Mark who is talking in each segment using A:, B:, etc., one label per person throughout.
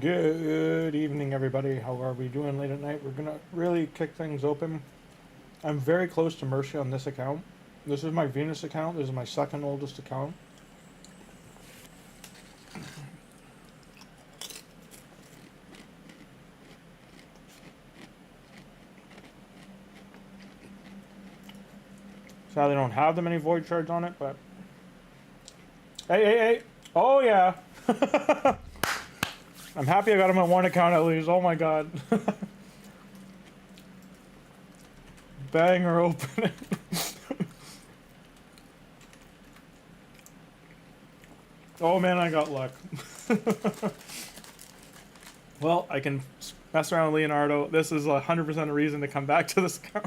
A: Good evening, everybody. How are we doing late at night? We're gonna really kick things open. I'm very close to Mercy on this account. This is my Venus account. This is my second oldest account. Sadly, I don't have that many void shards on it, but hey! Oh yeah! I'm happy I got him on one account at least. Oh my god! Banger open. Oh man, I got luck. Well, I can mess around with Leonardo. This is 100% a reason to come back to this account.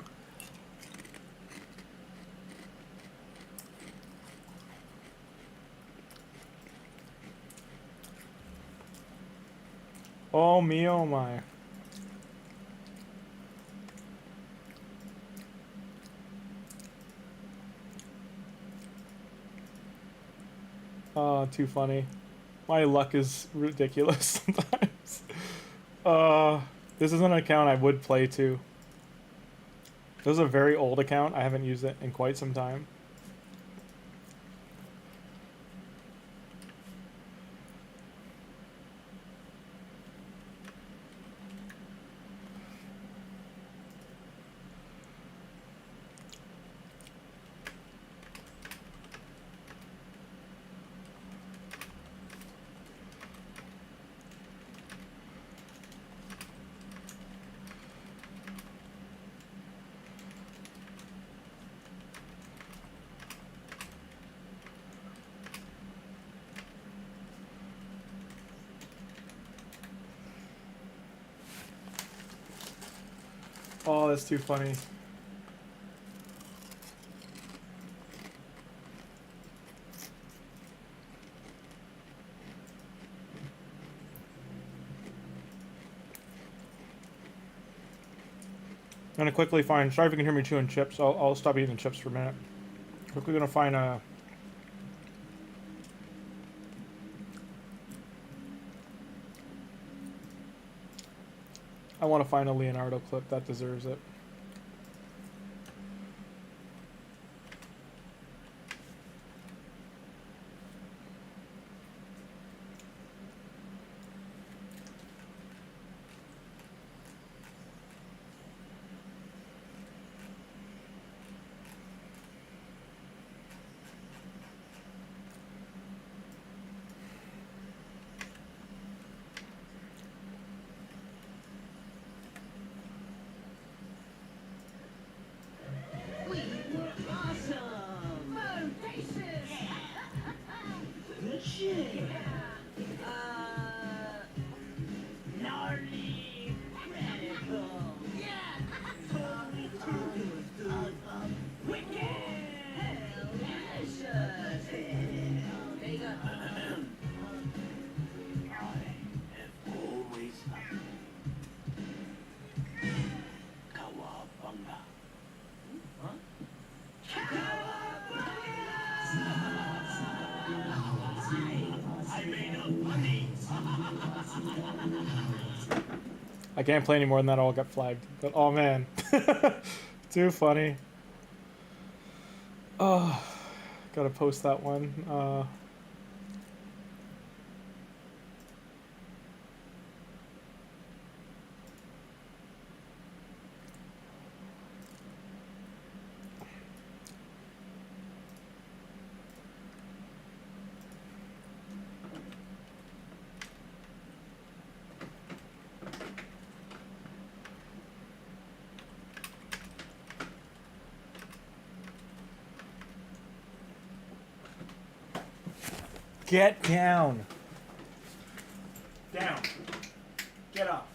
A: Oh me, oh my. Oh, too funny. My luck is ridiculous sometimes. This is an account I would play too. This is a very old account. I haven't used it in quite some time. Oh, that's too funny. I'm gonna quickly find. Sorry if you can hear me chewing chips. I'll stop eating chips for a minute. Quickly gonna find a. I want to find a Leonardo clip that deserves it. I can't play any more than that. I'll get flagged. But oh man, too funny. Oh, gotta post that one. Get down. Down. Get off.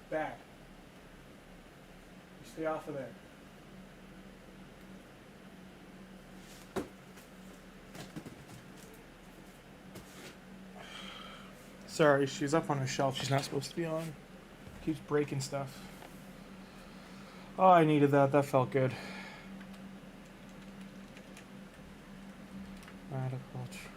A: Back. Stay off of there. Sorry, she's up on a shelf she's not supposed to be on. Keeps breaking stuff. Oh, I needed that. That felt good. Radiculture.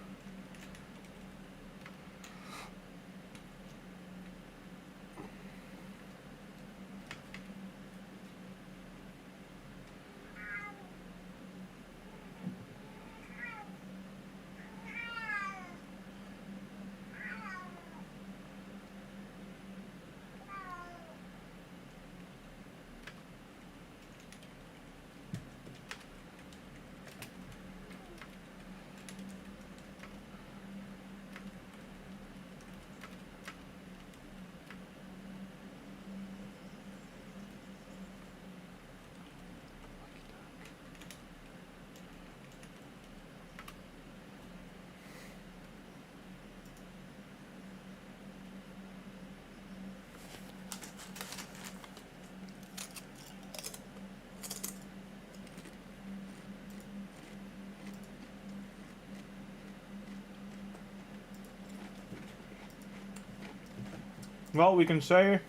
A: Well, we can say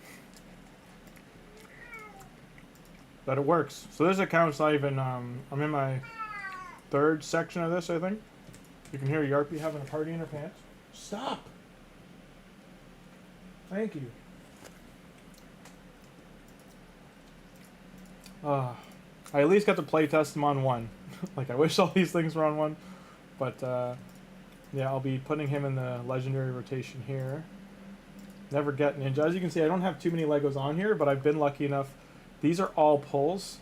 A: that it works. So this account's not even, I'm in my third section of this, I think. You can hear Yarpy having a party in her pants. Stop! Thank you. I at least got to play test them on one. Like, I wish all these things were on one. But, yeah, I'll be putting him in the legendary rotation here. Never get ninja. As you can see, I don't have too many Legos on here, but I've been lucky enough. These are all pulls.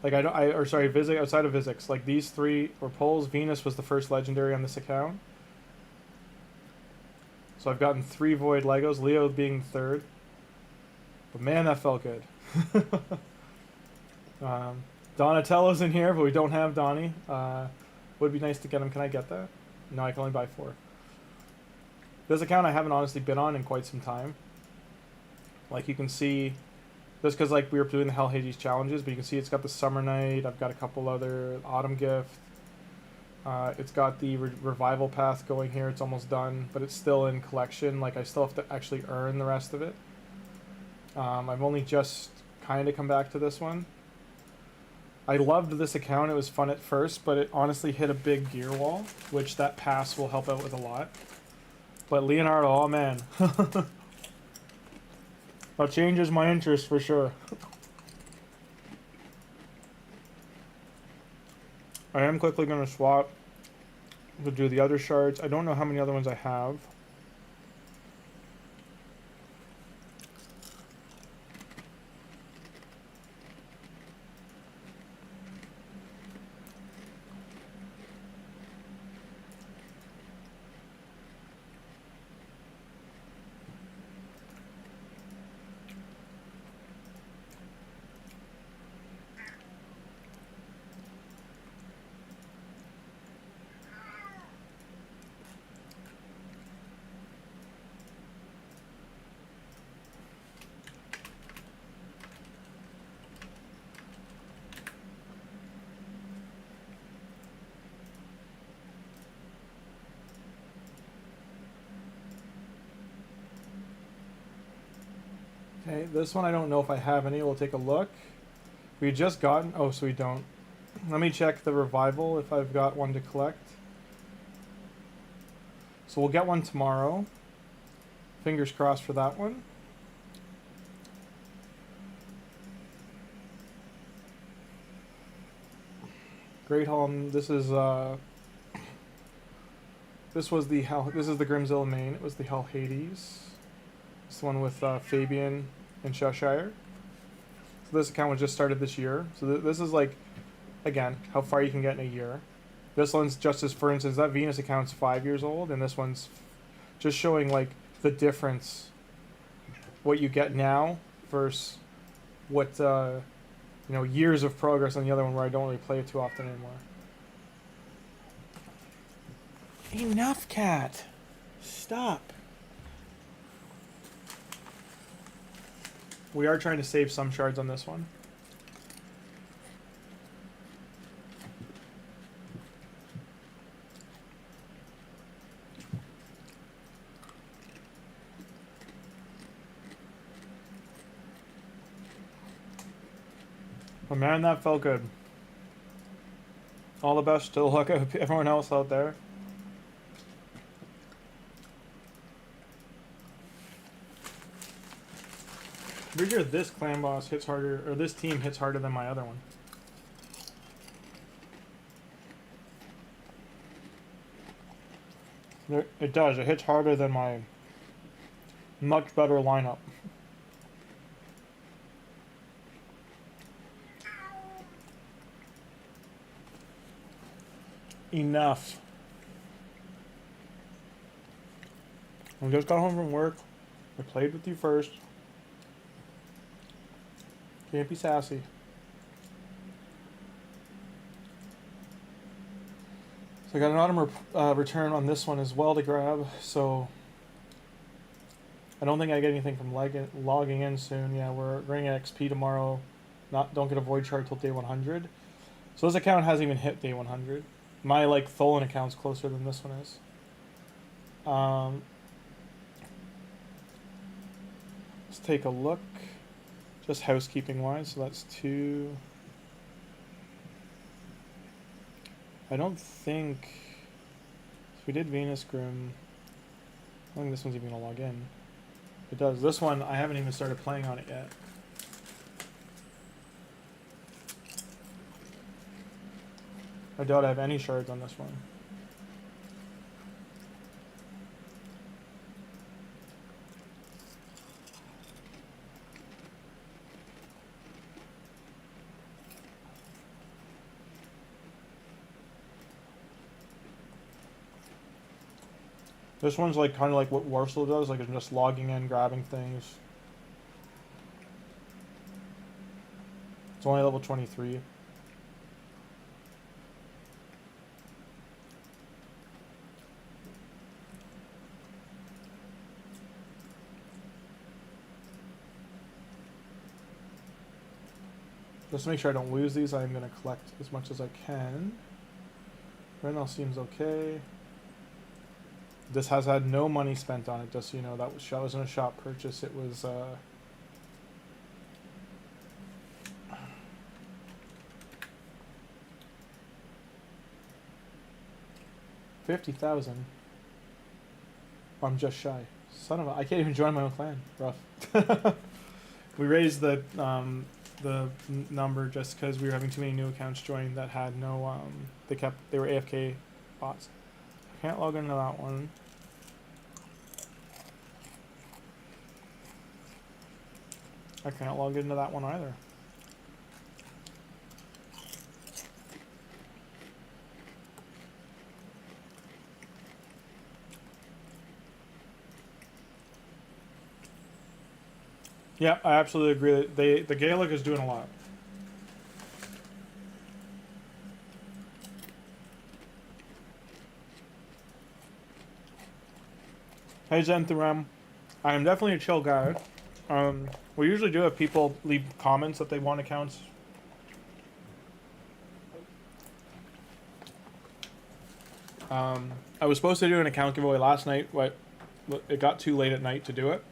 A: Like, outside of Vizix. Like, these three were pulls. Venus was the first legendary on this account. So I've gotten 3 Void Legos, Leo being the third. But man, that felt good. Donatello's in here, but we don't have Donnie. Would be nice to get him. Can I get that? No, I can only buy 4. This account I haven't honestly been on in quite some time. Like you can see, just because like we were doing the Hell Hades challenges, but you can see it's got the Summer Night. I've got a couple other Autumn Gift. It's got the Revival Path going here. It's almost done, but it's still in collection. Like I still have to actually earn the rest of it. I've only just kind of come back to this one. I loved this account. It was fun at first, but it honestly hit a big gear wall, which that pass will help out with a lot. But Leonardo, oh man. That changes my interest for sure. I am quickly going to swap to do the other shards. I don't know how many other ones I have. Okay, this one I don't know if I have any. We'll take a look. We just gotten... Oh, so we don't. Let me check the Revival if I've got one to collect. So we'll get one tomorrow. Fingers crossed for that one. Great Hall. This is this is the Grimmzilla main. It was the Hell Hades. This one with Fabian and Cheshire. So this account was just started this year. So this is like, again, how far you can get in a year. This one's just as, for instance, that Venus account's 5 years old, and this one's just showing like the difference, what you get now versus what you know, years of progress on the other one where I don't really play it too often anymore. Enough, cat. Stop. We are trying to save some shards on this one. Oh man, that felt good. All the best to luck of everyone else out there. Pretty sure this clan boss hits harder, or this team hits harder than my other one. It does. It hits harder than my much better lineup. Enough. I just got home from work. I played with you first. Can't be sassy. So I got an autumn return on this one as well to grab, so I don't think I get anything from logging in soon. Yeah, we're running at XP tomorrow. Don't get a void shard till day 100. So this account hasn't even hit day 100. My like Tholin account's closer than this one is. Let's take a look. Just housekeeping wise, so that's 2. I don't think... So we did Venus Grim. I don't think this one's even gonna log in. It does. This one, I haven't even started playing on it yet. I doubt I have any shards on this one. This one's like kind of like what Warsaw does, like it's just logging in, grabbing things. It's only level 23. Just to make sure I don't lose these, I'm going to collect as much as I can. Right now seems okay. This has had no money spent on it, just so you know. That wasn't a shop purchase. It was $50,000. I'm just shy. Son of a! I can't even join my own clan. Rough. We raised the number just because we were having too many new accounts join that had no they were AFK bots. I can't log into that one. I can't log into that one either. Yeah, I absolutely agree that the Gaelic is doing a lot. Hey Zenthuram, I am definitely a chill guy. We usually do have people leave comments that they want accounts. I was supposed to do an account giveaway last night, but it got too late at night to do it.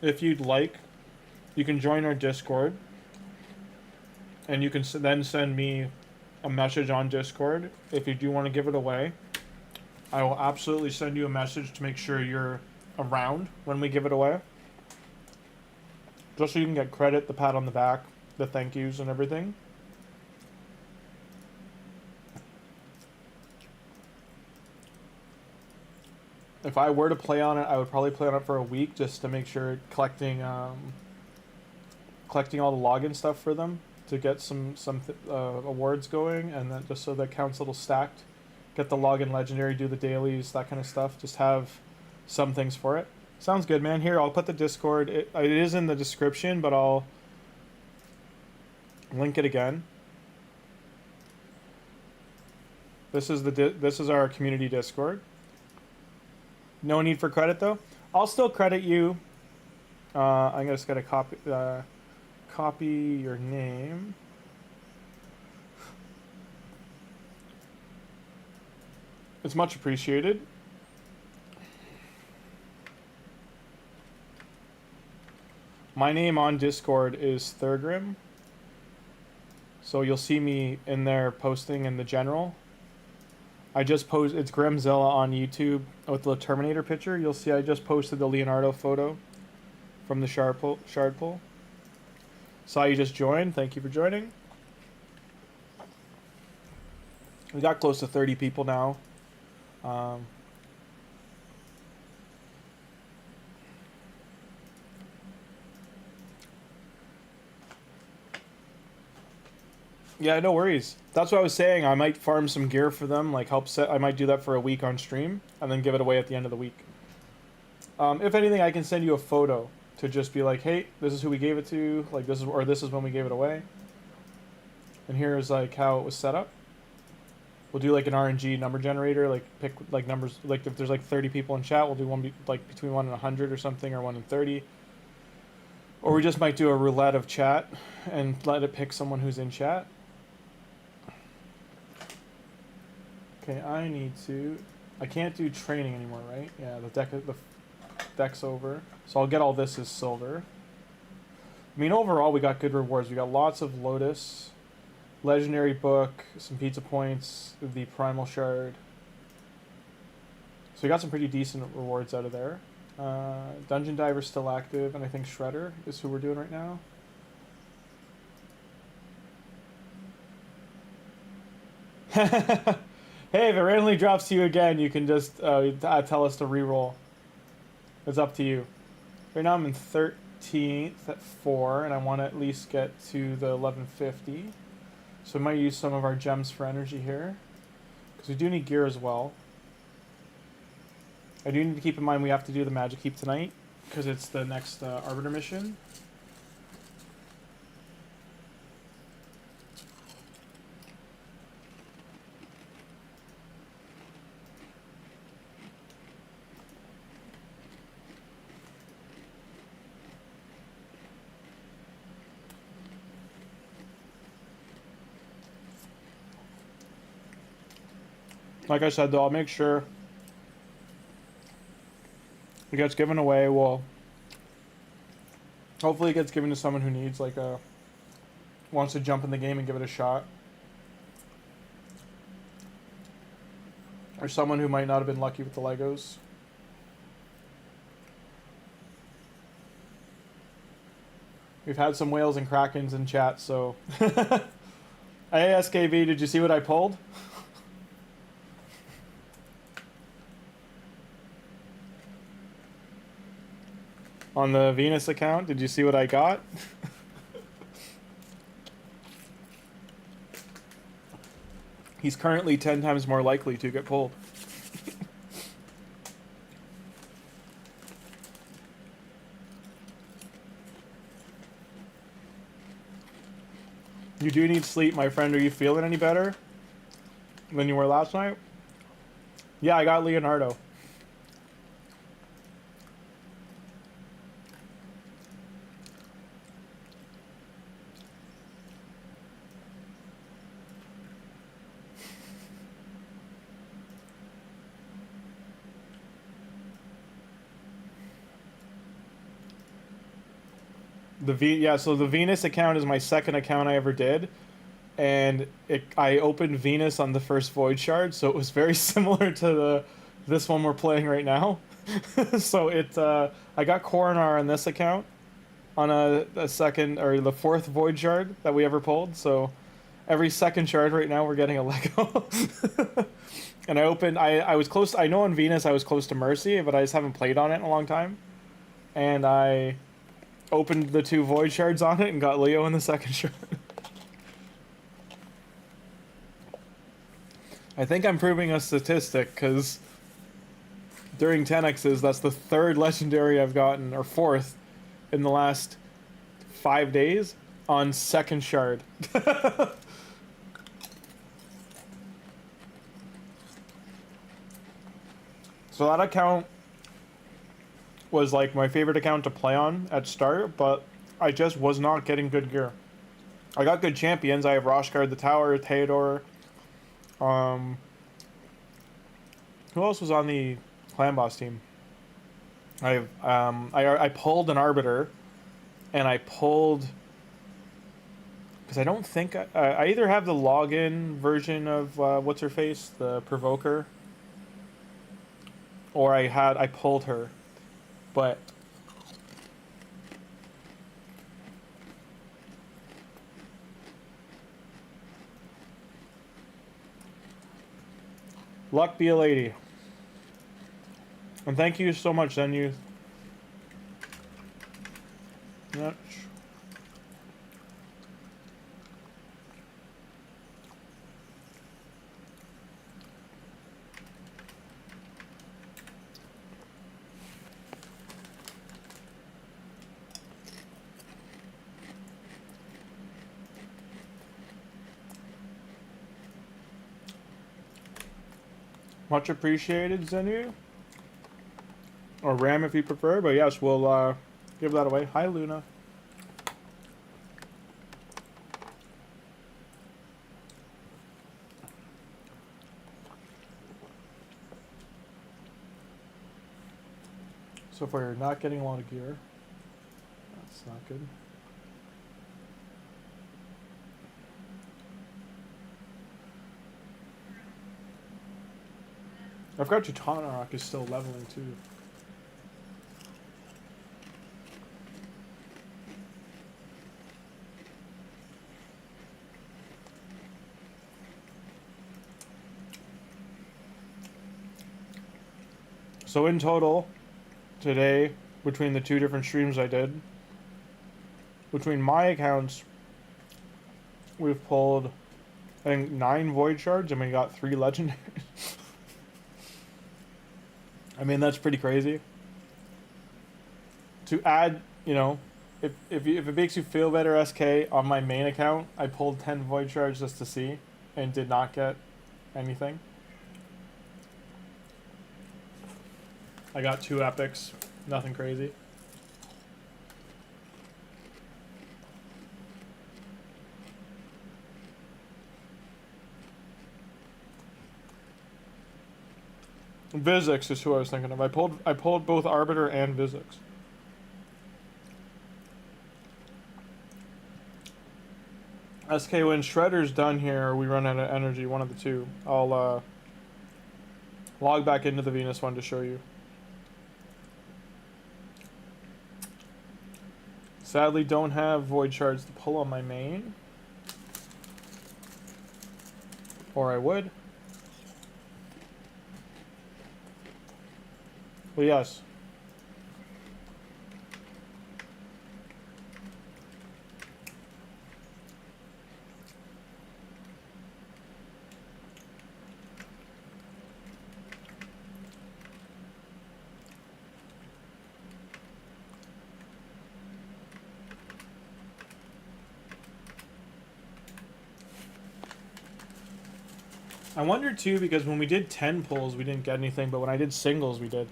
A: If you'd like, you can join our Discord, and you can then send me a message on Discord if you do want to give it away. I will absolutely send you a message to make sure you're around when we give it away. Just so you can get credit, the pat on the back, the thank yous and everything. If I were to play on it, I would probably play on it for a week just to make sure collecting all the login stuff for them to get some awards going, and then just so the account's a little stacked. Get the login legendary, do the dailies, that kind of stuff. Just have some things for it. Sounds good, man. Here, I'll put the Discord. It is in the description, but I'll link it again. This is our community Discord. No need for credit though. I'll still credit you. I'm just gonna copy your name. It's much appreciated. My name on Discord is Thurgrim. So you'll see me in there posting in the general. I just posted, it's Grimmzilla on YouTube with the Terminator picture. You'll see I just posted the Leonardo photo from the shard pool. Saw you just joined. Thank you for joining. We got close to 30 people now. Yeah, no worries. That's what I was saying. I might farm some gear for them, like help set. I might do that for a week on stream, and then give it away at the end of the week. If anything, I can send you a photo to just be like, hey, this is who we gave it to. Like this is when we gave it away. And here's like how it was set up. We'll do like an RNG number generator, like pick like numbers, like if there's like 30 people in chat, we'll do one like between 1 and 100 or something, or 1 and 30. Or we just might do a roulette of chat and let it pick someone who's in chat. Okay, I need to I can't do training anymore, right? Yeah, the deck's over. So I'll get all this as silver. I mean, overall, we got good rewards. We got lots of Lotus, Legendary Book, some pizza points, the Primal Shard. So we got some pretty decent rewards out of there. Dungeon Diver's still active, and I think Shredder is who we're doing right now. Hey, if it randomly drops to you again, you can just tell us to reroll. It's up to you. Right now I'm in 13th at 4, and I want to at least get to the 1150. So we might use some of our gems for energy here. Because we do need gear as well. I do need to keep in mind we have to do the Magic Heap tonight. Because it's the next Arbiter mission. Like I said, though, I'll make sure it gets given away. Well, hopefully it gets given to someone who needs, like, wants to jump in the game and give it a shot. Or someone who might not have been lucky with the Legos. We've had some whales and krakens in chat, so... Hey, SKV, did you see what I pulled? On the Venus account, did you see what I got? He's currently 10 times more likely to get pulled. You do need sleep, my friend. Are you feeling any better than you were last night? Yeah, I got Leonardo. So the Venus account is my second account I ever did, and I opened Venus on the first Void Shard, so it was very similar to this one we're playing right now. So I got Coronar on this account on a second or the fourth Void Shard that we ever pulled. So every second shard right now we're getting a Lego. And I was close. I know on Venus I was close to Mercy, but I just haven't played on it in a long time, and I opened the 2 Void Shards on it and got Leo in the second shard. I think I'm proving a statistic, because during 10X's, that's the 3rd legendary I've gotten, or 4th, in the last 5 days on second shard. So that account was like my favorite account to play on at start, but I just was not getting good gear. I got good champions. I have Roshguard, the Tower, Theodore. Who else was on the clan boss team? I pulled an Arbiter, and I pulled, because I don't think I either have the login version of what's her face, the Provoker, or I pulled her. But luck be a lady. And thank you so much, Zen Youth. Much appreciated, Zenu. Or Ram if you prefer, but yes, we'll give that away. Hi, Luna. So far, you're not getting a lot of gear. That's not good. I forgot Tuhanarak is still leveling too. So in total, today, between the two different streams I did, between my accounts, we've pulled, I think, 9 Void Shards and we got 3 Legendaries. I mean, that's pretty crazy. To add, you know, if it makes you feel better, SK, on my main account, I pulled 10 Void Shards just to see and did not get anything. I got 2 epics, nothing crazy. Vizix is who I was thinking of. I pulled both Arbiter and Vizix. SK, when Shredder's done here, we run out of energy, one of the two. I'll log back into the Venus one to show you. Sadly, don't have Void Shards to pull on my main. Or I would. But yes. I wonder too, because when we did 10 pulls, we didn't get anything, but when I did singles, we did.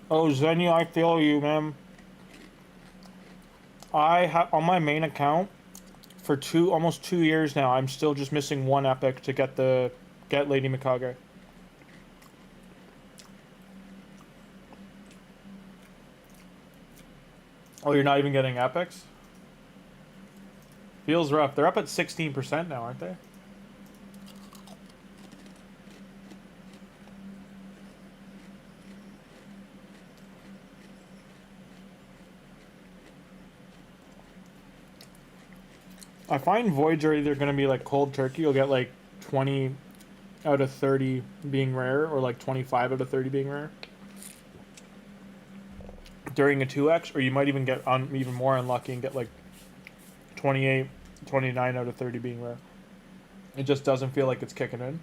A: Oh, Zenny, I feel you, man. I have on my main account for almost 2 years now. I'm still just missing 1 epic to get Lady Mikage. Oh, you're not even getting epics? Feels rough. They're up at 16% now, aren't they? I find voids are either going to be like cold turkey. You'll get like 20 out of 30 being rare, or like 25 out of 30 being rare during a 2x, or you might even get even more unlucky and get like 28, 29 out of 30 being rare. It just doesn't feel like it's kicking in.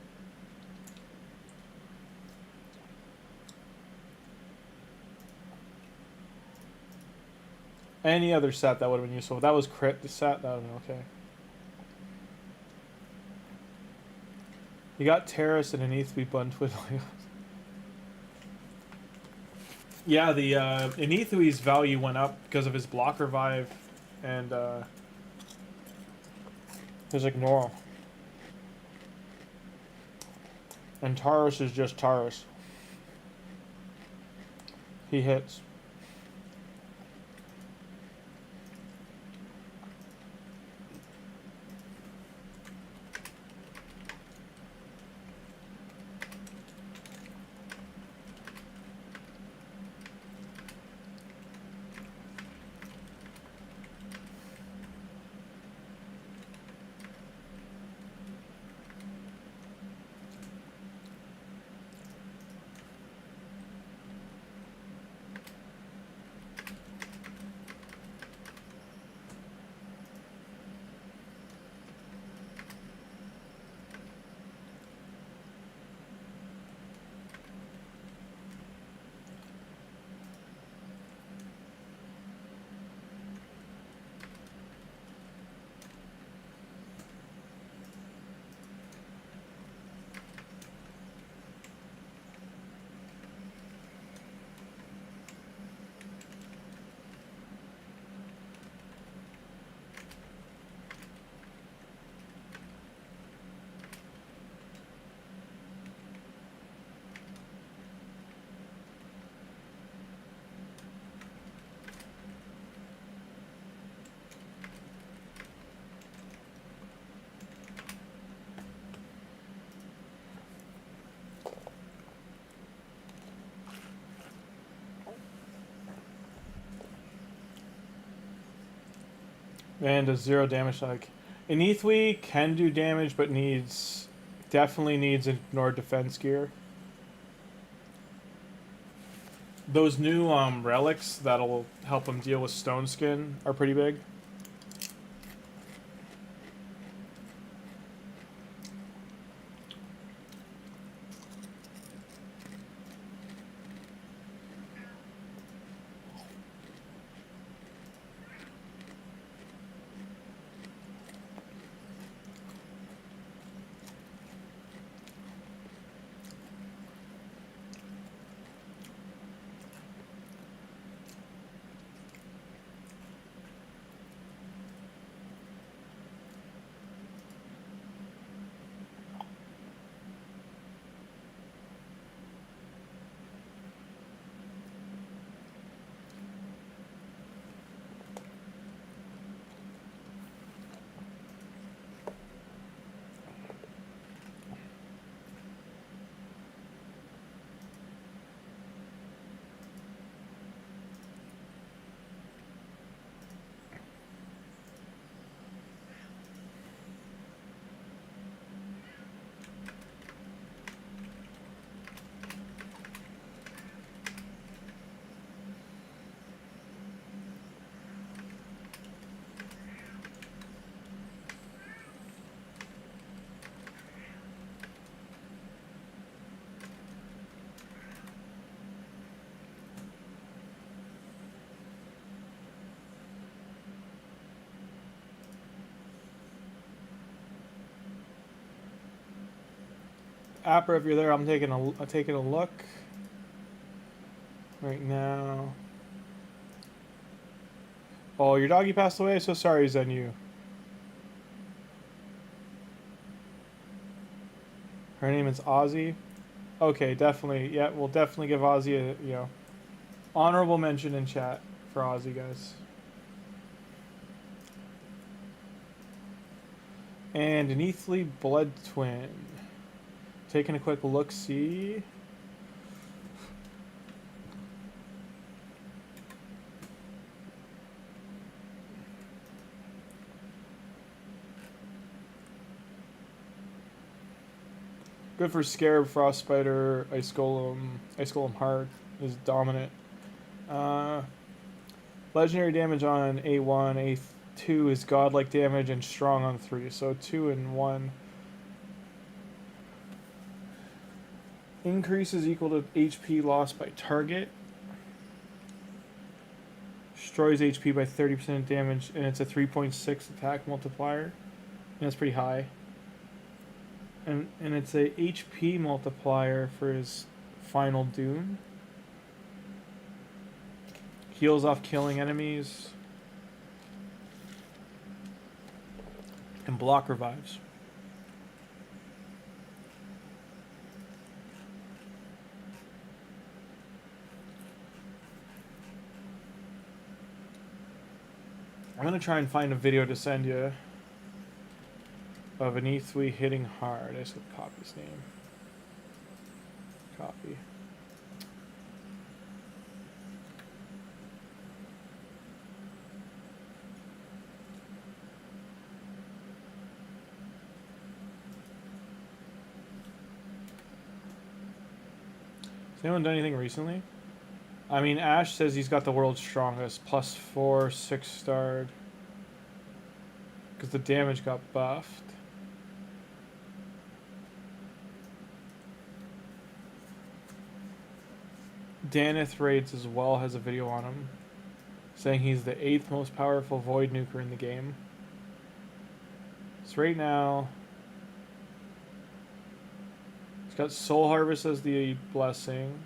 A: Any other set that would have been useful. If that was crit the set, that would have been okay. You got Terrace and Aneath bunt with. Yeah, the Aneathui's value went up because of his block revive and his ignore. And Taurus is just Taurus. He hits. And a 0 damage like. Inithwi can do damage, but definitely needs ignored defense gear. Those new relics that'll help him deal with stone skin are pretty big. Apper, if you're there, I'm taking a look right now. Oh, your doggy passed away. So sorry, Zenu. Her name is Ozzy. Okay, definitely. Yeah, we'll definitely give Ozzy a honorable mention in chat for Ozzy, guys. And an Eathly Blood Twin. Taking a quick look, see. Good for Scarab, Frost Spider, Ice Golem Heart is dominant. Legendary damage on A1, A2 is godlike damage, and strong on 3. So 2 and 1. Increase is equal to HP lost by target. Destroys HP by 30% damage, and it's a 3.6 attack multiplier. And that's pretty high. And it's a HP multiplier for his final doom. Heals off killing enemies. And block revives. I'm going to try and find a video to send you of an E3 hitting hard. I just gotta copy his name. Copy. Has anyone done anything recently? I mean, Ash says he's got the world's strongest, +4, 6-starred. Because the damage got buffed. Danith Raids as well has a video on him, saying he's the 8th most powerful Void Nuker in the game. So right now, he's got Soul Harvest as the blessing.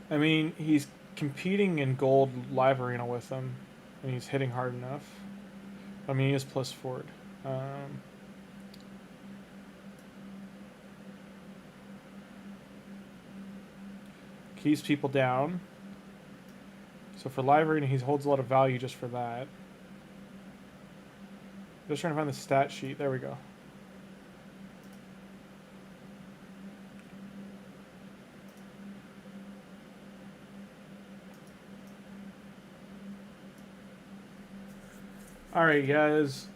A: I mean, he's competing in Gold Live Arena with him, and he's hitting hard enough. I mean, he is +4'd. Keeps people down. So for Live Arena, he holds a lot of value just for that. Just trying to find the stat sheet. There we go. Alright, guys.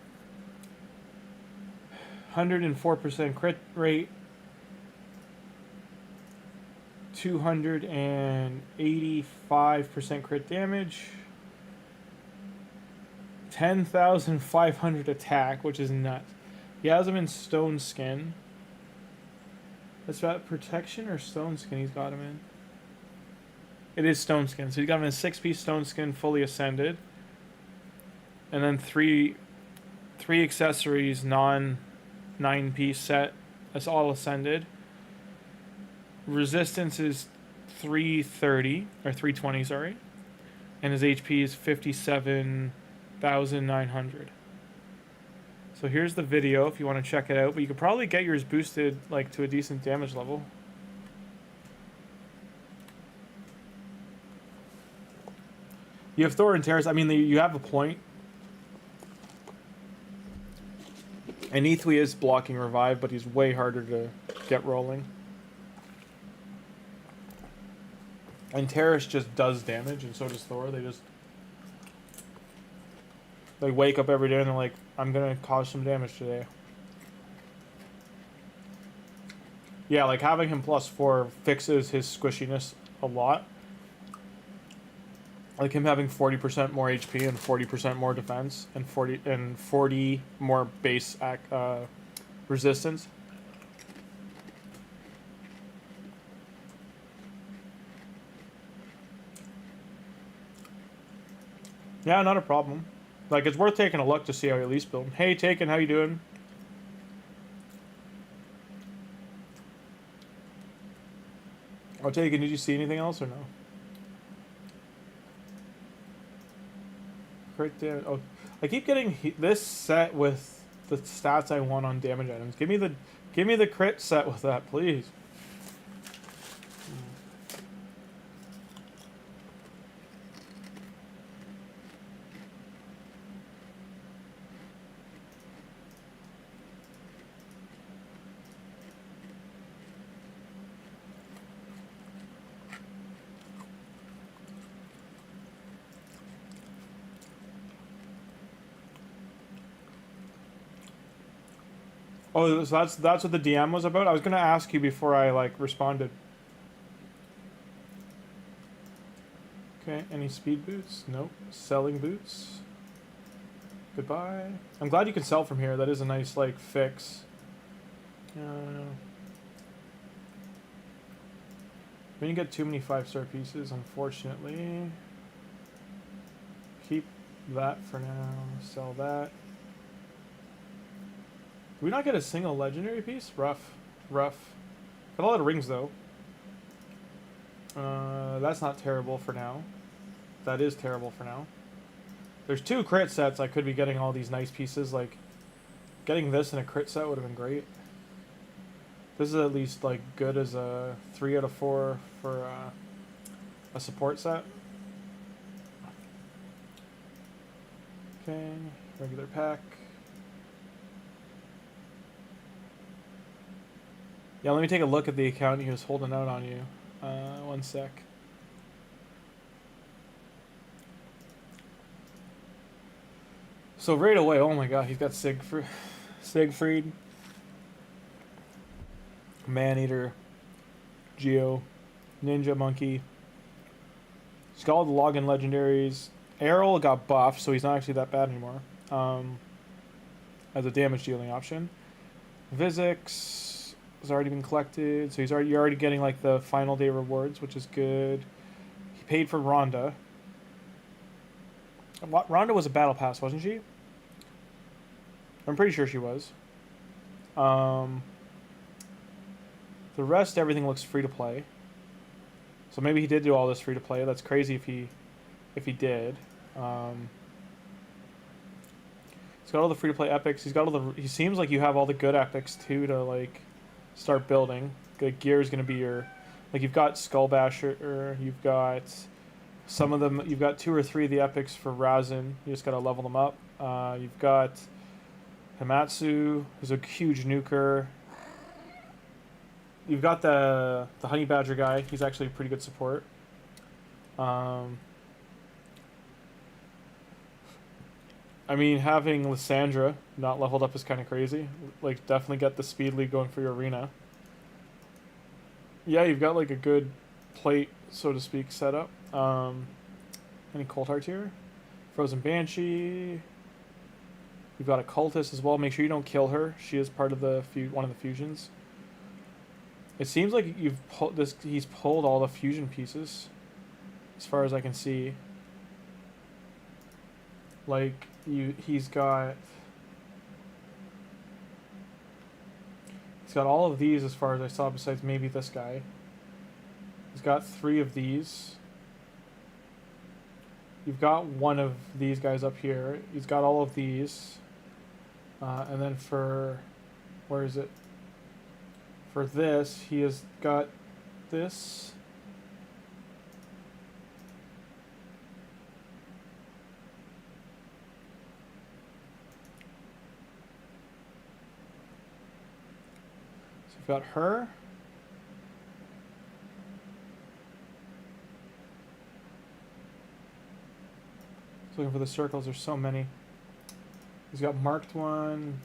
A: 104% crit rate. 285% crit damage. 10,500 attack, which is nuts. He has him in stone skin. That's about protection or stone skin he's got him in? It is stone skin. So he's got him in a 6-piece stone skin, fully ascended. And then three accessories, non-9-piece set. That's all ascended. Resistance is 330, or 320, sorry. And his HP is 57,900. So here's the video if you want to check it out. But you could probably get yours boosted like to a decent damage level. You have Thor and Terrace. I mean, you have a point. And Eithwe is blocking Revive, but he's way harder to get rolling. And Terrace just does damage, and so does Thor. They wake up every day and they're like, I'm gonna cause some damage today. Yeah, like having him +4 fixes his squishiness a lot. Like him having 40% more HP and 40% more defense and 40 more base resistance. Yeah, not a problem. Like, it's worth taking a look to see how you at least build. Hey, Taken, how you doing? Oh, Taken, did you see anything else or no? Crit damage. Oh, I keep getting this set with the stats I want on damage items. Give me the crit set with that, please. Oh, so that's what the DM was about? I was gonna ask you before I, like, responded. Okay, any speed boots? Nope. Selling boots? Goodbye. I'm glad you can sell from here. That is a nice, like, fix. We didn't get too many 5-star pieces, unfortunately. Keep that for now. Sell that. Did we not get a single legendary piece? Rough. Got a lot of rings, though. That's not terrible for now. That is terrible for now. There's 2 crit sets. I could be getting all these nice pieces. Like, getting this in a crit set would have been great. This is at least, like, good as a 3 out of 4 for a support set. Okay, regular pack. Yeah, let me take a look at the account he was holding out on you. One sec. So right away, oh my god, he's got Siegfried, Maneater, Geo, Ninja Monkey. He's got all the login legendaries. Errol got buffed, so he's not actually that bad anymore. As a damage dealing option. Vizix has already been collected, so you're already getting like the final day rewards, which is good. He paid for Rhonda. Rhonda was a battle pass, wasn't she? I'm pretty sure she was. The rest, everything looks free to play. So maybe he did do all this free to play. That's crazy if he did. He's got all the free to play epics. He's got all the. He seems like you have all the good epics too to like start building. Good gear is going to be your. Like you've got Skull Basher. You've got some of them. You've got 2 or 3 of the epics for Razin. You just got to level them up. You've got Hamatsu, who's a huge nuker. You've got the Honey Badger guy. He's actually a pretty good support. I mean, having Lysandra not leveled up is kind of crazy. Like, definitely get the speed lead going for your arena. Yeah, you've got like a good plate, so to speak, set up. Any Cold Heart here? Frozen Banshee. You've got a Cultist as well. Make sure you don't kill her. She is part of the one of the fusions. It seems like he's pulled all the fusion pieces, as far as I can see. Like he's got all of these as far as I saw. Besides maybe this guy, he's got 3 of these. You've got one of these guys up here. He's got all of these. And then where is it? For this, he has got this. So you've got her. Looking for the circles, there's so many. He's got marked one.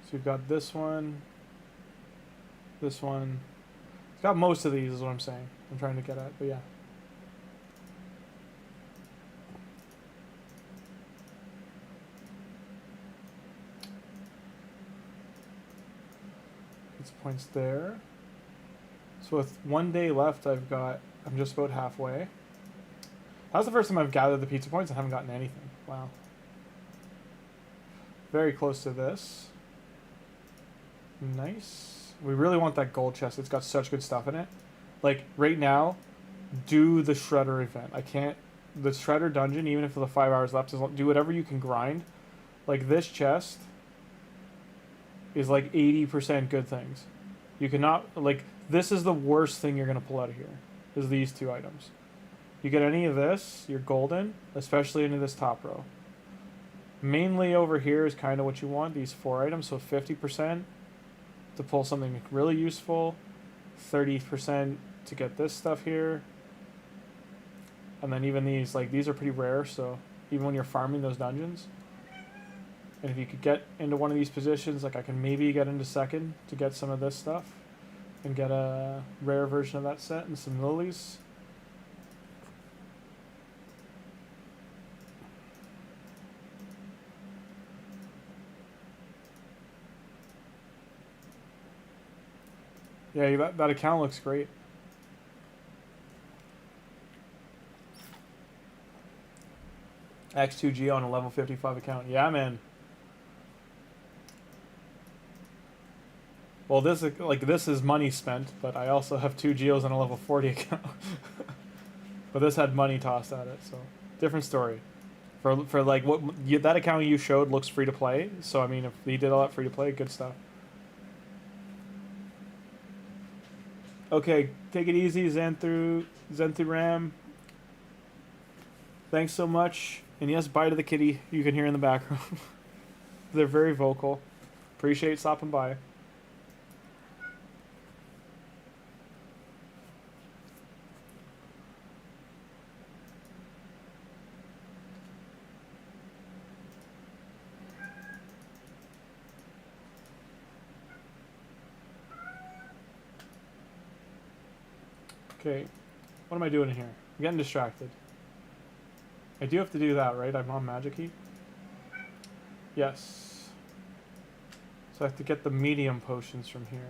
A: So we've got this one. This one. He's got most of these is what I'm saying. I'm trying to get at, but yeah. It's points there. So with 1 day left, I'm just about halfway. That was the first time I've gathered the pizza points and haven't gotten anything. Wow. Very close to this. Nice. We really want that gold chest. It's got such good stuff in it. Like, right now, do the Shredder event. The Shredder dungeon, even if the 5 hours left, do whatever you can grind. Like, this chest is like 80% good things. You cannot, like, this is the worst thing you're going to pull out of here, is these 2 items. You get any of this, you're golden, especially into this top row. Mainly over here is kind of what you want, these 4 items, so 50% to pull something really useful, 30% to get this stuff here, and then even these, like, these are pretty rare, so even when you're farming those dungeons, and if you could get into one of these positions, like I can maybe get into second to get some of this stuff, and get a rare version of that set and some lilies. Yeah, that account looks great. X2G on a level 55 account. Yeah, man. Well, this is money spent, but I also have 2 Geos on a level 40 account. But this had money tossed at it, so different story. For like that account you showed looks free to play. So I mean, if he did all that free to play, good stuff. Okay, take it easy, Xanthuram. Thanks so much. And yes, bye to the kitty you can hear in the background. They're very vocal. Appreciate stopping by. Okay, what am I doing here? I'm getting distracted. I do have to do that, right? I'm on Magic Heat? Yes. So I have to get the medium potions from here.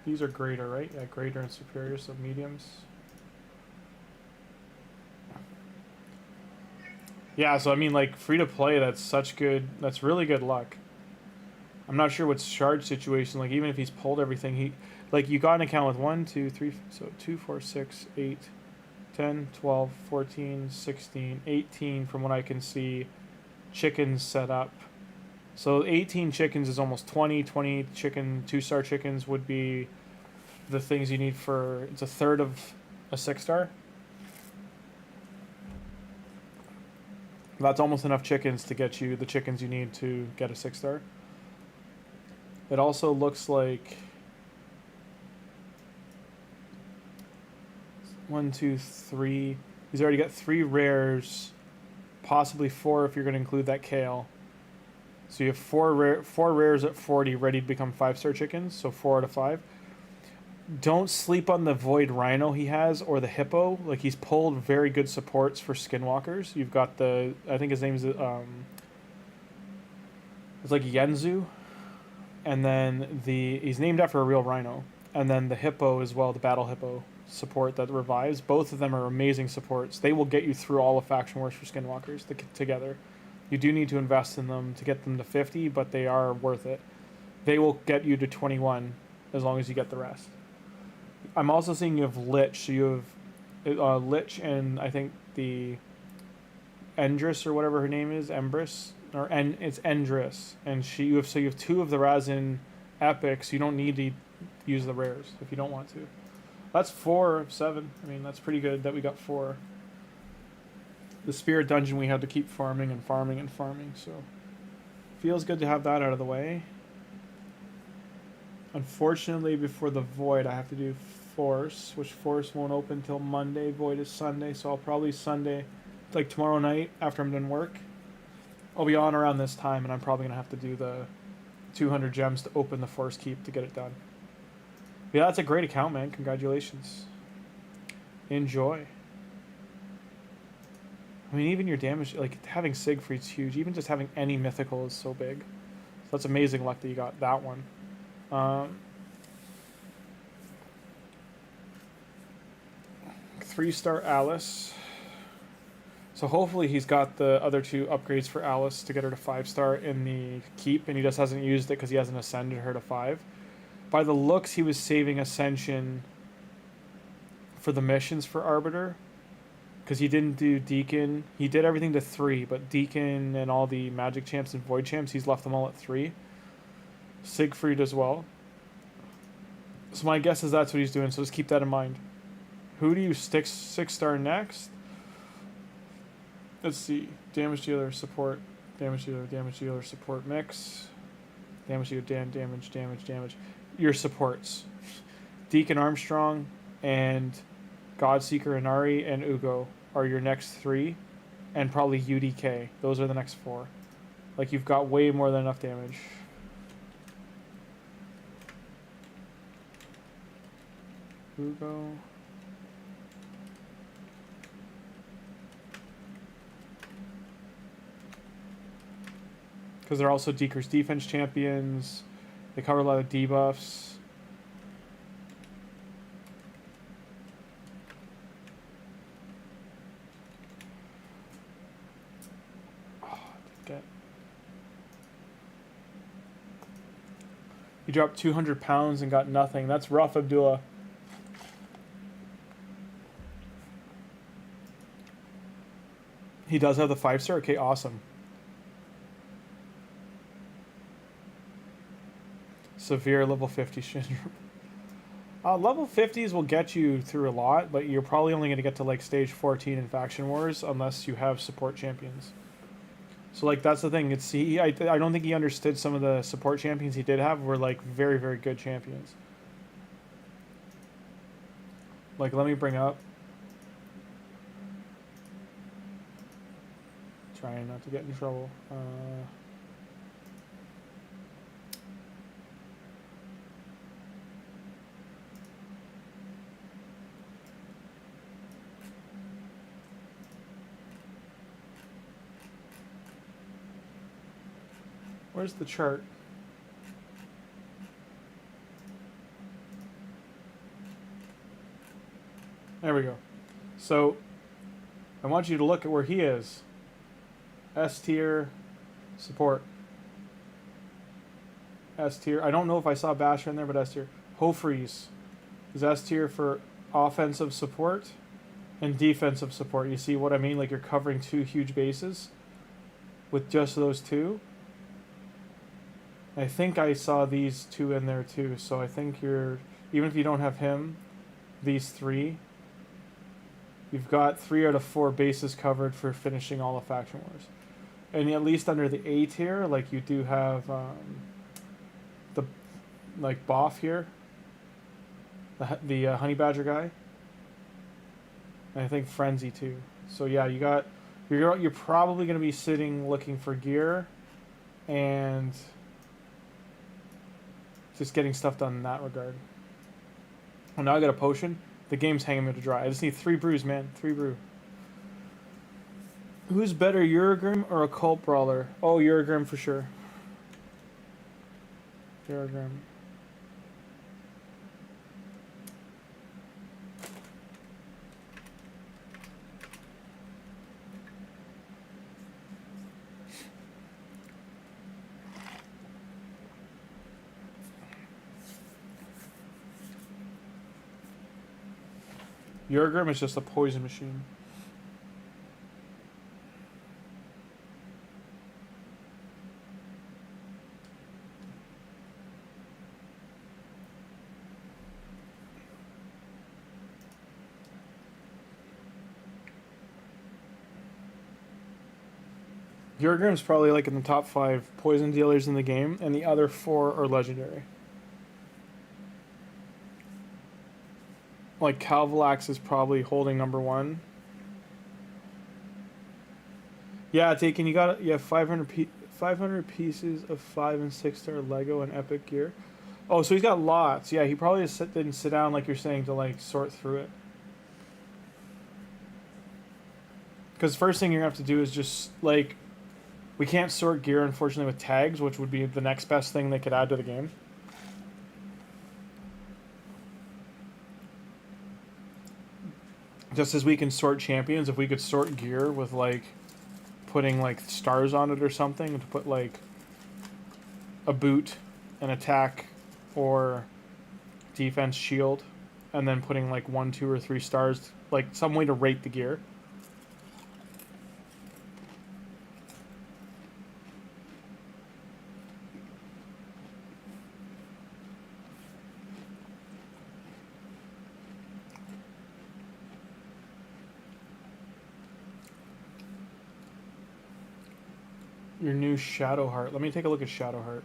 A: These are greater, right? Yeah, greater and superior, so mediums. Yeah, so I mean, like, free to play, that's really good luck. I'm not sure what's Shard's situation, like, even if he's pulled everything, like, you got an account with 1, 2, 3, so 2, 4, 6, 8, 10, 12, 14, 16, 18, from what I can see, chickens set up. So 18 chickens is almost 20 chicken, 2-star chickens would be the things you need for, it's a third of a 6-star. That's almost enough chickens to get you the chickens you need to get a 6-star. It also looks like 1, 2, 3. He's already got 3 rares, possibly 4 if you're going to include that kale. So you have 4 rares at 40 ready to become 5-star chickens, so 4 out of 5. Don't sleep on the Void Rhino he has, or the Hippo. Like, he's pulled very good supports for Skinwalkers. You've got the, I think his name is, it's like Yenzu. And then he's named after a real rhino. And then the Hippo as well, the Battle Hippo support that revives. Both of them are amazing supports. They will get you through all of Faction Wars for Skinwalkers together. You do need to invest in them to get them to 50, but they are worth it. They will get you to 21 as long as you get the rest. I'm also seeing you have Lich. So you have Lich and I think the Endris or whatever her name is, Empress, or it's Endris, and you have 2 of the Razin epics. You don't need to use the rares if you don't want to. That's 4 of 7. I mean, that's pretty good that we got 4. The Spirit Dungeon we had to keep farming and farming and farming, so feels good to have that out of the way. Unfortunately, before the Void, I have to do Force, which Force won't open till Monday. Void is Sunday, so I'll probably Sunday, like tomorrow night after I'm done work, I'll be on around this time, and I'm probably going to have to do the 200 gems to open the Force Keep to get it done. Yeah, that's a great account, man. Congratulations. Enjoy. I mean, even your damage, like, having Siegfried's huge. Even just having any mythical is so big. So that's amazing luck that you got that one. 3-star Alice. So hopefully he's got the other 2 upgrades for Alice to get her to 5-star in the keep, and he just hasn't used it because he hasn't ascended her to 5. By the looks, he was saving Ascension for the missions for Arbiter, because he didn't do Deacon. He did everything to 3, but Deacon and all the Magic Champs and Void Champs, he's left them all at 3. Siegfried as well. So my guess is that's what he's doing, so just keep that in mind. Who do you stick 6-star next? Let's see. Damage dealer, support. Damage dealer, support mix. Damage dealer, damage. Your supports. Deacon Armstrong and Godseeker Inari and Ugo are your next 3. And probably UDK. Those are the next 4. Like, you've got way more than enough damage. Ugo. Because they're also Deaker's defense champions. They cover a lot of debuffs. He dropped 200 pounds and got nothing. That's rough, Abdullah. He does have the 5-star? Okay, awesome. Severe level 50 syndrome. Level 50s will get you through a lot, but you're probably only going to get to like stage 14 in Faction Wars unless you have support champions. So like that's the thing. It's I don't think he understood some of the support champions he did have were like very, very good champions. Like, let me bring up. Trying not to get in trouble. Where's the chart? There we go. So, I want you to look at where he is. S tier, support. S tier. I don't know if I saw Basher in there, but S tier. Hofreeze is S tier for offensive support and defensive support. You see what I mean? Like, you're covering 2 huge bases with just those 2. I think I saw these 2 in there too, so I think you're, even if you don't have him, these 3, you've got 3 out of 4 bases covered for finishing all the Faction Wars. And at least under the A tier, like, you do have the, like, Boff here, the Honey Badger guy. And I think Frenzy too. So yeah, you're probably going to be sitting looking for gear and just getting stuff done in that regard. Well, now I got a potion. The game's hanging me to dry. I just need 3 brews, man. 3 brew. Who's better, Eurogrim or a Cult Brawler? Oh, Eurogrim for sure. Eurogrim. Eurogrim is just a poison machine. Eurogrim's probably like in the top 5 poison dealers in the game, and the other 4 are legendary. Like Calvalax is probably holding number 1. Yeah, Deacon, you got 500 pieces of 5 and 6 star Lego and epic gear. Oh, so he's got lots. Yeah, he probably just didn't sit down like you're saying to like sort through it. Because first thing you're gonna have to do is just like, we can't sort gear unfortunately with tags, which would be the next best thing they could add to the game. Just as we can sort champions, if we could sort gear with like putting like stars on it or something, to put like a boot, an attack, or defense shield, and then putting like 1, 2, or 3 stars, like some way to rate the gear. Your new Shadowheart. Let me take a look at Shadowheart.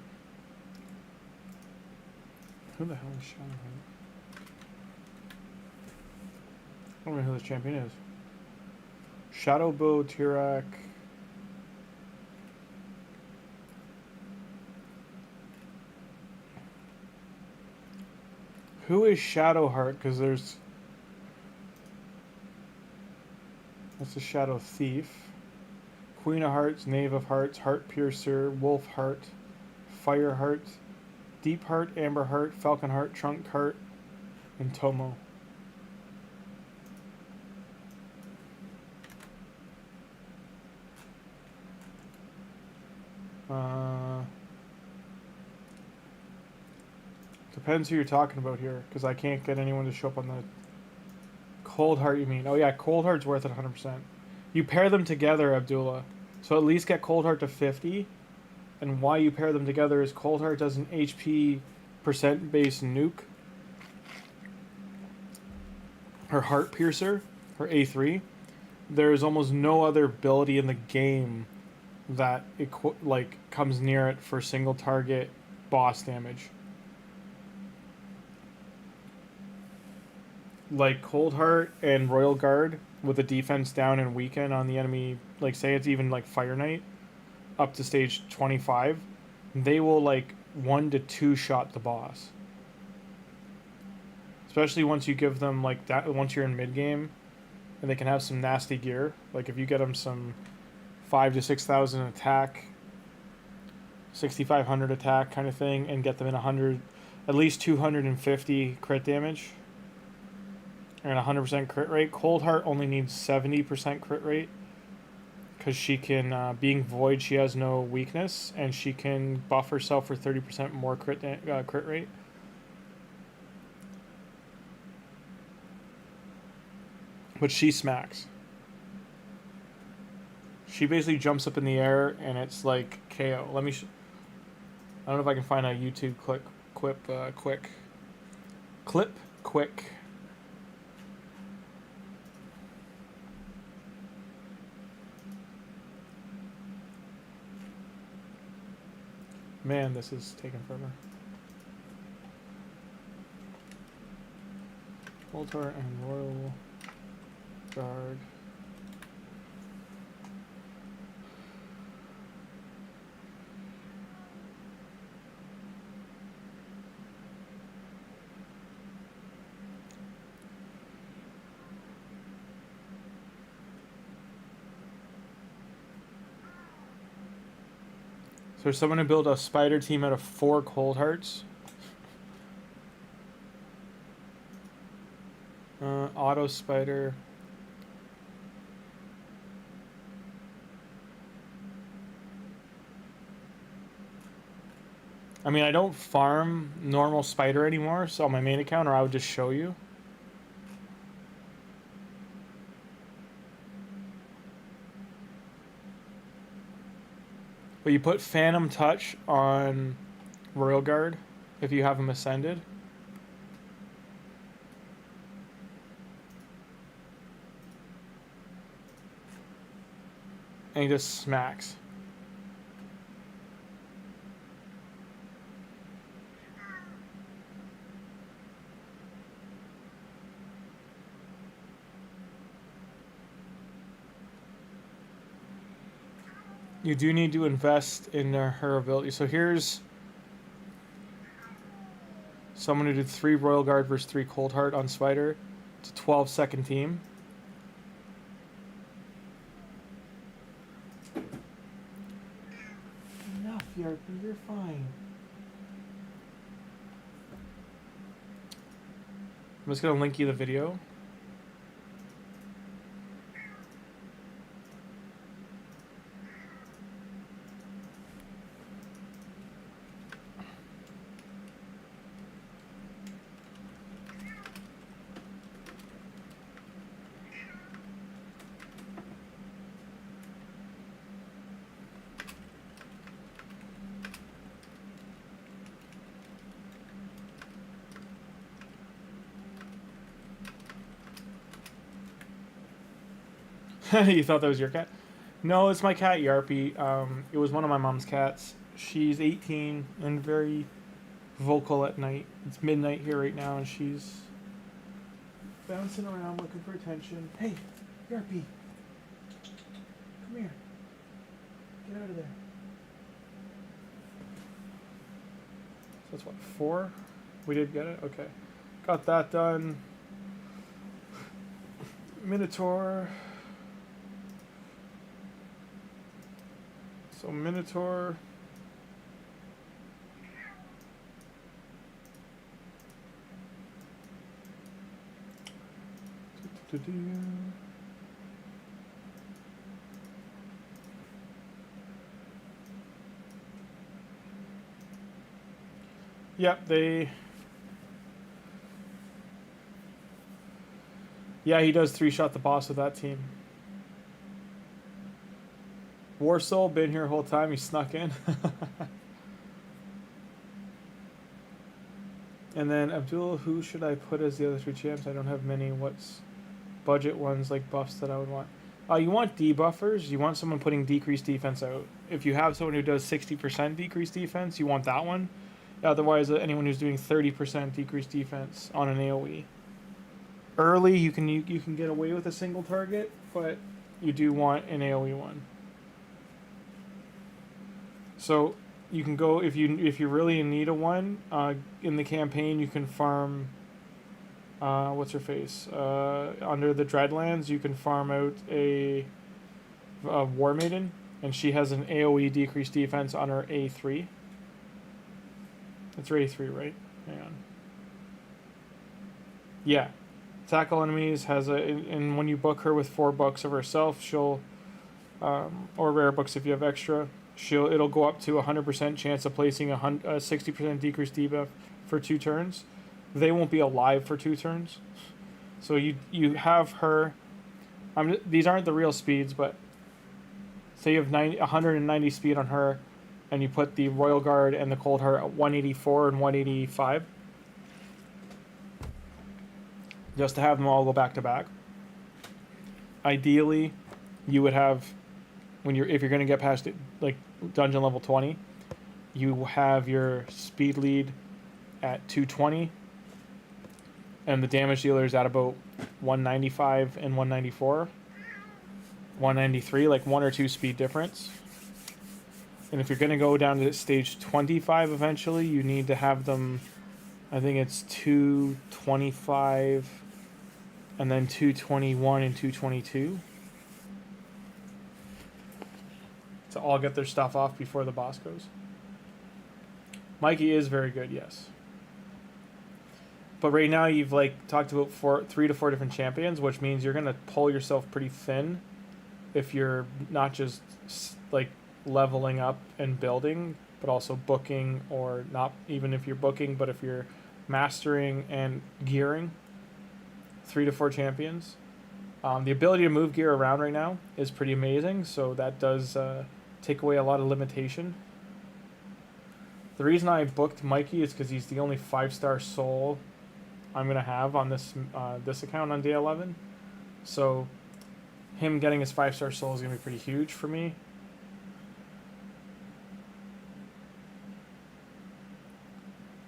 A: Who the hell is Shadowheart? I don't know who this champion is. Shadowbow Tirak. Who is Shadowheart? Because there's... That's a Shadow Thief. Queen of Hearts, Knave of Hearts, Heart Piercer, Wolf Heart, Fire Heart, Deep Heart, Amber Heart, Falcon Heart, Trunk Heart, and Tomo. Depends who you're talking about here, because I can't get anyone to show up on the... Cold Heart, you mean? Oh yeah, Cold Heart's worth it 100%. You pair them together, Abdullah. So at least get Cold Heart to 50. And why you pair them together is Cold Heart does an HP percent based nuke. Her Heart Piercer, her A3. There is almost no other ability in the game that like comes near it for single target boss damage. Like Cold Heart and Royal Guard with the defense down and weaken on the enemy, like say it's even like Fire Knight up to stage 25, they will like 1 to 2 shot the boss. Especially once you give them like that, once you're in mid game and they can have some nasty gear. Like if you get them some 5 to 6,000 attack, 6,500 attack kind of thing, and get them in 100, at least 250 crit damage. And 100% crit rate. Cold Heart only needs 70% crit rate. Because she can, being Void, she has no weakness. And she can buff herself for 30% more crit rate. But she smacks. She basically jumps up in the air and it's like KO. Let me... I don't know if I can find a YouTube clip quick. Man, this is taking forever. Voltar and Royal. Guard. So there's someone who built a spider team out of 4 cold hearts. Auto spider. I mean, I don't farm normal spider anymore, so on my main account, or I would just show you. But you put Phantom Touch on Royal Guard if you have him ascended. And he just smacks. You do need to invest in her ability. So here's someone who did 3 Royal Guard versus 3 Cold Heart on Spider. It's a 12-second team. Enough, you're fine. I'm just gonna link you the video. You thought that was your cat? No, it's my cat, Yarpy. It was one of my mom's cats. She's 18 and very vocal at night. It's midnight here right now, and she's bouncing around looking for attention. Hey, Yarpy. Come here. Get out of there. So that's what, 4? We did get it? Okay. Got that done. Minotaur. So Minotaur. Yep, they... Yeah, he does 3-shot the boss with that team. Warsoul, been here the whole time, he snuck in. And then Abdul, who should I put as the other 3 champs? I don't have many. What's budget ones, like buffs that I would want? You want debuffers. You want someone putting decreased defense out. If you have someone who does 60% decreased defense, you want that one. Otherwise, anyone who's doing 30% decreased defense on an AoE. Early, you can get away with a single target, but you do want an AoE one. So you can go if you really need a one in the campaign. You can farm. What's her face? Under the Dreadlands, you can farm out a War Maiden, and she has an AoE decreased defense on her A3. It's her A3, right? Hang on. Yeah, tackle enemies has a, and when you book her with 4 books of herself, she'll, or rare books if you have extra. It'll go up to 100% chance of placing a 60% decreased debuff for 2 turns. They won't be alive for 2 turns. So you have her. These aren't the real speeds, but say you have 190 speed on her, and you put the Royal Guard and the Cold Heart at 184 and 185, just to have them all go back to back. Ideally, you would have, if you're going to get past it, like dungeon level 20, you have your speed lead at 220, and the damage dealer is at about 195 and 194. 193, like 1 or 2 speed difference. And if you're going to go down to stage 25 eventually, you need to have them, I think it's 225 and then 221 and 222 to all get their stuff off before the boss goes. Mikey is very good, yes. But right now you've like talked about 3 to 4 different champions, which means you're going to pull yourself pretty thin if you're not just like leveling up and building, but also booking, or not even if you're booking, but if you're mastering and gearing 3 to 4 champions. The ability to move gear around right now is pretty amazing, so that does take away a lot of limitation. The reason I booked Mikey is because he's the only 5-star soul I'm going to have on this account on day 11. So him getting his 5-star soul is going to be pretty huge for me.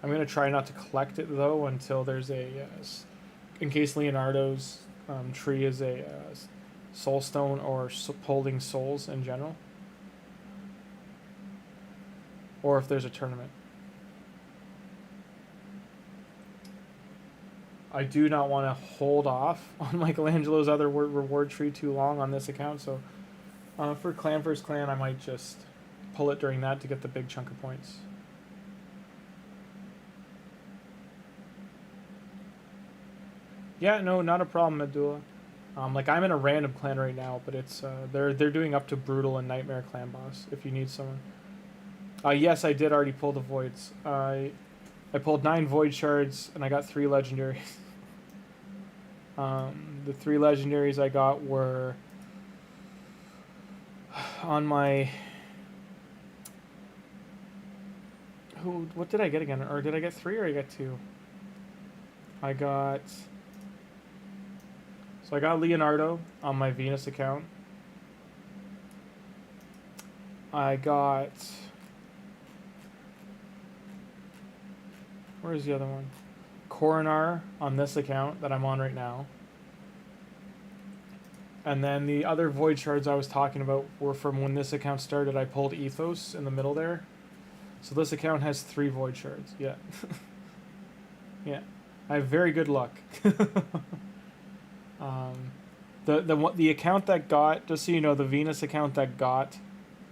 A: I'm going to try not to collect it, though, until there's a... in case Leonardo's tree is a soul stone or holding souls in general. Or if there's a tournament. I do not want to hold off on Michelangelo's other reward tree too long on this account, so for Clan vs. Clan, I might just pull it during that to get the big chunk of points. Yeah, no, not a problem, Abdullah. Like, I'm in a random clan right now, but it's they're doing up to Brutal and Nightmare Clan Boss, if you need someone. Yes, I did already pull the Voids. I pulled 9 Void Shards, and I got 3 Legendaries. The 3 Legendaries I got were on my... What did I get again? Or did I get 3 or I got 2? I got... So I got Leonardo on my Venus account. I got... Where's the other one? Coronar on this account that I'm on right now. And then the other Void Shards I was talking about were from when this account started. I pulled Ethos in the middle there. So this account has 3 Void Shards. Yeah. Yeah. I have very good luck. The account that got, just so you know, the Venus account that got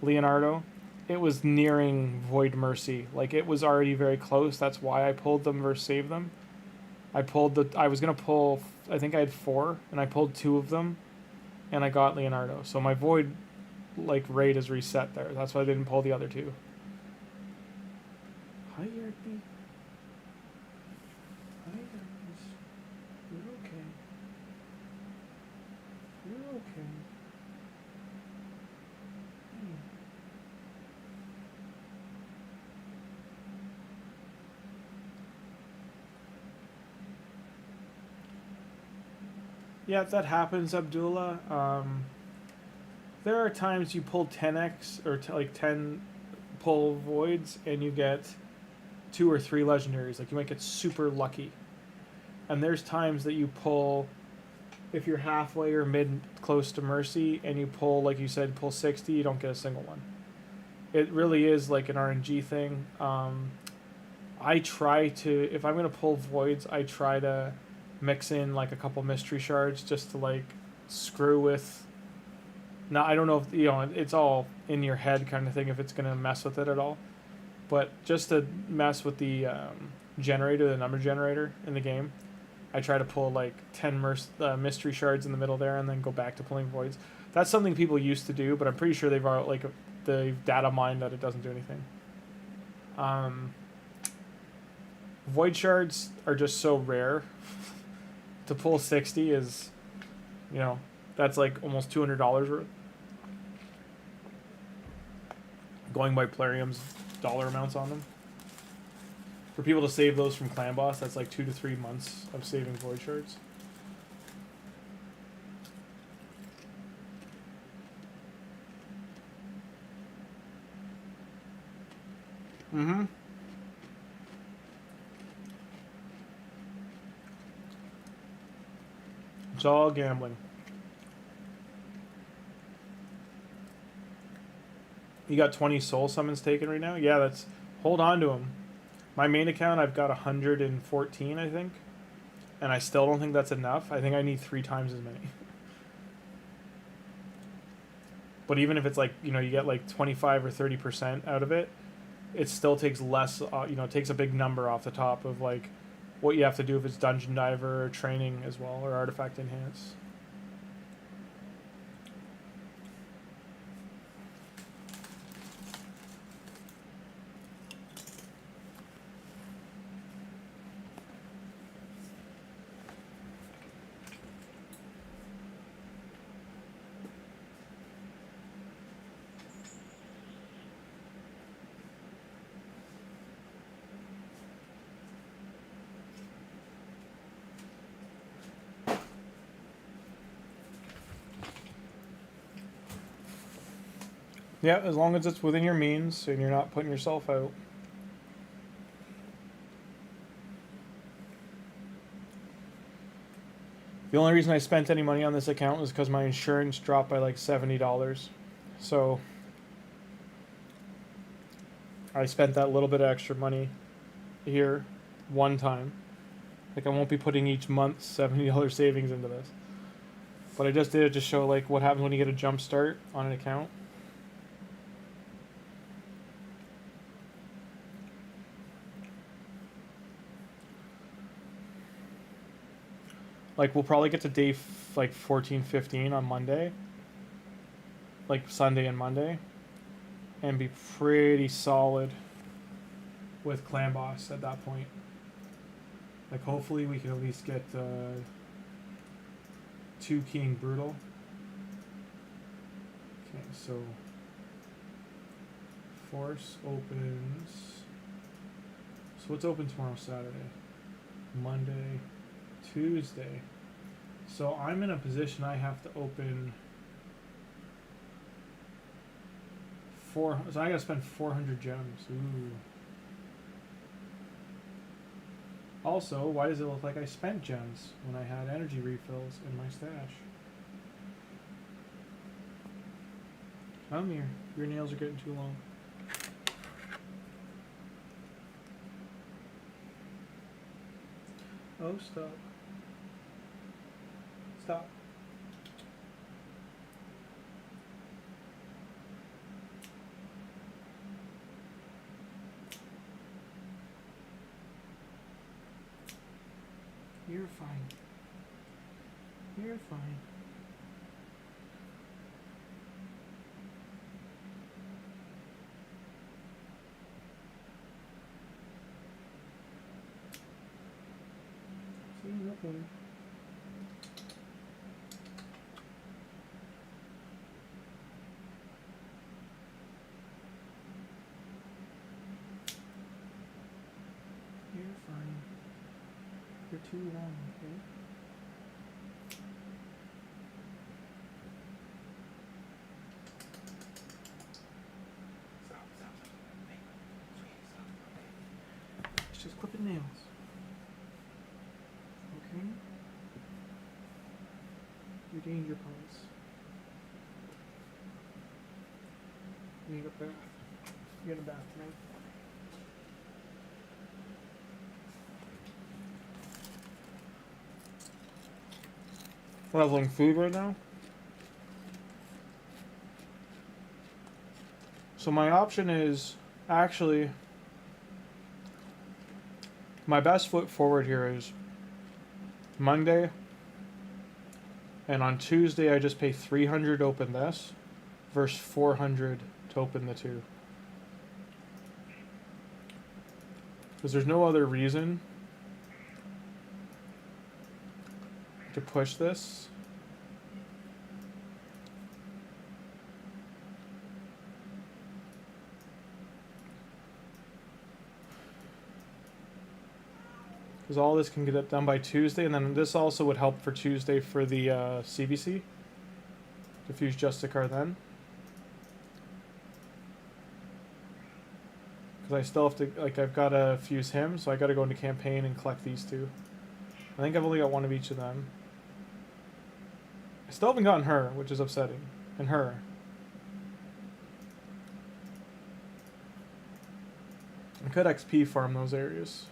A: Leonardo, it was nearing Void Mercy. Like, it was already very close. That's why I pulled them versus save them. I was going to pull, I think I had 4, and I pulled 2 of them, and I got Leonardo. So my Void, like, rate is reset there. That's why I didn't pull the other 2. Hi, Yerky. Hi, Yerkies. You're okay. You're okay. Yeah, that happens, Abdullah. There are times you pull 10x or like 10 pull voids and you get 2 or 3 legendaries. Like, you might get super lucky. And there's times that you pull, if you're halfway or mid close to Mercy and you pull, like you said, pull 60, you don't get a single one. It really is like an RNG thing. I try to, if I'm going to pull voids, I try to mix in like a couple mystery shards just to like screw with. Now, I don't know if, you know, it's all in your head kind of thing if it's going to mess with it at all. But just to mess with the generator, the number generator in the game, I try to pull like 10 mystery shards in the middle there and then go back to pulling voids. That's something people used to do, but I'm pretty sure they've like the data mined that it doesn't do anything. Void shards are just so rare. To pull 60 is, you know, that's like almost $200 worth. Going by Plarium's dollar amounts on them. For people to save those from Clan Boss, that's like 2 to 3 months of saving Void Shards. all gambling. You got 20 soul summons taken right now? Yeah, that's... Hold on to them. My main account, I've got 114, I think. And I still don't think that's enough. I think I need 3 times as many. But even if it's like, you know, you get like 25 or 30% out of it, it still takes less, you know, it takes a big number off the top of like what you have to do if it's Dungeon Diver or training as well, or Artifact Enhance. Yeah, as long as it's within your means and you're not putting yourself out. The only reason I spent any money on this account was because my insurance dropped by like $70. So I spent that little bit of extra money here one time. Like I won't be putting each month $70 savings into this. But I just did it to show like what happens when you get a jump start on an account. Like, we'll probably get to day, like, 14, 15 on Monday. Like, Sunday and Monday. And be pretty solid with Clan Boss at that point. Like, hopefully we can at least get 2 King Brutal. Okay, so... Force opens... So what's open tomorrow, Saturday? Monday... Tuesday. So I'm in a position I have to open 4. So I gotta spend 400 gems. Ooh. Also, why does it look like I spent gems when I had energy refills in my stash? Come here. Your nails are getting too long. Oh, stop. Stop. You're fine. You're fine. See, nothing. Too long, okay? Stop. Hey, sweetie, stop. Okay. It's just clipping nails. Okay? Your danger pose. You need a bath. You get a bath tonight. Leveling food right now. So my option is actually my best foot forward here is Monday, and on Tuesday I just pay 300 to open this versus 400 to open the 2. Because there's no other reason to push this. Because all this can get done by Tuesday, and then this also would help for Tuesday for the CBC. Diffuse Justicar then. Because I still have to, like, I've got to fuse him, so I got to go into campaign and collect these 2. I think I've only got 1 of each of them. I still haven't gotten her, which is upsetting. And her. I could XP farm those areas.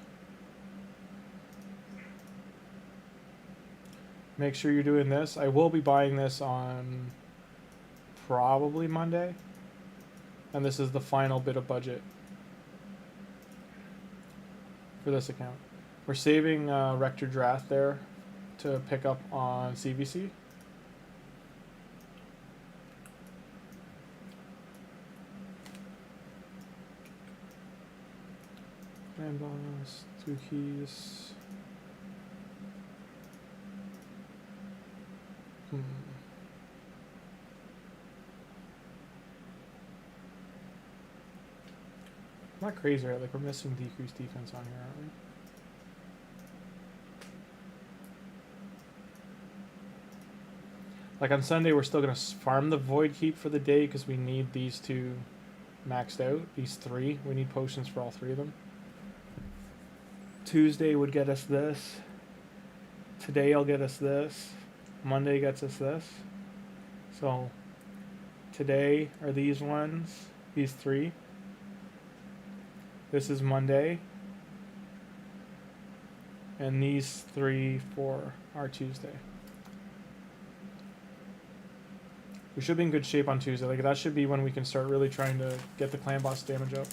A: Make sure you're doing this. I will be buying this on probably Monday. And this is the final bit of budget for this account. We're saving Rector Drath there to pick up on CVC. And bonus, 2 keys. Not crazy, right? Like, we're missing decreased defense on here, aren't we? Like, on Sunday, we're still going to farm the Void Keep for the day because we need these two maxed out. These 3. We need potions for all 3 of them. Tuesday would get us this. Today will get us this. Monday gets us this. So, today are these ones. These 3. This is Monday. And these 3 for our Tuesday. We should be in good shape on Tuesday. Like, that should be when we can start really trying to get the clan boss damage up.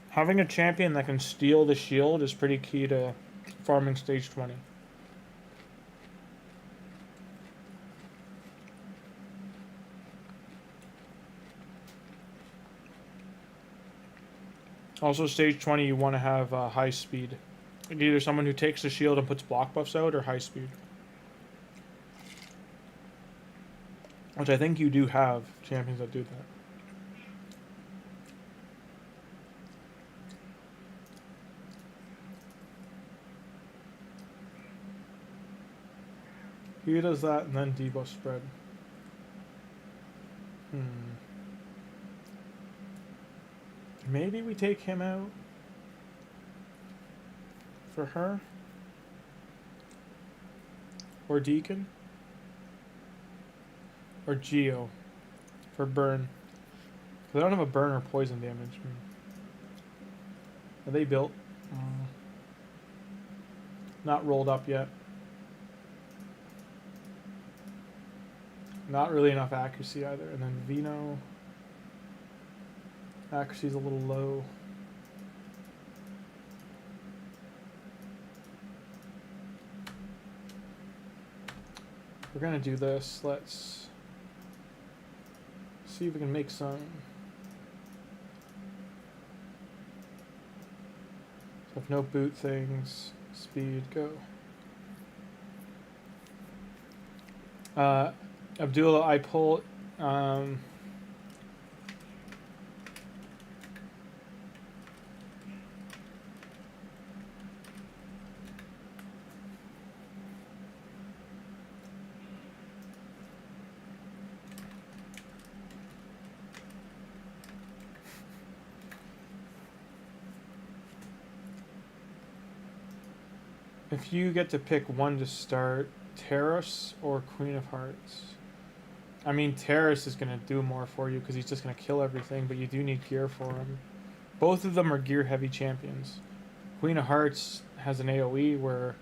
A: Having a champion that can steal the shield is pretty key to farming stage 20. Also, stage 20, you want to have high speed. Either someone who takes the shield and puts block buffs out, or high speed. Which I think you do have champions that do that. He does that and then debuff spread. Maybe we take him out for her? Or Deacon? Or Geo for burn. Because I don't have a burn or poison damage. Are they built? Not rolled up yet. Not really enough accuracy either. And then Vino. Accuracy's a little low. We're gonna do this. Let's see if we can make some. So if no boot things, speed, go. Abdullah, I pull. If you get to pick one to start, Terrace or Queen of Hearts? I mean, Terrace is going to do more for you because he's just going to kill everything, but you do need gear for him. Both of them are gear-heavy champions. Queen of Hearts has an AoE where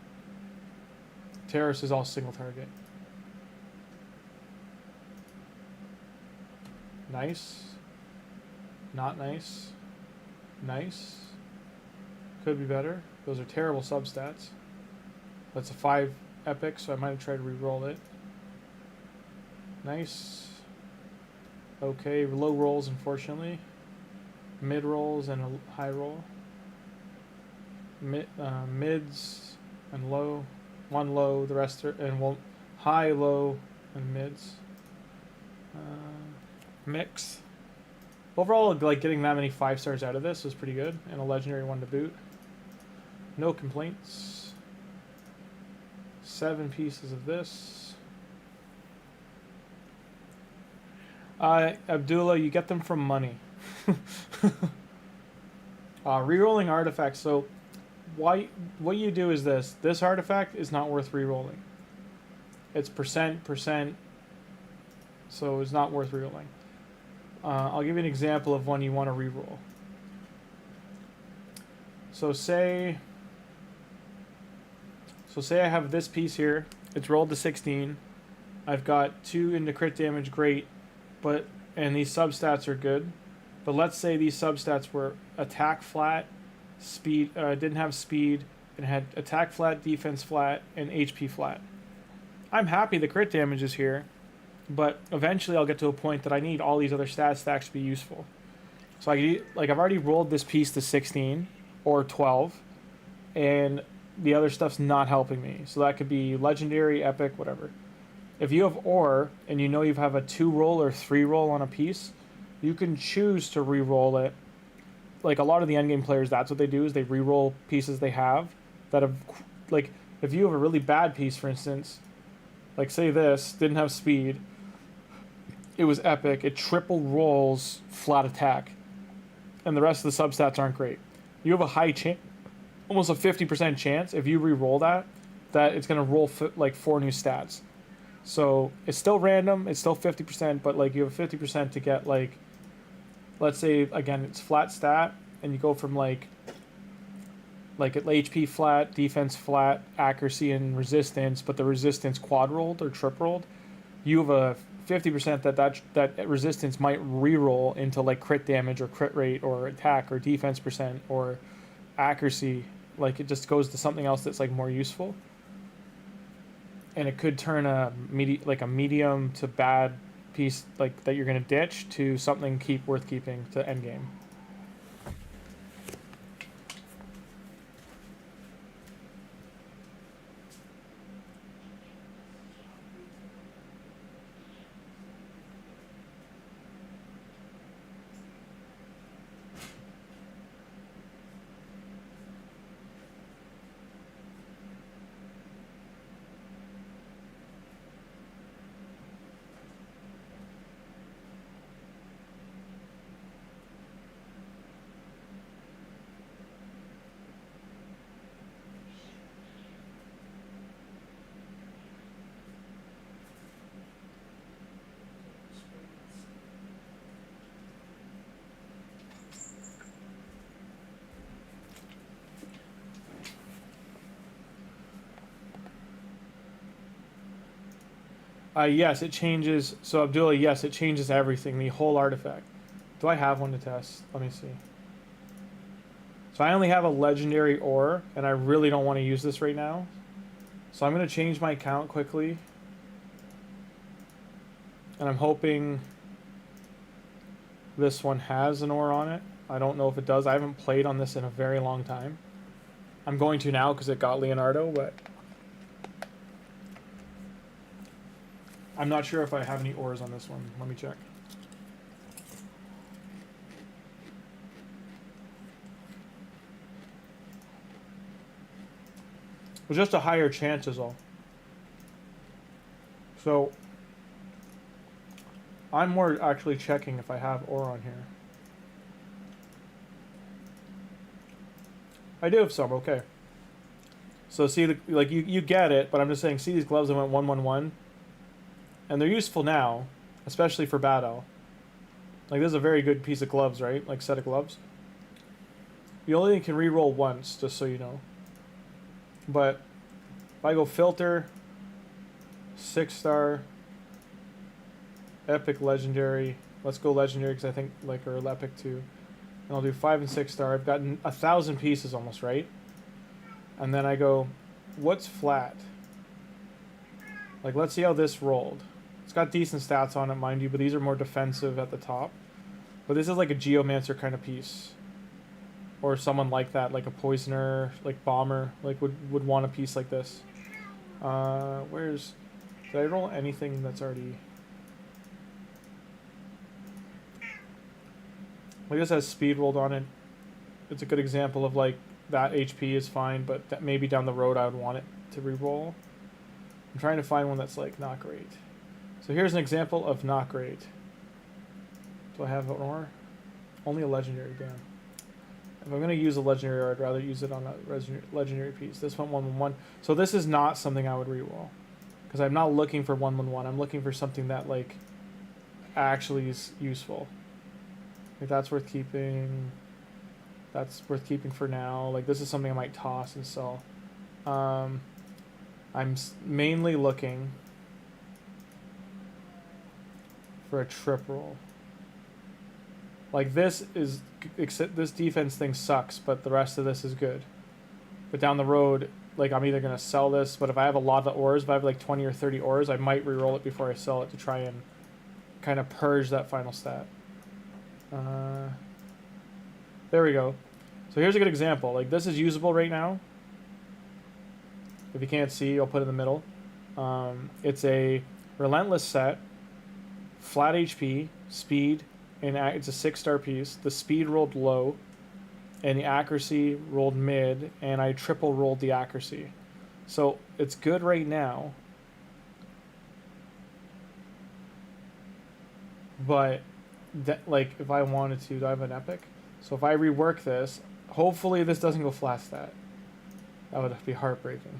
A: Terrace is all single target. Nice. Not nice. Nice. Could be better. Those are terrible substats. That's a 5 epic, so I might have tried to re-roll it. Nice. Okay, low rolls, unfortunately. Mid rolls and a high roll. Mids and low. One low, the rest are, and one high, low, and mids. Mix. Overall, like, getting that many 5 stars out of this was pretty good, and a legendary one to boot. No complaints. 7 pieces of this. Abdullah, you get them from money. Rerolling artifacts. So, what you do is this. This artifact is not worth rerolling. It's percent, so it's not worth rerolling. I'll give you an example of one you want to reroll. So say I have this piece here. It's rolled to 16. I've got 2 into crit damage, great, and these substats are good. But let's say these substats were attack flat, speed, didn't have speed, and had attack flat, defense flat, and HP flat. I'm happy the crit damage is here, but eventually I'll get to a point that I need all these other stats to actually be useful. So I've already rolled this piece to 16 or 12, and the other stuff's not helping me. So that could be legendary, epic, whatever. If you have ore and you know you have a 2-roll or 3-roll on a piece, you can choose to re-roll it. Like a lot of the endgame players, that's what they do, is they re-roll pieces they have that have, like, if you have a really bad piece, for instance, like say this didn't have speed, it was epic, it triple rolls flat attack, and the rest of the substats aren't great. You have a high chance, almost a 50% chance, if you re-roll that it's going to roll like 4 new stats. So it's still random, it's still 50%, but like you have 50% to get, like, let's say again it's flat stat, and you go from like HP flat, defense flat, accuracy and resistance, but the resistance quad rolled or trip rolled. You have a 50% that resistance might re-roll into like crit damage or crit rate or attack or defense percent or accuracy. Like it just goes to something else that's like more useful. And it could turn a medium to bad piece like that you're gonna ditch to something worth keeping to endgame. Yes, it changes. So Abdullah, yes, it changes everything, the whole artifact. Do I have one to test? Let me see. So I only have a legendary ore, and I really don't want to use this right now. So I'm going to change my account quickly. And I'm hoping this one has an ore on it. I don't know if it does. I haven't played on this in a very long time. I'm going to now because it got Leonardo, but I'm not sure if I have any ores on this one. Let me check. It was just a higher chance is all. So I'm more actually checking if I have ore on here. I do have some, okay. So see, like you get it, but I'm just saying, see these gloves that went 1/1/1? And they're useful now, especially for battle. Like this is a very good piece of gloves, right? Like set of gloves. You only can re-roll once, just so you know. But if I go filter, 6-star, epic, legendary. Let's go legendary because I think like or epic too. And I'll do 5 and 6-star. I've gotten 1,000 pieces almost, right? And then I go, what's flat? Like let's see how this rolled. It's got decent stats on it, mind you, but these are more defensive at the top. But this is like a Geomancer kind of piece. Or someone like that, like a Poisoner, like Bomber, like would want a piece like this. Did I roll anything that's already... Like this has speed rolled on it. It's a good example of like, that HP is fine, but that maybe down the road I would want it to re-roll. I'm trying to find one that's like not great. So here's an example of not great. Do I have an ore? Only a legendary, damn. If I'm going to use a legendary ore, I'd rather use it on a legendary piece. This one, 1/1/1. So this is not something I would reroll. Because I'm not looking for 1/1/1. I'm looking for something that, like, actually is useful. Like, that's worth keeping. That's worth keeping for now. Like, this is something I might toss and sell. I'm mainly looking for a trip roll. Like, this is, except this defense thing sucks, but the rest of this is good. But down the road, like, I'm either going to sell this, but if I have a lot of ores, if I have like 20 or 30 ores, I might re-roll it before I sell it to try and kind of purge that final stat. There we go. So here's a good example. Like, this is usable right now. If you can't see, I'll put it in the middle. It's a relentless set, flat HP, speed, and it's a 6-star piece. The speed rolled low, and the accuracy rolled mid, and I triple rolled the accuracy. So it's good right now. But that, like, if I wanted to, do I have an epic? So if I rework this, hopefully this doesn't go flat stat. That would be heartbreaking.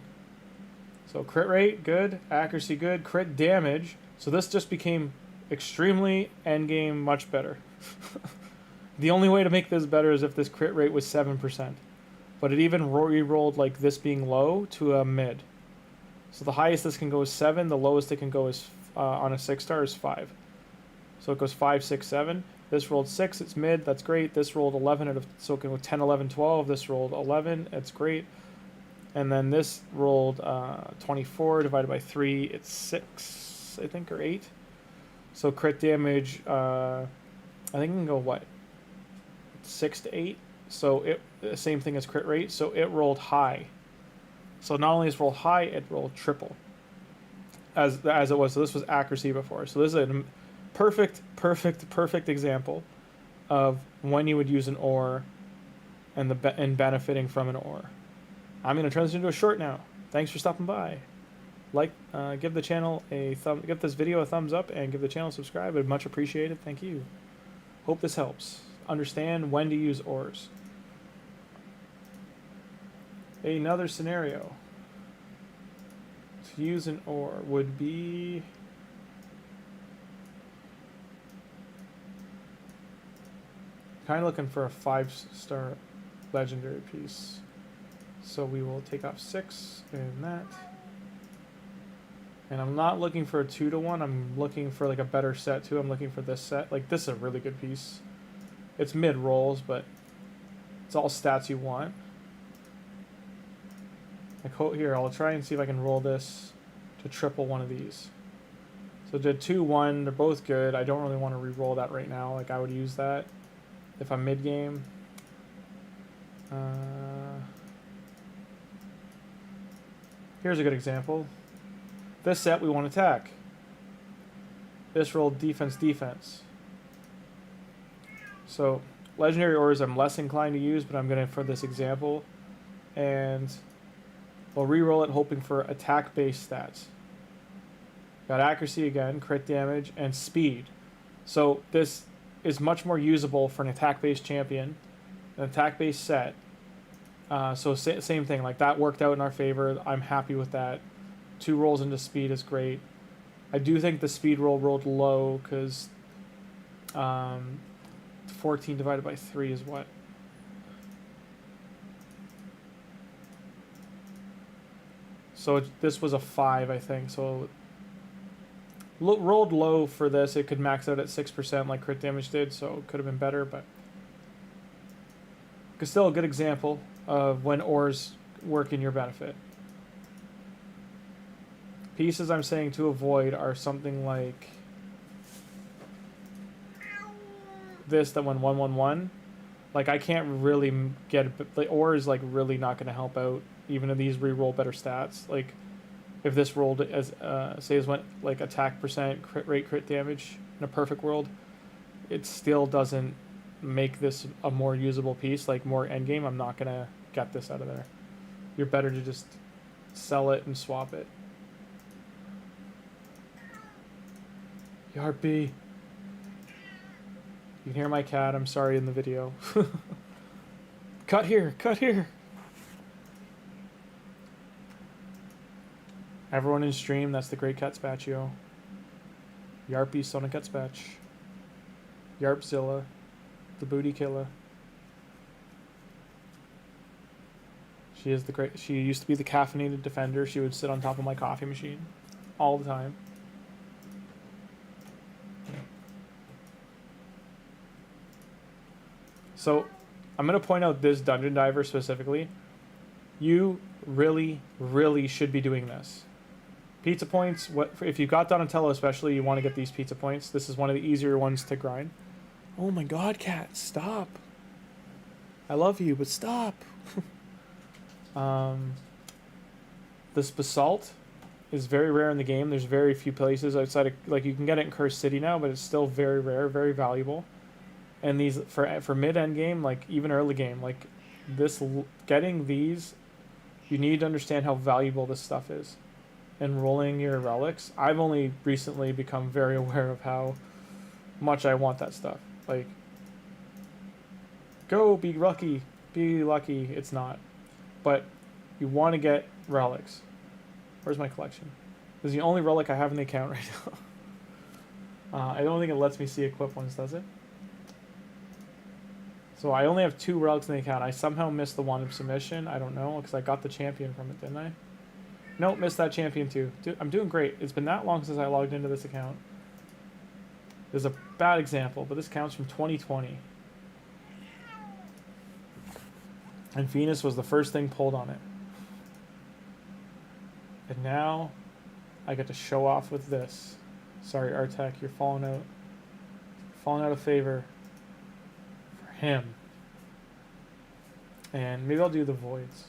A: So crit rate, good. Accuracy, good. Crit damage. So this just became extremely endgame much better. The only way to make this better is if this crit rate was 7%. But it even re-rolled like this being low to a mid. So the highest this can go is 7. The lowest it can go is, on a 6-star, is 5. So it goes 5, 6, 7. This rolled 6, it's mid, that's great. This rolled 11, so it can go 10, 11, 12. This rolled 11, it's great. And then this rolled 24 divided by 3, it's 6, I think, or 8. So crit damage, I think it can go, what, 6 to 8? So it, the same thing as crit rate, so it rolled high. So not only is it rolled high, it rolled triple. As it was, so this was accuracy before. So this is a perfect example of when you would use an ore and benefiting from an ore. I'm going to turn this into a short now. Thanks for stopping by. Like, give the channel give this video a thumbs up, and give the channel a subscribe. I'd much appreciated. Thank you. Hope this helps. Understand when to use ores. Another scenario to use an ore would be kind of looking for a 5-star legendary piece. So we will take off 6 and that. And I'm not looking for a 2-to-1. I'm looking for like a better set too. I'm looking for this set. Like, this is a really good piece. It's mid rolls, but it's all stats you want. Like, here, I'll try and see if I can roll this to triple one of these. So did 2, 1. They're both good. I don't really want to re-roll that right now. Like, I would use that if I'm mid game. Here's a good example. This set we want attack. This rolled defense. So legendary ores I'm less inclined to use, but I'm gonna for this example, and we'll re-roll it hoping for attack-based stats. Got accuracy again, crit damage, and speed. So this is much more usable for an attack-based champion, an attack-based set. So same thing, like that worked out in our favor. I'm happy with that. 2 rolls into speed is great. I do think the speed rolled low because 14 divided by 3 is what? So this was a 5, I think. So rolled low for this. It could max out at 6% like crit damage did, so it could have been better, but it's still a good example of when ores work in your benefit. Pieces I'm saying to avoid are something like this that went 1/1/1. Like, I can't really get the ore is like really not going to help out even if these re-roll better stats. Like, if this rolled as say this went like attack percent, crit rate, crit damage in a perfect world, it still doesn't make this a more usable piece, like more endgame. I'm not gonna get this out of there. You're better to just sell it and swap it. Yard B. You can hear my cat. I'm sorry in the video. Cut here. Cut here. Everyone in stream, that's the Great Cat Spatio. Yarpy Sonic Cat Spatch. Yarpzilla. The Booty Killer. She is the great. She used to be the caffeinated defender. She would sit on top of my coffee machine all the time. So, I'm going to point out this dungeon diver specifically. You really, really should be doing this. Pizza points, what if you got Donatello especially, you want to get these pizza points. This is one of the easier ones to grind. Oh my god, cat, stop. I love you, but stop. This basalt is very rare in the game. There's very few places outside of, like, you can get it in Cursed City now, but it's still very rare, very valuable. And these, for mid-end game, like, even early game, like, this, getting these, you need to understand how valuable this stuff is. And rolling your relics, I've only recently become very aware of how much I want that stuff. Like, go, be lucky, it's not. But you want to get relics. Where's my collection? This is the only relic I have in the account right now. I don't think it lets me see equip ones, does it? So I only have 2 relics in the account. I somehow missed the one of submission. I don't know, because I got the champion from it, didn't I? Nope, missed that champion too. Dude, I'm doing great. It's been that long since I logged into this account. There's a bad example, but this counts from 2020. And Venus was the first thing pulled on it. And now I get to show off with this. Sorry, Artek, you're falling out. Falling out of favor for him. And maybe I'll do the voids.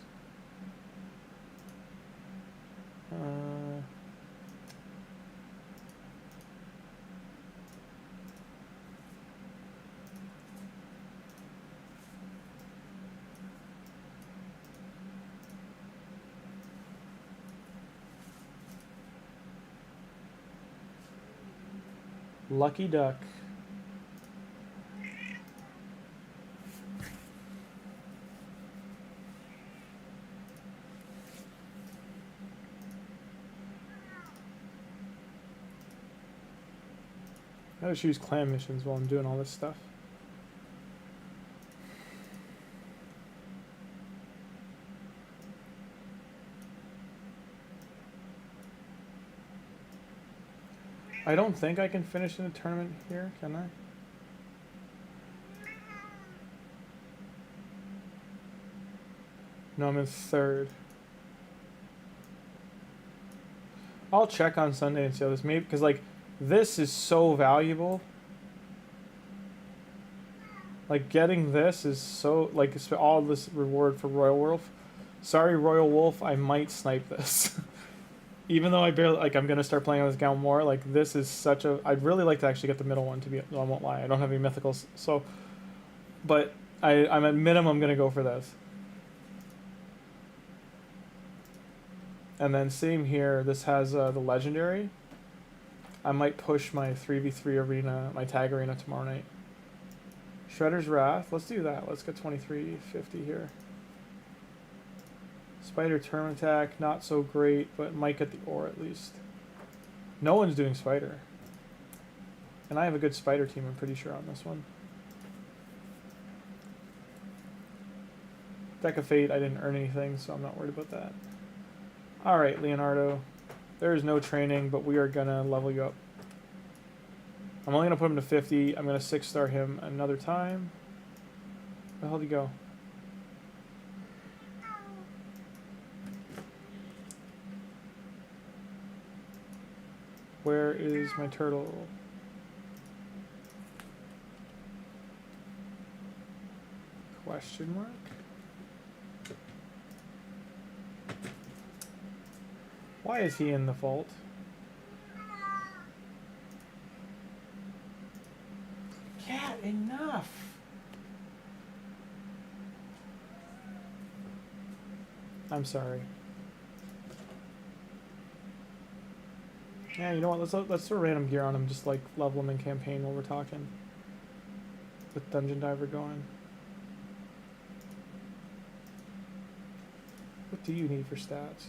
A: Lucky duck. I gotta choose clan missions while I'm doing all this stuff. I don't think I can finish in a tournament here, can I? No, I'm in 3rd. I'll check on Sunday and see how this maybe, because like this is so valuable. Like getting this is so, like, all this reward for Royal Wolf. Sorry, Royal Wolf, I might snipe this. Even though I barely, like, I'm going to start playing on this account more, like, this is such a, I'd really like to actually get the middle one, to be, I won't lie, I don't have any mythicals, so, but I'm at minimum going to go for this. And then same here, this has the Legendary. I might push my 3v3 arena, my tag arena tomorrow night. Shredder's Wrath, let's do that, let's get 2350 here. Spider turn attack, not so great, but might get the ore at least. No one's doing spider. And I have a good spider team, I'm pretty sure, on this one. Deck of Fate, I didn't earn anything, so I'm not worried about that. Alright, Leonardo. There is no training, but we are going to level you up. I'm only going to put him to 50. I'm going to 6-star him another time. Where the hell did he go? Where is my turtle? Question mark? Why is he in the vault? Cat, enough! I'm sorry. Yeah, you know what? Let's throw random gear on him, just like level him in campaign while we're talking. with Dungeon Diver going. What do you need for stats?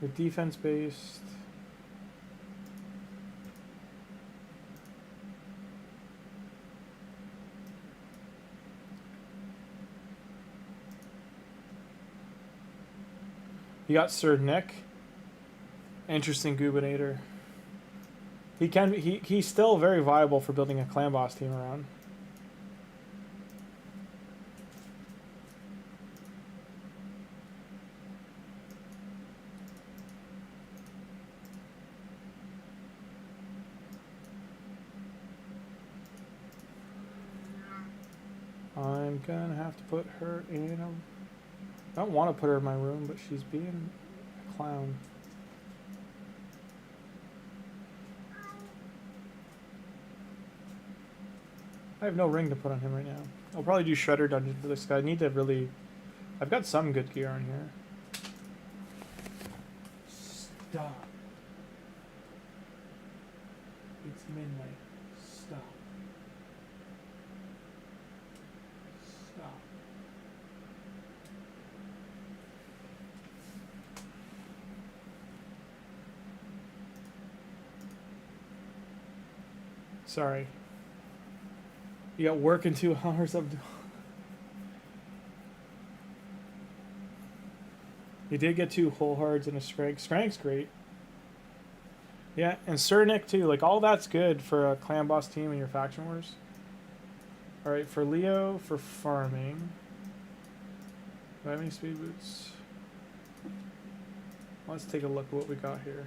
A: You're defense based. You got Sir Nick. Interesting Gubinator. He's still very viable for building a clan boss team around. I'm gonna have to put her in I don't want to put her in my room, but she's being a clown. I have no ring to put on him right now. I'll probably do Shredder Dungeon for this guy. I need to really... I've got some good gear on here. Stop. It's midnight. Stop. Stop. Sorry. You got work in 2 hours of... You did get 2 whole hards and a Scrank. Scrank's great. Yeah, and Sir Nick too. Like, all that's good for a clan boss team in your faction wars. Alright, for Leo, for farming. Do I have any speed boots? Let's take a look at what we got here.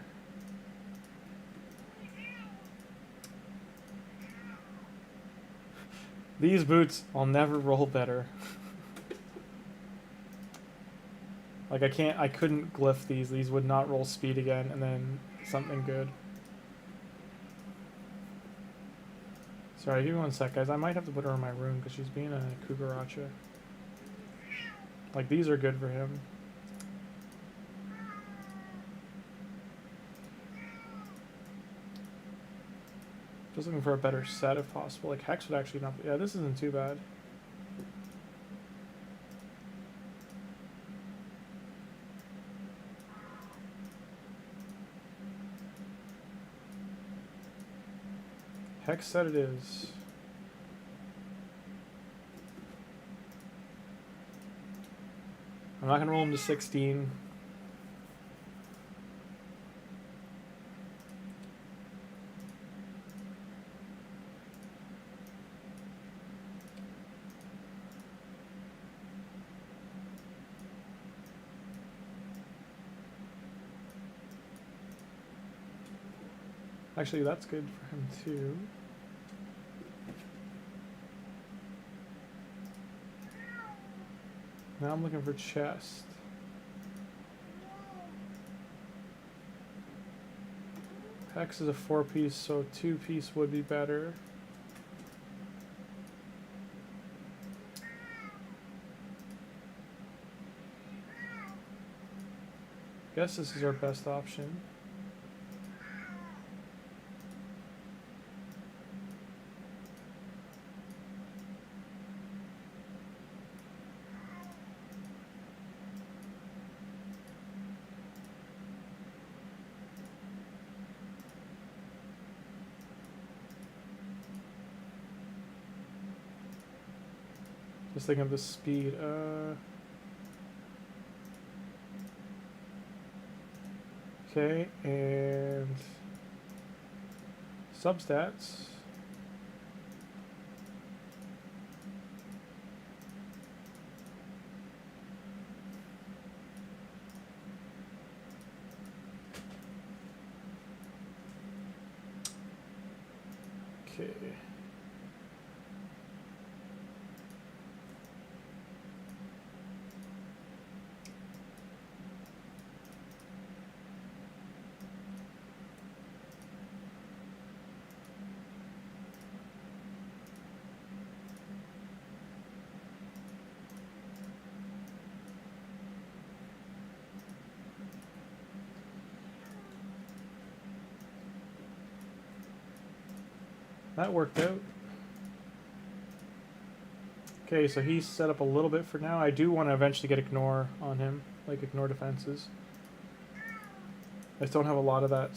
A: These boots, I'll never roll better. Like, I couldn't glyph these. These would not roll speed again, and then something good. Sorry, give me 1 sec, guys. I might have to put her in my room, because she's being a Kugaracha. Like, these are good for him. Just looking for a better set if possible. Like, Hex would actually not... Yeah, this isn't too bad. Hex set it is. I'm not going to roll him to 16. Actually, that's good for him too. Now I'm looking for chest. Hex is a 4-piece, so 2-piece would be better. Guess this is our best option. Just thinking of the speed. Okay, and substats. Okay. That worked out. Okay, so he's set up a little bit for now. I do want to eventually get Ignore on him, like Ignore defenses. I just don't have a lot of that,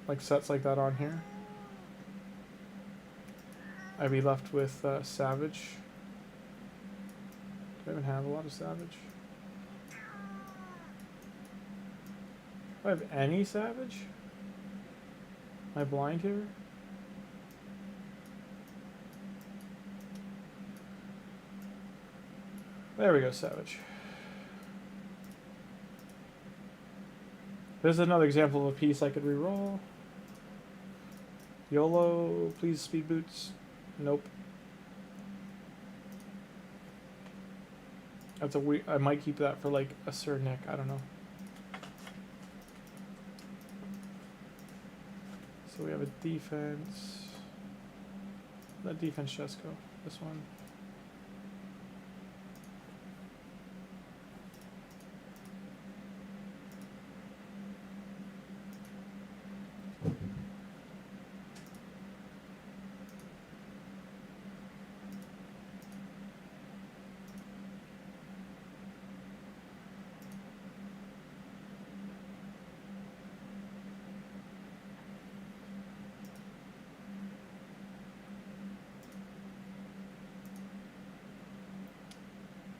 A: like sets like that on here. I'd be left with Savage. Do I even have a lot of Savage? Do I have any Savage? Am I blind here? There we go, Savage. This is another example of a piece I could reroll. YOLO, please speed boots. Nope. That's a weird. I might keep that for like a Sir Nick. I don't know. So we have a defense. That defense just go. This one.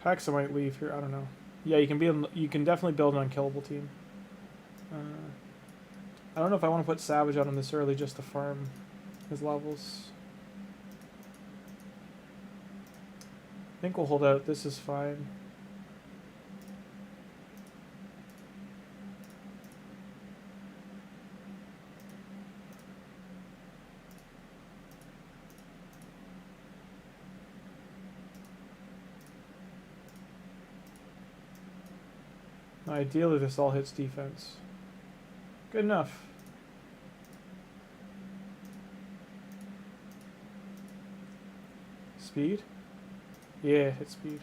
A: Hexa might leave here. I don't know. Yeah, you can be. You can definitely build an unkillable team. I don't know if I want to put Savage on him this early just to farm his levels. I think we'll hold out. This is fine. Ideally, this all hits defense. Good enough. Speed? Yeah, hit speed.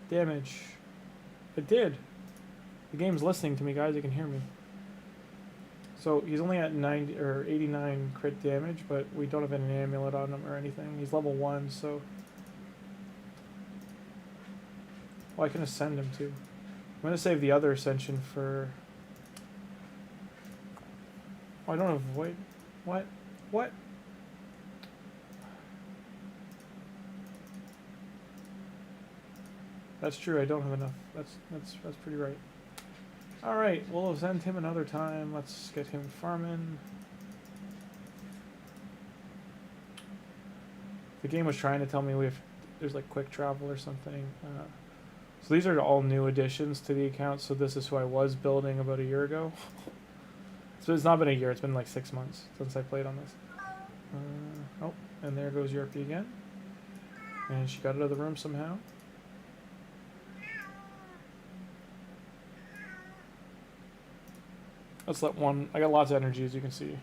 A: Damage. It did. The game's listening to me, guys. It can hear me. So he's only at 90 or 89 crit damage, but we don't have an amulet on him or anything. He's level 1, so... Well, I can ascend him too. I'm going to save the other ascension for... Oh, I don't have void. What? What? That's true, I don't have enough. That's pretty right. Alright, we'll ascend him another time. Let's get him farming. The game was trying to tell me there's like quick travel or something. So these are all new additions to the account, so this is who I was building about a year ago. So it's not been a year, it's been like 6 months since I played on this. Oh, and there goes Yerpy again. And she got out of the room somehow. Let's let one... I got lots of energy, as you can see.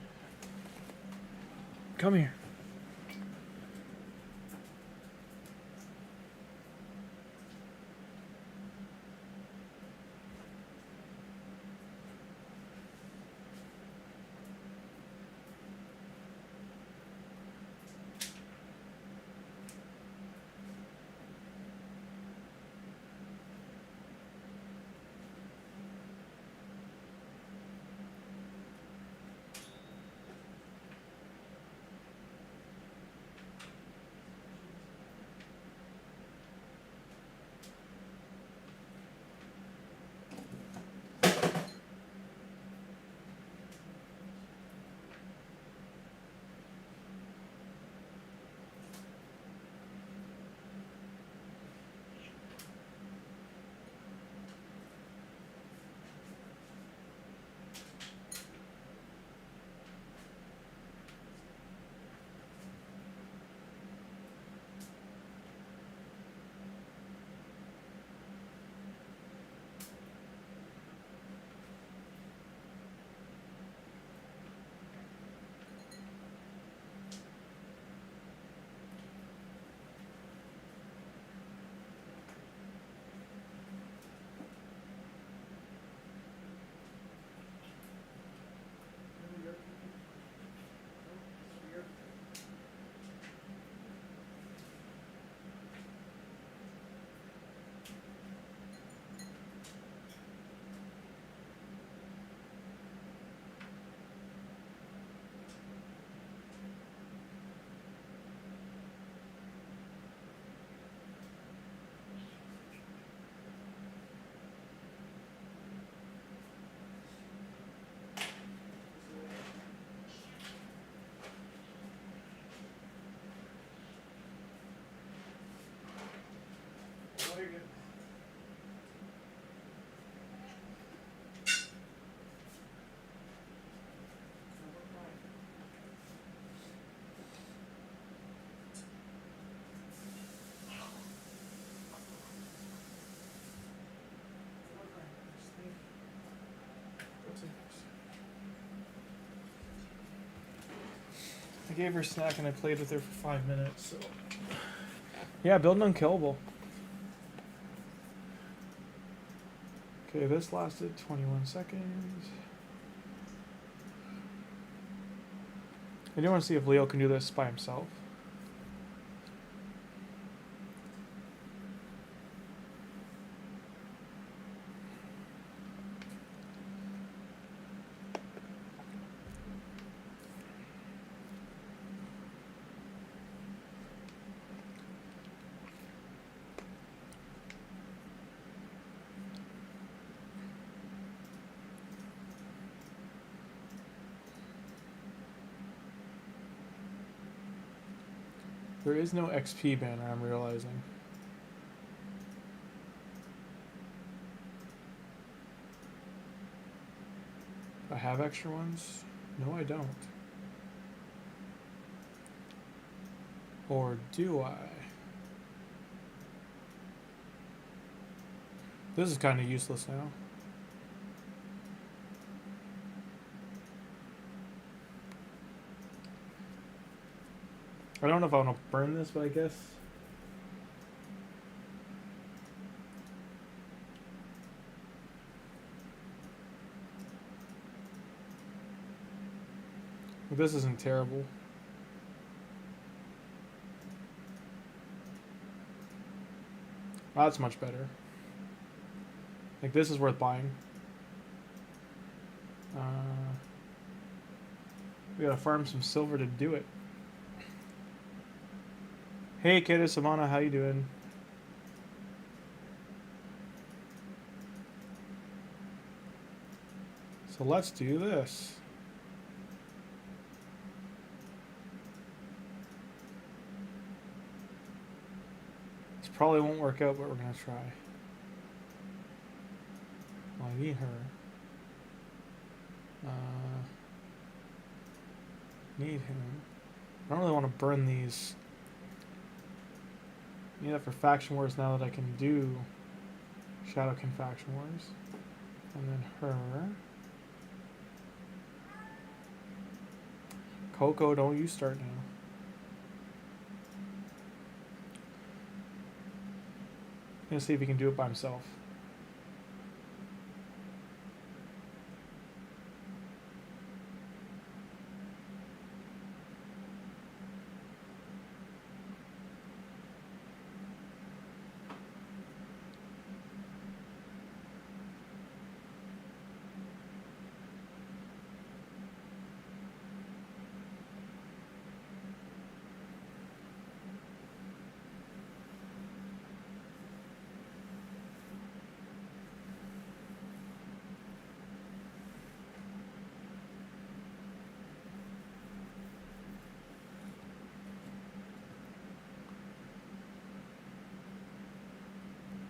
A: Come here. I gave her a snack and I played with her for 5 minutes, so... Yeah, build an unkillable. Okay, this lasted 21 seconds. I do want to see if Leo can do this by himself. There is no XP banner, I'm realizing. Do I have extra ones? No, I don't. Or do I? This is kind of useless now. I don't know if I want to burn this, but I guess. Well, this isn't terrible. That's much better. Like, this is worth buying. We gotta farm some silver to do it. Hey, Kata Samana, how you doing? So let's do this. This probably won't work out, but we're gonna try. Oh, I need her. Need him. I don't really want to burn these. Need that for Faction Wars now that I can do Shadowkin Faction Wars. And then her. Coco, don't you start now. I'm gonna see if he can do it by himself.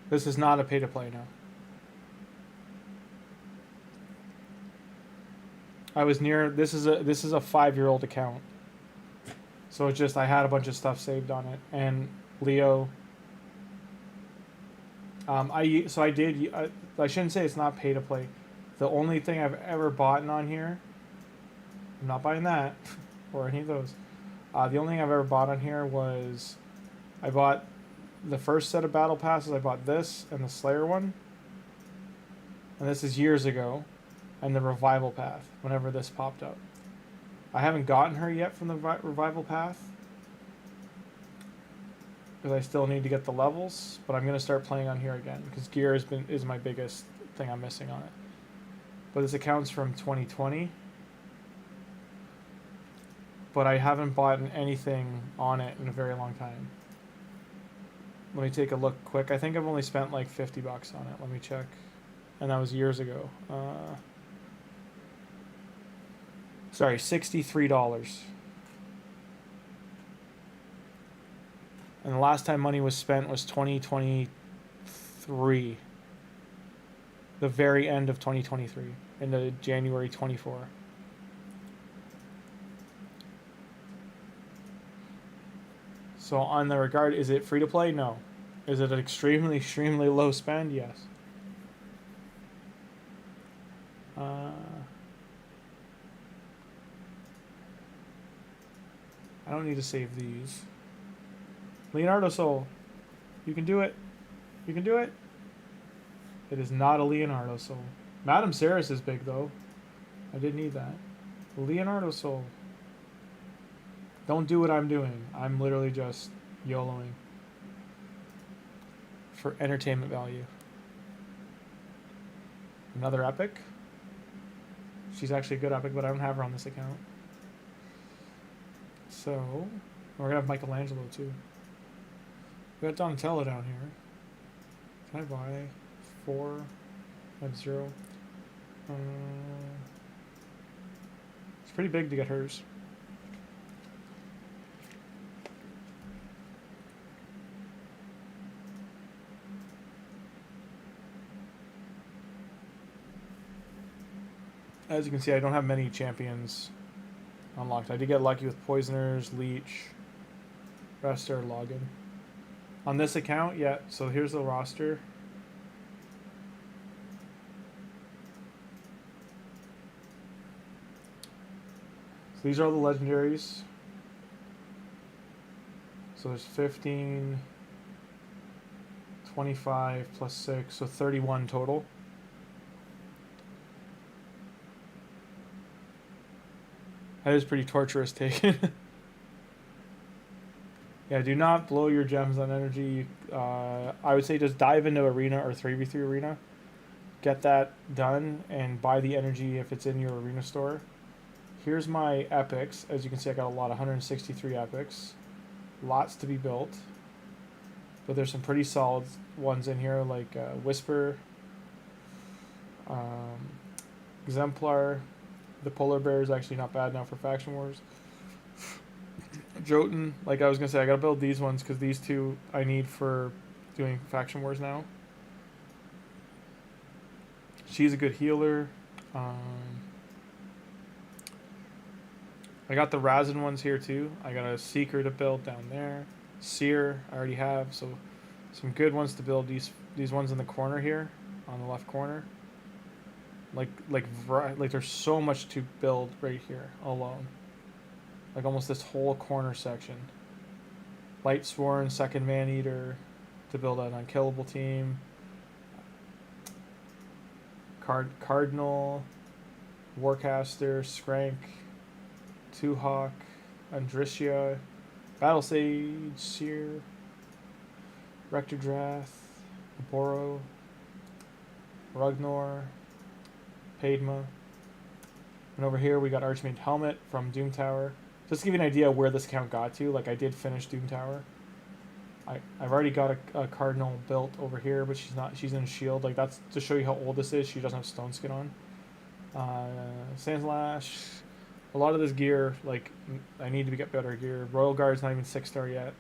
A: This is not a pay-to-play now. I was near. This is a 5-year-old account, so it's just I had a bunch of stuff saved on it, and Leo. I shouldn't say it's not pay-to-play. The only thing I've ever bought on here, I'm not buying that or any of those. The only thing I've ever bought on here was I bought the first set of battle passes. I bought this and the Slayer one, and this is years ago, and the Revival Path whenever this popped up. I haven't gotten her yet from the Revival Path because I still need to get the levels, but I'm going to start playing on here again because gear is my biggest thing I'm missing on it. But this account's from 2020, but I haven't bought anything on it in a very long time. Let me take a look quick. I think I've only spent like $50 on it. Let me check. And that was years ago. Sorry, $63. And the last time money was spent was 2023. The very end of 2023. Into January 24. So on the regard, is it free to play? No. Is it an extremely, extremely low spend? Yes. don't need to save these. Leonardo Soul. You can do it. You can do it. It is not a Leonardo Soul. Madam Serris is big, though. I did need that. Leonardo Soul. Don't do what I'm doing. I'm literally just YOLOing. For entertainment value. Another epic. She's actually a good epic, but I don't have her on this account. So, we're gonna have Michelangelo too. We got Donatello down here. Can I buy 4? I have 0. It's pretty big to get hers. As you can see, I don't have many champions unlocked. I did get lucky with Poisoners, Leech, rest are login. On this account, yeah, so here's the roster. So these are all the legendaries. So there's 15, 25 plus 6, so 31 total. That is pretty torturous taken. Yeah, do not blow your gems on energy. I would say just dive into arena or 3v3 arena. Get that done and buy the energy if it's in your arena store. Here's my epics. As you can see, I got a lot, 163 epics. Lots to be built. But there's some pretty solid ones in here like Whisper, Exemplar. The Polar Bear is actually not bad now for Faction Wars. Jotun, like I was going to say, I got to build these ones because these two I need for doing Faction Wars now. She's a good healer. I got the Razin ones here too. I got a Seeker to build down there. Seer I already have, so some good ones to build. These ones in the corner here, on the left corner. Like there's so much to build right here alone. Like almost this whole corner section. Light Sworn, second Man Eater to build an unkillable team. Cardinal, Warcaster, Skrank, Tuhawk, Andricia, Battle Sage, Seer, Rector Drath, Boro, Rugnor, Padma. And over here we got Archmage Helmet from Doom Tower. Just to give you an idea of where this account got to, like I did finish Doom Tower. I've already got a Cardinal built over here, but she's in a shield. Like that's to show you how old this is. She doesn't have Stone Skin on. Sandslash. A lot of this gear, like I need to get better gear. Royal Guard's not even 6-star yet.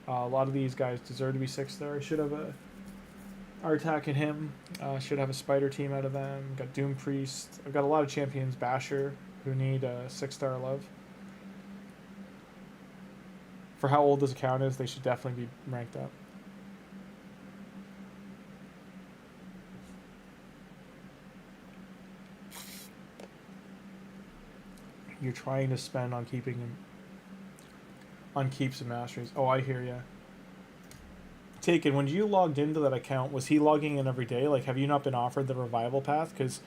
A: A lot of these guys deserve to be 6-star. I should have a Artak in him. Should have a Spider team out of them. Got Doom Priest. I've got a lot of champions. Basher, who need a 6-star love. For how old this account is, they should definitely be ranked up. You're trying to spend on keeping him on keeps and masteries. Oh, I hear ya. Taken, when you logged into that account, was he logging in every day? Like, have you not been offered the revival path? Because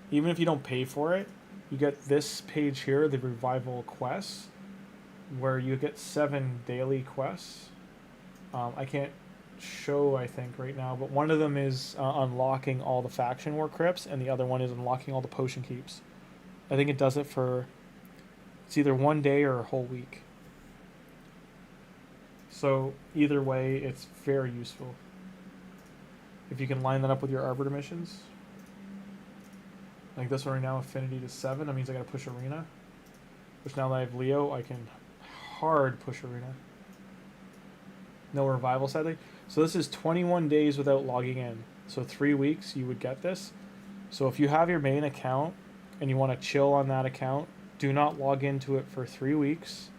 A: even if you don't pay for it, you get this page here, the revival quests, where you get 7 daily quests. I can't show, I think, right now, but one of them is unlocking all the faction war crypts, and the other one is unlocking all the potion keeps. I think it does it for, it's either 1 day or a whole week. So either way, it's very useful. If you can line that up with your Arbiter missions. Like this one right now, affinity to 7, that means I gotta push arena. Which now that I have Leo, I can hard push arena. No revival, sadly. So this is 21 days without logging in. So 3 weeks, you would get this. So if you have your main account and you want to chill on that account, do not log into it for 3 weeks.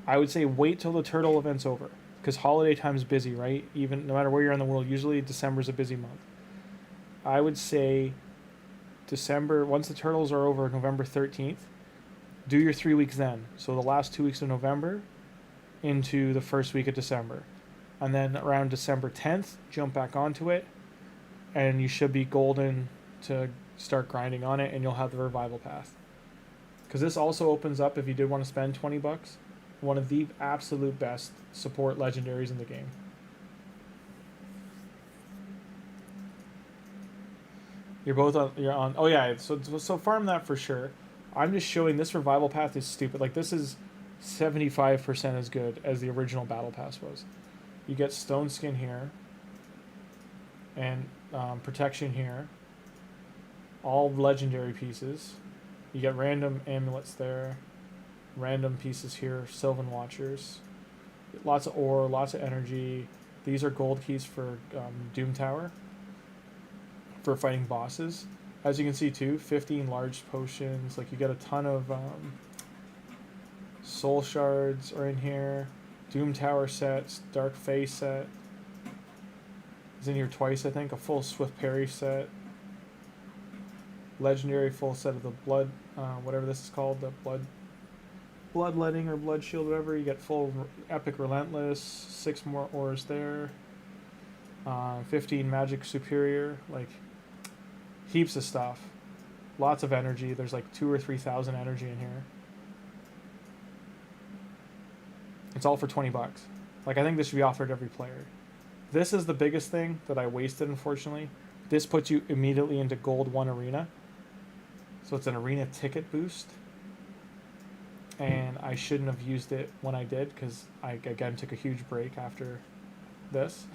A: I would say wait till the turtle event's over, because holiday time's busy, right? Even no matter where you're in the world, usually December's a busy month. I would say December, once the turtles are over, November 13th, do your 3 weeks then. So the last 2 weeks of November into the first week of December. And then around December 10th, jump back onto it, and you should be golden to start grinding on it, and you'll have the revival path. Because this also opens up, if you did want to spend 20 bucks, one of the absolute best support legendaries in the game. You're both on, you're on, oh yeah, so farm that for sure. I'm just showing this revival path is stupid. Like, this is 75% as good as the original battle pass was. You get stone skin here, and protection here. All legendary pieces. You get random amulets there, random pieces here, Sylvan Watchers. Lots of ore, lots of energy. These are gold keys for Doom Tower, for fighting bosses. As you can see too, 15 large potions. Like, you get a ton of soul shards are in here. Doom Tower sets, Dark Face set. It's in here twice, I think. A full Swift Parry set. Legendary full set of the blood, whatever this is called, the bloodletting or blood shield, whatever. You get full epic relentless, 6 more ores there, 15 magic superior, like heaps of stuff, lots of energy. There's like 2,000 or 3,000 energy in here. It's all for 20 bucks. Like, I think this should be offered to every player. This is the biggest thing that I wasted, unfortunately. This puts you immediately into Gold 1 Arena. So it's an arena ticket boost. And I shouldn't have used it when I did, because I, again, took a huge break after this.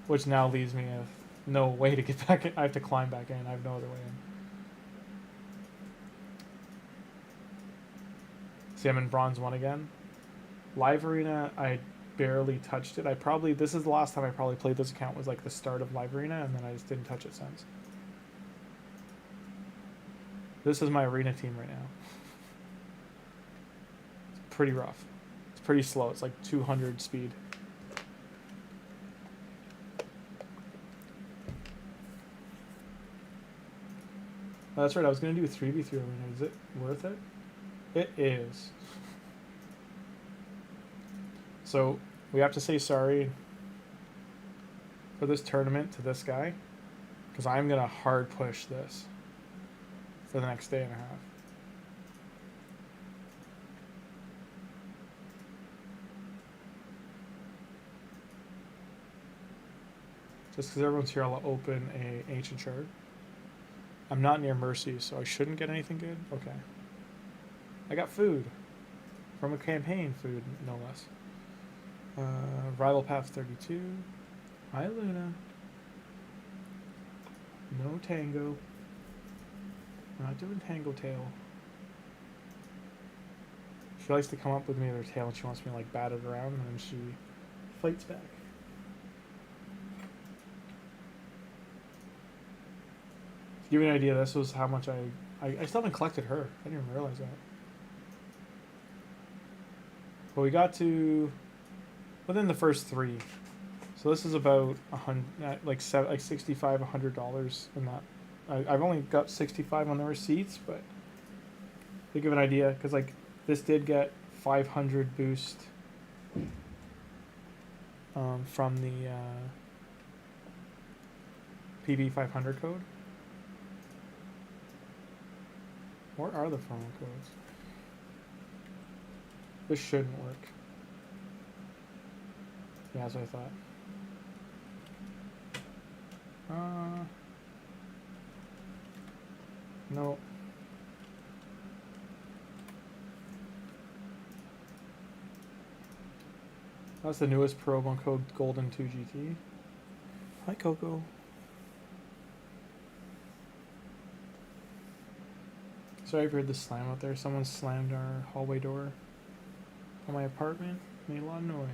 A: Which now leaves me with no way to get back in. I have to climb back in. I have no other way in. See, I'm in Bronze 1 again. Live Arena, I barely touched it. This is the last time I probably played this account, was like the start of Live Arena, and then I just didn't touch it since. This is my arena team right now. It's pretty rough. It's pretty slow. It's like 200 speed. Oh, that's right, I was going to do a 3v3 arena. Is it worth it? It is. So, we have to say sorry for this tournament to this guy, because I'm going to hard push this for the next day and a half. Just because everyone's here, I'll open a Ancient Shard. I'm not near Mercy, so I shouldn't get anything good? Okay. I got food. From a campaign, food, no less. Rival Path 32. Hi, Luna. No Tango. We're not doing Tango Tail. She likes to come up with me with her tail, and she wants me to, like, bat it around, and then she fights back. To give you an idea, this was how much I still haven't collected her. I didn't even realize that. But we got to within the first 3. So this is about like $65, $100 in that. I've only got 65 on the receipts, but to give an idea, because like this did get 500 boost from the PB 500 code. Where are the promo codes? This shouldn't work. Yeah, that's what I thought. No. That's the newest promo code, Golden 2 GT. Hi, Coco. Sorry if you heard the slam out there. Someone slammed our hallway door on my apartment. Made a lot of noise.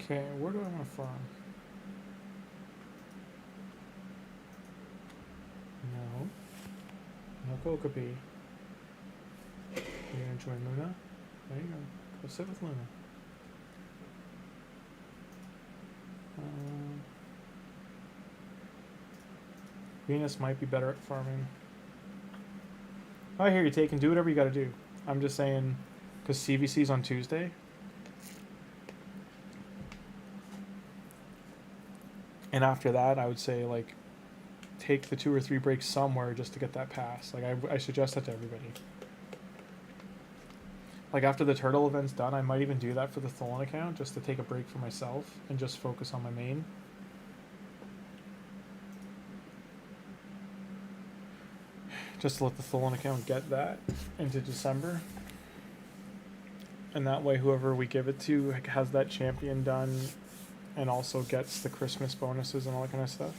A: Okay, where do I want to farm? No. No Kokopi. You're gonna join Luna? There you go. Go sit with Luna. Venus might be better at farming. I hear you, Taken. Do whatever you gotta do. I'm just saying, because CVC's on Tuesday. And after that, I would say, like, take the 2 or 3 breaks somewhere just to get that pass. Like, I suggest that to everybody. Like, after the turtle event's done, I might even do that for the Tholin account, just to take a break for myself and just focus on my main. Just to let the Tholin account get that into December. And that way, whoever we give it to has that champion done and also gets the Christmas bonuses and all that kind of stuff.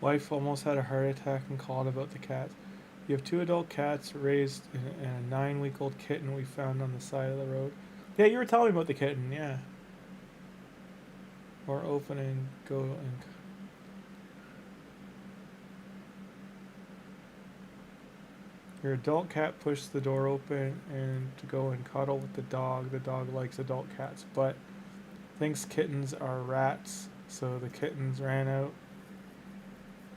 A: Wife almost had a heart attack and called about the cats. You have 2 adult cats raised and a 9-week-old kitten we found on the side of the road. Yeah, you were telling me about the kitten, yeah. Or open and go and... Your adult cat pushed the door open and to go and cuddle with the dog. The dog likes adult cats, but thinks kittens are rats, so the kittens ran out.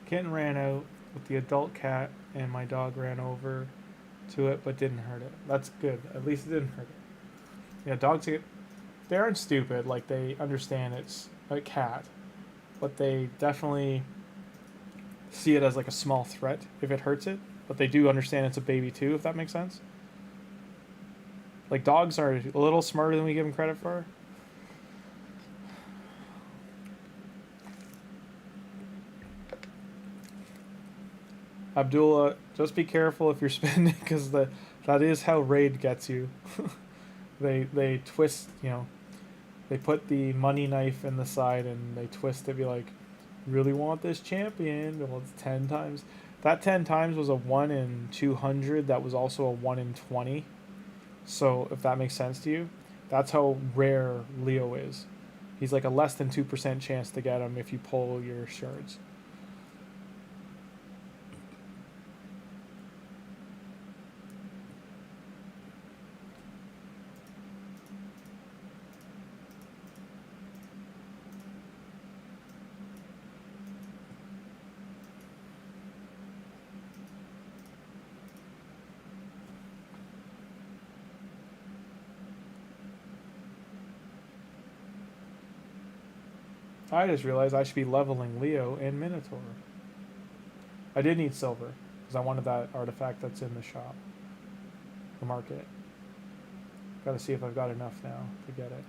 A: Kitten ran out with the adult cat, and my dog ran over to it but didn't hurt it. That's good. At least it didn't hurt it. Yeah, dogs they aren't stupid. Like, they understand it's a cat, but they definitely see it as like a small threat if it hurts it. But they do understand it's a baby too, if that makes sense. Like, dogs are a little smarter than we give them credit for. Abdullah, just be careful if you're spending, because that is how raid gets you. They twist, you know, they put the money knife in the side and they twist it, be like, really want this champion? Well, it's 10 times. That 10 times was a 1 in 200. That was also a 1 in 20. So if that makes sense to you, that's how rare Leo is. He's like a less than 2% chance to get him if you pull your shards. I just realized I should be leveling Leo and Minotaur. I did need silver, because I wanted that artifact that's in the shop. The market. Gotta see if I've got enough now to get it.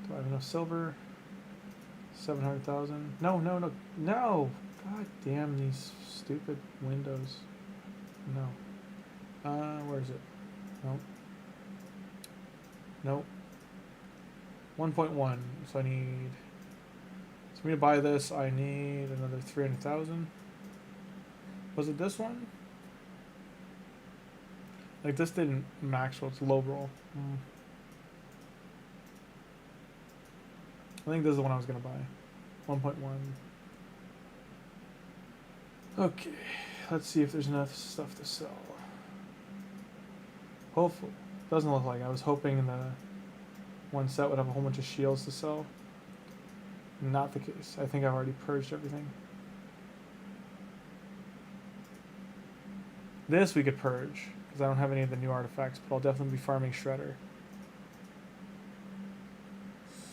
A: Do I have enough silver? 700,000. No, no, no, no! God damn these stupid windows. No. Where is it? Nope. Nope. 1.1. So I need... So for me to buy this, I need another 300,000. Was it this one? Like, this didn't max, so it's low roll. I think this is the one I was going to buy. 1.1. Okay. Let's see if there's enough stuff to sell. Hopefully. Doesn't look like it. I was hoping the one set would have a whole bunch of shields to sell. Not the case. I think I've already purged everything. This we could purge, because I don't have any of the new artifacts, but I'll definitely be farming Shredder.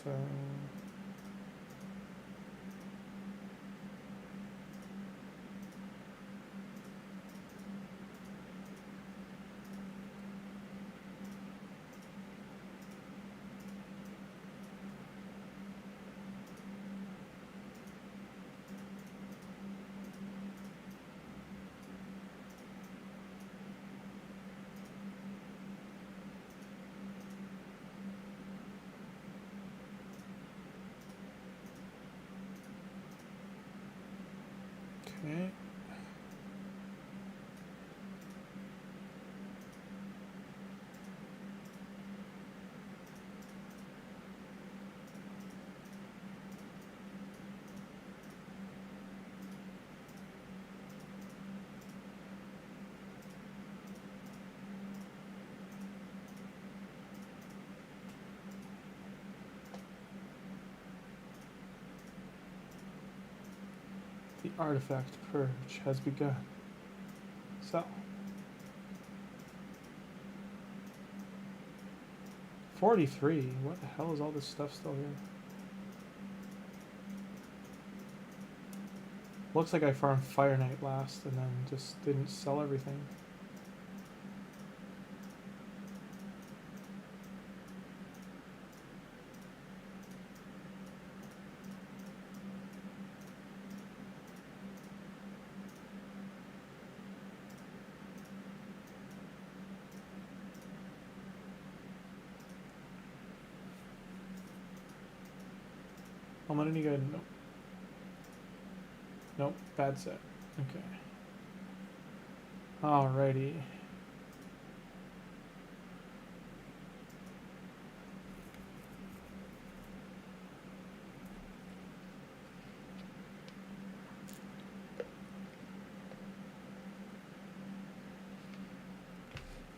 A: So... Okay. The artifact purge has begun. So, 43. What the hell is all this stuff still here? Looks like I farmed Fire Knight last and then just didn't sell everything. How many you got? Nope. Nope, bad set. Okay. Alrighty.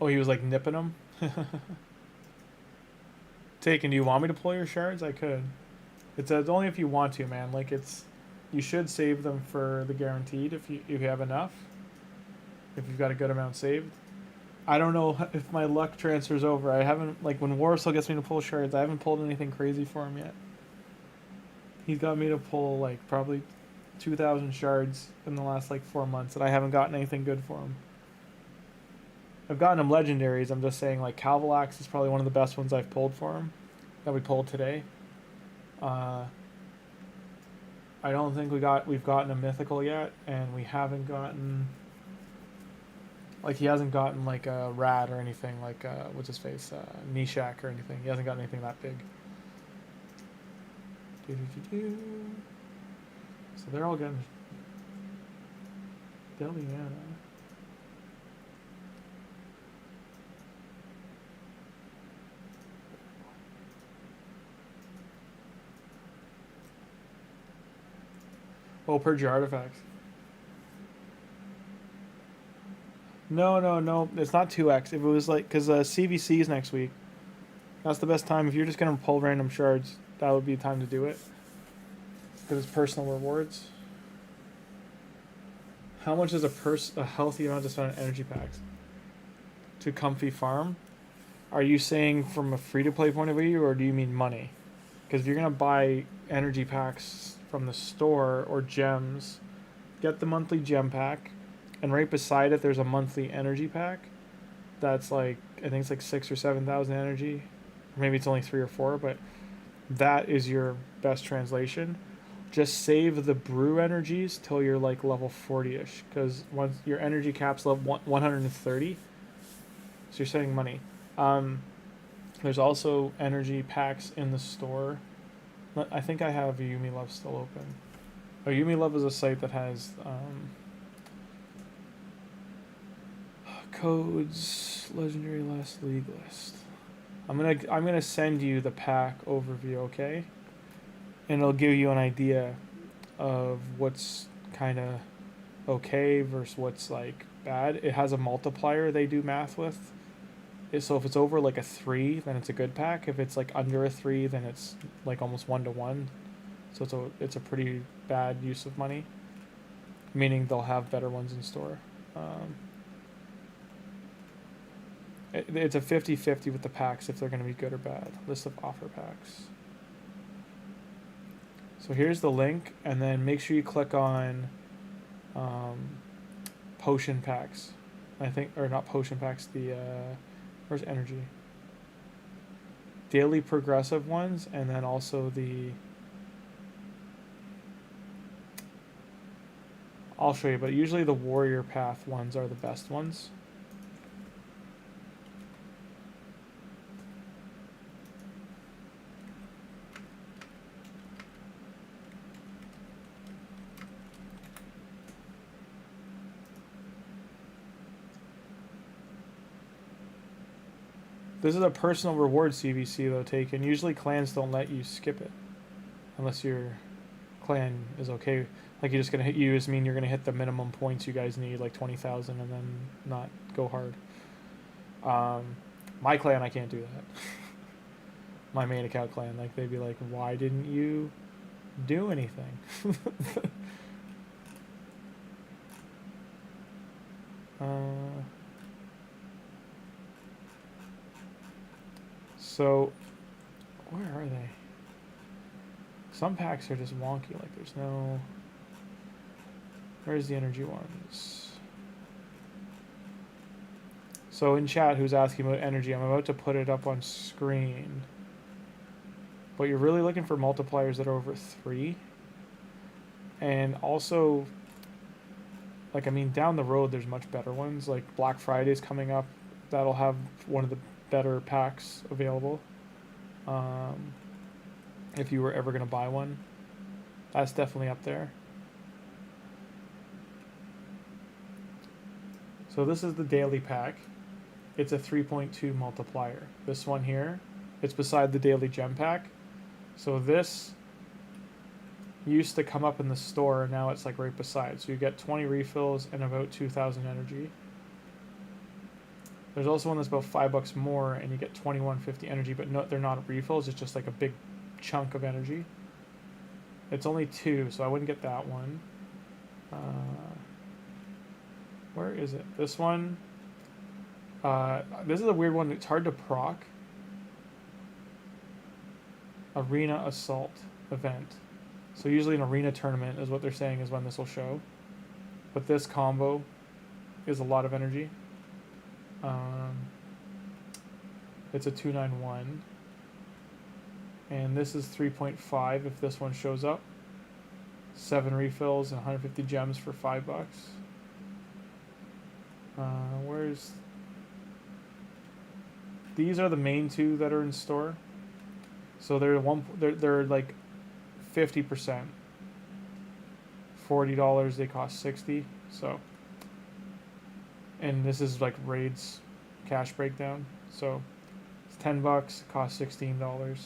A: Oh, he was like nipping him? Taken, do you want me to pull your shards? I could. It's only if you want to, man. Like, it's... You should save them for the guaranteed if you have enough. If you've got a good amount saved. I don't know if my luck transfers over. I haven't... Like, when Warsaw gets me to pull shards, I haven't pulled anything crazy for him yet. He's got me to pull, like, probably 2,000 shards in the last, like, 4 months, and I haven't gotten anything good for him. I've gotten him legendaries. I'm just saying, like, Calvalax is probably one of the best ones I've pulled for him. That we pulled today. I don't think we've gotten a mythical yet, and we haven't gotten... Like, he hasn't gotten, like, a Rat or anything, like, what's his face? Nishak or anything. He hasn't gotten anything that big. So they're all getting... Deadly mana. Oh, purge your artifacts. No. It's not 2x. If it was like... Because CVC is next week. That's the best time. If you're just going to pull random shards, that would be the time to do it. Because it's personal rewards. How much is a healthy amount to spend on energy packs? To comfy farm? Are you saying from a free-to-play point of view, or do you mean money? Because if you're going to buy energy packs from the store or gems, get the monthly gem pack, and right beside it there's a monthly energy pack that's like, I think it's like 6,000 or 7,000 energy, or maybe it's only 3 or 4, but that is your best translation. Just save the brew energies till you're like level 40ish, because once your energy cap's level 130, so you're saving money. There's also energy packs in the store. I think I have Yumi Love still open. Oh, Yumi Love is a site that has codes, legendary last league list. I'm gonna send you the pack overview, okay? And it'll give you an idea of what's kind of okay versus what's like bad. It has a multiplier they do math with. So if it's over like a 3, then it's a good pack. If it's like under a 3, then it's like almost 1-to-1. So it's a pretty bad use of money. Meaning they'll have better ones in store. It's a 50-50 with the packs if they're going to be good or bad. List of offer packs. So here's the link, and then make sure you click on potion packs. I think, or not potion packs, the where's energy? Daily progressive ones, and then also the... I'll show you, but usually the warrior path ones are the best ones. This is a personal reward CVC though, Taken. Usually clans don't let you skip it. Unless your clan is okay. Like you're just going to hit use, mean you're going to hit the minimum points you guys need, like 20,000, and then not go hard. My clan, I can't do that. My main account clan, like they'd be like, why didn't you do anything? So, where are they? Some packs are just wonky, like there's no... Where's the energy ones? So in chat, who's asking about energy, I'm about to put it up on screen. But you're really looking for multipliers that are over 3. And also, like, I mean, down the road, there's much better ones. Like Black Friday's coming up. That'll have one of the better packs available. If you were ever going to buy one. That's definitely up there. So this is the daily pack. It's a 3.2 multiplier. This one here, it's beside the daily gem pack. So this used to come up in the store, and now it's like right beside. So you get 20 refills and about 2,000 energy. There's also one that's about $5 more, and you get 2150 energy, but no, they're not refills. It's just like a big chunk of energy. It's only 2, so I wouldn't get that one. Where is it? This one. This is a weird one. It's hard to proc. Arena Assault event. So usually an arena tournament is what they're saying is when this will show. But this combo is a lot of energy. It's a 291. And this is 3.5 if this one shows up. 7 refills and 150 gems for $5. Where's... These are the main 2 that are in store. So they're like 50%. $40, they cost 60. So, and this is like raids cash breakdown. So it's $10, costs $16.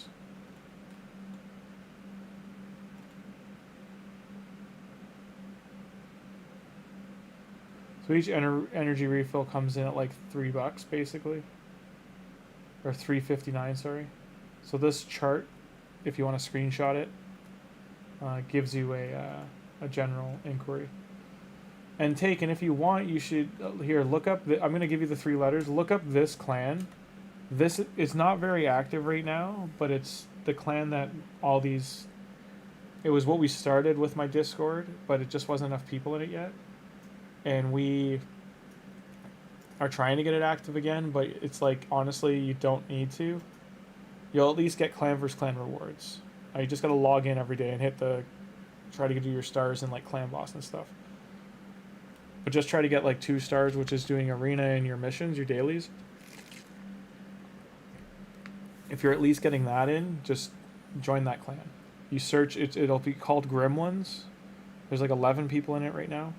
A: So each energy refill comes in at like $3 basically, or $3.59. Sorry. So this chart, if you want to screenshot it, gives you a general inquiry. And Taken, if you want, you should here look up. I'm going to give you the 3 letters. Look up this clan. This is not very active right now, but it's the clan that all these. It was what we started with my Discord, but it just wasn't enough people in it yet, and we are trying to get it active again. But it's like honestly, you don't need to. You'll at least get clan versus clan rewards. You just gotta log in every day and hit the, try to do your stars and like clan boss and stuff. But just try to get like 2 stars, which is doing arena and your missions, your dailies. If you're at least getting that in, just join that clan. You search, it'll be called Gremlins. There's like 11 people in it right now.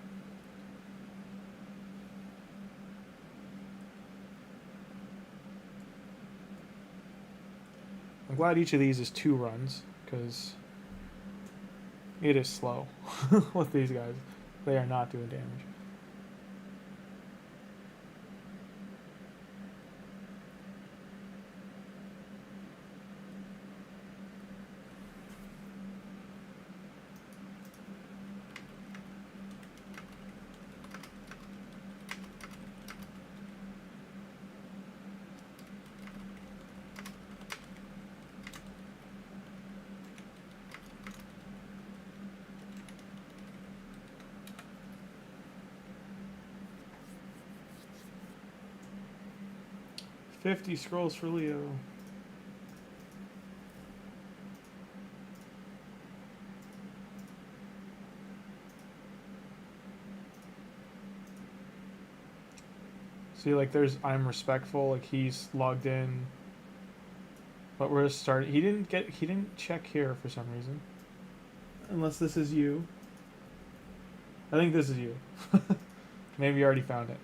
A: I'm glad each of these is 2 runs, because it is slow with these guys. They are not doing damage. $50 scrolls for Leo. See, like, there's I'm respectful. Like, he's logged in, but we're starting. He didn't check here for some reason. Unless this is you. I think this is you. Maybe you already found it.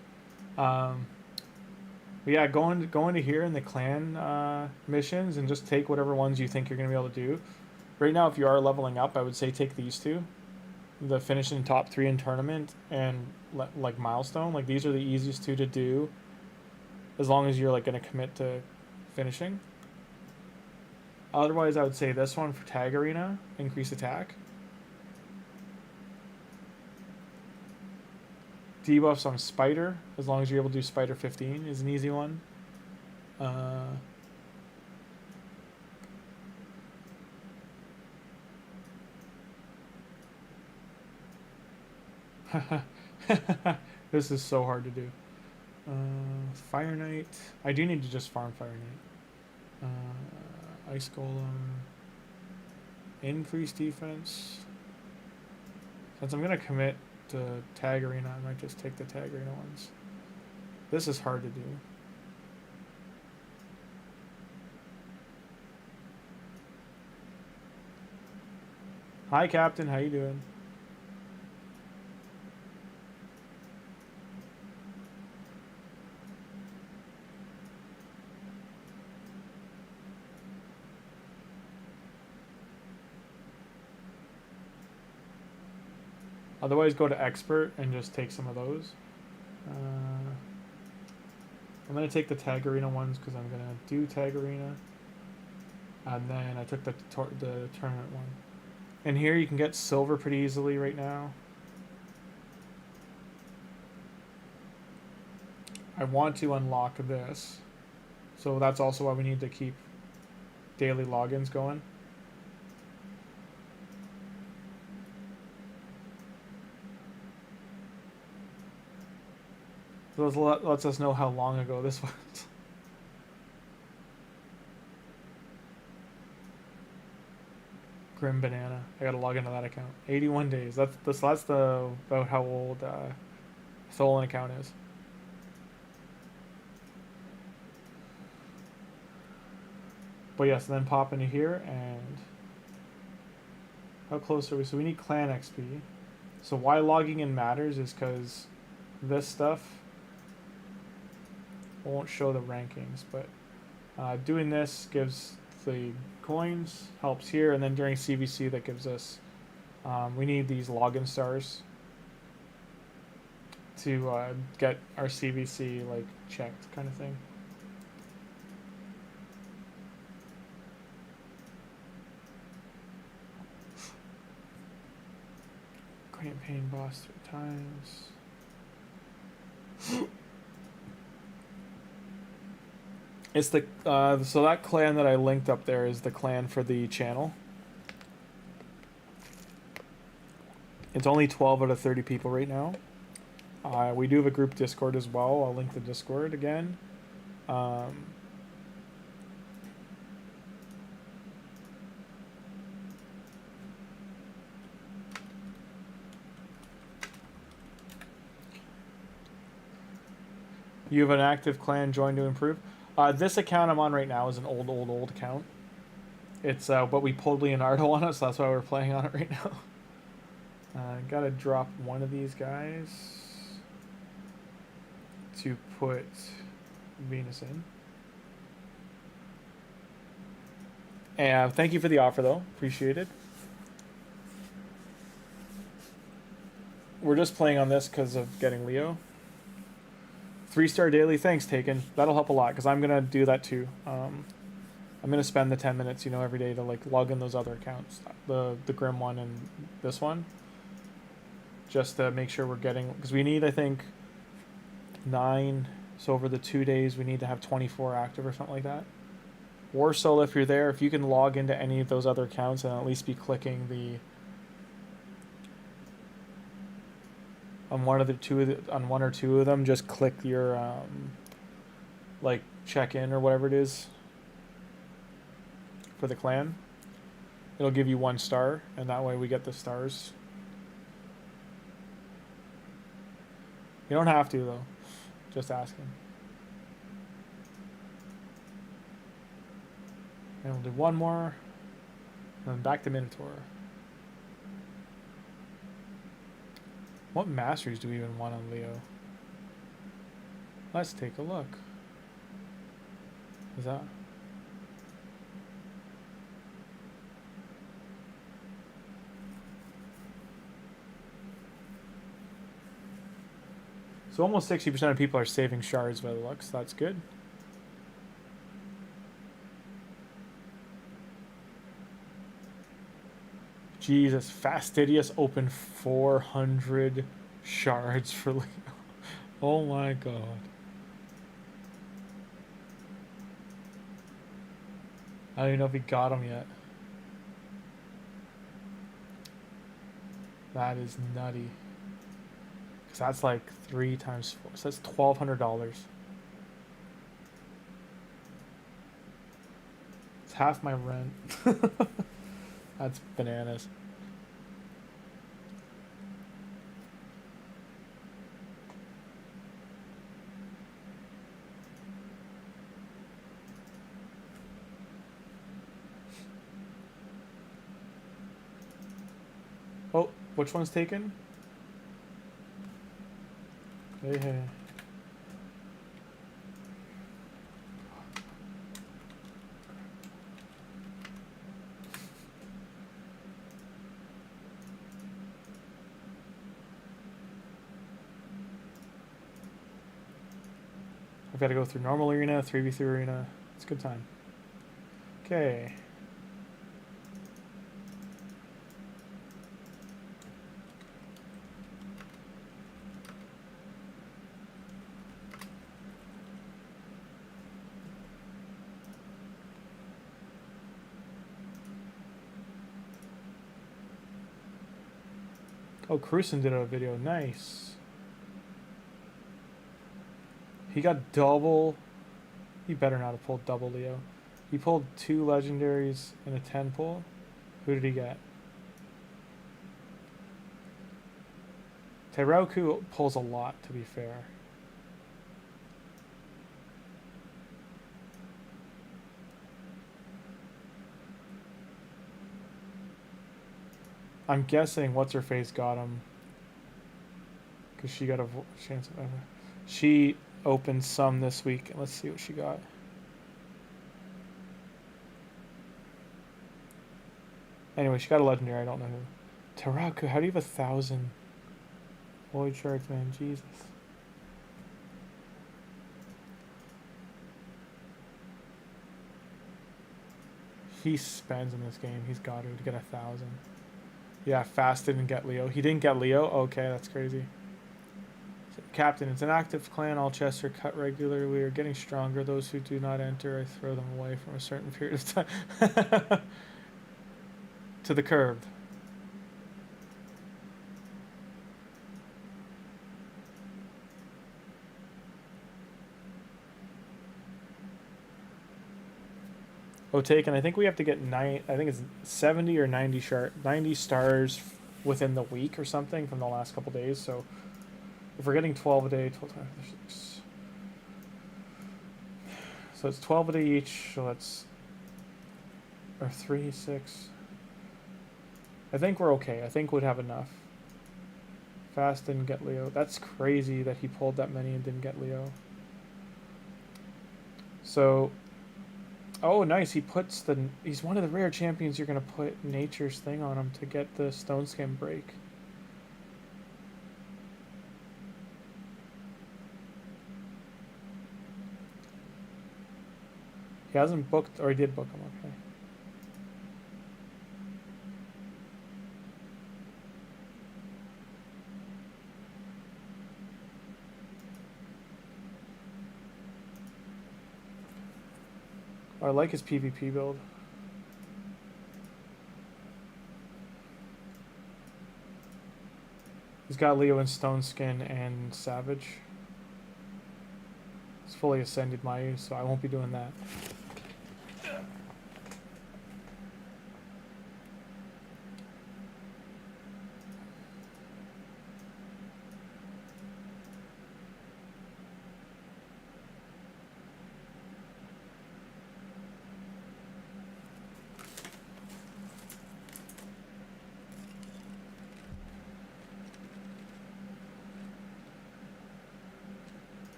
A: But yeah, go into here in the clan missions and just take whatever ones you think you're going to be able to do. Right now, if you are leveling up, I would say take these 2. The finish in top 3 in tournament and like milestone. Like these are the easiest 2 to do as long as you're like going to commit to finishing. Otherwise, I would say this one for tag arena, increase attack. Debuffs on Spider, as long as you're able to do Spider 15 is an easy one. This is so hard to do. Fire Knight. I do need to just farm Fire Knight. Ice Golem. Increase defense. Since I'm going to commit to tag arena, I might just take the tag arena ones. This is hard to do. Hi Captain, how you doing? Otherwise, go to expert and just take some of those. I'm going to take the Tag Arena ones because I'm going to do Tag Arena. And then I took the tournament one. And here you can get silver pretty easily right now. I want to unlock this. So that's also why we need to keep daily logins going. Those lets us know how long ago this was. Grim Banana. I gotta log into that account. 81 days. That's about how old Tholin account is. But yes, then pop into here and how close are we? So we need clan XP. So why logging in matters is because this stuff won't show the rankings, but doing this gives the coins, helps here, and then during CVC that gives us we need these login stars to get our CVC like checked kind of thing. Campaign boss 3 times. It's the so that clan that I linked up there is the clan for the channel. It's only 12 out of 30 people right now. We do have a group Discord as well. I'll link the Discord again. You have an active clan, join to improve. This account I'm on right now is an old account. It's but we pulled Leonardo on it, so that's why we're playing on it right now. Gotta drop one of these guys to put Venus in. And thank you for the offer, though. Appreciate it. We're just playing on this because of getting Leo. 3-star daily, thanks, Taken. That'll help a lot because I'm gonna do that too. I'm gonna spend the 10 minutes, you know, every day to like log in those other accounts, the Grim one and this one, just to make sure we're getting, because we need, I think, 9. So over the 2 days, we need to have 24 active or something like that. Warsoul, if you're there, if you can log into any of those other accounts and at least be clicking the on one or two of them, just click your like check in or whatever it is for the clan. It'll give you 1 star, and that way we get the stars. You don't have to though, just asking. And we'll do 1 more, and then back to Minotaur. What masteries do we even want on Leo? Let's take a look. Is that? So almost 60% of people are saving shards by the looks. That's good. Jesus, Fastidious opened 400 shards for Leo. Oh my god. I don't even know if he got them yet. That is nutty. Because that's like 3 times 4. So that's $1,200. It's half my rent. That's bananas. Oh, which one's taken? Hey. I've got to go through normal arena, 3v3 arena. It's a good time. Okay. Oh, Cruisen did a video. Nice. He got double. He better not have pulled double Leo. He pulled 2 legendaries in a 10 pull. Who did he get? Terauku pulls a lot, to be fair. I'm guessing what's her face got him because she got a chance of. She opened some this week. Let's see what she got. Anyway, she got a legendary. I don't know who. Taraku, how do you have 1,000 void shards, man? Jesus. He spends in this game. He's got to get 1,000. Yeah, Fast didn't get Leo. He didn't get Leo? Okay, that's crazy. Captain, it's an active clan. All chests are cut regularly. We are getting stronger. Those who do not enter, I throw them away from a certain period of time. To the curved. Oh, taken. I think we have to get I think it's 70 or 90 stars within the week or something from the last couple days. So if we're getting 12 a day, 12 times 6. So it's 12 a day each. So that's or 3, 6. I think we're okay. I think we'd have enough. Fast didn't get Leo. That's crazy that he pulled that many and didn't get Leo. So. Oh, nice. He puts the... He's one of the rare champions you're going to put Nature's thing on him to get the Stone Skin break. He hasn't booked... Or he did book him, okay. I like his PvP build. He's got Leo and Stone Skin and Savage. He's fully ascended Mayu, so I won't be doing that.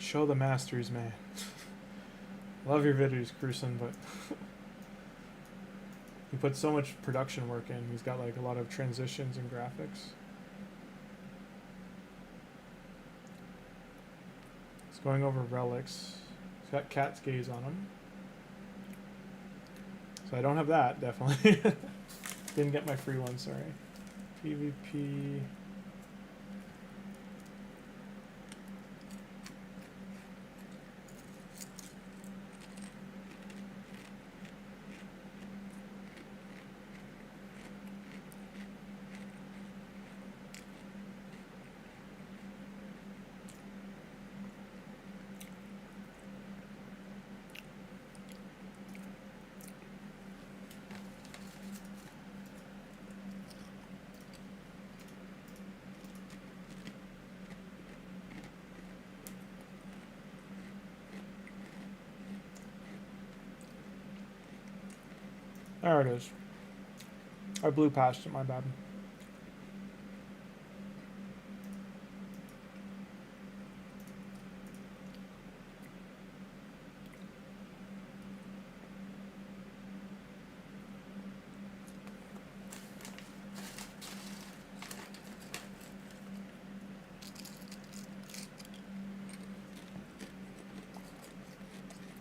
A: Show the masters, man. Love your videos, Cruisen, but he put so much production work in. He's got like a lot of transitions and graphics. He's going over relics. He's got Cat's Gaze on him. So I don't have that, definitely. Didn't get my free one, sorry. PvP... There it is. I blew past it, my bad.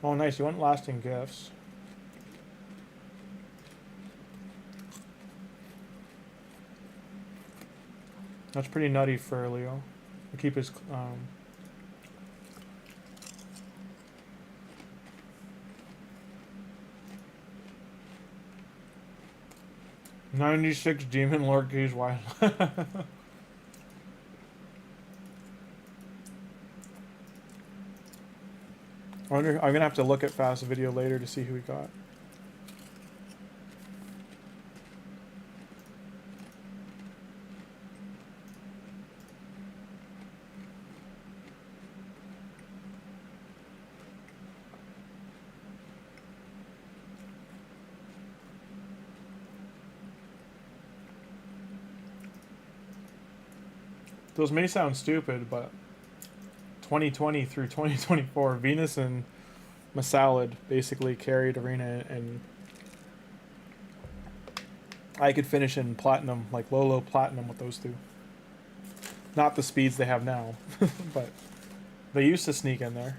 A: Oh, nice. You want lasting gifts. That's pretty nutty for Leo. To keep his 96 Demon Lord Keys. Why? I wonder. I'm gonna have to look at Fast video later to see who we got. Those may sound stupid, but 2020 through 2024, Venus and Masalad basically carried Arena, and I could finish in Platinum, like low Platinum with those two. Not the speeds they have now, but they used to sneak in there.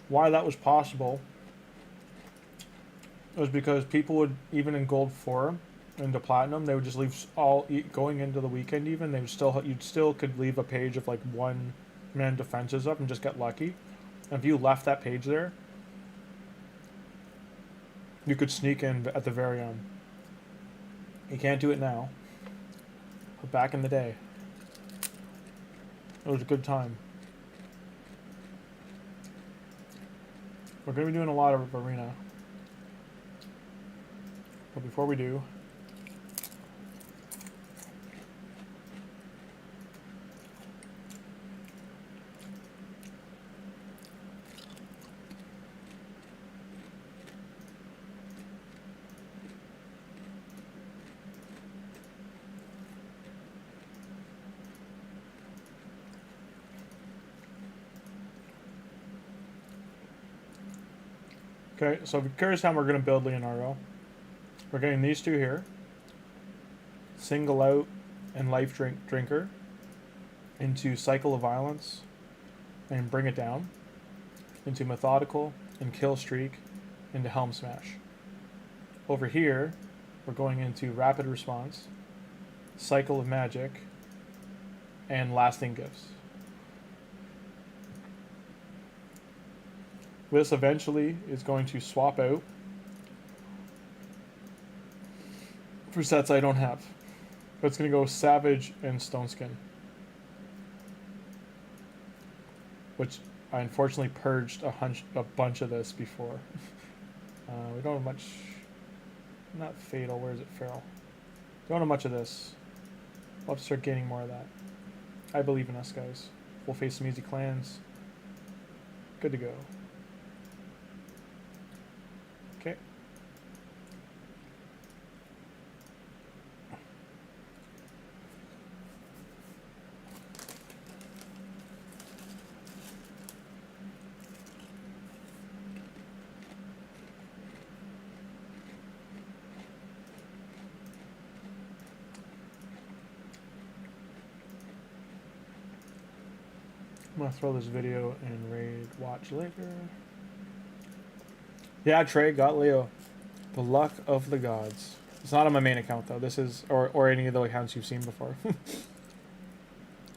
A: Why that was possible was because people would, even in Gold 4 into Platinum, they would just leave all, going into the weekend even, they would still, you'd still could leave a page of like 1-man defenses up and just get lucky. And if you left that page there, you could sneak in at the very end. You can't do it now. But back in the day, it was a good time. We're going to be doing a lot of Arena. But before we do, okay, so if you're curious how we're going to build Leonardo, we're getting these two here. Single Out and Life Drinker into Cycle of Violence and Bring It Down, into Methodical and Kill Streak, into Helm Smash. Over here, we're going into Rapid Response, Cycle of Magic, and Lasting Gifts. This eventually is going to swap out for sets I don't have. But it's going to go Savage and Stone Skin, which I unfortunately purged a bunch of this before. We don't have much, not Fatal, where is it, Feral? Don't have much of this. We'll have to start gaining more of that. I believe in us, guys. We'll face some easy clans. Good to go. Okay. I'm gonna throw this video in raid watch later. Yeah, Trey got Leo. The luck of the gods. It's not on my main account though. This is or any of the accounts you've seen before.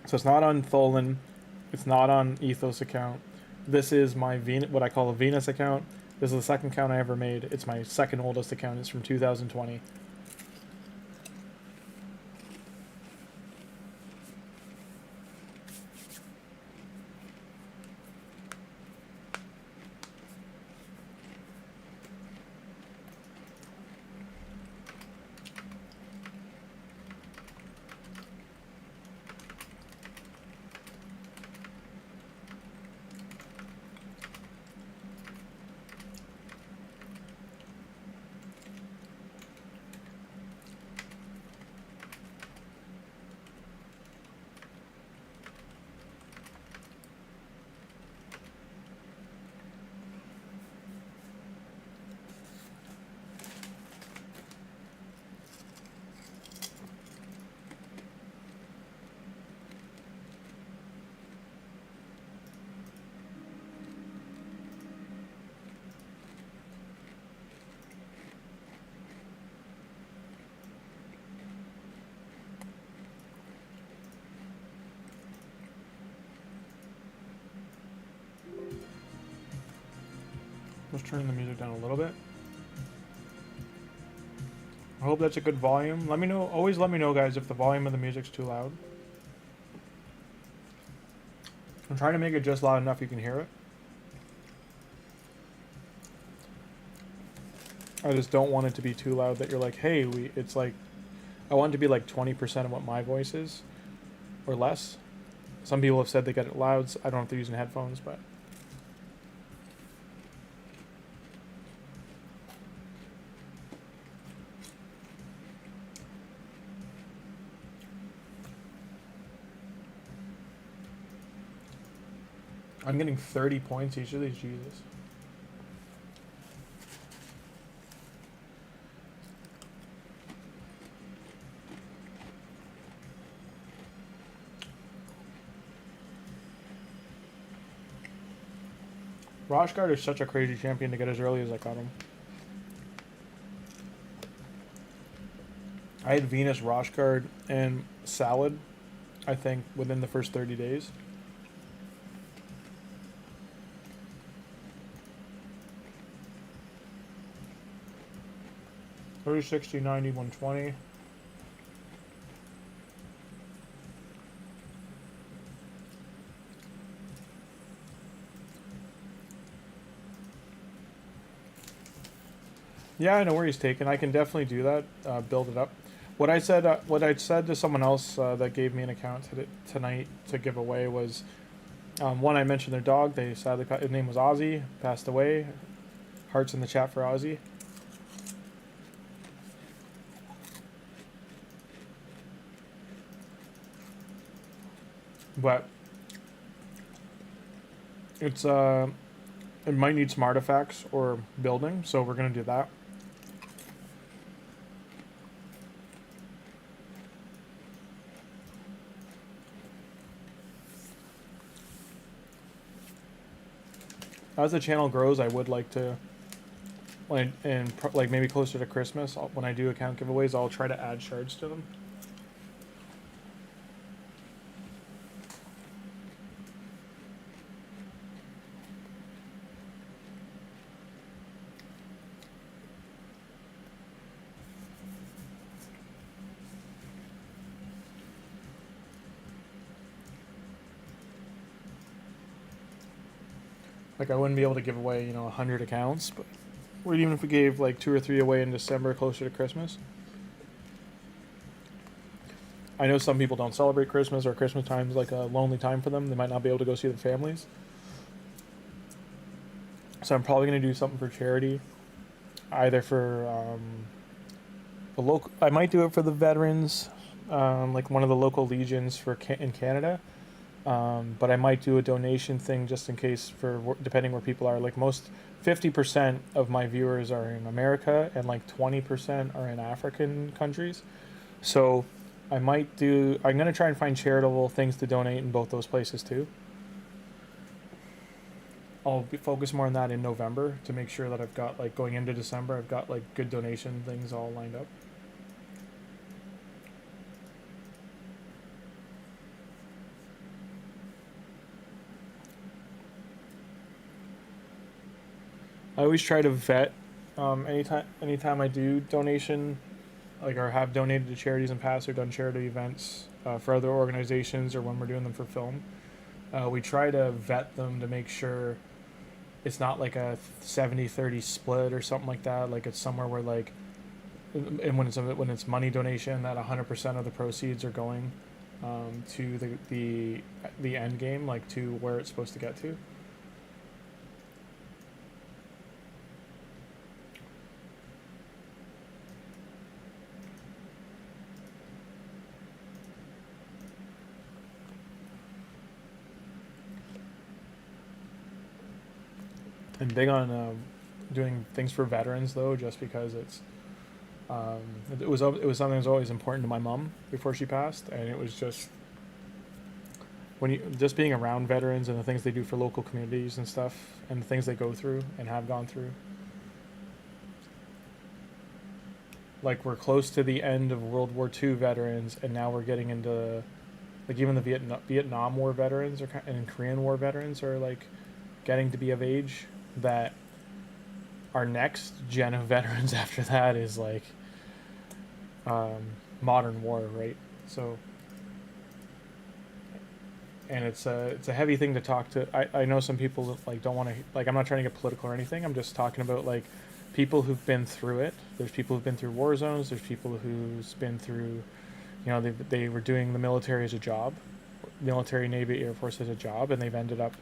A: So it's not on Tholin. It's not on Ethos account. This is my what I call a Venus account. This is the second account I ever made. It's my second oldest account. It's from 2020. Let's turn the music down a little bit. I hope that's a good volume. Let me know, always let me know, guys, if the volume of the music's too loud. I'm trying to make it just loud enough you can hear it. I just don't want it to be too loud that you're like, hey, it's like, I want it to be like 20% of what my voice is, or less. Some people have said they get it loud, so I don't know if they're using headphones, but... I'm getting 30 points each of these, Jesus. Roshguard is such a crazy champion to get as early as I got him. I had Venus, Roshguard, and Salad, I think, within the first 30 days. $30, $60, $90, $120. Yeah, I know where he's taken. I can definitely do that. Build it up. What I said to someone else that gave me an account tonight to give away was, one, I mentioned their dog. They sadly, his name was Ozzy, passed away. Hearts in the chat for Ozzy. But it's it might need some artifacts or building, so we're gonna do that. As the channel grows, I would like to, like maybe closer to Christmas, when I do account giveaways, I'll try to add shards to them. Like, I wouldn't be able to give away, 100 accounts, but or even if we gave like 2 or 3 away in December closer to Christmas. I know some people don't celebrate Christmas, or Christmas time's like a lonely time for them. They might not be able to go see their families. So I'm probably going to do something for charity, either for the local. I might do it for the veterans, like one of the local legions in Canada. But I might do a donation thing just in case, for depending where people are. Like, 50% of my viewers are in America, and like 20% are in African countries. So I'm going to try and find charitable things to donate in both those places too. I'll focus more on that in November to make sure that I've got, like, going into December, I've got like good donation things all lined up. I always try to vet anytime I do donation, like, or have donated to charities in past, or done charity events for other organizations, or when we're doing them for film. We try to vet them to make sure it's not like a 70-30 split or something like that. Like, it's somewhere where, like, and when it's money donation, that 100% of the proceeds are going to the end game, like to where it's supposed to get to. I'm big on doing things for veterans, though, just because it was something that was always important to my mom before she passed, and it was just just being around veterans and the things they do for local communities and stuff, and the things they go through and have gone through. Like, we're close to the end of World War II veterans, and now we're getting into, like, even the Vietnam War veterans and Korean War veterans are, like, getting to be of age, that our next gen of veterans after that is like modern war, right? So, and it's a heavy thing to talk to. I know some people that, like, don't want to, like, I'm not trying to get political or anything. I'm just talking about like people who've been through it. There's people who've been through war zones. There's people who's been through, you know, they were doing the military as a job, military, Navy, Air Force as a job, and they've ended up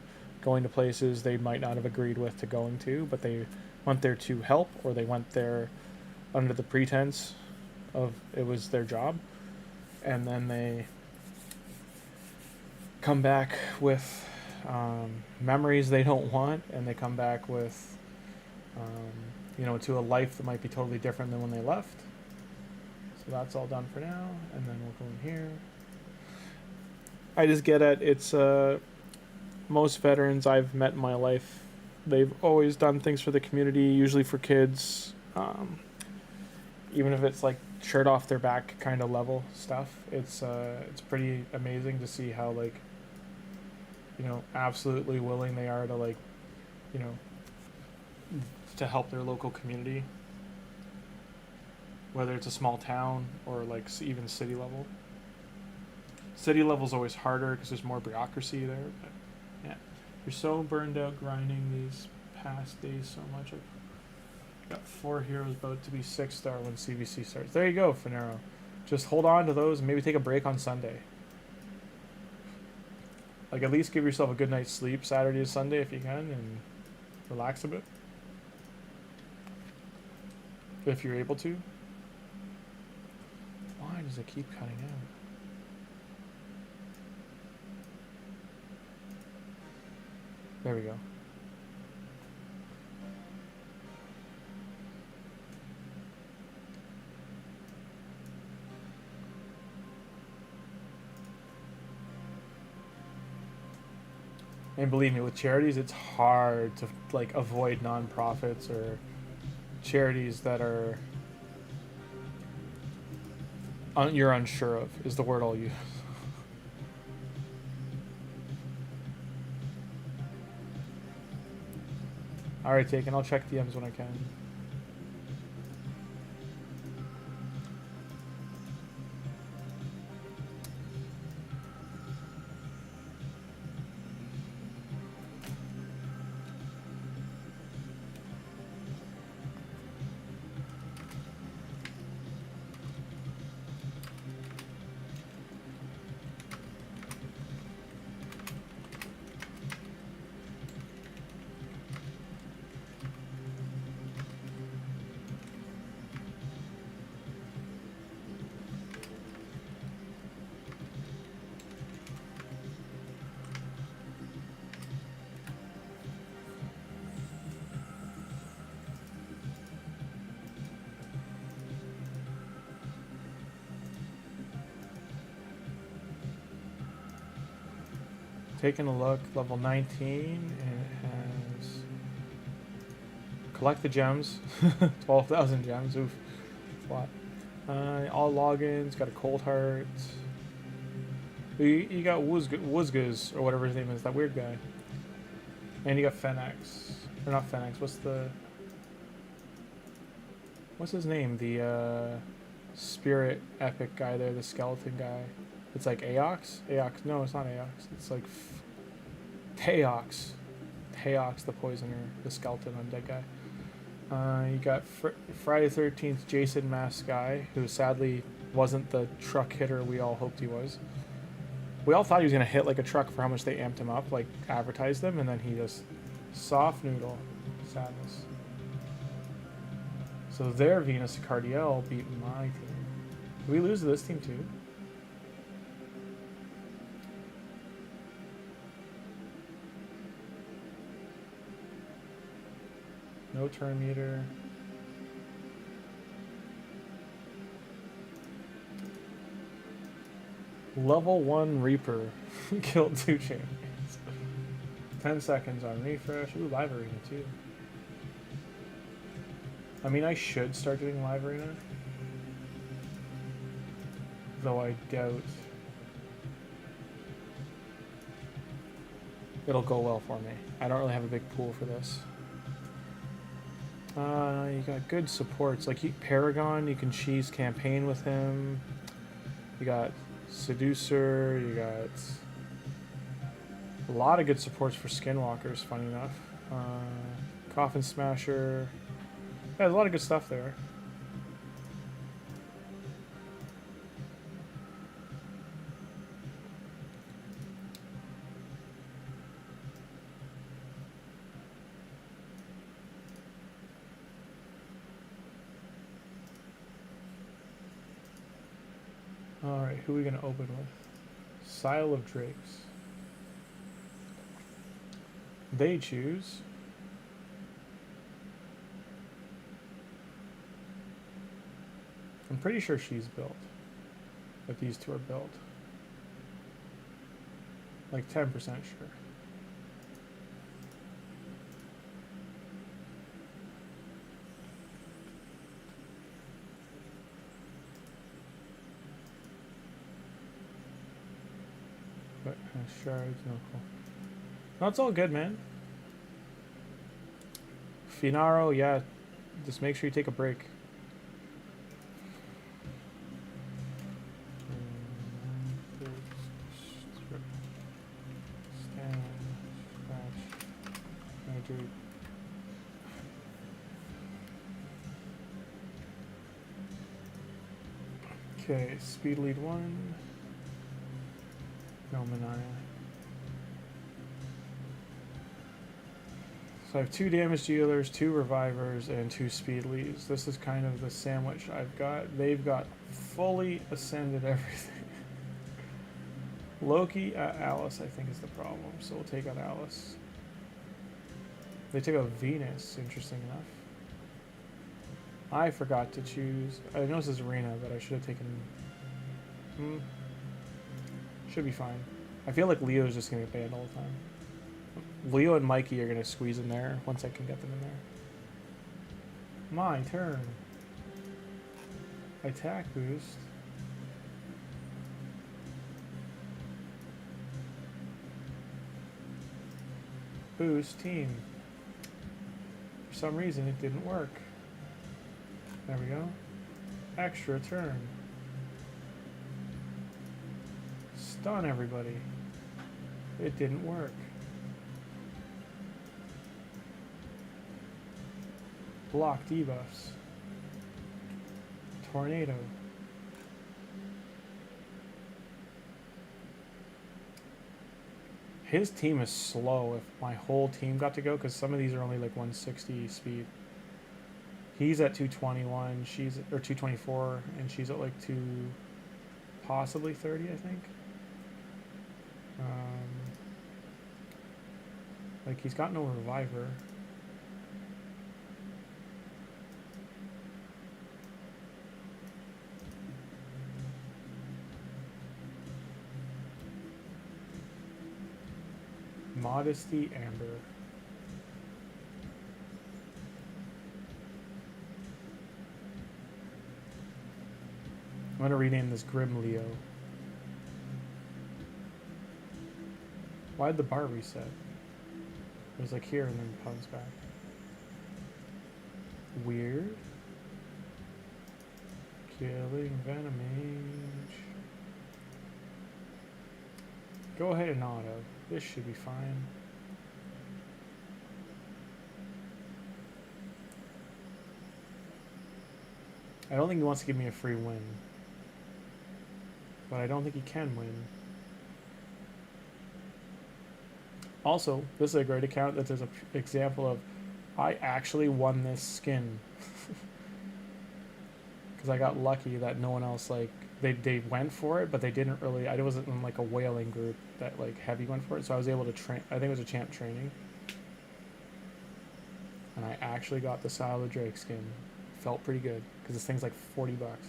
A: going to places they might not have agreed with to going to, but they went there to help, or they went there under the pretense of it was their job, and then they come back with memories they don't want, and they come back with you know, to a life that might be totally different than when they left. So that's all done for now, and then we'll go in here. I just get it. It's most veterans I've met in my life, they've always done things for the community, usually for kids. Even if it's like shirt off their back kind of level stuff, it's pretty amazing to see how, like, you know, absolutely willing they are to, like, you know, to help their local community, whether it's a small town or like even city level. City level is always harder because there's more bureaucracy there, but yeah, you're so burned out grinding these past days so much. I've got 4 heroes about to be 6-star when CVC starts. There you go, Finero. Just hold on to those and maybe take a break on Sunday. Like, at least give yourself a good night's sleep Saturday to Sunday if you can, and relax a bit if you're able to. Why does it keep cutting out? There we go. And believe me, with charities, it's hard to, like, avoid non-profits or charities that are you're unsure of, is the word I'll use. Alright, Taken, I'll check DMs when I can. Taking a look, level 19, and it has collect the gems, 12,000 gems, oof, that's a lot. All logins, got a cold heart. You got Wuzguz, or whatever his name is, that weird guy. And you got Fenex, or not Fenex, what's his name? The spirit epic guy there, the skeleton guy. It's like Aox? Aox, no, it's not Aox. It's like Taox. Taox, the poisoner, the skeleton undead guy. You got Friday 13th Jason Mask guy, who sadly wasn't the truck hitter we all hoped he was. We all thought he was going to hit like a truck for how much they amped him up, like advertised them, and then he just soft noodle. Sadness. So their Venus Cardiel beat my team. Did we lose to this team too? No turn meter. Level 1 Reaper killed 2 champions. 10 seconds on refresh. Ooh, live arena too. I mean, I should start doing live arena, though I doubt it'll go well for me. I don't really have a big pool for this. You got good supports. Like Paragon, you can cheese campaign with him. You got Seducer, you got a lot of good supports for Skinwalkers, funny enough. Coffin Smasher. Yeah, there's a lot of good stuff there. Alright, who are we going to open with? Sile of Drakes. They choose. I'm pretty sure she's built. But these two are built. Like 10% sure. But shards, no cool. No, it's all good, man. Finaro, yeah. Just make sure you take a break. Okay, speed lead 1. No, Manaya. So I have 2 damage dealers, 2 revivers, and 2 speed leads. This is kind of the sandwich I've got. They've got fully ascended everything. Loki, Alice, I think, is the problem. So we'll take out Alice. They took out Venus, interesting enough. I forgot to choose. I know this is Arena, but I should have taken... Should be fine. I feel like Leo's just going to get banned all the time. Leo and Mikey are going to squeeze in there once I can get them in there. My turn. Attack boost. Boost team. For some reason it didn't work. There we go. Extra turn. Stun everybody. It didn't work. Block debuffs. Tornado. His team is slow if my whole team got to go, because some of these are only like 160 speed. He's at 221, she's or 224, and she's at like possibly 30, I think. Like he's got no reviver. Modesty Amber. I'm gonna rename this Grim Leo. Why'd the bar reset? It was like here and then comes back. Weird. Killing Venom Mage. Go ahead and auto. This should be fine. I don't think he wants to give me a free win. But I don't think he can win. Also, this is a great account that there's an example of I actually won this skin. Because I got lucky that no one else, like, they went for it, but they didn't really, I wasn't in like a whaling group that like heavy went for it, so I was able to train, I think it was a champ training. And I actually got the Sile of Drake skin. Felt pretty good, because this thing's like 40 bucks.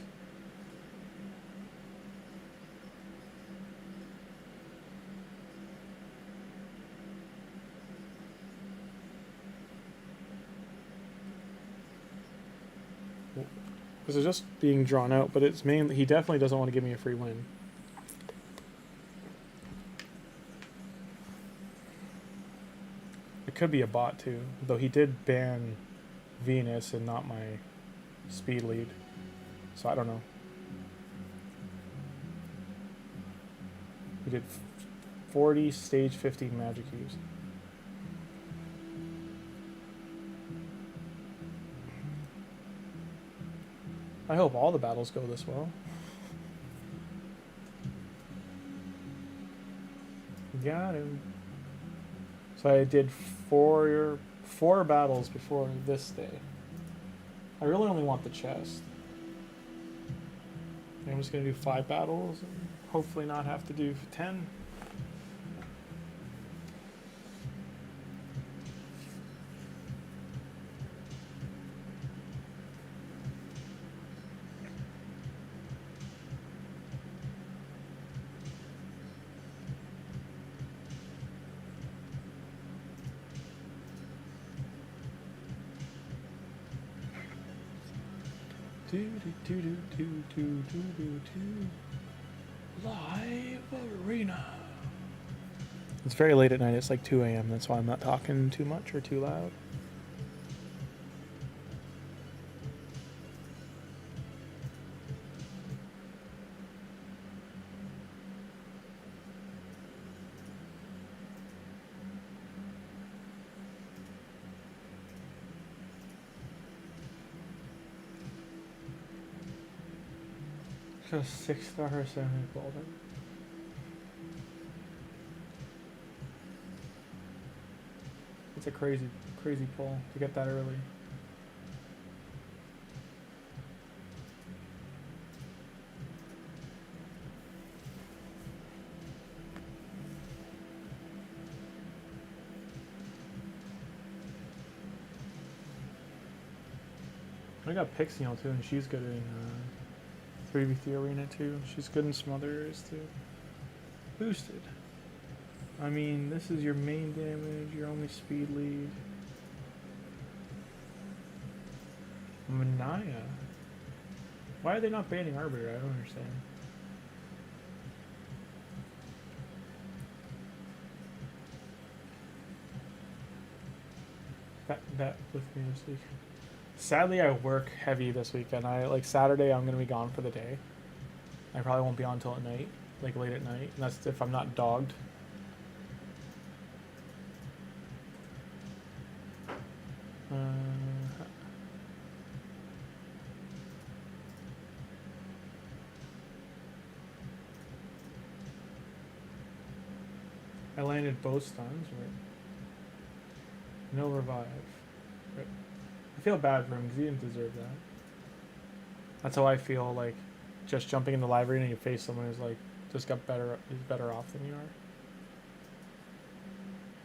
A: This is just being drawn out, but it's mainly, he definitely doesn't want to give me a free win. It could be a bot too, though he did ban Venus and not my speed lead. So I don't know. We did 40 stage 15 magic use. I hope all the battles go this well. Got him. So I did four battles before this day. I really only want the chest. I'm just gonna do 5 battles and hopefully not have to do 10. Live arena. It's very late at night. It's like 2 a.m. That's why I'm not talking too much or too loud. Just 6-star 70 golden. It's a crazy pull to get that early. I got Pixie too, and she's good in 3v3 arena too. She's good in smothers too. Boosted. I mean, this is your main damage, your only speed lead. Manaya. Why are they not banning Arbiter? I don't understand. Bet with me this week. Sadly, I work heavy this weekend. Like Saturday, I'm gonna be gone for the day. I probably won't be on until at night, like late at night. And that's if I'm not dogged. I landed both stuns, right? No revive. Right. I feel bad for him because he didn't deserve that. That's how I feel, like, just jumping in the live arena and you face someone who's like just got better, is better off than you are.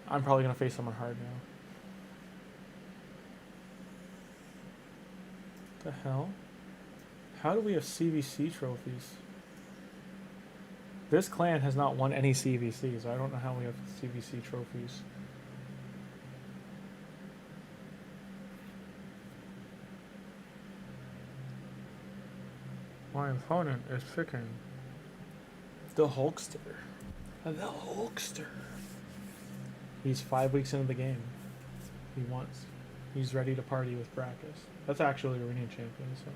A: I'm probably gonna face someone hard now. What the hell? How do we have CVC trophies? This clan has not won any CVCs. I don't know how we have CVC trophies. My opponent is picking the Hulkster. The Hulkster. He's 5 weeks into the game. He's ready to party with Vergis. That's actually a arena champion, so.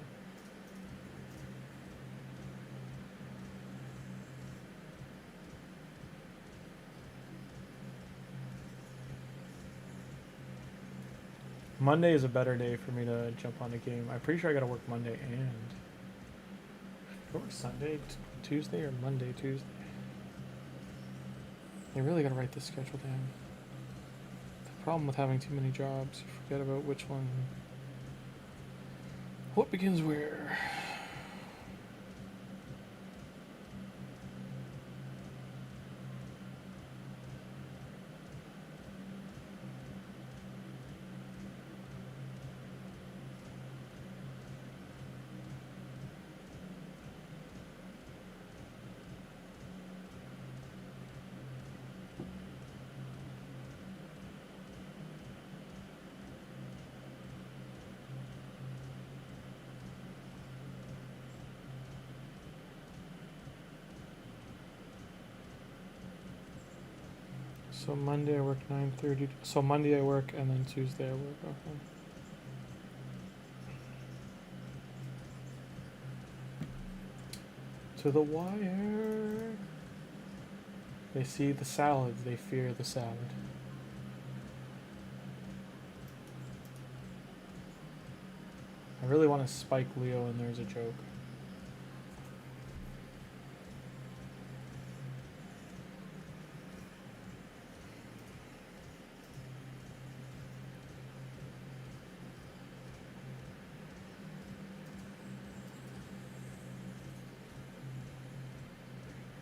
A: Monday is a better day for me to jump on a game. I'm pretty sure I gotta work Monday and... I work Sunday, Tuesday, or Monday, Tuesday. I really gotta write this schedule down. The problem with having too many jobs, you forget about which one... What begins where? So Monday I work 9:30. So Monday I work and then Tuesday I work. Okay. to the wire. They see the salad, they fear the salad. I really want to spike Leo in there as a joke.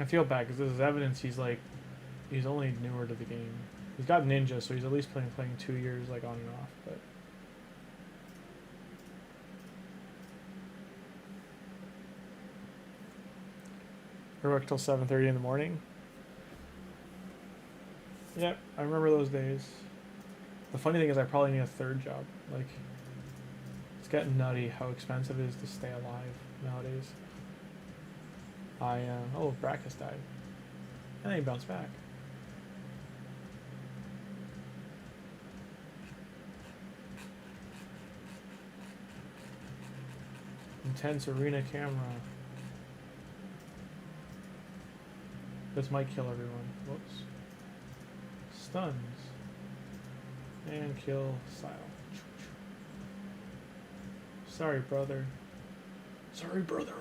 A: I feel bad because this is evidence he's only newer to the game. He's got ninja, so he's at least playing 2 years like on and off, but I work till 7:30 in the morning. Yep, I remember those days. The funny thing is I probably need a third job. Like, it's getting nutty how expensive it is to stay alive nowadays. Oh, Brackus died. And then he bounced back. Intense arena camera. This might kill everyone. Whoops. Stuns. And kill Sile. Sorry, brother. Sorry, brother.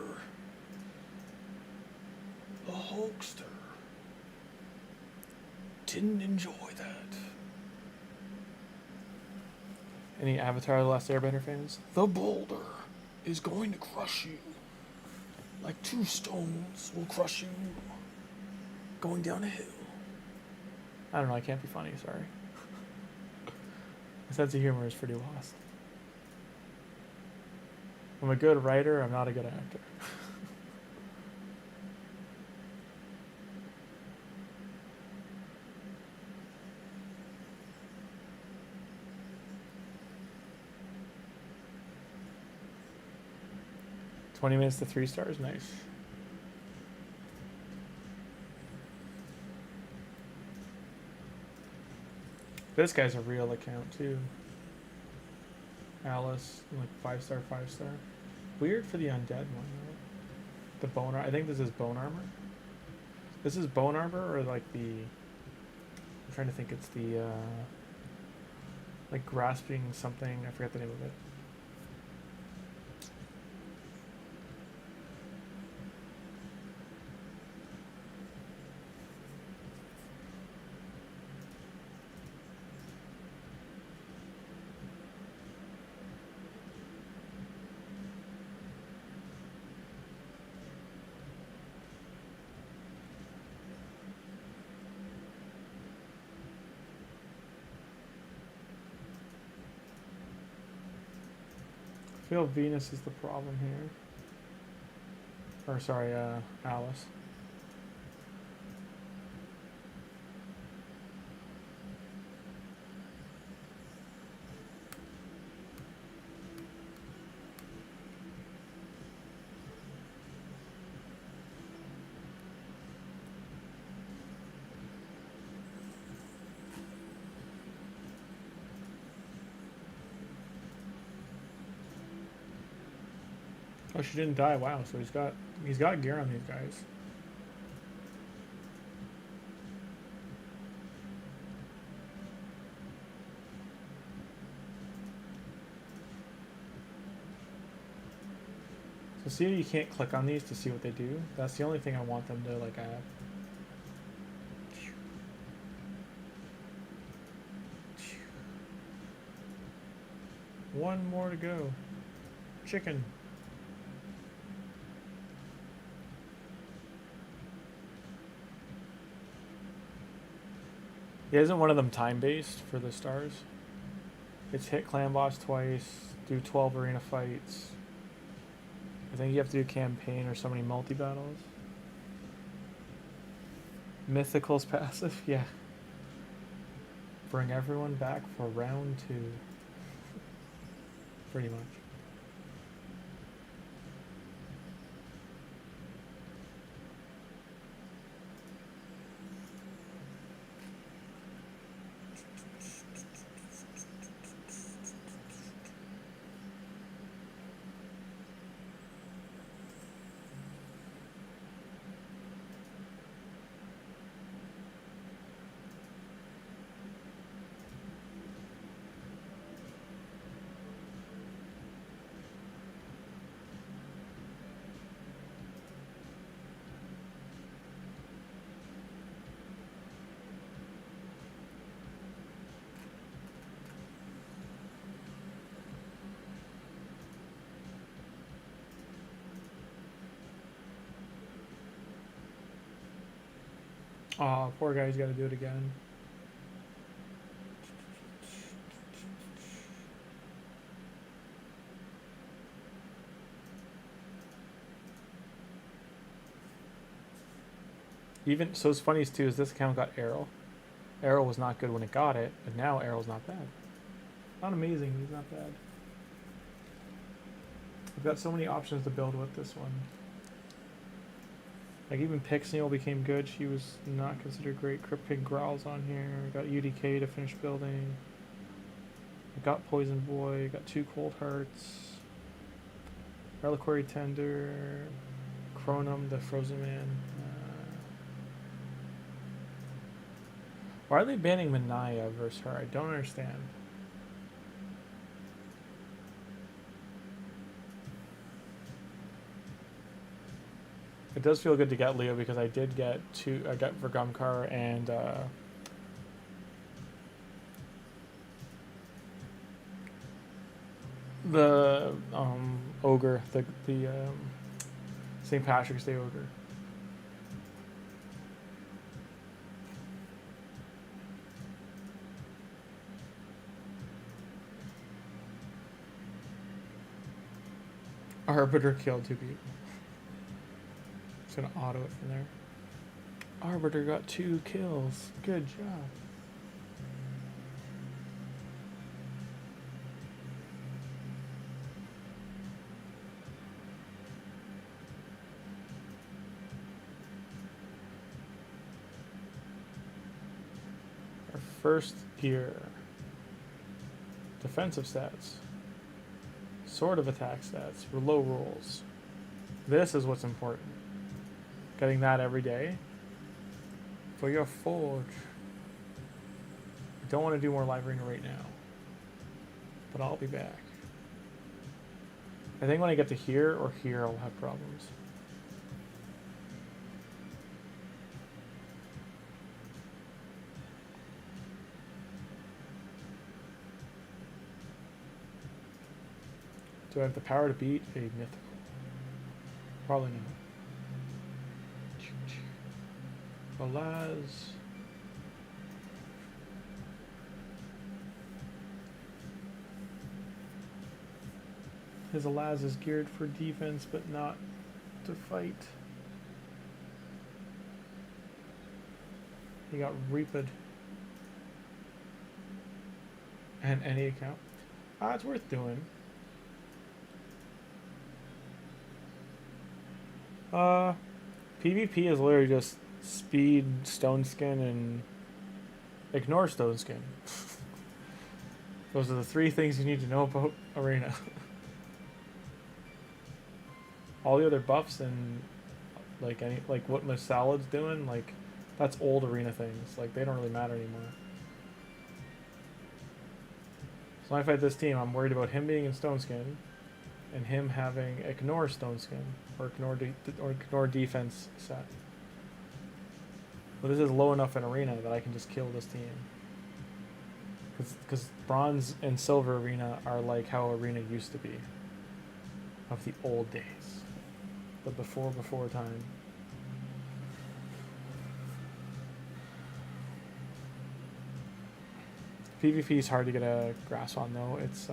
A: A Hulkster. Didn't enjoy that. Any Avatar: The Last Airbender fans? The boulder is going to crush you. Like 2 stones will crush you. Going down a hill. I don't know, I can't be funny, sorry. My sense of humor is pretty lost. I'm a good writer, I'm not a good actor. 20 minutes to 3 stars, nice. This guy's a real account too. Alice, like 5-star, 5-star. Weird for the undead one though. The bone armor. I think this is bone armor. This is bone armor or like the. I'm trying to think. It's the like grasping something. I forget the name of it. I feel Venus is the problem here. Or sorry, Alice. Oh, she didn't die. Wow, so he's got gear on these guys. So see, you can't click on these to see what they do. That's the only thing I want them to like add. One more to go. Chicken. Yeah, isn't one of them time-based for the stars? It's hit clan boss twice, do 12 arena fights. I think you have to do campaign or so many multi-battles. Mythical's passive, yeah. Bring everyone back for round 2. Pretty much. Oh, poor guy, he's got to do it again. Even so, it's funny too is this account got Arrow. Arrow was not good when it got it, but now Arrow's not bad. Not amazing, he's not bad. We've got so many options to build with this one. Like even Pixneal became good. She was not considered great. Crypt King Growls on here. Got UDK to finish building. I got Poison Boy. Got 2 Cold Hearts. Reliquary Tender. Chronum, the Frozen Man. Why are they banning Manaya versus her? I don't understand. It does feel good to get Leo because I did get 2. I got Vergumkar and the ogre, the St. Patrick's Day ogre. Arbiter killed 2 people. Just gonna auto it from there. Arbiter got 2 kills. Good job. Our first gear. Defensive stats. Sort of attack stats for low rolls. This is what's important. Getting that every day for your forge. I don't want to do more live arena right now, but I'll be back. I think when I get to here or here, I'll have problems. Do I have the power to beat a mythical? Probably not. Alaz. His Alaz is geared for defense, but not to fight. He got reaped. And any account. It's worth doing. PvP is literally just speed, stone skin, and ignore stone skin. Those are the 3 things you need to know about arena. All the other buffs and like what Masalad's doing, like that's old arena things. Like they don't really matter anymore. So when I fight this team, I'm worried about him being in stone skin and him having ignore stone skin or ignore defense set. But this is low enough in arena that I can just kill this team. Because bronze and silver arena are like how arena used to be. Of the old days. The before time. PvP is hard to get a grasp on though. It's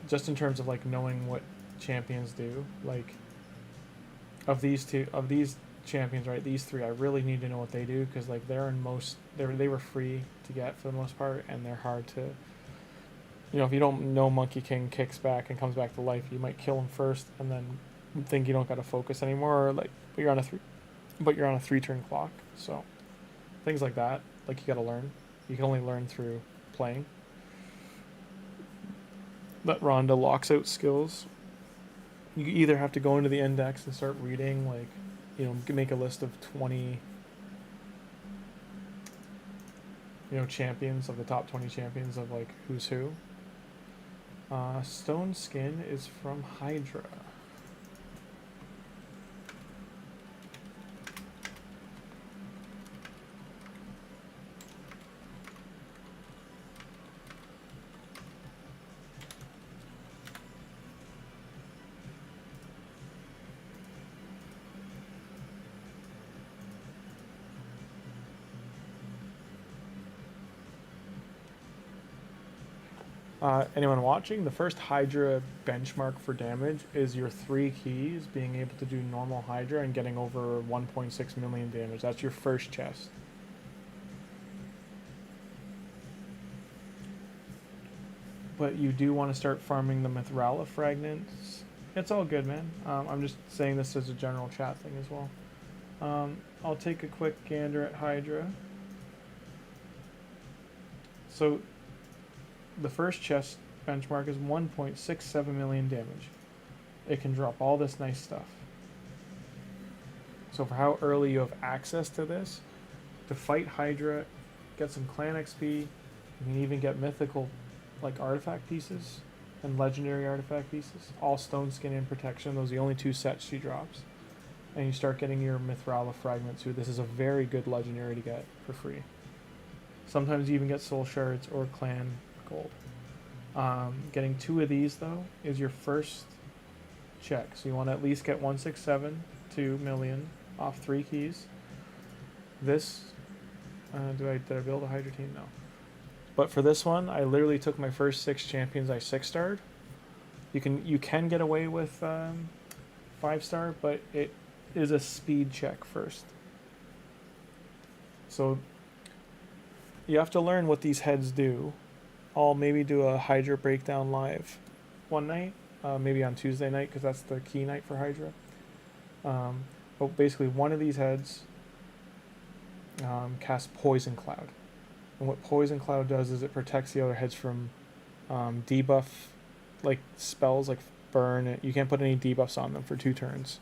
A: just in terms of like knowing what champions do. Like of these champions, right? These 3, I really need to know what they do because like they were free to get for the most part, and they're hard to. You know, if you don't know Monkey King kicks back and comes back to life, you might kill him first and then think you don't got to focus anymore. Or like, but you're on a 3-turn clock. So things like that, like you got to learn. You can only learn through playing. But Rhonda locks out skills. You either have to go into the index and start reading, like, you know, make a list of 20, you know, champions of the top 20 champions of like who's who. Stone Skin is from Hydra. Anyone watching, the first Hydra benchmark for damage is your 3 keys being able to do normal Hydra and getting over 1.6 million damage. That's your first chest. But you do want to start farming the Mithrala fragments. It's all good, man. I'm just saying this as a general chat thing as well. I'll take a quick gander at Hydra. So the first chest benchmark is 1.67 million damage. It can drop all this nice stuff. So for how early you have access to this, to fight Hydra, get some clan XP, you can even get mythical like artifact pieces and legendary artifact pieces. All stone skin and protection, those are the only 2 sets she drops. And you start getting your Mithrala fragments, too. This is a very good legendary to get for free. Sometimes you even get soul shards or clan gold. Getting 2 of these though is your first check. So you want to at least get 167.2 million off 3 keys. This did I build a Hydra team? No. But for this one, I literally took my first 6 champions I 6-starred. You can get away with 5-star, but it is a speed check first. So you have to learn what these heads do. I'll maybe do a Hydra breakdown live one night, maybe on Tuesday night, because that's the key night for Hydra. But basically, one of these heads casts Poison Cloud. And what Poison Cloud does is it protects the other heads from debuff, like spells like burn. You can't put any debuffs on them for 2 turns.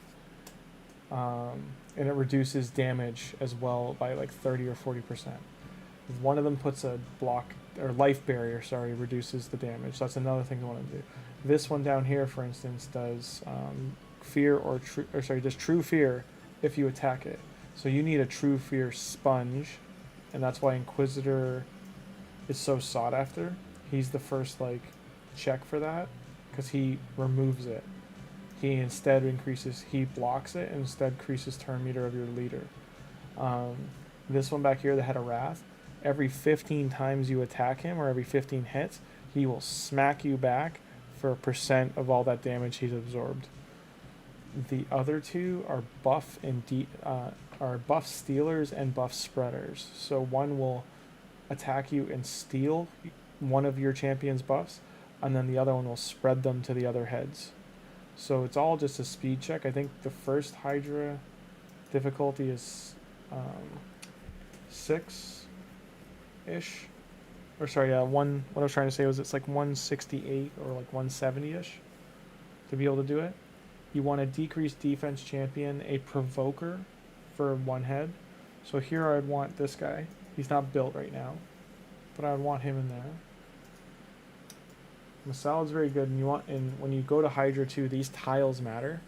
A: And it reduces damage as well by like 30 or 40%. One of them puts a block, or life barrier, sorry, reduces the damage. So that's another thing you want to do. This one down here, for instance, does fear does true fear if you attack it. So you need a true fear sponge, and that's why Inquisitor is so sought after. He's the first like check for that, because he removes it. He instead he blocks it and instead increases turn meter of your leader. This one back here, the Head of Wrath, every 15 times you attack him, or every 15 hits, he will smack you back for a % of all that damage he's absorbed. The other 2 are buff stealers and buff spreaders. So one will attack you and steal one of your champion's buffs, and then the other one will spread them to the other heads. So it's all just a speed check. I think the first Hydra difficulty is 6-ish. Or sorry, what I was trying to say was it's like 168 or like 170-ish to be able to do it. You want a decreased defense champion, a provoker for 1 head. So here I'd want this guy. He's not built right now, but I would want him in there. Masalad's very good, and when you go to Hydra 2, these tiles matter.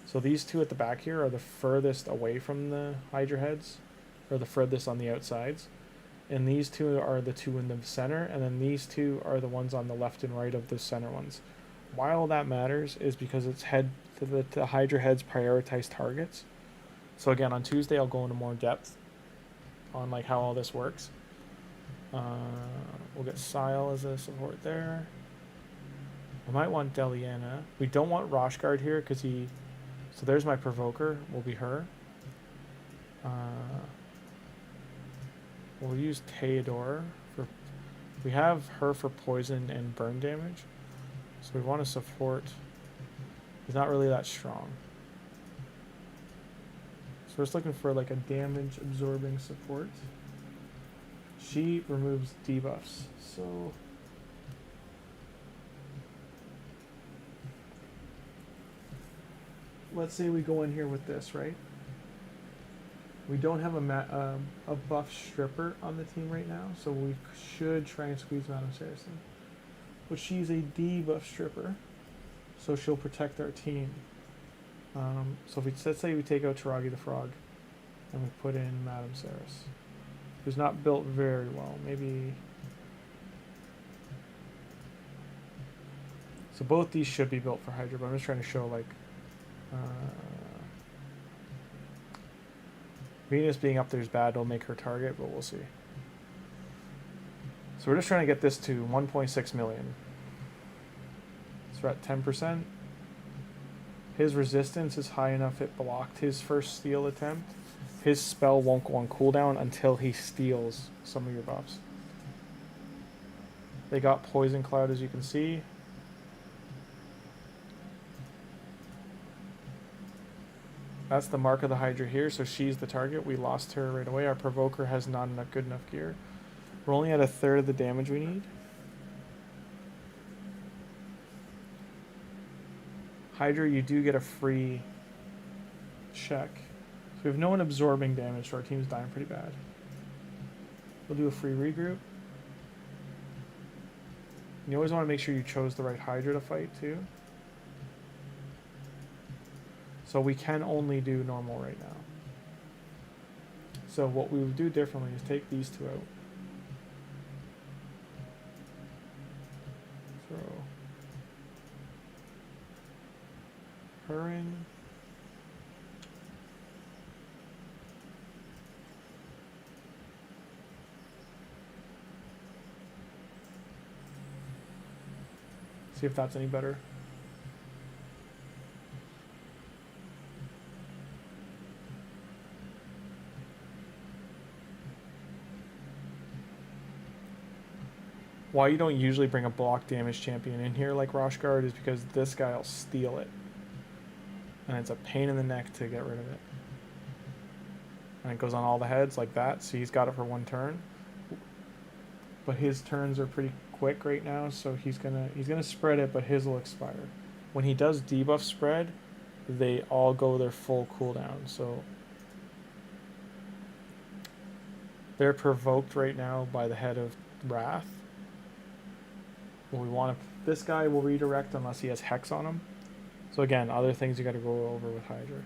A: So these 2 at the back here are the furthest away from the Hydra heads, or the furthest on the outsides. And these 2 are the 2 in the center, and then these 2 are the ones on the left and right of the center ones. Why all that matters is because it's the Hydra heads prioritize targets. So again, on Tuesday I'll go into more depth on like how all this works. We'll get Sile as a support there. I might want Deliana. We don't want Roshguard here because so there's my provoker, will be her. We'll use Theodore we have her for poison and burn damage. So we want to support. He's not really that strong. So we're just looking for like a damage absorbing support. She removes debuffs. So let's say we go in here with this, right? We don't have a buff stripper on the team right now, so we should try and squeeze Madam Serris Link. But she's a debuff stripper, so she'll protect our team. So if let's say we take out Taragi the Frog, and we put in Madam Serris, who's not built very well. Maybe. So both these should be built for Hydra, but I'm just trying to show like. Venus being up there is bad, it'll make her target, but we'll see. So we're just trying to get this to 1.6 million. threat 10%. His resistance is high enough it blocked his first steal attempt. His spell won't go on cooldown until he steals some of your buffs. They got Poison Cloud, as you can see. That's the mark of the Hydra here, so she's the target. We lost her right away. Our Provoker has not enough good enough gear. We're only at a third of the damage we need. Hydra, you do get a free check. So we have no one absorbing damage, so our team's dying pretty bad. We'll do a free regroup. You always want to make sure you chose the right Hydra to fight, too. So we can only do normal right now. So what we would do differently is take these two out. Throw her in. See if that's any better. Why you don't usually bring a block damage champion in here like Roshguard is because this guy will steal it. And it's a pain in the neck to get rid of it. And it goes on all the heads like that, so he's got it for one turn. But his turns are pretty quick right now, so he's gonna spread it, but his will expire. When he does debuff spread, they all go their full cooldown, so they're provoked right now by the head of Wrath. Well, we want to. This guy will redirect unless he has Hex on him. So again, other things you got to go over with Hydra.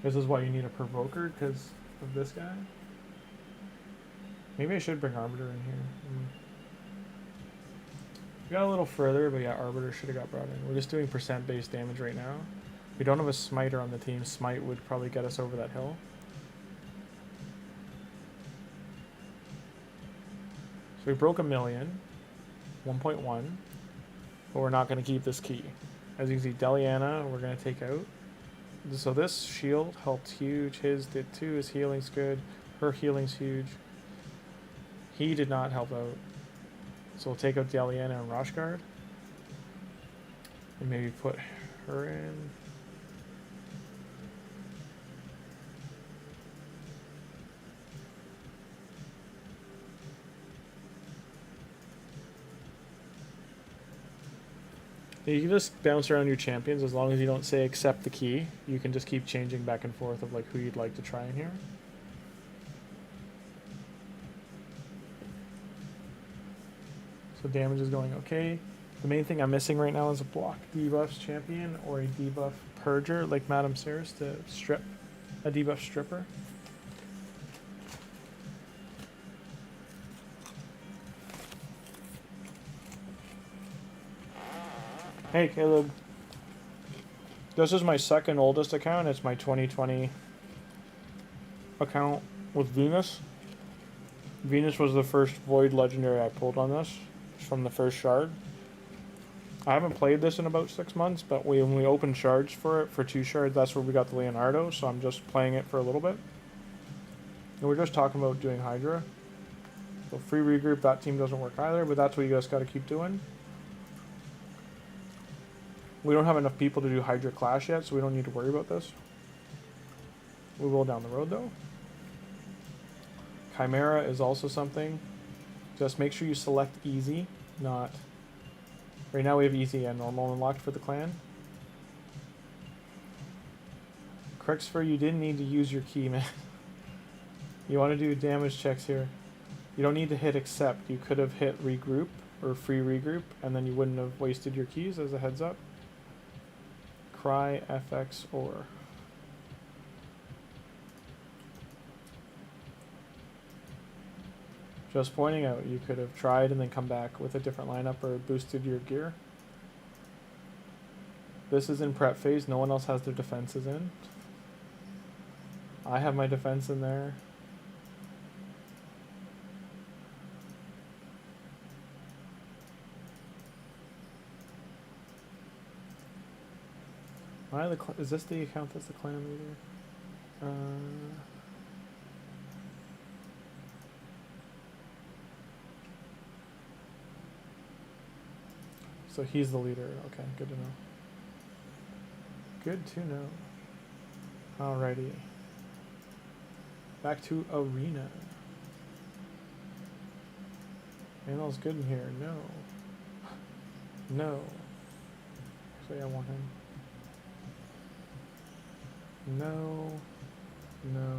A: This is why you need a Provoker, because of this guy. Maybe I should bring Arbiter in here. We got a little further, but yeah, Arbiter should have got brought in. We're just doing percent-based damage right now. We don't have a Smiter on the team. Smite would probably get us over that hill. So we broke 1,000,000, 1.1, but we're not going to keep this key. As you can see, Deliana, we're going to take out. So this shield helped huge. His did too. His healing's good. Her healing's huge. He did not help out. So we'll take out Deliana and Roshguard. And maybe put her in. You can just bounce around your champions as long as you don't say accept the key. You can just keep changing back and forth of like who you'd like to try in here. So damage is going okay. The main thing I'm missing right now is a block debuffs champion or a debuff purger like Madam Serris to strip a debuff stripper. Hey Caleb, this is my second oldest account. It's my 2020 account with Venus. Venus was the first Void Legendary I pulled on this from the first shard. I haven't played this in about 6 months, but when we opened shards for it, for 2 shards, that's where we got the Leonardo, so I'm just playing it for a little bit. And we're just talking about doing Hydra. So free regroup, that team doesn't work either, but that's what you guys got to keep doing. We don't have enough people to do Hydra Clash yet, so we don't need to worry about this. We will down the road, though. Chimera is also something. Just make sure you select easy, not... Right now we have easy and normal unlocked for the clan. Crixfer, you didn't need to use your key, man. You want to do damage checks here. You don't need to hit accept. You could have hit regroup or free regroup, and then you wouldn't have wasted your keys as a heads up. Cry, FX, or. Just pointing out, you could have tried and then come back with a different lineup or boosted your gear. This is in prep phase. No one else has their defenses in. I have my defense in there. Is this the account that's the clan leader? So he's the leader. Okay, good to know. Good to know. Alrighty. Back to arena. Manel's good in here. No. No. Actually, I want him. No. No.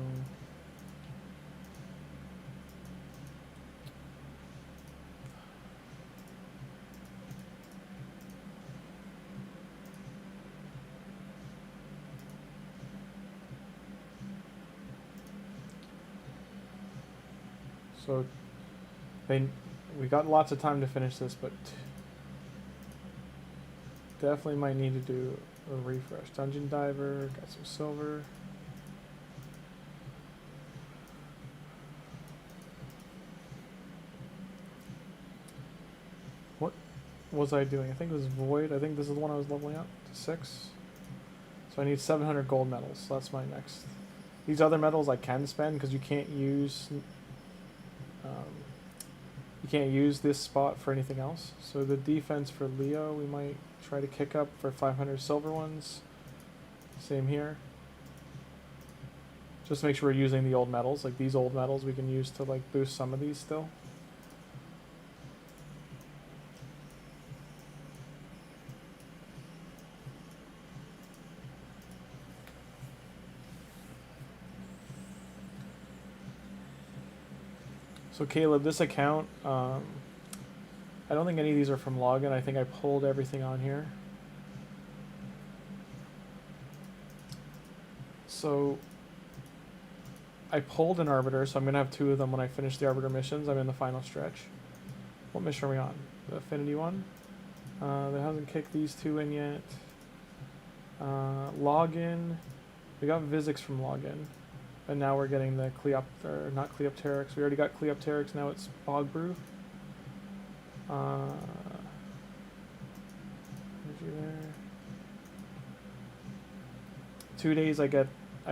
A: So, we got lots of time to finish this, but definitely might need to do a refresh. Dungeon Diver, got some silver. What was I doing? I think it was Void. I think this is the one I was leveling up to 6. So I need 700 gold medals. So that's my next. These other medals I can spend because you can't use this spot for anything else. So the defense for Leo, we might try to kick up for 500 silver ones. Same here. Just to make sure we're using the old medals. Like these old medals we can use to like boost some of these still. So Caleb, this account, I don't think any of these are from login. I think I pulled everything on here. So I pulled an Arbiter, so I'm going to have 2 of them when I finish the Arbiter missions. I'm in the final stretch. What mission are we on? The Affinity one? That hasn't kicked these 2 in yet. Login. We got Vizix from login. And now we're getting the not Cleopteryx. We already got Cleopteryx, now it's Bogbrew. There. 2 days I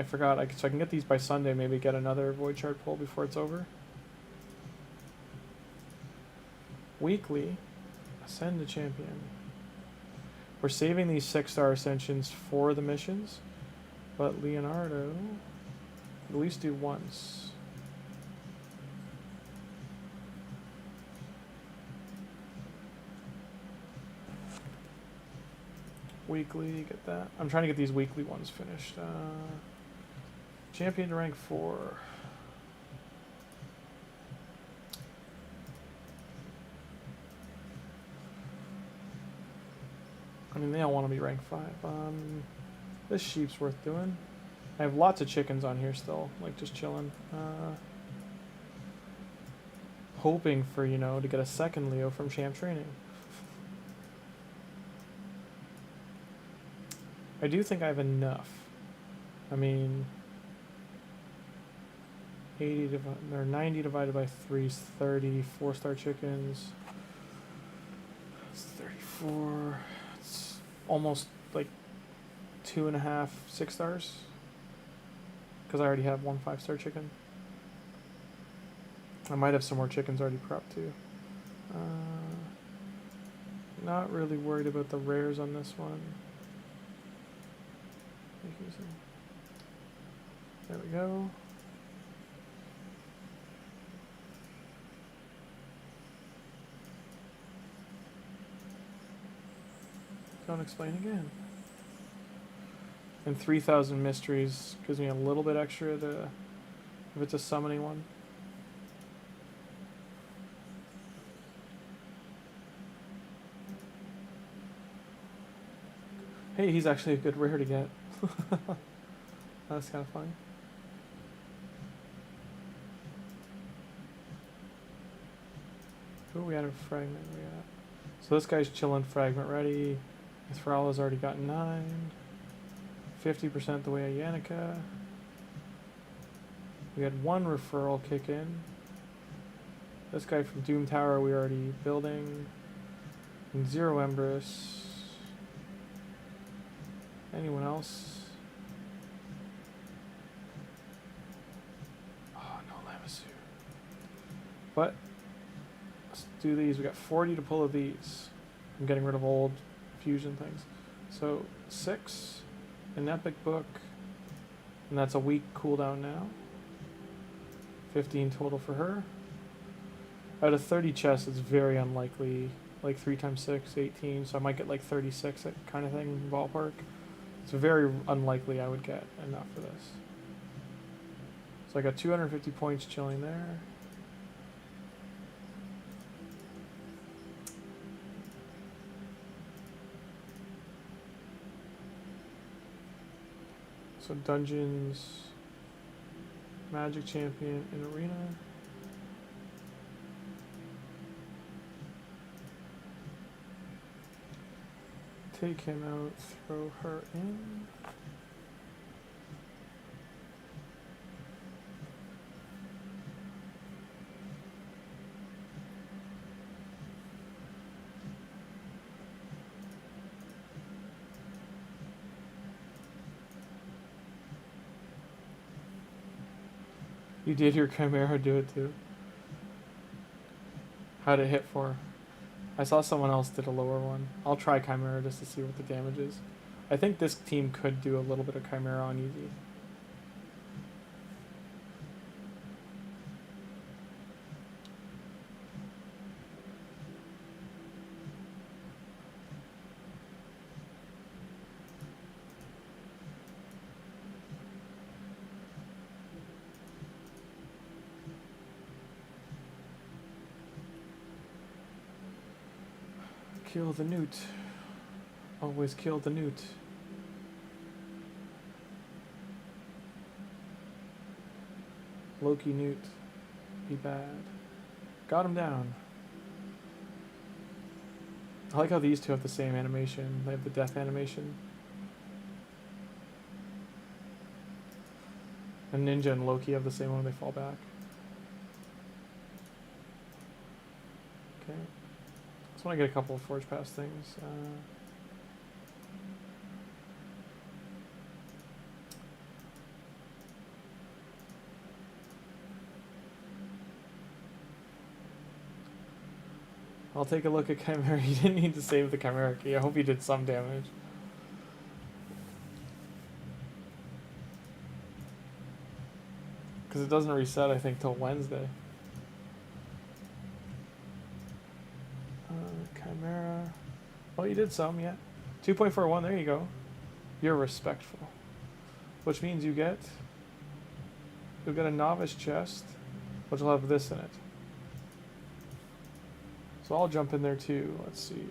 A: forgot, so I can get these by Sunday, maybe get another Void Shard pull before it's over. Weekly, Ascend to Champion. We're saving these 6-star ascensions for the missions, but Leonardo... at least do once. Weekly, get that. I'm trying to get these weekly ones finished. Champion to rank 4. I mean, they all want to be rank 5. This sheep's worth doing. I have lots of chickens on here still, like just chilling. Hoping for, you know, to get a second Leo from Champ Training. I do think I have enough. I mean, 90 divided by 3 is 30. 4-star chickens. It's 34. It's almost like 2.5 6-stars. Because I already have 1 5-star chicken. I might have some more chickens already prepped too. Not really worried about the rares on this one. There we go. Don't explain again. And 3,000 mysteries gives me a little bit extra to, if it's a summoning one. Hey, he's actually a good rare to get. That's kind of funny. Who are we at a fragment? We at? So this guy's chilling, fragment ready. Thrala's already got 9. 50% the way of Yannicka. We had one referral kick in. This guy from Doom Tower we already building. And 0 Empress. Anyone else? Oh, no Lamasu. But let's do these. We got 40 to pull of these. I'm getting rid of old fusion things. So 6, an epic book, and that's a week cooldown now. 15 total for her. Out of 30 chests, it's very unlikely. Like 3 times 6, 18. So I might get like 36 kind of thing, ballpark. It's very unlikely I would get enough for this. So I got 250 points chilling there. So dungeons, magic champion in arena. Take him out, throw her in. You did your Chimera do it too? How'd it hit for? I saw someone else did a lower one. I'll try Chimera just to see what the damage is. I think this team could do a little bit of Chimera on easy. Kill the newt. Always kill the newt. Loki newt. Be bad. Got him down. I like how these two have the same animation. They have the death animation. And Ninja and Loki have the same one when they fall back. Okay. I want to get a couple of Forge Pass things. I'll take a look at Chimera. You didn't need to save the Chimera key. I hope you did some damage. Because it doesn't reset, I think, till Wednesday. Chimera. Well, you did some, yeah. 2.41, there you go. You're respectful. Which means you'll get a novice chest, which will have this in it. So I'll jump in there too. Let's see.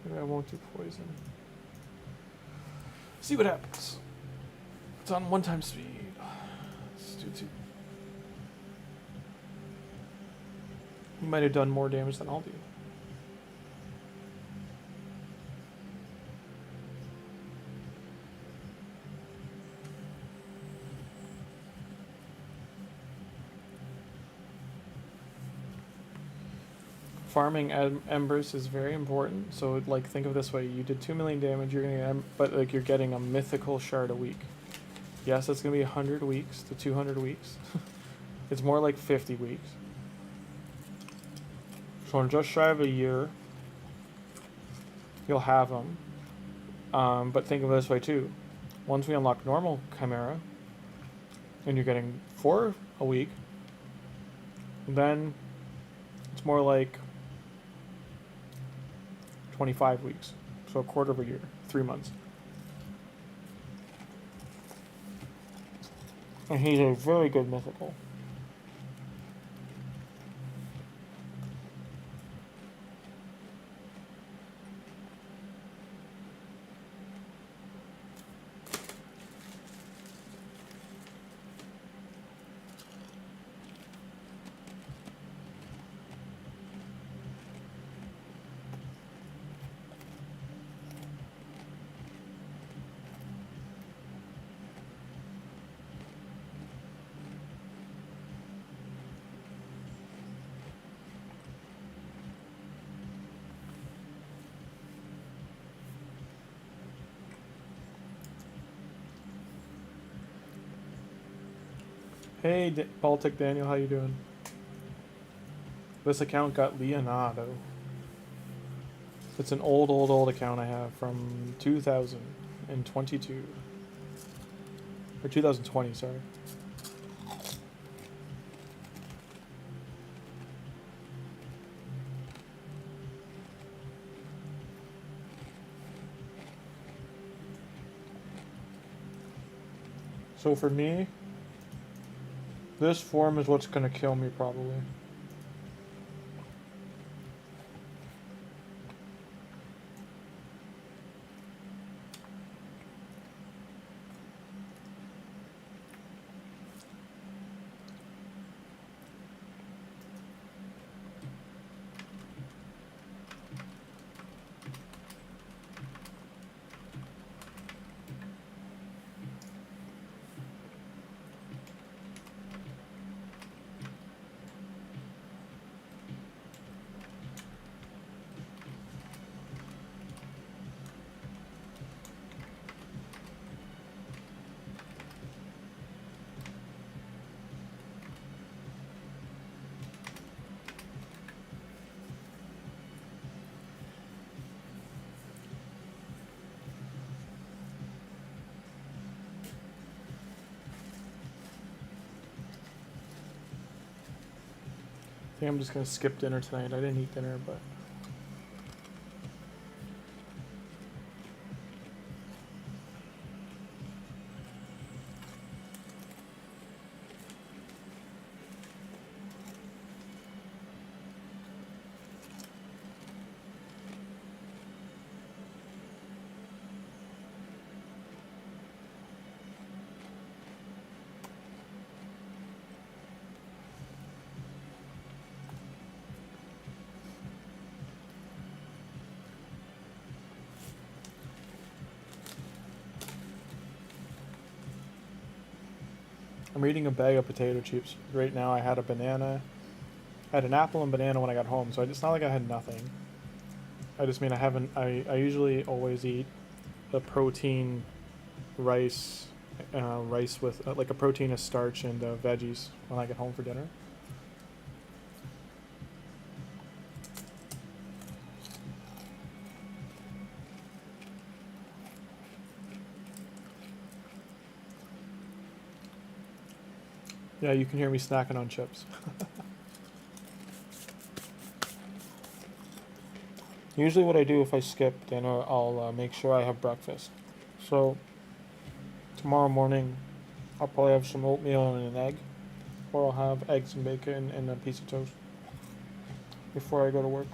A: Maybe I won't do poison. See what happens. It's on 1 time speed. Let's do 2. You might have done more damage than I'll do. Farming embers is very important. So, like, think of it this way: you did 2 million damage. You're gonna get, but like you're getting a mythical shard a week. Yes, it's gonna be 100 weeks to 200 weeks. It's more like 50 weeks. So in just shy of a year, you'll have them. But think of it this way too: once we unlock normal Chimera, and you're getting 4 a week, then it's more like 25 weeks, so a quarter of a year, 3 months. And he's a very good mythical. Hey, Baltic Daniel, how you doing? This account got Leonardo. It's an old account I have from 2022. Or 2020, sorry. So for me, this form is what's gonna kill me probably. I think I'm just gonna skip dinner tonight. I didn't eat dinner, but I'm eating a bag of potato chips. Right now I had a banana. I had an apple and banana when I got home, so it's not like I had nothing. I just mean I usually always eat a protein rice, rice with like a protein of starch and veggies when I get home for dinner. Yeah, you can hear me snacking on chips. Usually what I do if I skip dinner, I'll make sure I have breakfast. So tomorrow morning, I'll probably have some oatmeal and an egg. Or I'll have eggs and bacon and a piece of toast before I go to work.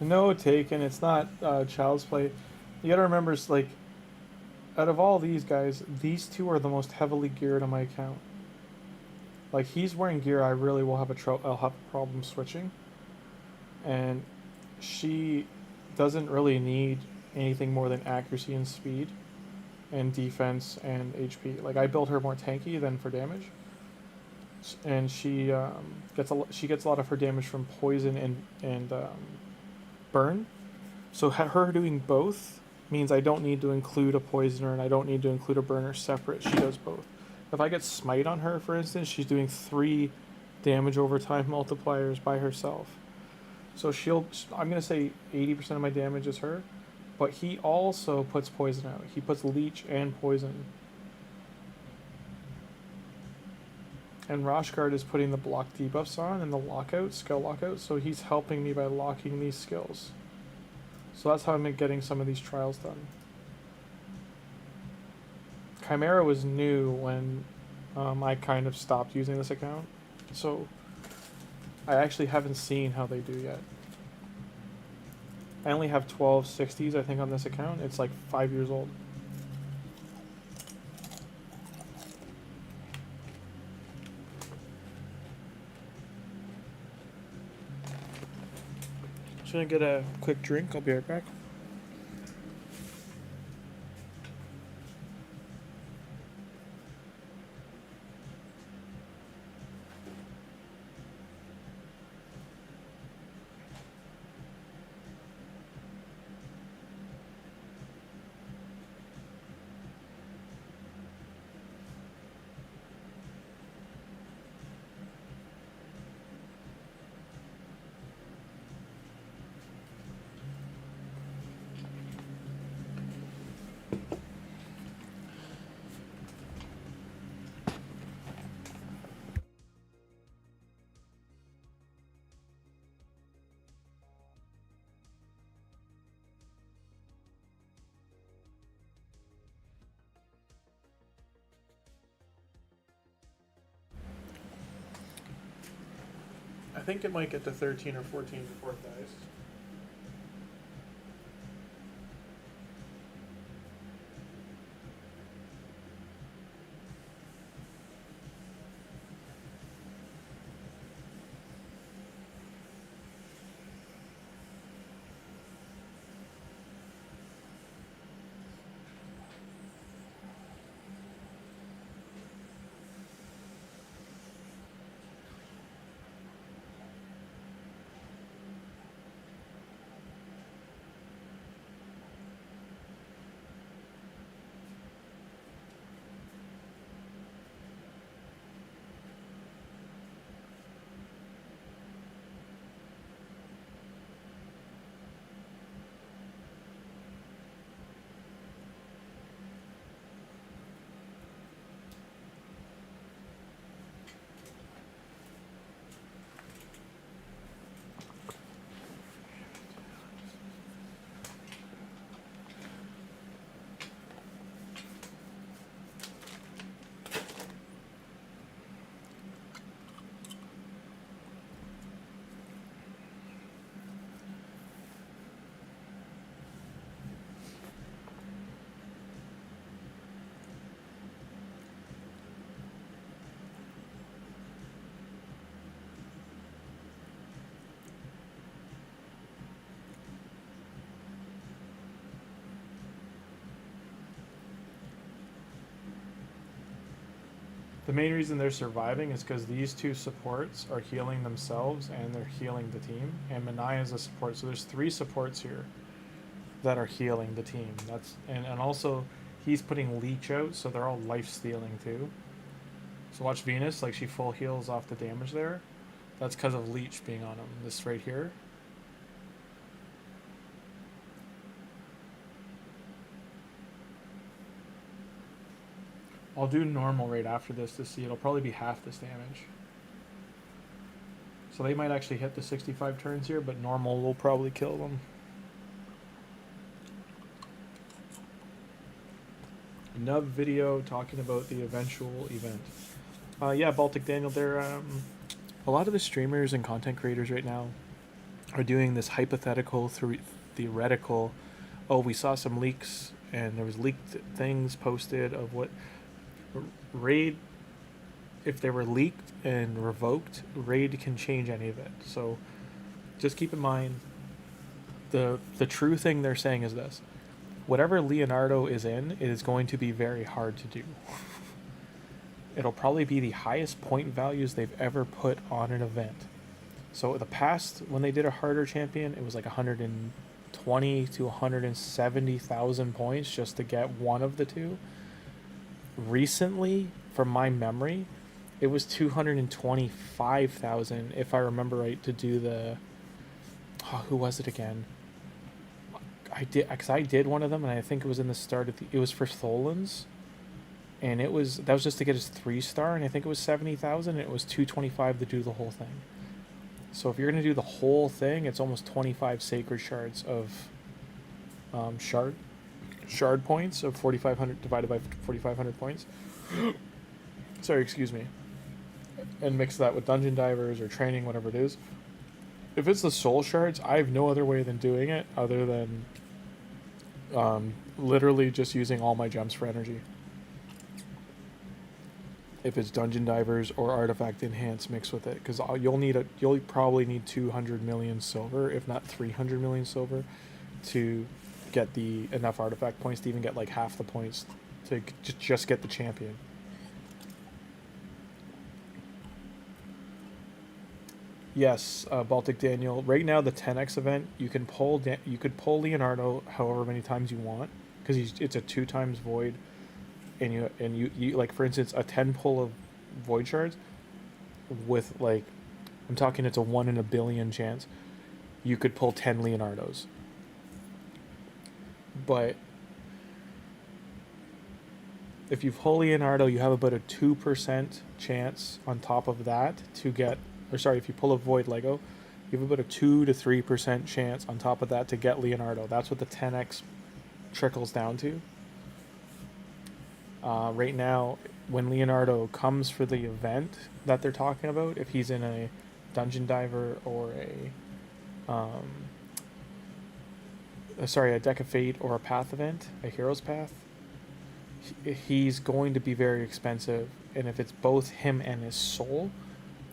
A: No, Taken. It's not Child's Play. You gotta remember, it's like, out of all these guys, these two are the most heavily geared on my account. Like, he's wearing gear I really will have I'll have a problem switching. And she doesn't really need anything more than accuracy and speed and defense and HP. Like, I built her more tanky than for damage. And she gets a lot of her damage from poison and burn. So her doing both means I don't need to include a poisoner and I don't need to include a burner separate. She does both. If I get smite on her, for instance, she's doing 3 damage over time multipliers by herself. So I'm going to say 80% of my damage is her, but he also puts poison out. He puts leech and poison. And Roshguard is putting the block debuffs on and the lockout, skill lockout, so he's helping me by locking these skills. So that's how I'm getting some of these trials done. Chimera was new when I kind of stopped using this account, so I actually haven't seen how they do yet. I only have 12 60s, I think, on this account. It's like 5 years old. Just gonna get a quick drink. I'll be right back. I think it might get to 13 or 14 before it dies. The main reason they're surviving is because these two supports are healing themselves and they're healing the team. And Manaya is a support, so there's 3 supports here that are healing the team. And also he's putting leech out, so they're all life stealing too. So watch Venus, like she full heals off the damage there. That's because of leech being on him. This right here. I'll do normal right after this to see. It'll probably be half this damage. So they might actually hit the 65 turns here, but normal will probably kill them. Nub video talking about the eventual event. Yeah, Baltic Daniel, there. A lot of the streamers and content creators right now are doing this hypothetical, theoretical. Oh, we saw some leaks, and there was leaked things posted of what raid. If they were leaked and revoked, raid can change any of it. So just keep in mind, the true thing they're saying is this: whatever Leonardo is in, it is going to be very hard to do. It'll probably be the highest point values they've ever put on an event. So in the past, when they did a harder champion, it was like 120 to 170,000 points just to get one of the two. Recently, from my memory, it was 225,000, if I remember right, to do the... Oh, who was it again? I did, because I did one of them, and I think it was in the start of the... It was for Tholins. and that was just to get his 3-star, and I think it was 70,000. It was 225 to do the whole thing. So if you're gonna do the whole thing, it's almost 25 sacred shards of shard points of 4,500 divided by 4,500 points. Sorry, excuse me. And mix that with dungeon divers or training, whatever it is. If it's the soul shards, I have no other way than doing it other than literally just using all my gems for energy. If it's dungeon divers or artifact enhance mixed with it, because you'll probably need 200 million silver, if not 300 million silver, to get the enough artifact points to even get like half the points to just get the champion. Yes, Baltic Daniel. Right now, the 10x event, you could pull Leonardo however many times you want, because it's a 2 times void, and you like, for instance, a 10 pull of void shards with, like, I'm talking, it's a 1 in a billion chance. You could pull 10 Leonardos, but if you pull Leonardo, you have about a 2% chance on top of that to get. Or sorry, if you pull a void Lego, you have about a 2 to 3% chance on top of that to get Leonardo. That's what the 10x trickles down to. Right now, when Leonardo comes for the event that they're talking about, if he's in a dungeon diver or a Deck of Fate or a path event, a hero's path, he's going to be very expensive. And if it's both him and his soul,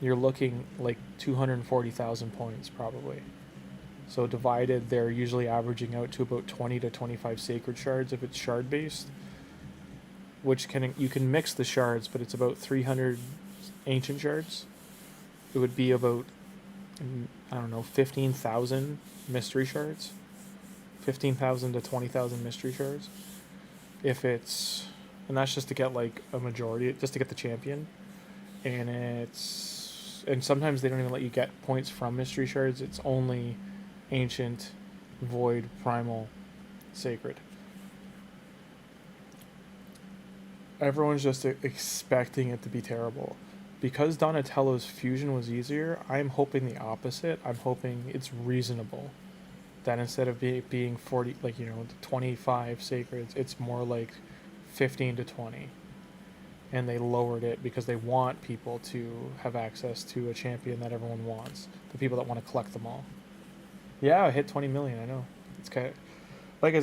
A: you're looking like 240,000 points probably. So divided, they're usually averaging out to about 20 to 25 sacred shards if it's shard based, which you can mix the shards, but it's about 300 ancient shards. It would be about, I don't know, 15,000 mystery shards, 15,000 to 20,000 mystery shards. And that's just to get like a majority, just to get the champion. And sometimes they don't even let you get points from mystery shards. It's only ancient, void, primal, sacred. Everyone's just expecting it to be terrible. Because Donatello's fusion was easier, I'm hoping the opposite. I'm hoping it's reasonable. That instead of being 40, 25 sacreds, it's more like 15 to 20. And they lowered it because they want people to have access to a champion that everyone wants. The people that want to collect them all. Yeah, I hit 20 million, I know. It's kind of, like,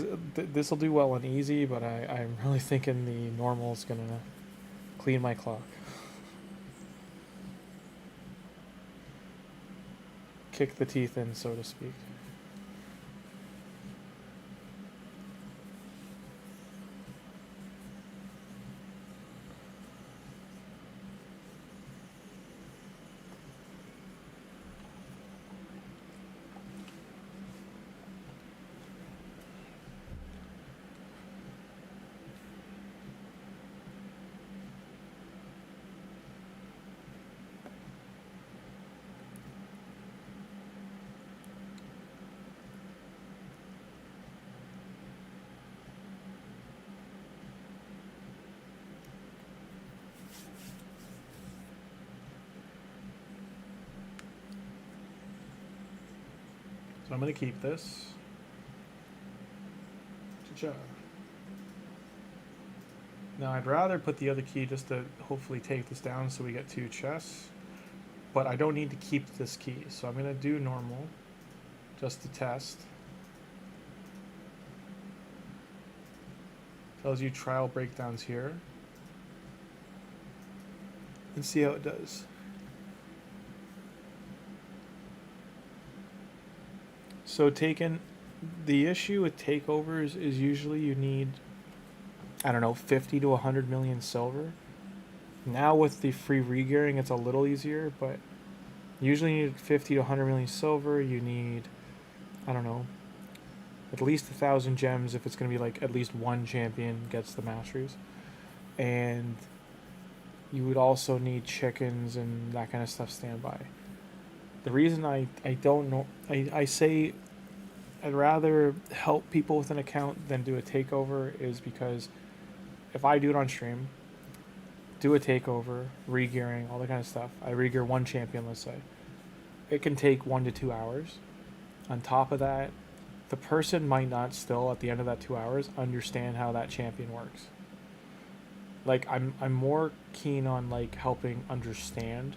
A: this will do well on easy, but I'm really thinking the normal's going to clean my clock. Kick the teeth in, so to speak. So I'm going to keep this. Cha-cha. Now I'd rather put the other key just to hopefully take this down so we get 2 chests. But I don't need to keep this key. So I'm going to do normal just to test. Tells you trial breakdowns here. And see how it does. So the issue with takeovers is usually you need, I don't know, 50 to 100 million silver. Now with the free regearing, it's a little easier, but usually you need 50 to 100 million silver. You need, I don't know, at least 1,000 gems if it's going to be like at least one champion gets the masteries. And you would also need chickens and that kind of stuff standby. The reason I don't know, I say I'd rather help people with an account than do a takeover is because if I do it on stream do a takeover, re-gearing, all that kind of stuff. I re-gear one champion, let's say. It can take 1 to 2 hours. On top of that, the person might not still, at the end of that 2 hours, understand how that champion works. Like, I'm more keen on, like, helping understand.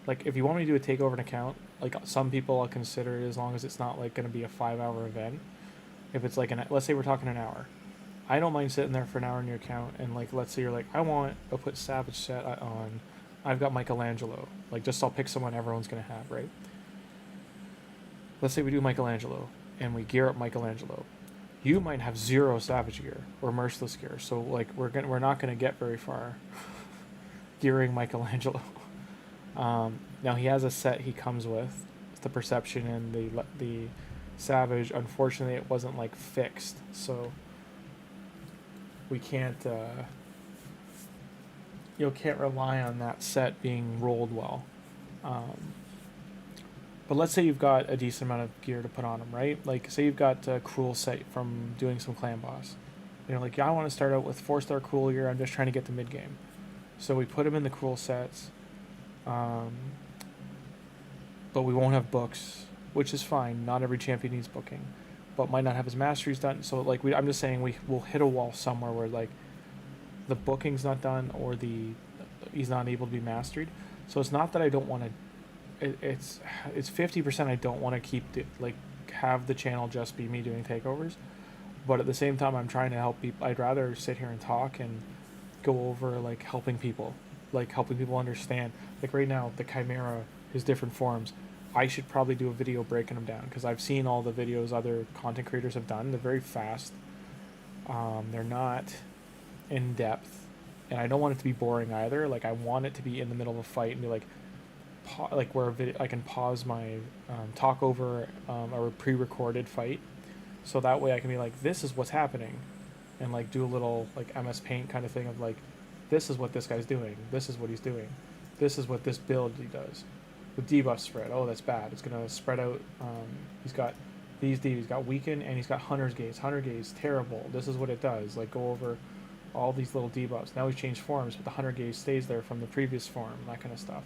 A: Like, if you want me to do a takeover an account, like, some people I'll consider it as long as it's not, like, going to be a 5-hour event. If it's, like, let's say we're talking an hour. I don't mind sitting there for an hour in your account, and, like, let's say you're like, I'll put Savage set on. I've got Michelangelo. Like, just I'll pick someone everyone's going to have, right? Let's say we do Michelangelo, and we gear up Michelangelo. You might have 0 Savage gear or Merciless gear, so like we're not gonna get very far gearing Michelangelo. Now he has a set he comes with, the Perception and the Savage. Unfortunately, it wasn't like fixed, so we can't can't rely on that set being rolled well. But let's say you've got a decent amount of gear to put on him, right? Like, say you've got a Cruel set from doing some clan boss. You're like, yeah, I want to start out with 4-star Cruel gear. I'm just trying to get to mid-game. So we put him in the Cruel sets. But we won't have books, which is fine. Not every champion needs booking. But might not have his masteries done. So, like, I'm just saying we'll hit a wall somewhere where, like, the booking's not done or he's not able to be mastered. So it's not that I don't want to... It's 50% I don't want to keep have the channel just be me doing takeovers, but at the same time I'm trying to help people. I'd rather sit here and talk and go over like helping people understand. Like right now, the Chimera, his different forms. I should probably do a video breaking them down because I've seen all the videos other content creators have done. They're very fast. They're not in depth, and I don't want it to be boring either. Like I want it to be in the middle of a fight and be like where I can pause my talk over a pre-recorded fight, so that way I can be like, this is what's happening, and like do a little like MS Paint kind of thing of like, this is what this guy's doing, this is what he's doing, this is what this build he does. With debuff spread, oh that's bad, it's gonna spread out. He's got these debuffs, he's got Weaken and he's got Hunter's Gaze. Hunter Gaze, terrible. This is what it does. Like go over all these little debuffs. Now he's changed forms, but the Hunter Gaze stays there from the previous form, that kind of stuff.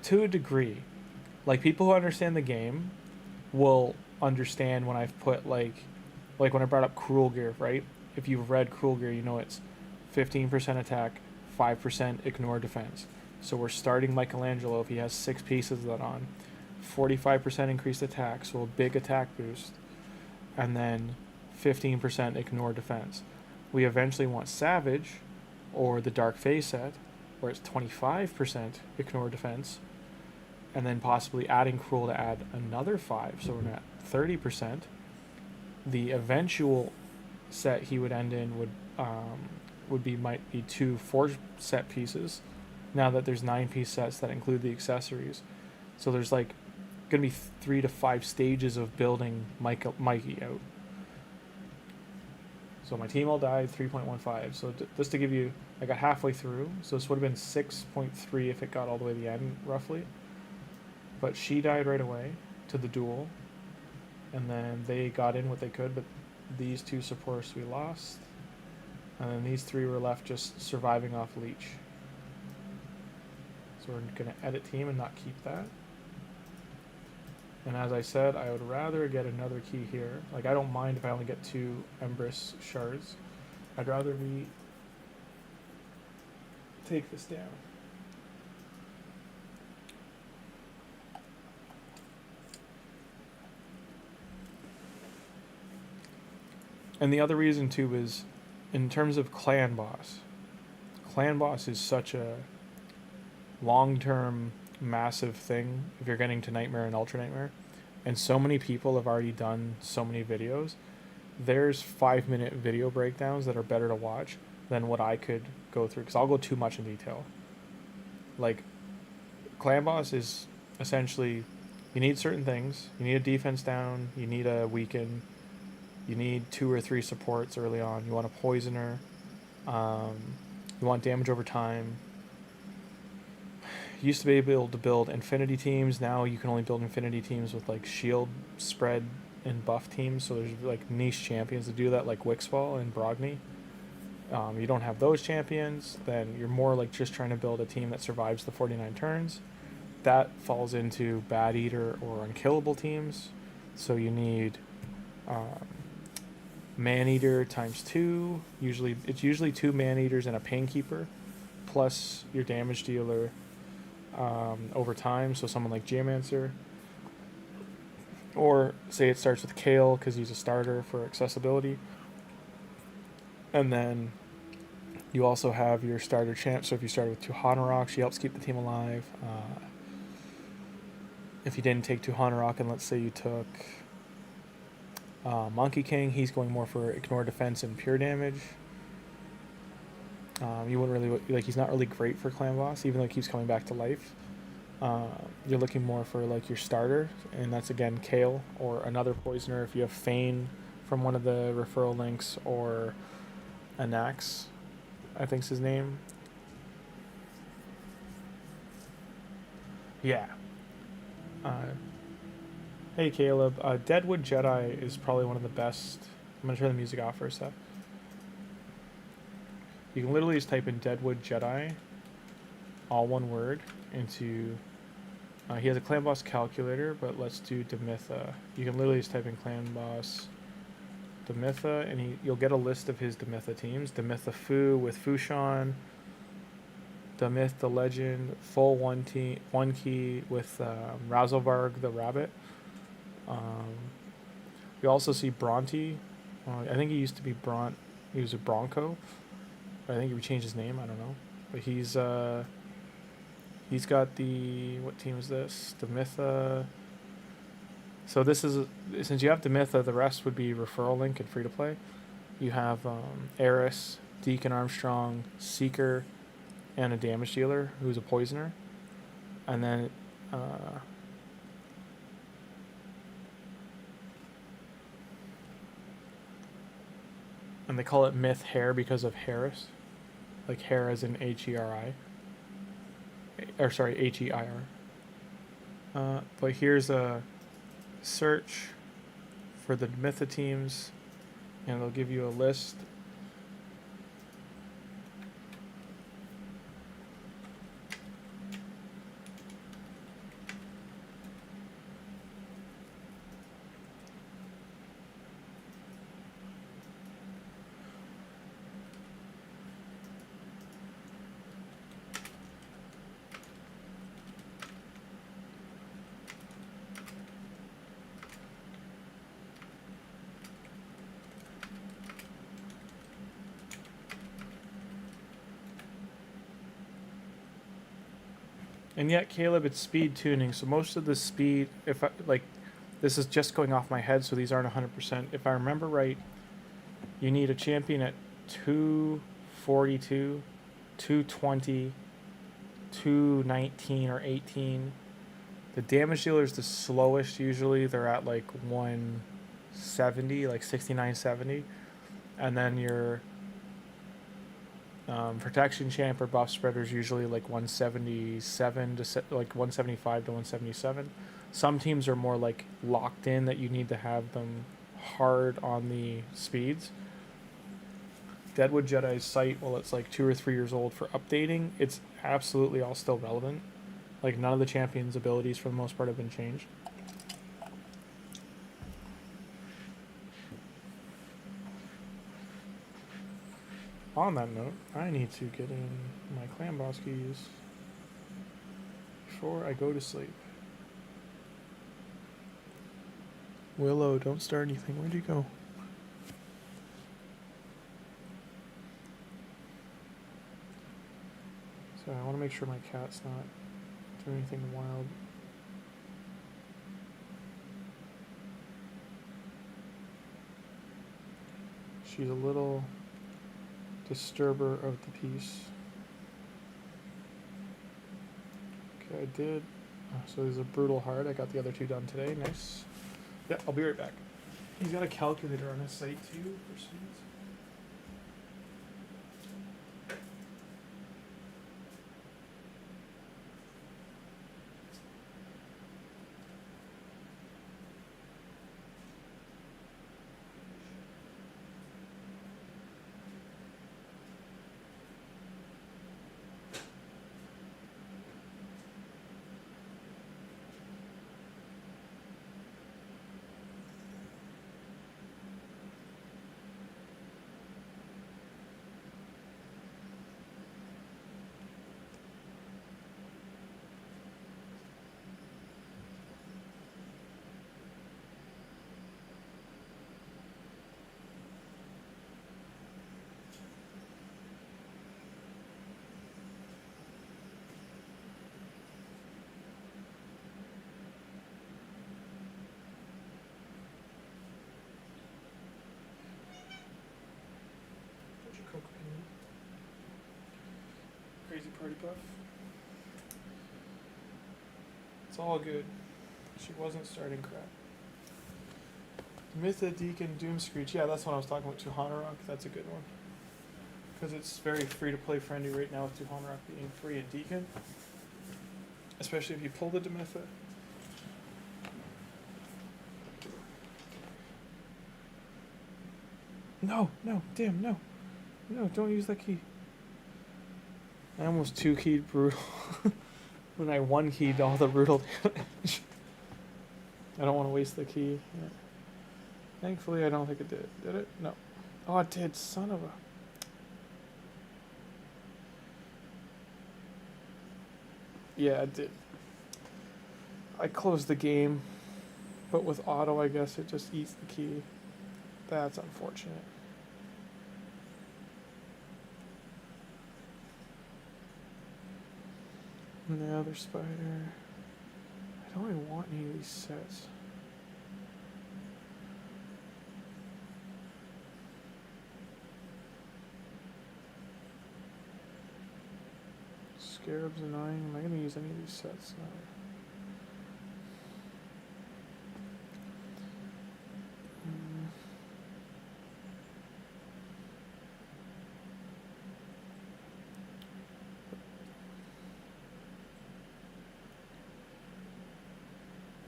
A: To a degree. Like, people who understand the game will understand when I've put, like when I brought up Cruel Gear, right? If you've read Cruel Gear, you know it's 15% attack, 5% ignore defense. So we're starting Michelangelo if he has 6 pieces of that on. 45% increased attack, so a big attack boost. And then 15% ignore defense. We eventually want Savage, or the Dark Phase set, where it's 25% ignore defense, and then possibly adding Cruel to add another 5, so we're at 30%. The eventual set he would end in might be 2 4-set pieces, now that there's 9-piece sets that include the accessories. So there's like going to be 3 to 5 stages of building Mikey out. So my team all died 3.15. So just to give you, I got halfway through. So this would have been 6.3 if it got all the way to the end, roughly. But she died right away to the duel. And then they got in what they could, but these 2 supports we lost. And then these 3 were left just surviving off Leech. So we're going to edit team and not keep that. And as I said, I would rather get another key here. Like, I don't mind if I only get 2 Empress shards. I'd rather we take this down. And the other reason, too, is in terms of Clan Boss. Clan Boss is such a long-term massive thing if you're getting to Nightmare and Ultra Nightmare, and so many people have already done so many videos. There's 5-minute video breakdowns that are better to watch than what I could go through, because I'll go too much in detail. Like, Clan Boss is essentially, you need certain things. You need a defense down, you need a weaken, you need 2 or 3 supports early on, you want a poisoner, you want damage over time. used to be able to build infinity teams. Now you can only build infinity teams with like shield spread and buff teams. So there's like niche champions that do that, like Wixfall and Brogni. You don't have those champions, then you're more like just trying to build a team that survives the 49 turns. That falls into Bad Eater or Unkillable teams. So you need Man Eater times 2. It's usually 2 Man Eaters and a Painkeeper, plus your damage dealer over time. So someone like Geomancer. Or say it starts with Kale because he's a starter for accessibility. And then you also have your starter champ. So if you started with Tuhanarak, she helps keep the team alive. If you didn't take Tuhanarak and let's say you took Monkey King, he's going more for ignore defense and pure damage. You wouldn't really like, he's not really great for clan boss, even though he keeps coming back to life. You're looking more for like your starter, and that's again Kale or another poisoner if you have Fane from one of the referral links, or Anax, I think's his name. Yeah. Hey Caleb, Deadwood Jedi is probably one of the best. I'm gonna turn the music off for a sec. You can literally just type in Deadwood Jedi, all one word, into... he has a clan boss calculator, but let's do Demitha. You can literally just type in clan boss Demitha, and you'll get a list of his Demitha teams. Demitha Fu with Fushan, Demyth the Legend, full one key with Razelvarg the Rabbit. You also see Bronte. I think he used to be he was a Bronco. I think he changed his name, I don't know. But he's got the, what team is this? Demitha. So this is, since you have Demitha, the rest would be referral link and free to play. You have Eris, Deacon Armstrong, Seeker, and a damage dealer who's a poisoner. And then and they call it Myth Hair because of Harris. Like hair as in H-E-R-I. Or sorry, H-E-I-R. But here's a search for the Mytha teams, and they'll give you a list. And yet, Caleb, it's speed tuning. So most of the speed, if I, like, this is just going off my head, so these aren't 100%. If I remember right, you need a champion at 242, 220, 219 or 18. The damage dealer is the slowest usually. They're at like 170, like 69, 70. And then your protection champ or buff spreader is usually like 177 to like 175 to 177. Some teams are more like locked in that you need to have them hard on the speeds. Deadwood Jedi's site, well, it's like 2 or 3 years old for updating. It's absolutely all still relevant. Like none of the champions' abilities for the most part have been changed. On that note, I need to get in my clan boss keys before I go to sleep. Willow, don't start anything. Where'd you go? So I want to make sure my cat's not doing anything wild. She's a little disturber of the peace. Okay, I did. So there's a brutal heart. I got the other 2 done today. Nice. Yeah, I'll be right back. He's got a calculator on his site too for speeds. party buff. It's all good. She wasn't starting crap. Mytha, Deacon, Doomscreech. Yeah, that's what I was talking about. Tuhanarak. That's a good one. Because it's very free to play friendly right now with Tuhanarak being free at Deacon. Especially if you pull the Demytha. No, no, damn, no. No, don't use that key. I almost 2-keyed Brutal. When I 1-keyed all the Brutal damage. I don't want to waste the key. Yeah. Thankfully, I don't think it did. Did it? No. Oh, it did. Son of a... Yeah, it did. I closed the game, but with auto, I guess it just eats the key. That's unfortunate. And the other spider... I don't really want any of these sets. Scarab's annoying. Am I going to use any of these sets? No.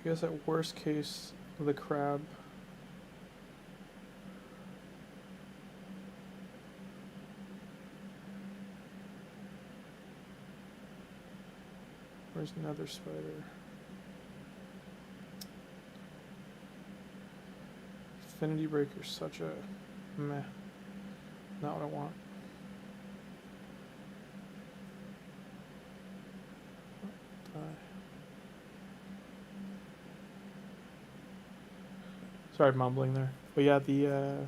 A: I guess at worst case, the crab. Where's another spider? Affinity Breaker's such a meh. Not what I want. Sorry, mumbling there. But yeah, the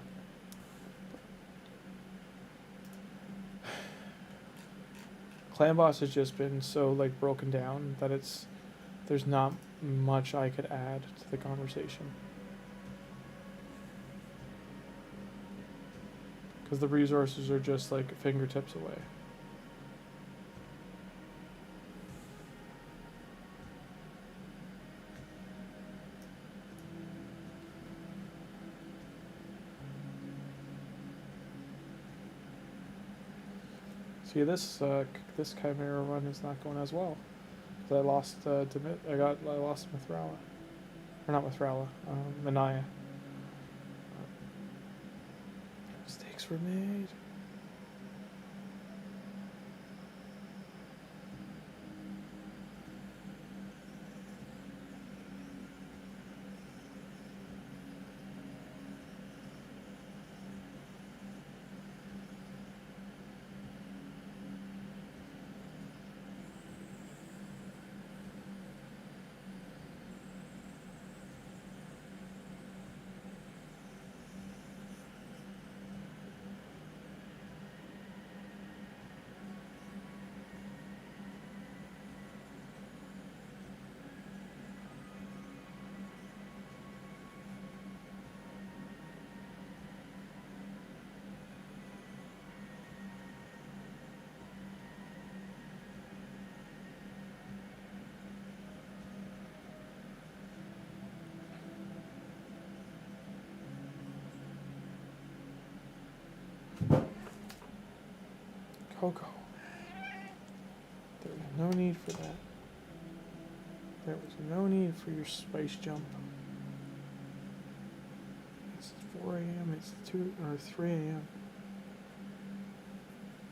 A: clan boss has just been so like broken down that there's not much I could add to the conversation. Because the resources are just like fingertips away. See, this Chimera run is not going as well. I lost I lost Mithrala, or not Mithrala, Manaya. Mistakes were made. Coco. There was no need for that. There was no need for your spice jump. It's 4 a.m. It's 2 or 3 a.m.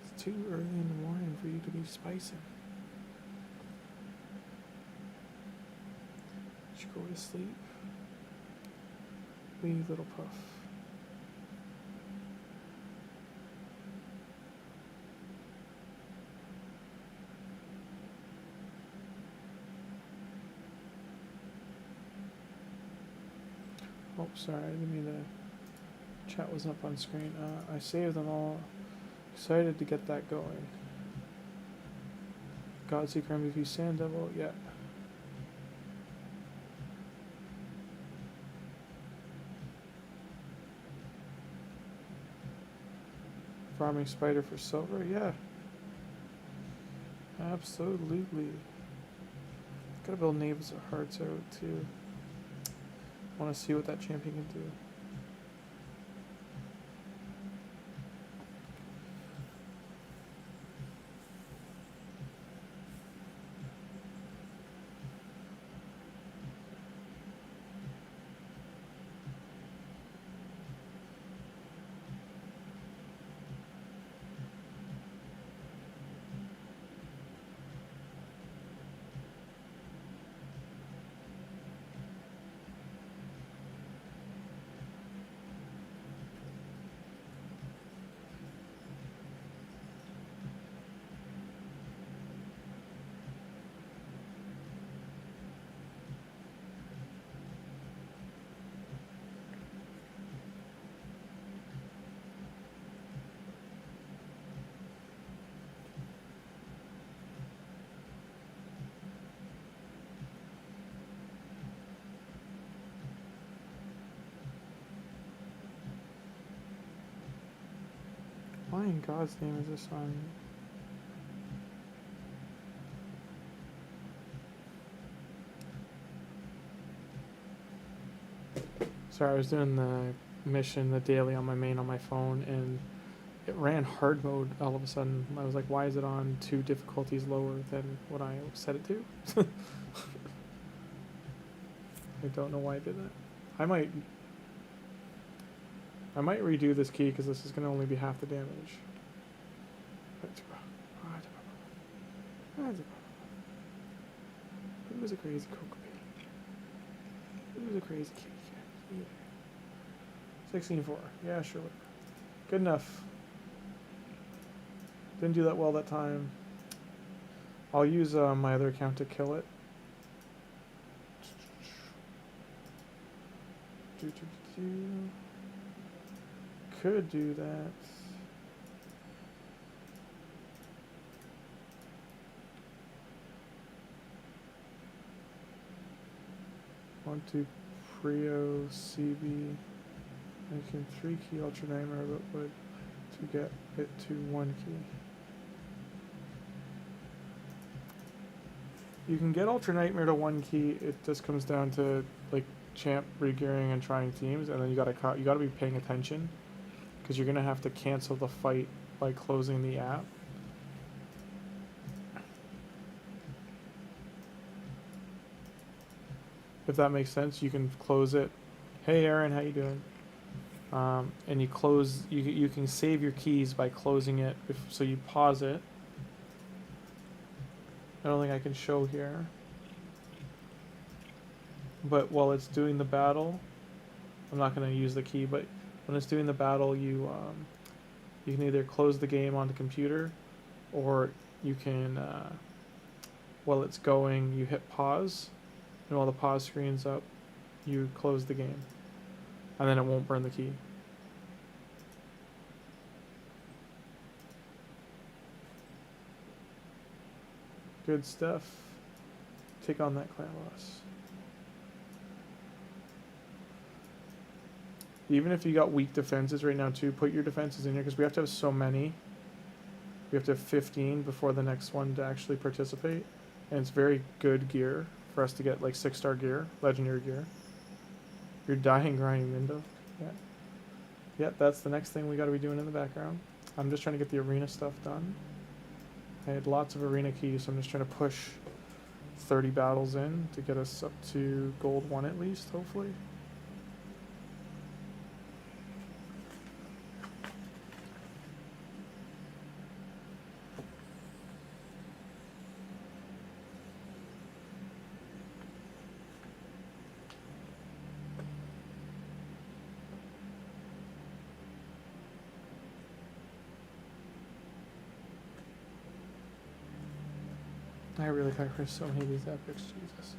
A: It's too early in the morning for you to be spicing. Did you go to sleep? Wee little puff. Oh, sorry, I didn't mean the chat wasn't up on screen. I saved them all. Excited to get that going. Godseeker MVP Sand Devil, yeah. Farming spider for silver, yeah. Absolutely. Gotta build Knaves of Hearts out too. Want to see what that champion can do. Why in God's name is this on? Sorry, I was doing the mission, the daily on my phone, and it ran hard mode all of a sudden. I was like, why is it on 2 difficulties lower than what I set it to? I don't know why I did that. I might redo this key because this is going to only be half the damage. Who's a crazy cocoa? Who's a crazy kitty cat? 16-4. Yeah, sure. Good enough. Didn't do that well that time. I'll use my other account to kill it. Could do that. Want to Prio CB. I can 3 key Ultra Nightmare, but would to get it to 1 key. You can get Ultra Nightmare to 1 key. It just comes down to like champ regearing and trying teams, and then you gotta be paying attention because you're gonna have to cancel the fight by closing the app. If that makes sense, you can close it. Hey Aaron, how you doing? And you close. You can save your keys by closing it. So you pause it. I don't think I can show here. But while it's doing the battle, I'm not going to use the key. But when it's doing the battle, you can either close the game on the computer, or you can while it's going, you hit pause. And while the pause screen's up, you close the game. And then it won't burn the key. Good stuff. Take on that clan boss. Even if you got weak defenses right now too, put your defenses in here because we have to have so many. We have to have 15 before the next one to actually participate. And it's very good gear for us to get like 6-star gear, legendary gear. You're dying grinding window. Yeah. Yeah, that's the next thing we got to be doing in the background. I'm just trying to get the arena stuff done. I had lots of arena keys, so I'm just trying to push 30 battles in to get us up to gold 1 at least, hopefully. I really got rid of so many of these epics, Jesus.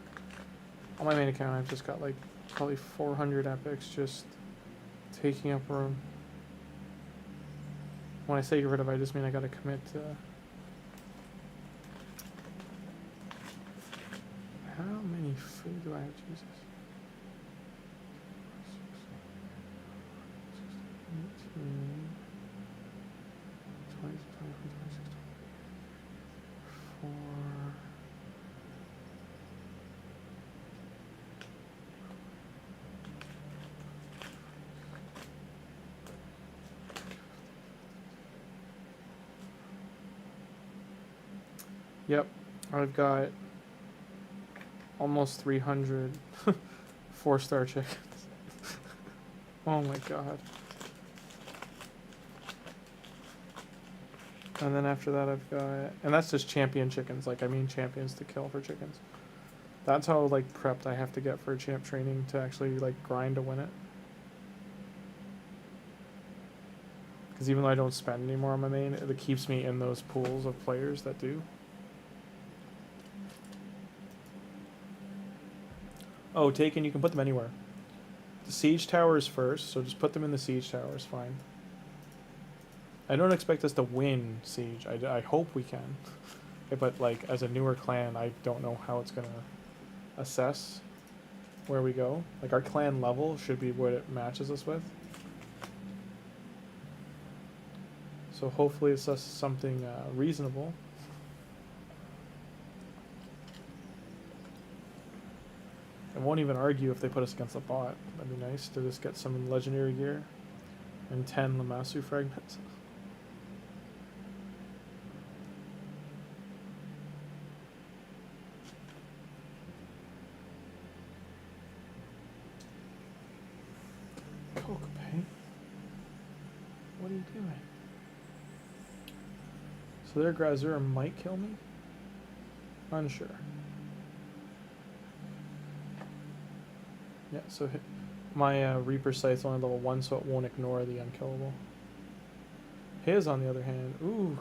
A: On my main account, I've just got like probably 400 epics just taking up room. When I say get rid of, I just mean I gotta commit to... How many food do I have, Jesus? 18, 20, 24, 26, 24. Yep, I've got almost 300 4-star chickens. Oh my god. And then after that I've got... And that's just champion chickens. Like, I mean champions to kill for chickens. That's how, like, prepped I have to get for champ training to actually, like, grind to win it. Because even though I don't spend anymore on my main, it keeps me in those pools of players that do. Oh, Taken, you can put them anywhere. The siege towers first, so just put them in the siege towers, fine. I don't expect us to win siege. I hope we can. But, like, as a newer clan, I don't know how it's going to assess where we go. Like, our clan level should be what it matches us with. So hopefully it's just something reasonable. I won't even argue if they put us against a bot. That'd be nice to just get some legendary gear and 10 Lamassu fragments. Kokopay? What are you doing? So their Grazura might kill me? Unsure. Yeah, so my Reaper Sight's only level 1, so it won't ignore the unkillable. His, on the other hand, ooh,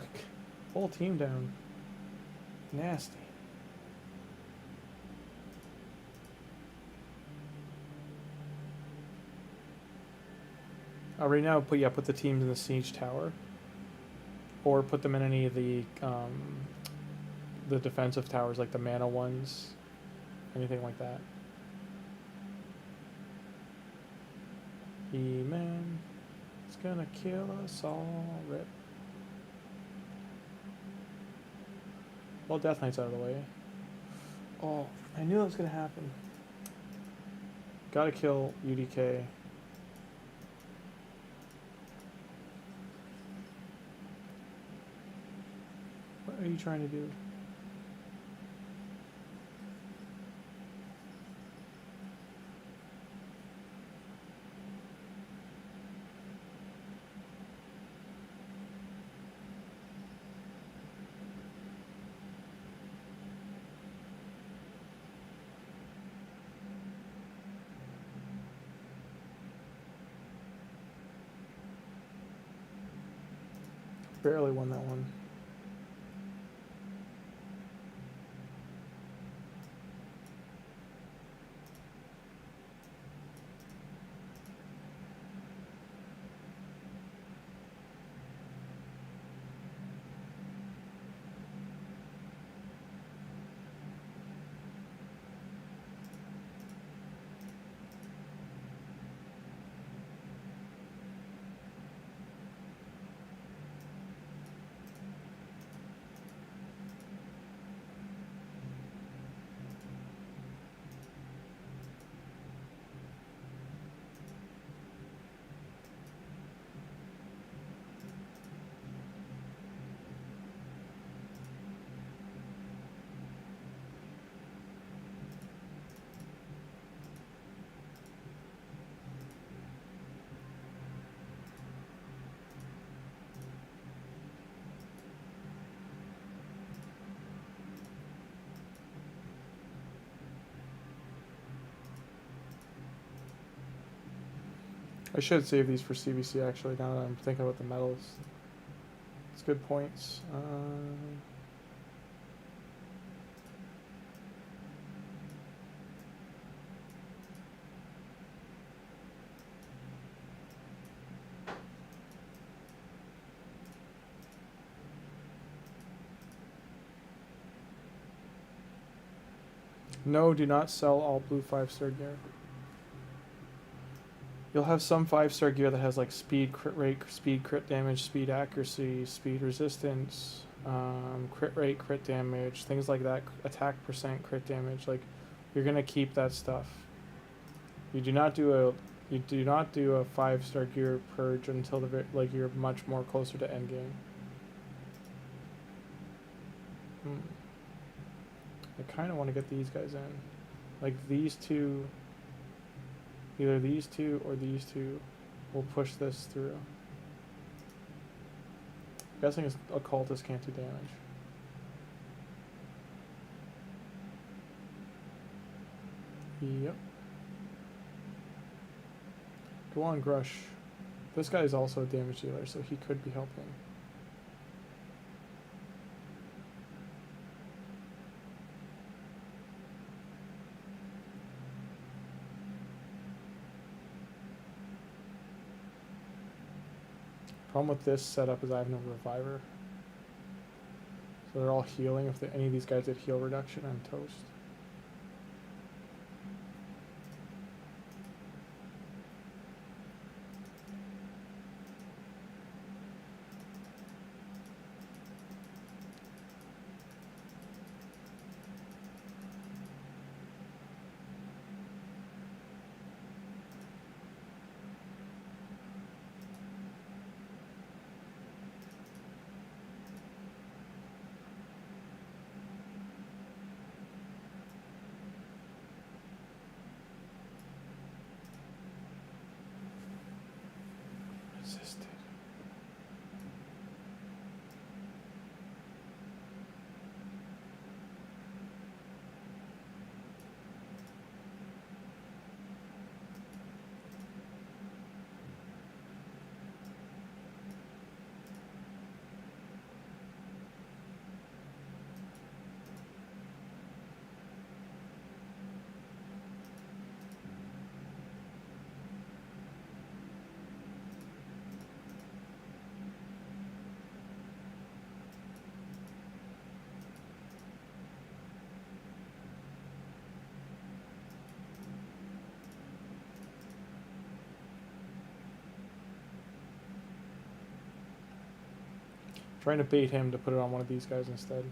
A: whole team down. Nasty. Right now, put the teams in the siege tower, or put them in any of the defensive towers, like the mana ones, anything like that. He-Man, it's gonna kill us all. Rip. Well, Death Knight's out of the way. Oh, I knew that was gonna happen. Gotta kill UDK. What are you trying to do? Barely won that one. I should save these for CBC actually, now that I'm thinking about the medals. It's good points. No, do not sell all blue 5-star gear. You'll have some 5-star gear that has like speed, crit rate, speed, crit damage, speed accuracy, speed resistance, crit rate, crit damage, things like that, attack percent, crit damage. Like, you're gonna keep that stuff. You do not do a 5-star gear purge until you're much more closer to endgame. I kind of want to get these guys in. Like these two, either these two or these two will push this through. I'm guessing a cultist can't do damage. Yep. Go on, Grush. This guy is also a damage dealer, so he could be helping. Problem with this setup is I have no reviver. So they're all healing. If any of these guys did heal reduction, I'm toast. Resisted. Trying to bait him to put it on one of these guys instead.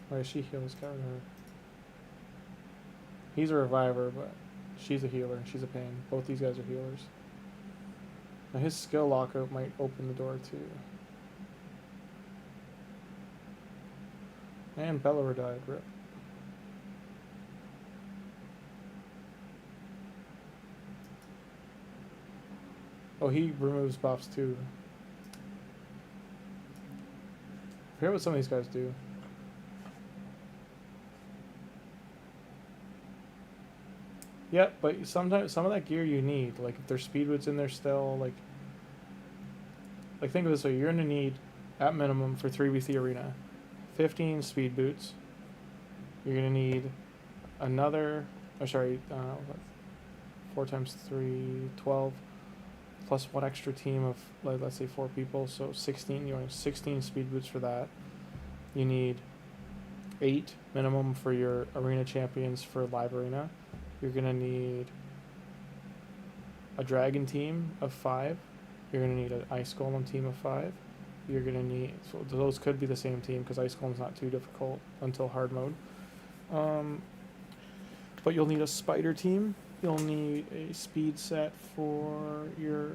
A: Alright, she heals, cover her. He's a reviver, but she's a healer and she's a pain. Both these guys are healers. Now his skill lockout might open the door too. And Bellower died, rip. Oh, he removes buffs too. I forget what some of these guys do. Yep, but sometimes some of that gear you need, like if there's speed boots in there still, like think of it this way, you're gonna need at minimum for 3v3 arena 15 speed boots. You're gonna need another, 4 times 3, 12, plus one extra team of, like, let's say 4 people, so 16. You want 16 speed boots for that. You need 8 minimum for your arena champions for live arena. You're gonna need a dragon team of 5. You're gonna need an ice golem team of 5. You're gonna need, so those could be the same team because ice golem's not too difficult until hard mode. But you'll need a spider team. You'll need a speed set for your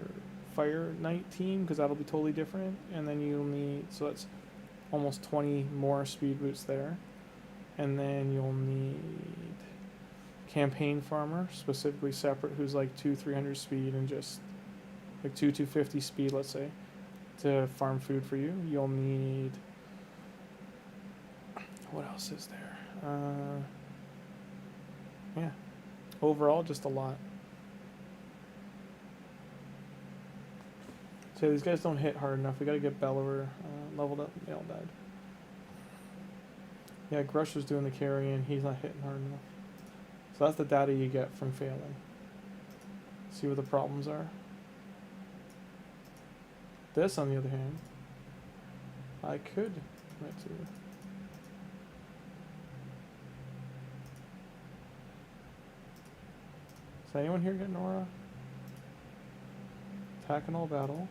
A: fire knight team because that'll be totally different. And then you'll need, so that's almost 20 more speed boots there. And then you'll need campaign farmer, specifically separate, who's like 200-300 speed and just like 250 speed, let's say, to farm food for you. You'll need, what else is there? Yeah. Overall, just a lot. So these guys don't hit hard enough. We gotta get Bellower leveled up. They all died. Yeah, Grush was doing the carry and he's not hitting hard enough. So that's the data you get from failing. See what the problems are. This, on the other hand, I could commit to. Is anyone here get Nora? Attack and all battle.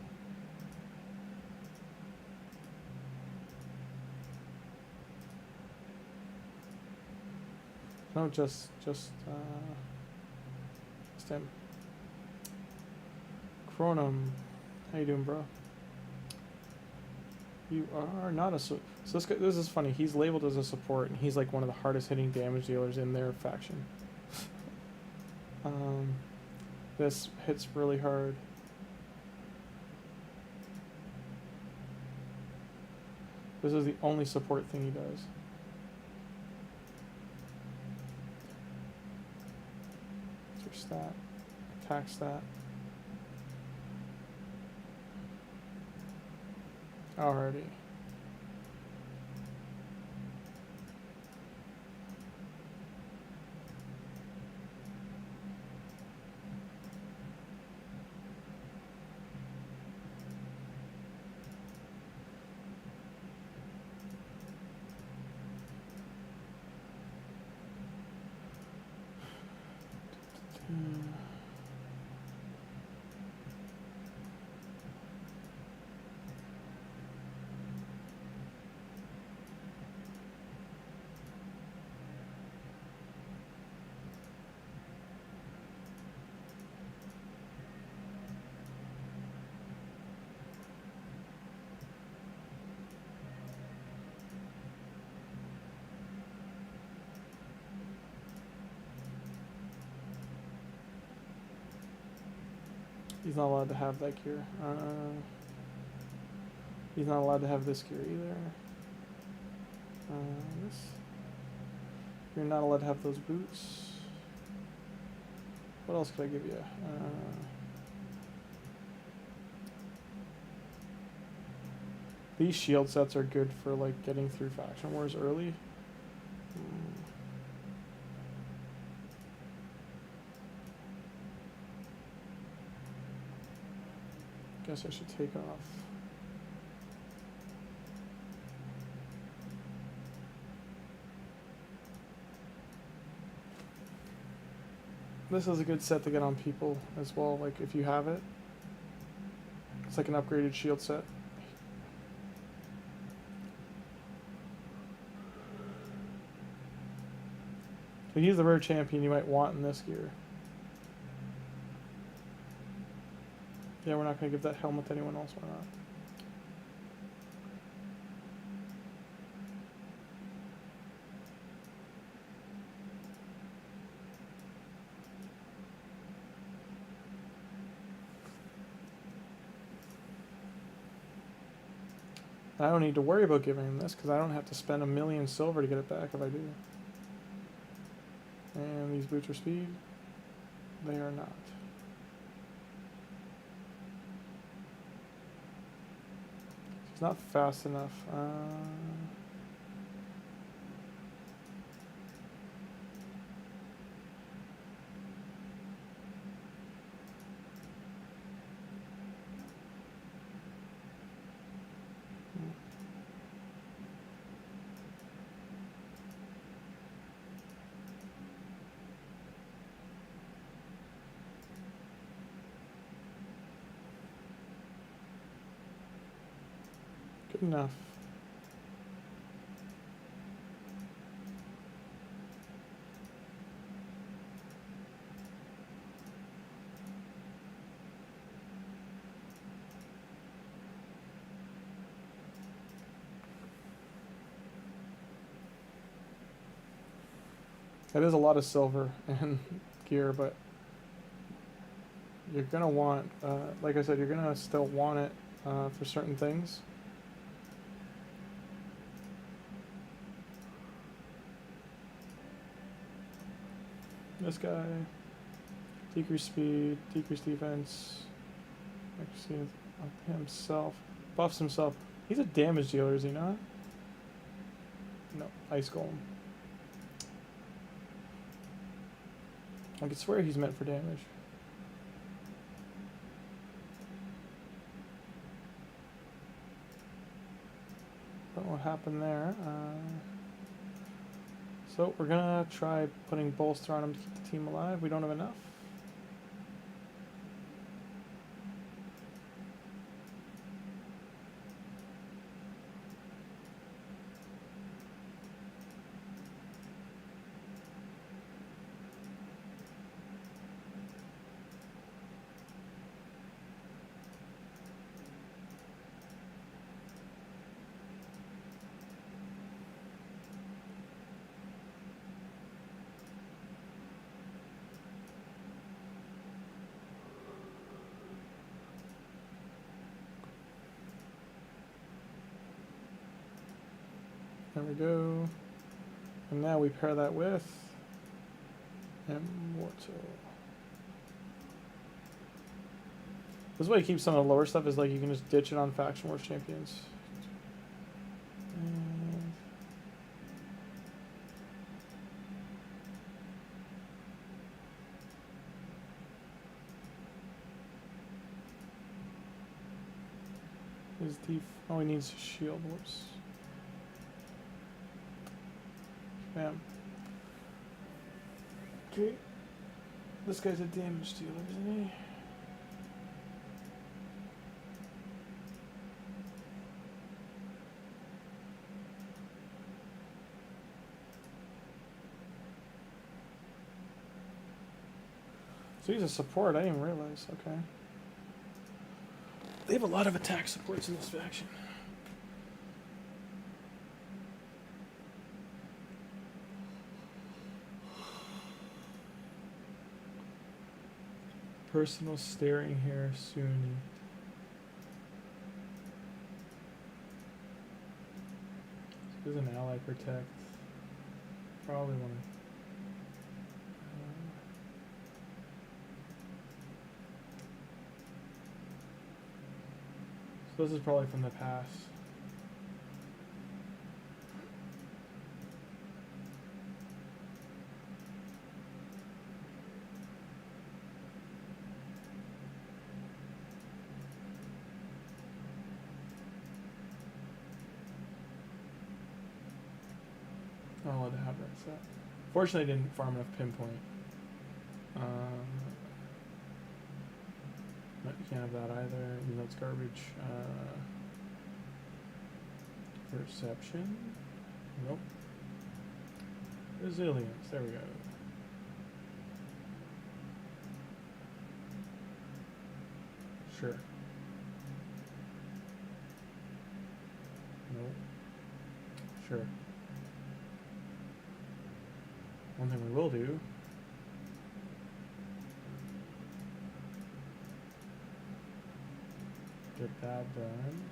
A: No, just him. Chronum, how you doing, bro? You are not a so So this is funny. He's labeled as a support, and he's like one of the hardest hitting damage dealers in their faction. This hits really hard. This is the only support thing he does. Search that. Attacks that. Alrighty. He's not allowed to have that gear. He's not allowed to have this gear either. This. You're not allowed to have those boots. What else could I give you? These shield sets are good for like getting through faction wars early. Guess I should take off. This is a good set to get on people as well, like if you have it. It's like an upgraded shield set. So he's the rare champion you might want in this gear. Yeah, we're not going to give that helmet to anyone else, why not? I don't need to worry about giving him this because I don't have to spend 1,000,000 silver to get it back if I do. And these boots are speed. They are not. It's not fast enough. Good enough. That is a lot of silver and gear, but you're gonna want, like I said, you're gonna still want it for certain things. This guy, decrease speed, decrease defense, actually himself, buffs himself. He's a damage dealer, is he not? No, ice golem. I could swear he's meant for damage. Don't know what happened there. So we're gonna try putting bolster on him to keep the team alive. We don't have enough. There we go. And now we pair that with Immortal. This way to keep some of the lower stuff is like you can just ditch it on Faction Wars Champions. And his oh, he needs a shield. Whoops. Bam. Okay. This guy's a damage dealer, isn't he? So he's a support, I didn't even realize, okay. They have a lot of attack supports in this faction. Personal staring here soon. There's an ally protect. Probably want to. So this is probably from the past. Not allowed to have that set. Fortunately, I didn't farm enough pinpoint. No, you can't have that either, even though it's garbage. Perception? Nope. Resilience, there we go. Sure. Nope. Sure. One thing we will do. Get that done.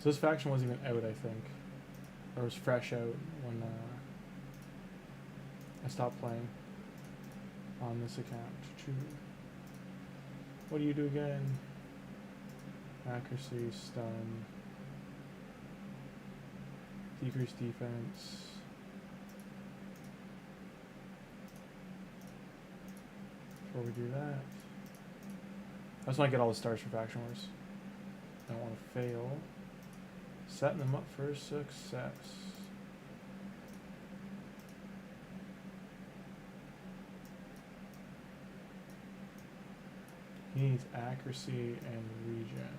A: So this faction wasn't even out, I think. Or was fresh out when I stopped playing on this account. What do you do again? Accuracy, stun, decrease defense. Before we do that, I just want to get all the stars for Faction Wars. I don't want to fail. Setting them up for success. He needs accuracy and regen.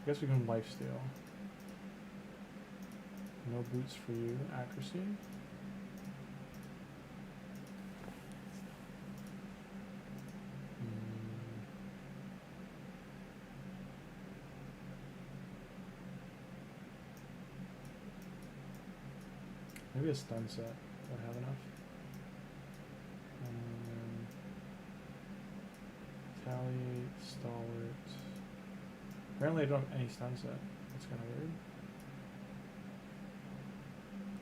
A: I guess we can lifesteal. No boots for you. Accuracy. Maybe a stun set. Do I have enough? Retaliate, stalwart. Apparently I don't have any stun set. That's kind of weird.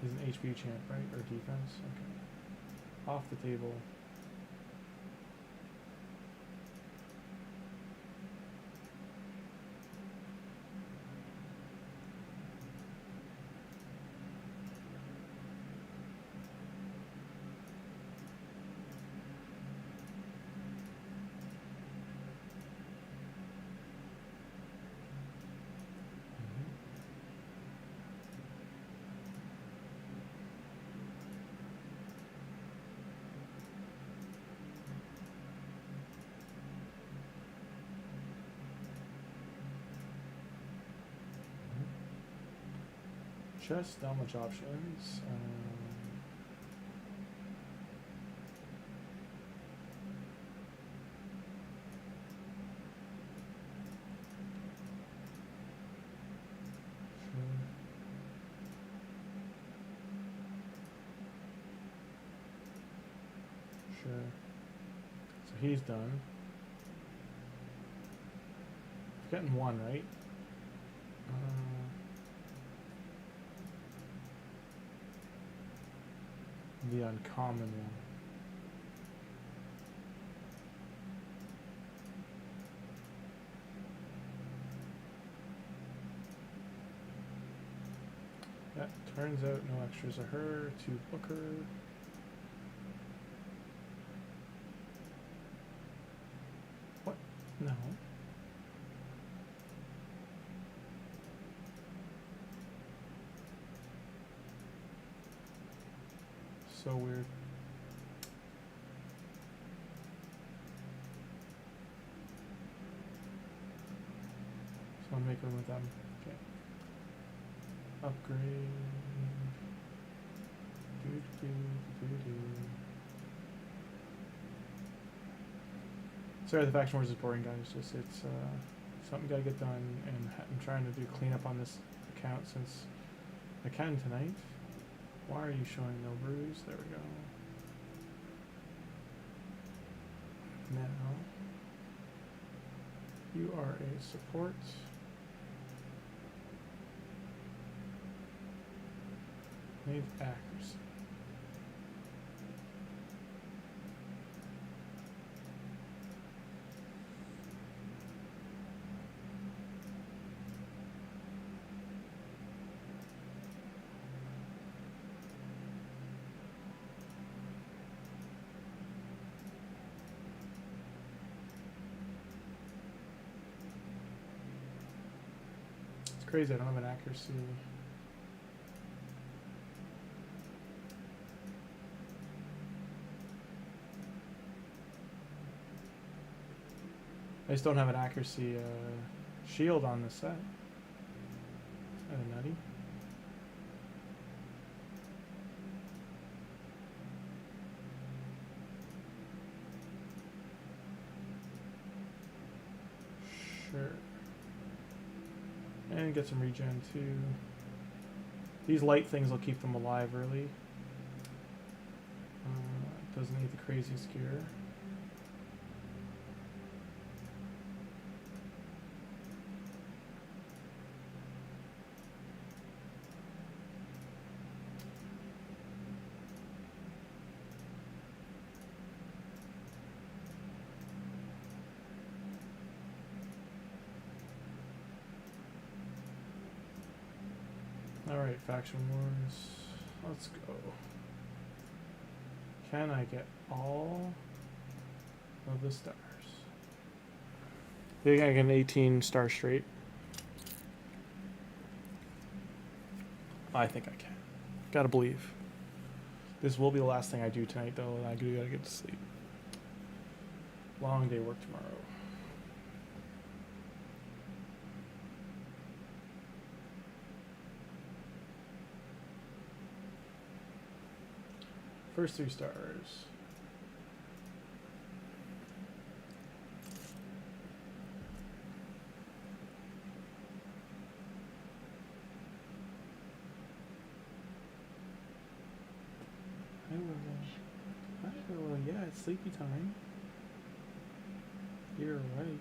A: He's an HP champ, right? Or defense? Okay. Off the table. Just not much options. Sure. So he's done. Getting one, right? The uncommon one. Yeah, turns out no extras are her. 2 Booker. What? No. So weird. So I'm making with them. Okay. Upgrade. Sorry, the faction wars is boring, guys. Just it's something gotta get done, and I'm trying to do cleanup on this account since I can tonight. Why are you showing no bruise? There we go. Now, you are a support. Need accuracy. Crazy, I don't have an accuracy. I just don't have an accuracy shield on this set. Kind of nutty. Sure. And get some regen too. These light things will keep them alive early. Doesn't need the craziest gear. Alright, faction wars. Let's go. Can I get all of the stars? I think I get an 18 star straight. I think I can. Gotta believe. This will be the last thing I do tonight, though, and I do gotta get to sleep. Long day work tomorrow. First 3 stars. Yeah, it's sleepy time. You're right.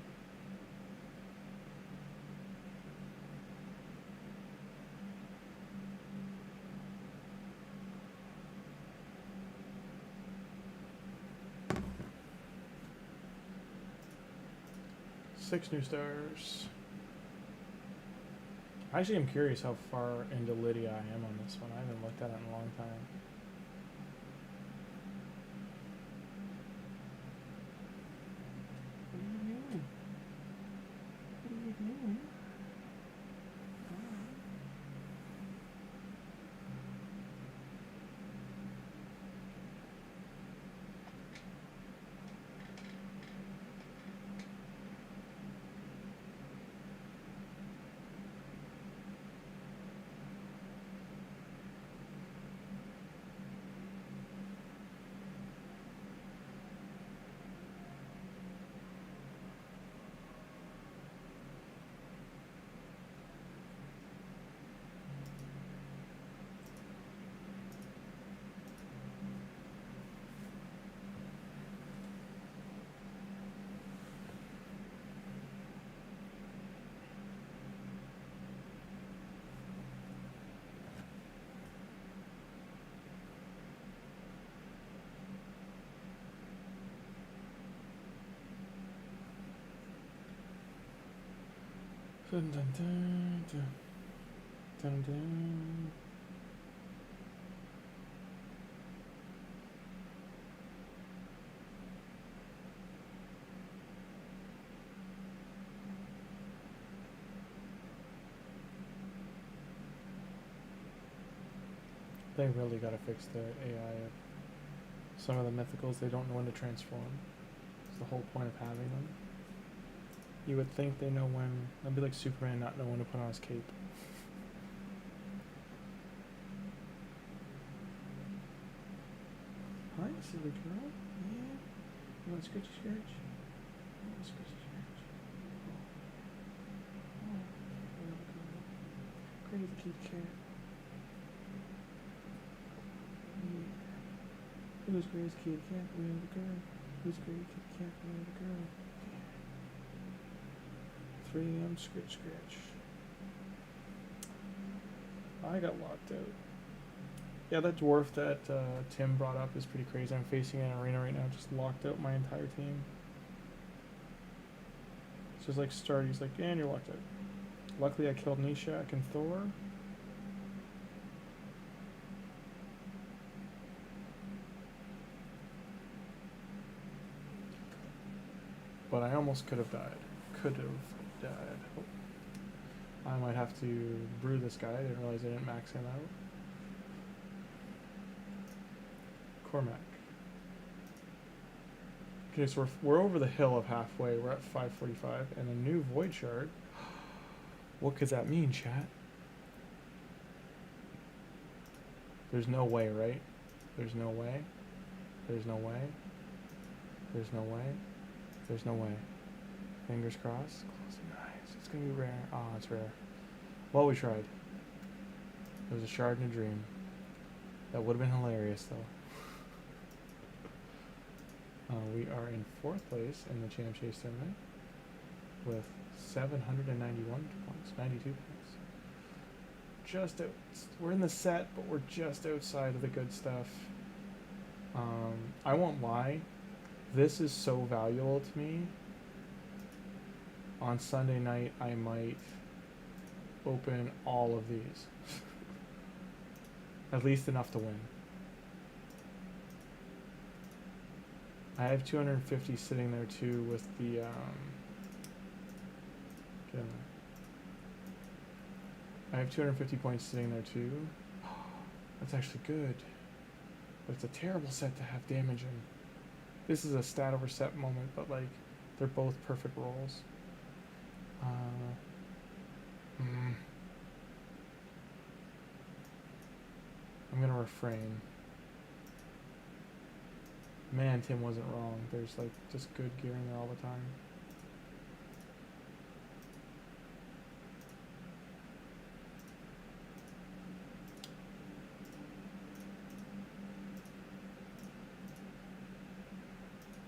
A: Six new stars. Actually, I'm curious how far into Lydia I am on this one. I haven't looked at it in a long time. What are you doing? What are you doing? Dun, dun, dun, dun. Dun, dun. They really gotta fix the AI. Some of the mythicals, they don't know when to transform. It's the whole point of having them. You would think they know when. That'd be like Superman not know when to put on his cape. Hi, silly girl. Yeah. You want scratchy scratch? You want scratchy scratch? Oh, crazy kitty cat. Yeah. Who's crazy kitty cat? Where the girl? Who's crazy kitty cat? Where the girl? 3 a.m. scratch scratch. I got locked out. Yeah, that dwarf that Tim brought up is pretty crazy. I'm facing an arena right now, just locked out my entire team. It's just like start, he's like, and you're locked out. Luckily I killed Nishak and Thor. But I almost could have died. Could have died. Oh. I might have to brew this guy. I didn't realize I didn't max him out. Cormac. Okay, so we're over the hill of halfway. We're at 545 and a new void shard. What could that mean, chat? There's no way, right? There's no way. There's no way. There's no way. There's no way. Fingers crossed. Close and nice. It's gonna be rare. Oh, it's rare. Well, we tried. It was a shard and a dream. That would have been hilarious, though. We are in 4th place in the Champ Chase tournament with 791 points, 92 points. Just out. We're in the set, but we're just outside of the good stuff. I won't lie. This is so valuable to me. On Sunday night, I might open all of these. At least enough to win. I have 250 sitting there too with the get in there. I have 250 points sitting there too. That's actually good. But it's a terrible set to have damage in. This is a stat over set moment, but like they're both perfect rolls. I'm gonna refrain. Man, Tim wasn't wrong. There's like just good gear in there all the time.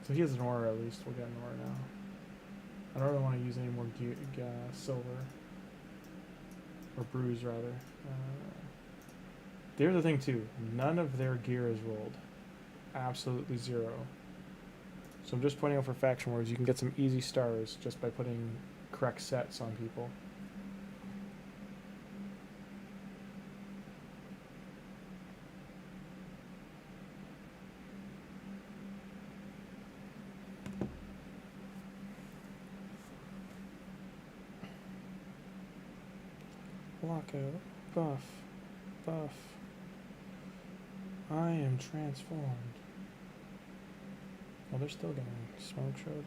A: So he has an aura at least. We'll get an aura now. I don't really want to use any more silver. Or bruise, rather. There's the thing, too. None of their gear is rolled. Absolutely zero. So I'm just pointing out for faction wars, you can get some easy stars just by putting correct sets on people. Lockout. Buff. Buff. I am transformed. Oh, they're still getting smoke showed.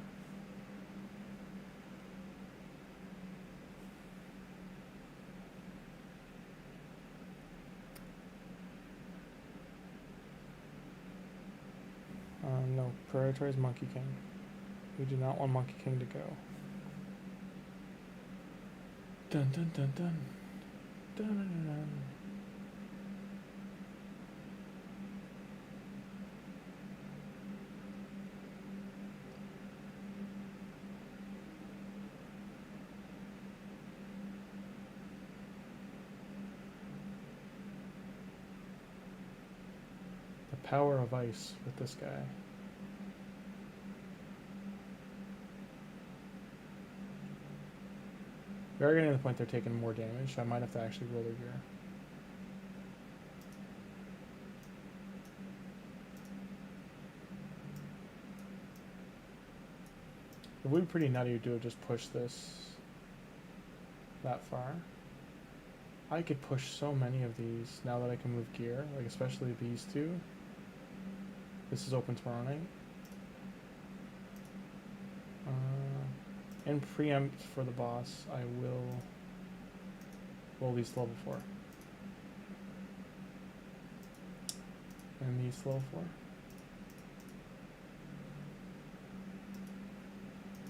A: No, prioritize Monkey King. We do not want Monkey King to go. Dun dun dun dun. Dun dun dun dun. Power of ice with this guy. They're getting to the point they're taking more damage, so I might have to actually roll their gear. It would be pretty nutty to just push this that far. I could push so many of these now that I can move gear, like especially these two. This is open tomorrow night. And preempt for the boss, I will roll these to level 4. And these to level 4.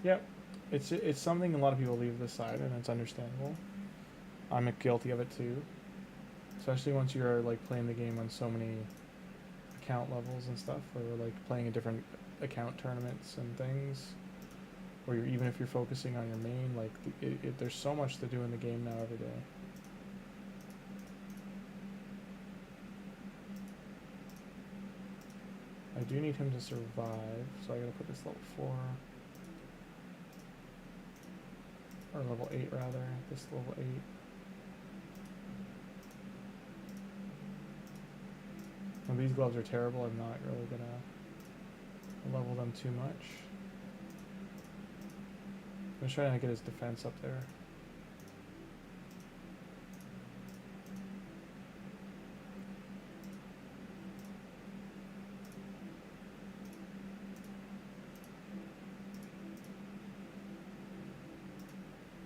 A: Yep, it's something a lot of people leave this side, and it's understandable. I'm guilty of it too, especially once you're like playing the game on so many account levels and stuff, or like playing in different account tournaments and things, or even if you're focusing on your main, like there's so much to do in the game now every day. I do need him to survive, so I gotta put this level 4. Or level 8 rather, this level 8. Well, these gloves are terrible, I'm not really gonna level them too much. I'm just trying to get his defense up there.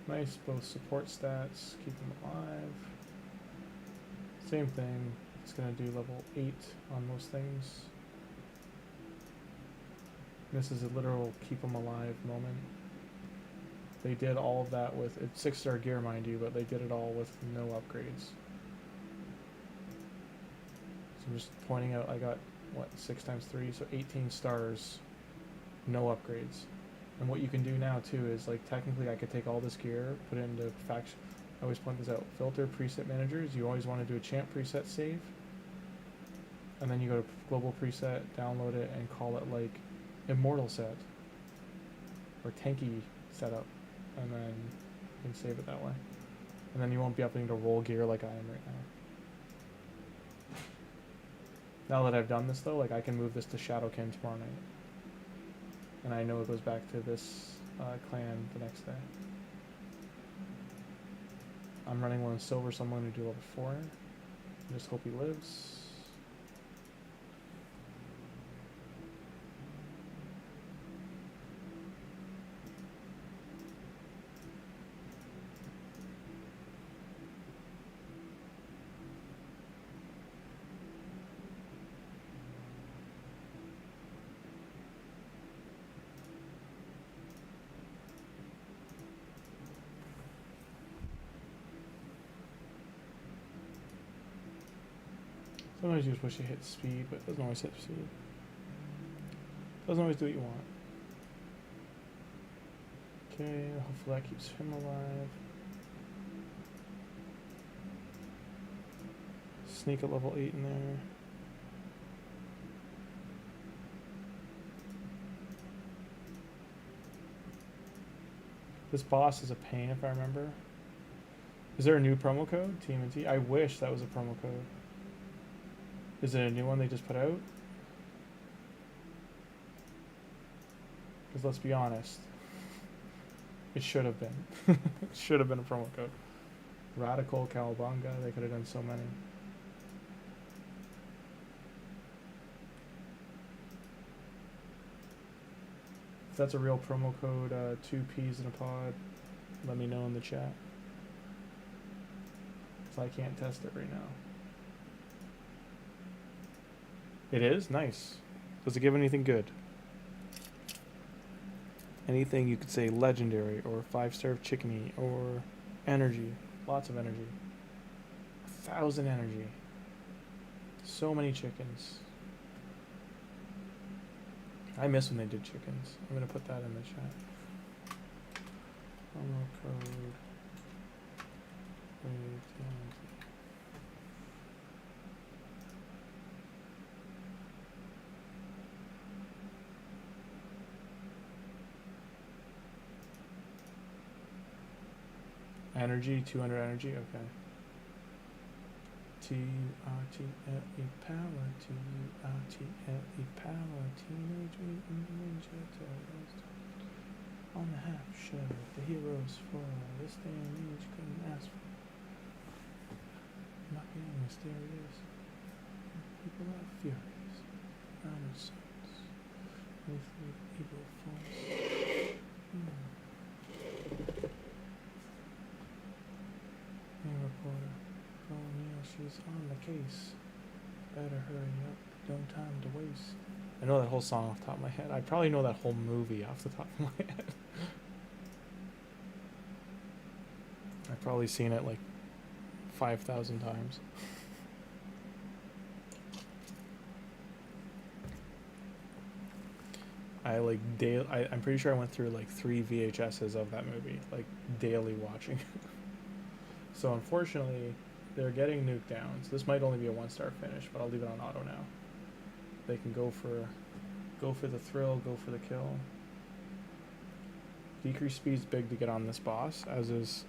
A: Nice, both support stats, keep him alive. Same thing, it's going to do level 8 on most things. This is a literal keep him alive moment. They did all of that with, it's 6-star gear mind you, but they did it all with no upgrades. So I'm just pointing out, I got, what, 6 times 3, so 18 stars, no upgrades. And what you can do now too is, like, technically I could take all this gear, put it into faction. I always point this out. Filter preset managers. You always want to do a champ preset save, and then you go to global preset, download it, and call it like immortal set or tanky setup, and then you can save it that way. And then you won't be having to roll gear like I am right now. Now that I've done this though, like I can move this to Shadowkin tomorrow night. And I know it goes back to this clan the next day. I'm running one in silver, so I'm going to do level 4. Just hope he lives. Sometimes you just wish you hit speed, but it doesn't always hit speed. Doesn't always do what you want. Okay, hopefully that keeps him alive. Sneak a level 8 in there. This boss is a pain if I remember. Is there a new promo code? TMNT? I wish that was a promo code. Is it a new one they just put out? Because let's be honest, it should have been. It should have been a promo code. Radical Cowabunga, they could have done so many. If that's a real promo code, 2 peas in a pod, let me know in the chat. So I can't test it right now. It is? Nice. Does it give anything good? Anything you could say legendary or 5-star chickeny or energy. Lots of energy. 1,000 energy. So many chickens. I miss when they did chickens. I'm going to put that in the chat. Promo code. Energy, 200 energy, okay. T-U-R-T-L-E power, T-U-R-T-L-E power, Teenage Mutant Ninja Turtles. On the half shell, the heroes fall. This day and age couldn't ask for. Not being mysterious. People are furious. Renaissance. With evil force. Hey, reporter. Oh, Neil, she's on the case. Better hurry up. No time to waste. I know that whole song off the top of my head. I probably know that whole movie off the top of my head. I've probably seen it like 5,000 times. I like I'm pretty sure I went through like 3 VHSs of that movie, like daily watching. So unfortunately, they're getting nuked down. So this might only be a 1-star finish, but I'll leave it on auto now. They can go for the thrill, go for the kill. Decreased speed's big to get on this boss, as is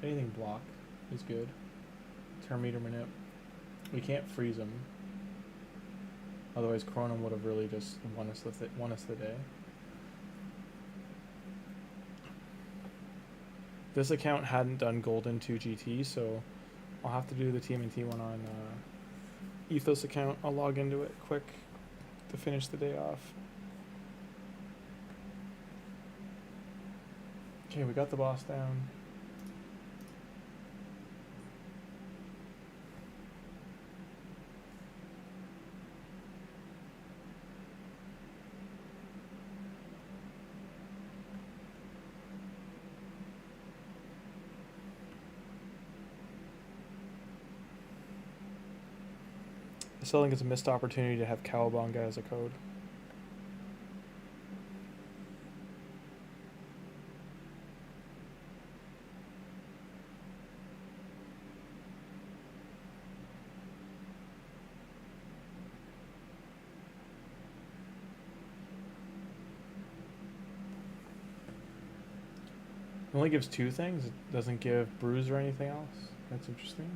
A: anything block is good. Turn meter manip. We can't freeze him. Otherwise, Chronom would have really just won us the day. This account hadn't done Golden 2 GT, so I'll have to do the TMNT one on Ethos account. I'll log into it quick to finish the day off. Okay, we got the boss down. I still think it's a missed opportunity to have Cowabunga as a code. It only gives 2 things. It doesn't give bruise or anything else. That's interesting.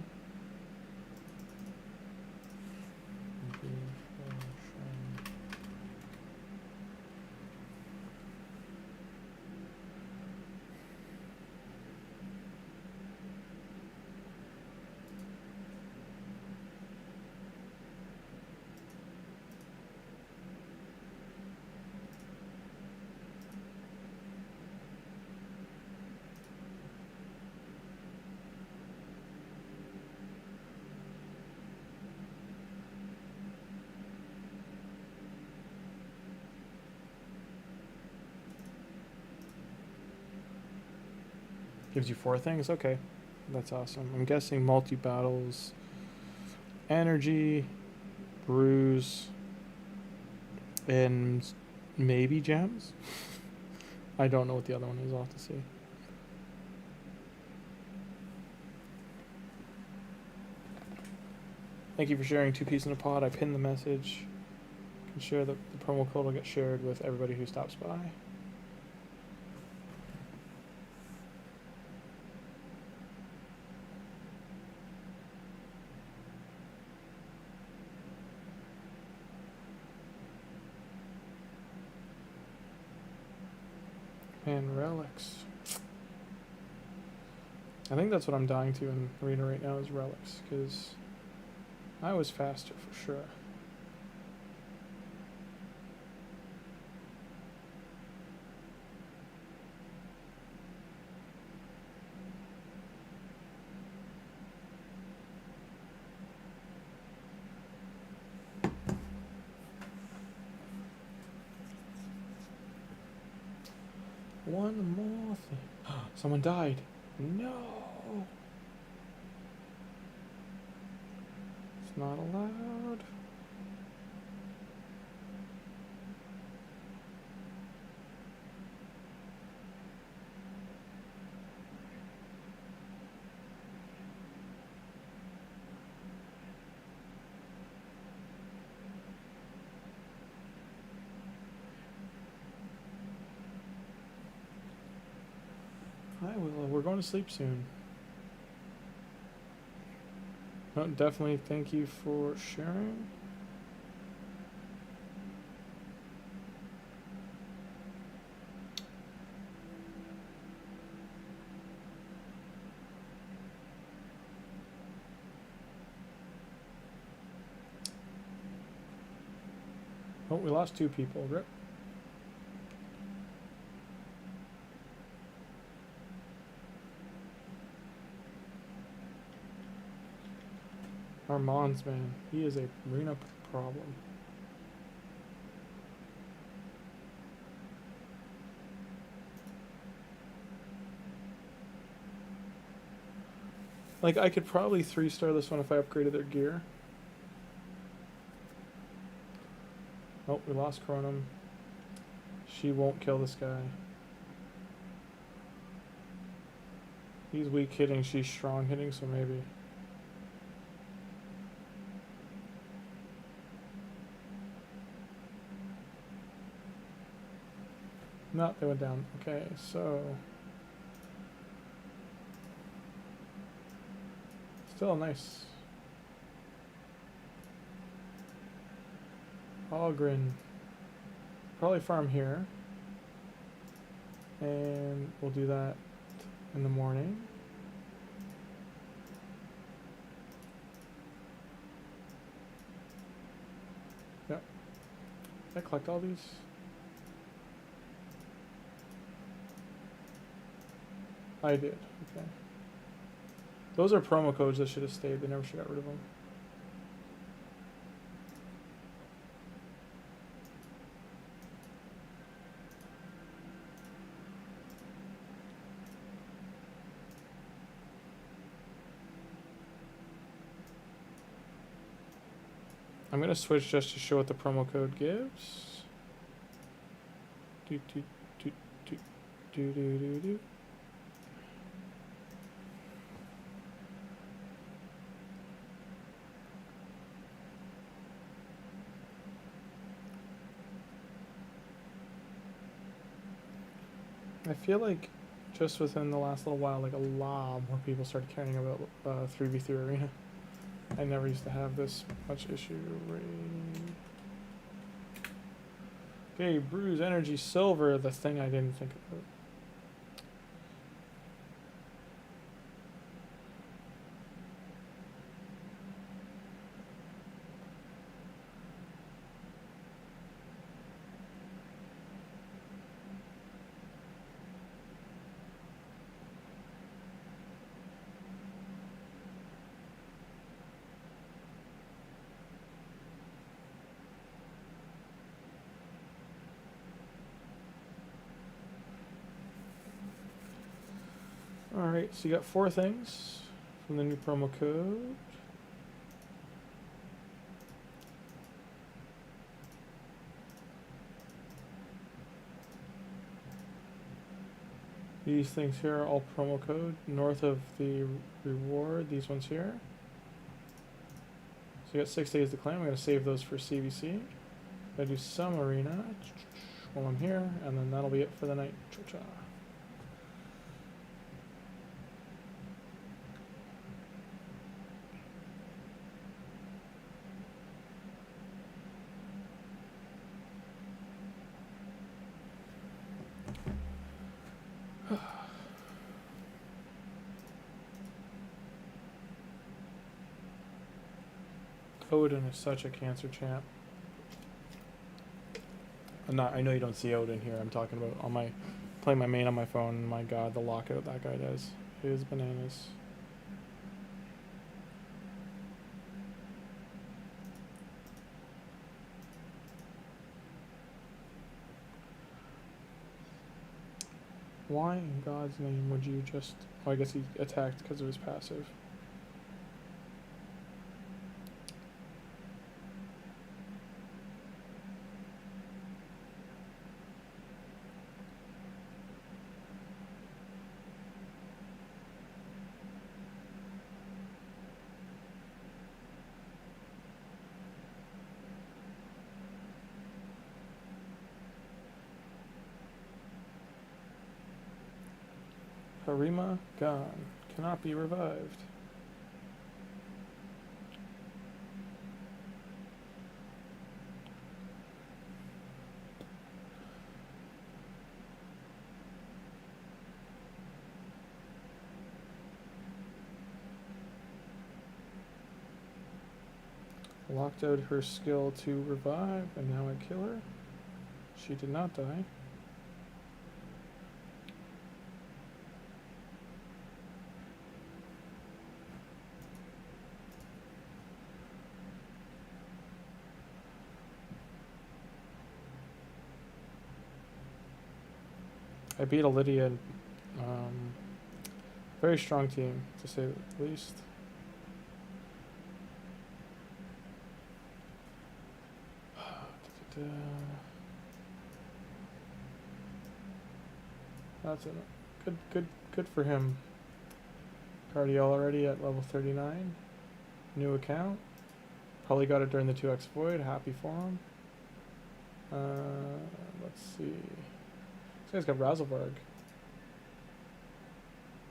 A: Gives you 4 things? Okay. That's awesome. I'm guessing multi-battles, energy, bruise, and maybe gems? I don't know what the other one is. I'll have to see. Thank you for sharing 2 Peas in a Pod. I pinned the message. You can share the promo code will get shared with everybody who stops by. And relics. I think that's what I'm dying to in Arena right now is relics, because I was faster for sure. One more thing. Someone died. No. It's not allowed. Hi, Willow. We're going to sleep soon. Oh, definitely thank you for sharing. Oh, we lost 2 people. Rip. Armand's man. He is a arena problem. Like, I could probably 3-star this one if I upgraded their gear. Oh, we lost Chronum. She won't kill this guy. He's weak hitting, she's strong hitting, so maybe. No, they went down. Okay, so... Still nice. Ogren. Probably farm here. And we'll do that in the morning. Yep. Did I collect all these? I did, okay. Those are promo codes that should have stayed. They never should have got rid of them. I'm going to switch just to show what the promo code gives. Do, do, do, do, do, do, do, do. I feel like just within the last little while, like a lot more people started caring about 3v3 arena. I never used to have this much issue. Okay, Bruise Energy Silver, the thing I didn't think about. Alright, so you got 4 things from the new promo code. These things here are all promo code. North of the reward, these ones here. So you got 6 days to claim. I'm going to save those for CVC. Gotta do some arena while I'm here, and then that'll be it for the night. Cha-cha. Odin is such a cancer champ. I know you don't see Odin here. I'm talking about on my playing my main on my phone. My God, the lockout that guy does is bananas. Why in God's name would you just... Oh, I guess he attacked because of his passive. Harima gone. Cannot be revived. Locked out her skill to revive, and now I kill her. She did not die. I beat a Lydia, very strong team, to say the least. That's it. Good for him. Cardiel already at level 39. New account. Probably got it during the 2x void. Happy for him. Let's see. This guy's got Razelvarg.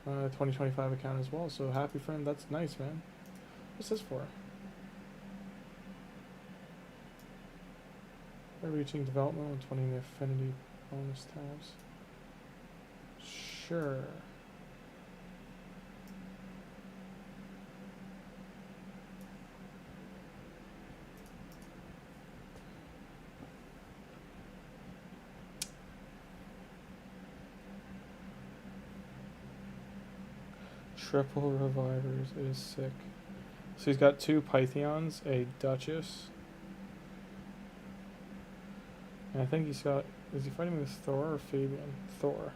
A: 2025 account as well, so happy for him. That's nice, man. What's this for? We're reaching development with 20 the affinity bonus tabs. Sure. Triple revivers is sick. So he's got 2 Pythions, a Duchess. And I think he's got... Is he fighting with Thor or Fabian? Thor.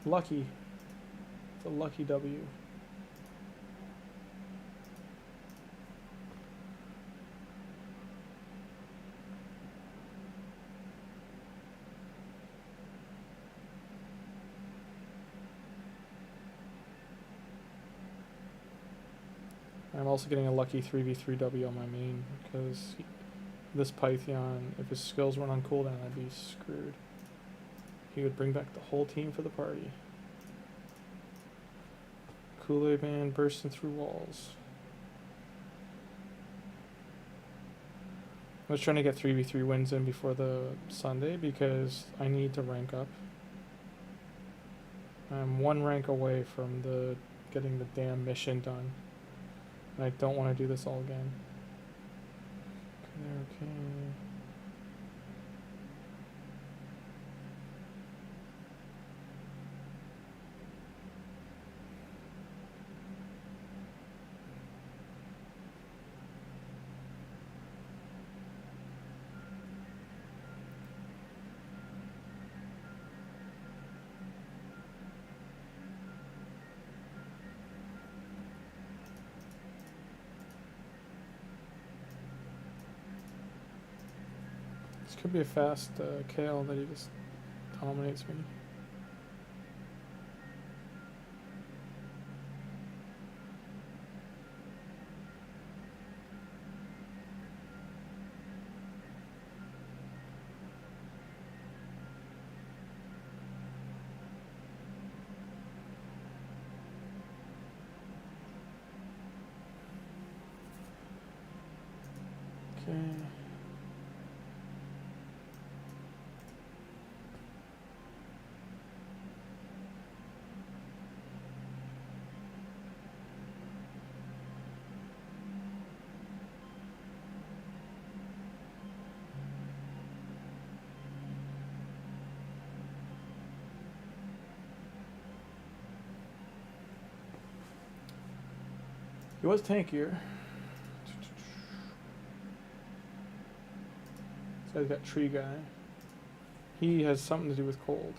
A: Lucky. It's a lucky W. I'm also getting a lucky 3v3W on my main, because this Pythion, if his skills weren't on cooldown, I'd be screwed. He would bring back the whole team for the party. Kool-Aid Man bursting through walls. I was trying to get 3v3 wins in before the Sunday because I need to rank up. I'm 1 rank away from getting the damn mission done. And I don't want to do this all again. Okay. This could be a fast Kale that he just dominates me. Okay. He was tankier. This guy's got Tree Guy. He has something to do with cold.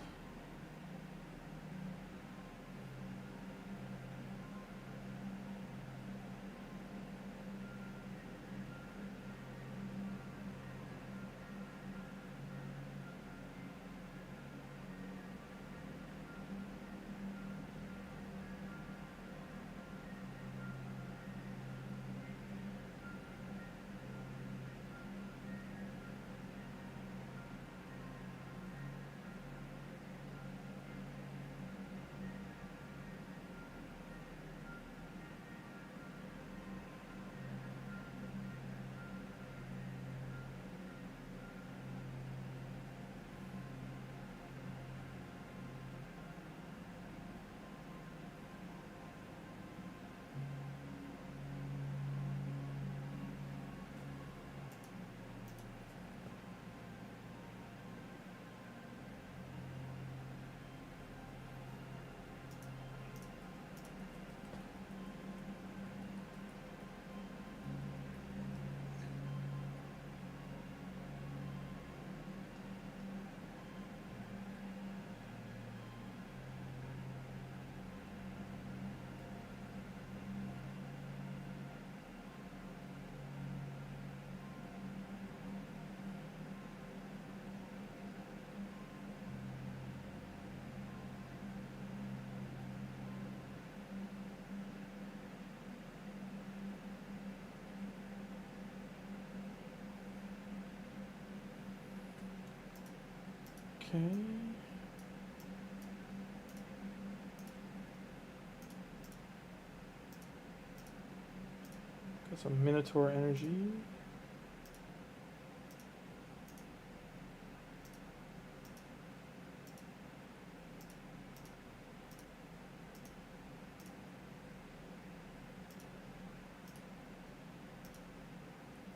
A: Okay. Got some Minotaur energy.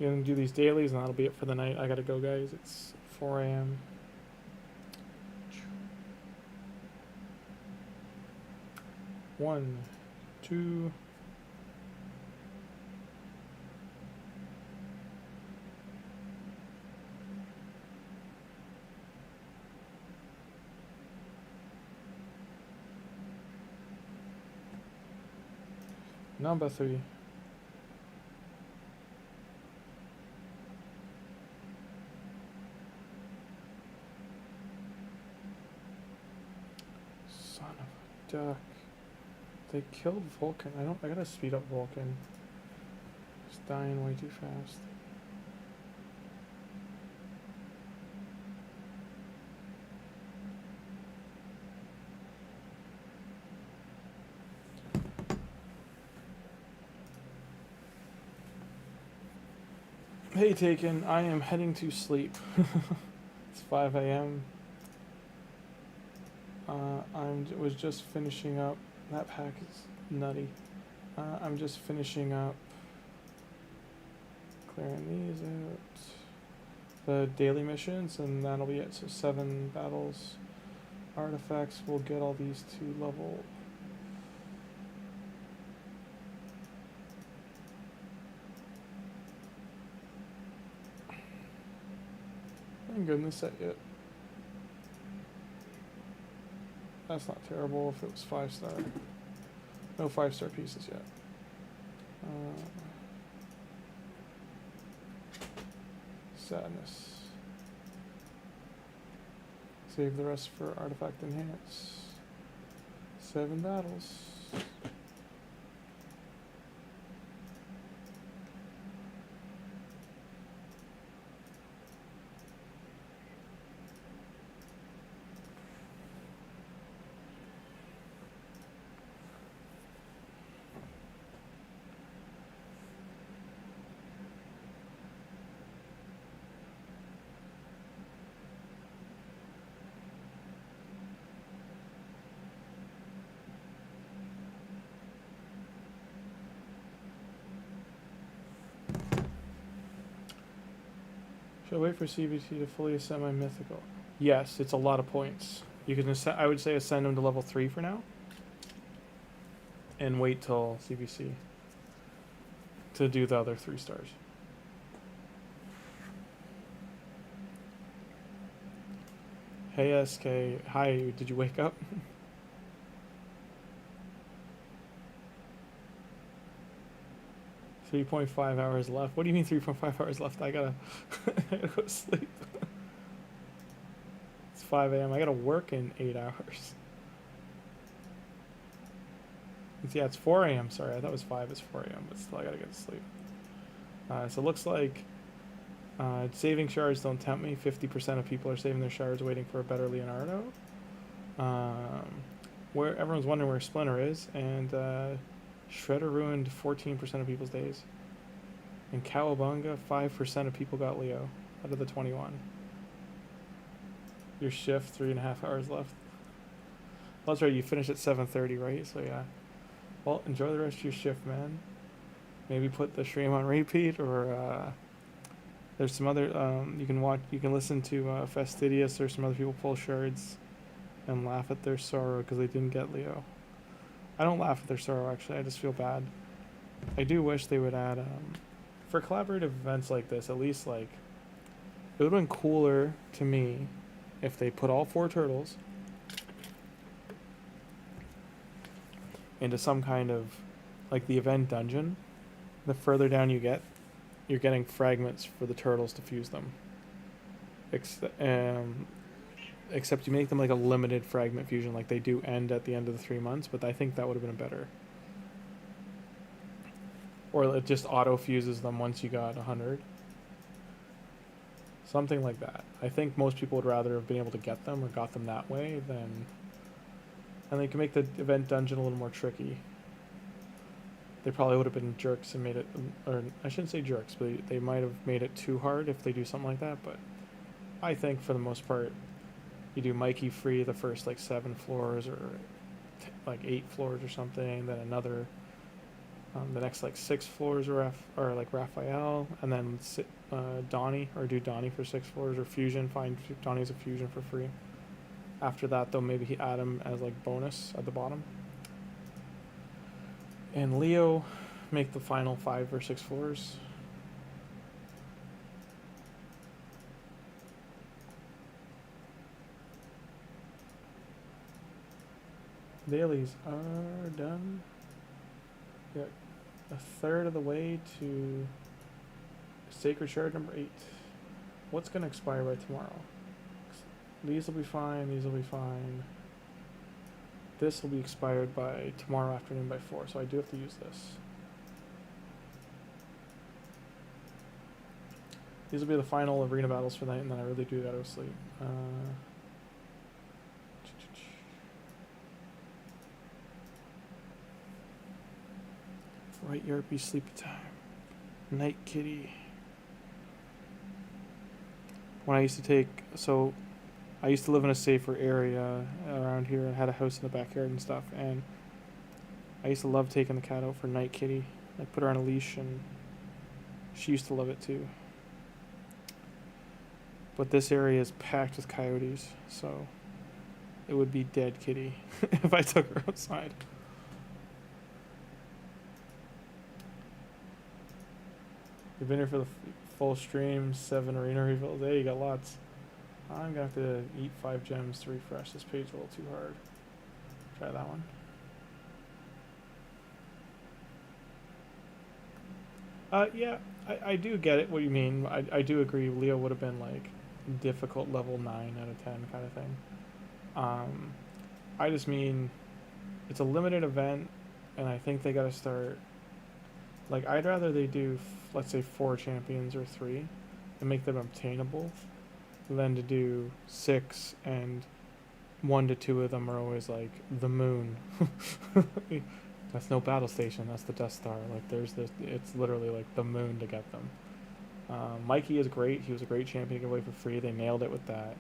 A: Gonna do these dailies and that'll be it for the night. I gotta go, guys. It's 4 a.m. One, two. Number 3. Son of a duck. They killed Volkin. I gotta speed up Volkin. He's dying way too fast. Hey Taken, I am heading to sleep. It's 5 a.m. I was just finishing up. That pack is nutty. I'm just finishing up clearing these out. The daily missions, and that'll be it. So 7 battles. Artifacts, we'll get all these to level. I haven't gotten this set yet. That's not terrible if it was 5-star. No 5-star pieces yet. Sadness. Save the rest for artifact enhance. 7 battles. Should I wait for CBT to fully ascend my mythical? Yes, it's a lot of points. You can ascend, I would say ascend them to level 3 for now. And wait till CBC to do the other 3 stars. Hey SK, hi, did you wake up? 3.5 hours left. What do you mean 3.5 hours left? I gotta, I gotta go to sleep. It's 5 a.m. I gotta work in 8 hours. Yeah, it's 4 a.m. Sorry, I thought it was 5. It's 4 a.m. But still, I gotta get to sleep. So it looks like saving shards don't tempt me. 50% of people are saving their shards waiting for a better Leonardo. Where everyone's wondering where Splinter is, and Shredder ruined 14% of people's days. And Cowabunga, 5% of people got Leo out of the 21. Your shift, 3.5 hours left. Well, that's right, you finish at 7:30, right? So yeah. Well, enjoy the rest of your shift, man. Maybe put the stream on repeat, or there's some other you can watch. You can listen to Fastidious. There's some other people pull shards and laugh at their sorrow because they didn't get Leo. I don't laugh at their sorrow, actually. I just feel bad. I do wish they would add for collaborative events like this. At least like it would have been cooler to me if they put all 4 turtles into some kind of like the event dungeon. The further down you get, you're getting fragments for the turtles to fuse them. Except you make them like a limited fragment fusion, like they do end at the end of the 3 months, but I think that would have been better. Or it just auto fuses them once you got 100. Something like that. I think most people would rather have been able to get them or got them that way than... And they can make the event dungeon a little more tricky. They probably would have been jerks and made it... Or, I shouldn't say jerks, but they might have made it too hard if they do something like that, but... I think for the most part, you do Mikey free the first, like, 7 floors or, like, 8 floors or something, then another... the next, like, 6 floors are like Raphael, and then Donnie, or do Donnie for 6 floors, or Fusion, find Donnie as a Fusion for free. After that, though, maybe he add him as, like, bonus at the bottom. And Leo, make the final 5 or 6 floors. Dailies are done. Yeah. A third of the way to Sacred Shard number 8. What's going to expire by tomorrow? These will be fine, these will be fine. This will be expired by tomorrow afternoon by 4, so I do have to use this. These will be the final arena battles for the night, and then I really do gotta go sleep. Right, Yarpy, sleepy time. Night kitty. When I used to take, so I used to live in a safer area around here. I had a house in the backyard and stuff, and I used to love taking the cat out for Night Kitty. I put her on a leash, and she used to love it too. But this area is packed with coyotes, so it would be dead kitty if I took her outside. You've been here for the full stream, 7 arena refills. Hey, you got lots. I'm gonna have to eat 5 gems to refresh this page a little too hard. Try that one. Yeah, I do get it, what you mean. I do agree, Leo would have been like difficult level 9 out of 10 kind of thing. I just mean, it's a limited event, and I think they gotta start, like, I'd rather they do, let's say 4 champions or 3 and make them obtainable than to do 6 and 1 to 2 of them are always like the moon. That's no battle station, that's the Death Star. Like, there's this, it's literally like the moon to get them. Mikey is great. He was a great champion to give away for free. They nailed it with that.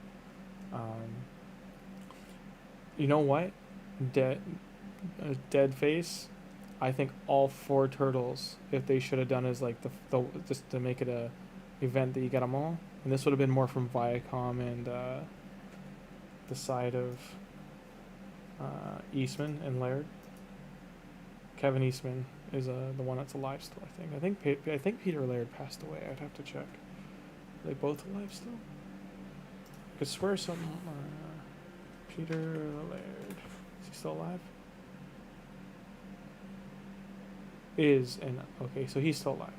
A: You know what? Dead face. I think all 4 turtles, if they should have done is like the just to make it a event that you get them all. And this would have been more from Viacom and the side of Eastman and Laird. Kevin Eastman is the one that's alive still, I think. I think Peter Laird passed away. I'd have to check. Are they both alive still? I could swear some. Peter Laird. Is he still alive? Okay, so he's still alive.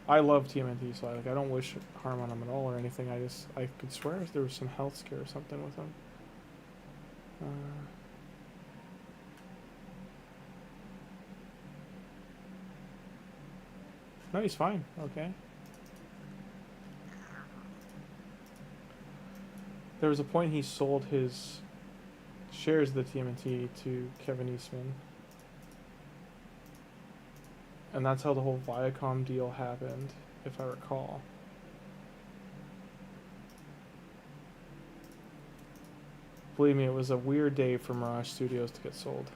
A: I love TMNT, so I don't wish harm on him at all or anything. I could swear there was some health scare or something with him. No, he's fine. Okay. There was a point he sold his shares of the TMNT to Kevin Eastman. And that's how the whole Viacom deal happened, if I recall. Believe me, it was a weird day for Mirage Studios to get sold.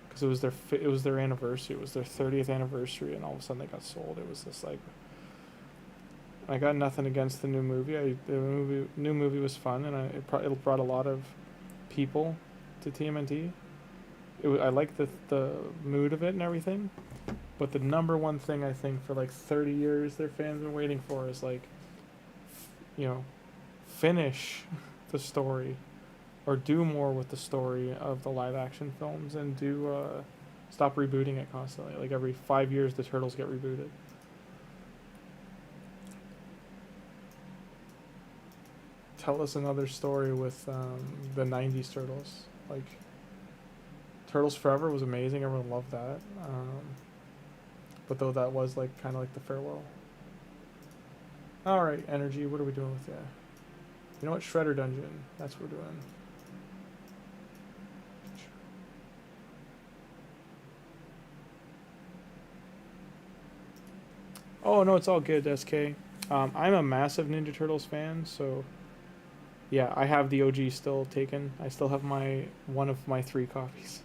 A: Because it was their anniversary. It was their 30th anniversary, and all of a sudden they got sold. It was just like... I got nothing against the new movie. The new movie was fun, and it brought a lot of people to TMNT. I like the mood of it and everything, but the number one thing I think for like 30 years their fans been waiting for is like, finish the story, or do more with the story of the live action films, and stop rebooting it constantly. Like every 5 years the Turtles get rebooted. Tell us another story with the 90s Turtles, like Turtles Forever was amazing. Everyone loved that. But though that was like kind of like the farewell. All right, energy. What are we doing with that? You know what? Shredder Dungeon. That's what we're doing. Oh no, it's all good, SK. I'm a massive Ninja Turtles fan, so yeah, I have the OG still taken. I still have one of my 3 copies.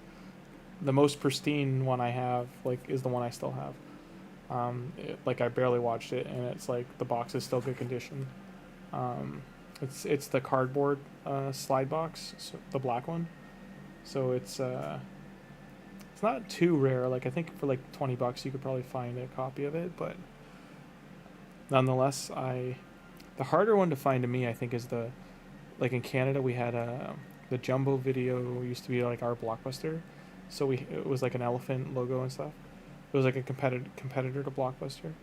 A: The most pristine one I have, like, is the one I still have. Like I barely watched it, and it's like the box is still good condition. It's the cardboard slide box, so the black one. So it's not too rare. Like I think for like $20 you could probably find a copy of it, but nonetheless, the harder one to find to me, I think, is like in Canada we had the Jumbo Video used to be like our Blockbuster, so it was like an elephant logo and stuff. It was like a competitor to Blockbuster.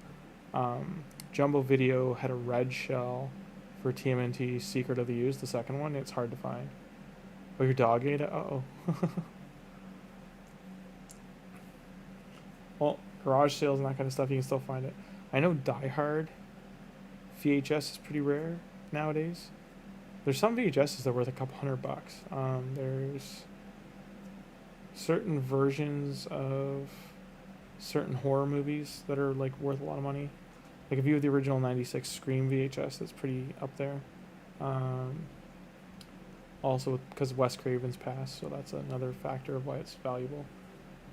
A: Jumbo Video had a red shell for TMNT Secret of the Ooze, the second one. It's hard to find. Oh, your dog ate it? Uh-oh. Well, garage sales and that kind of stuff, you can still find it. I know Die Hard VHS is pretty rare nowadays. There's some VHSs that are worth a couple $100. There's certain versions of certain horror movies that are like worth a lot of money. Like if you have the original '96 Scream VHS, that's pretty up there. Also because Wes Craven's passed, so that's another factor of why it's valuable.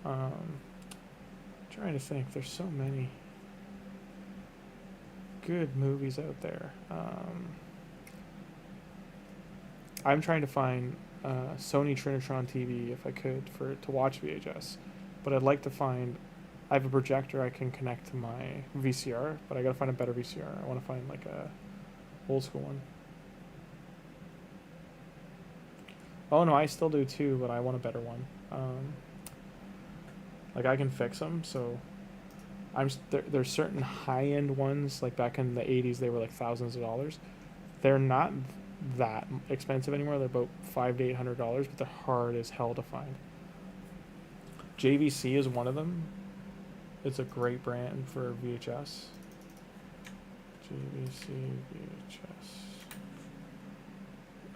A: Trying to think, there's so many good movies out there. I'm trying to find Sony Trinitron TV if I could to watch VHS, but I'd like to find. I have a projector I can connect to my VCR, but I gotta find a better VCR. I want to find like a old school one. Oh no, I still do too, but I want a better one. Like I can fix them, so there's certain high-end ones, like back in the 80s they were like thousands of dollars. They're not that expensive anymore. They're about $500 to $800, but they're hard as hell to find. JVC is one of them. It's a great brand for VHS. JVC VHS.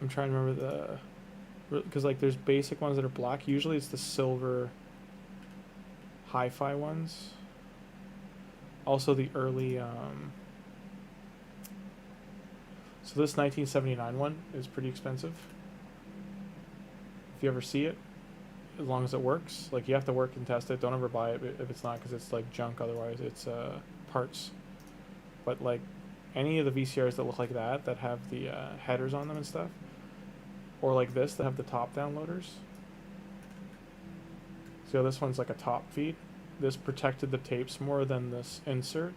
A: I'm trying to remember because like there's basic ones that are black. Usually it's the silver hi-fi ones. Also the early so this 1979 one is pretty expensive. If you ever see it, as long as it works, like you have to work and test it. Don't ever buy it if it's not, because it's like junk. Otherwise it's parts. But like any of the VCRs that look like that have the headers on them and stuff, or like this that have the top down loaders. So this one's like a top feed. This protected the tapes more than this insert,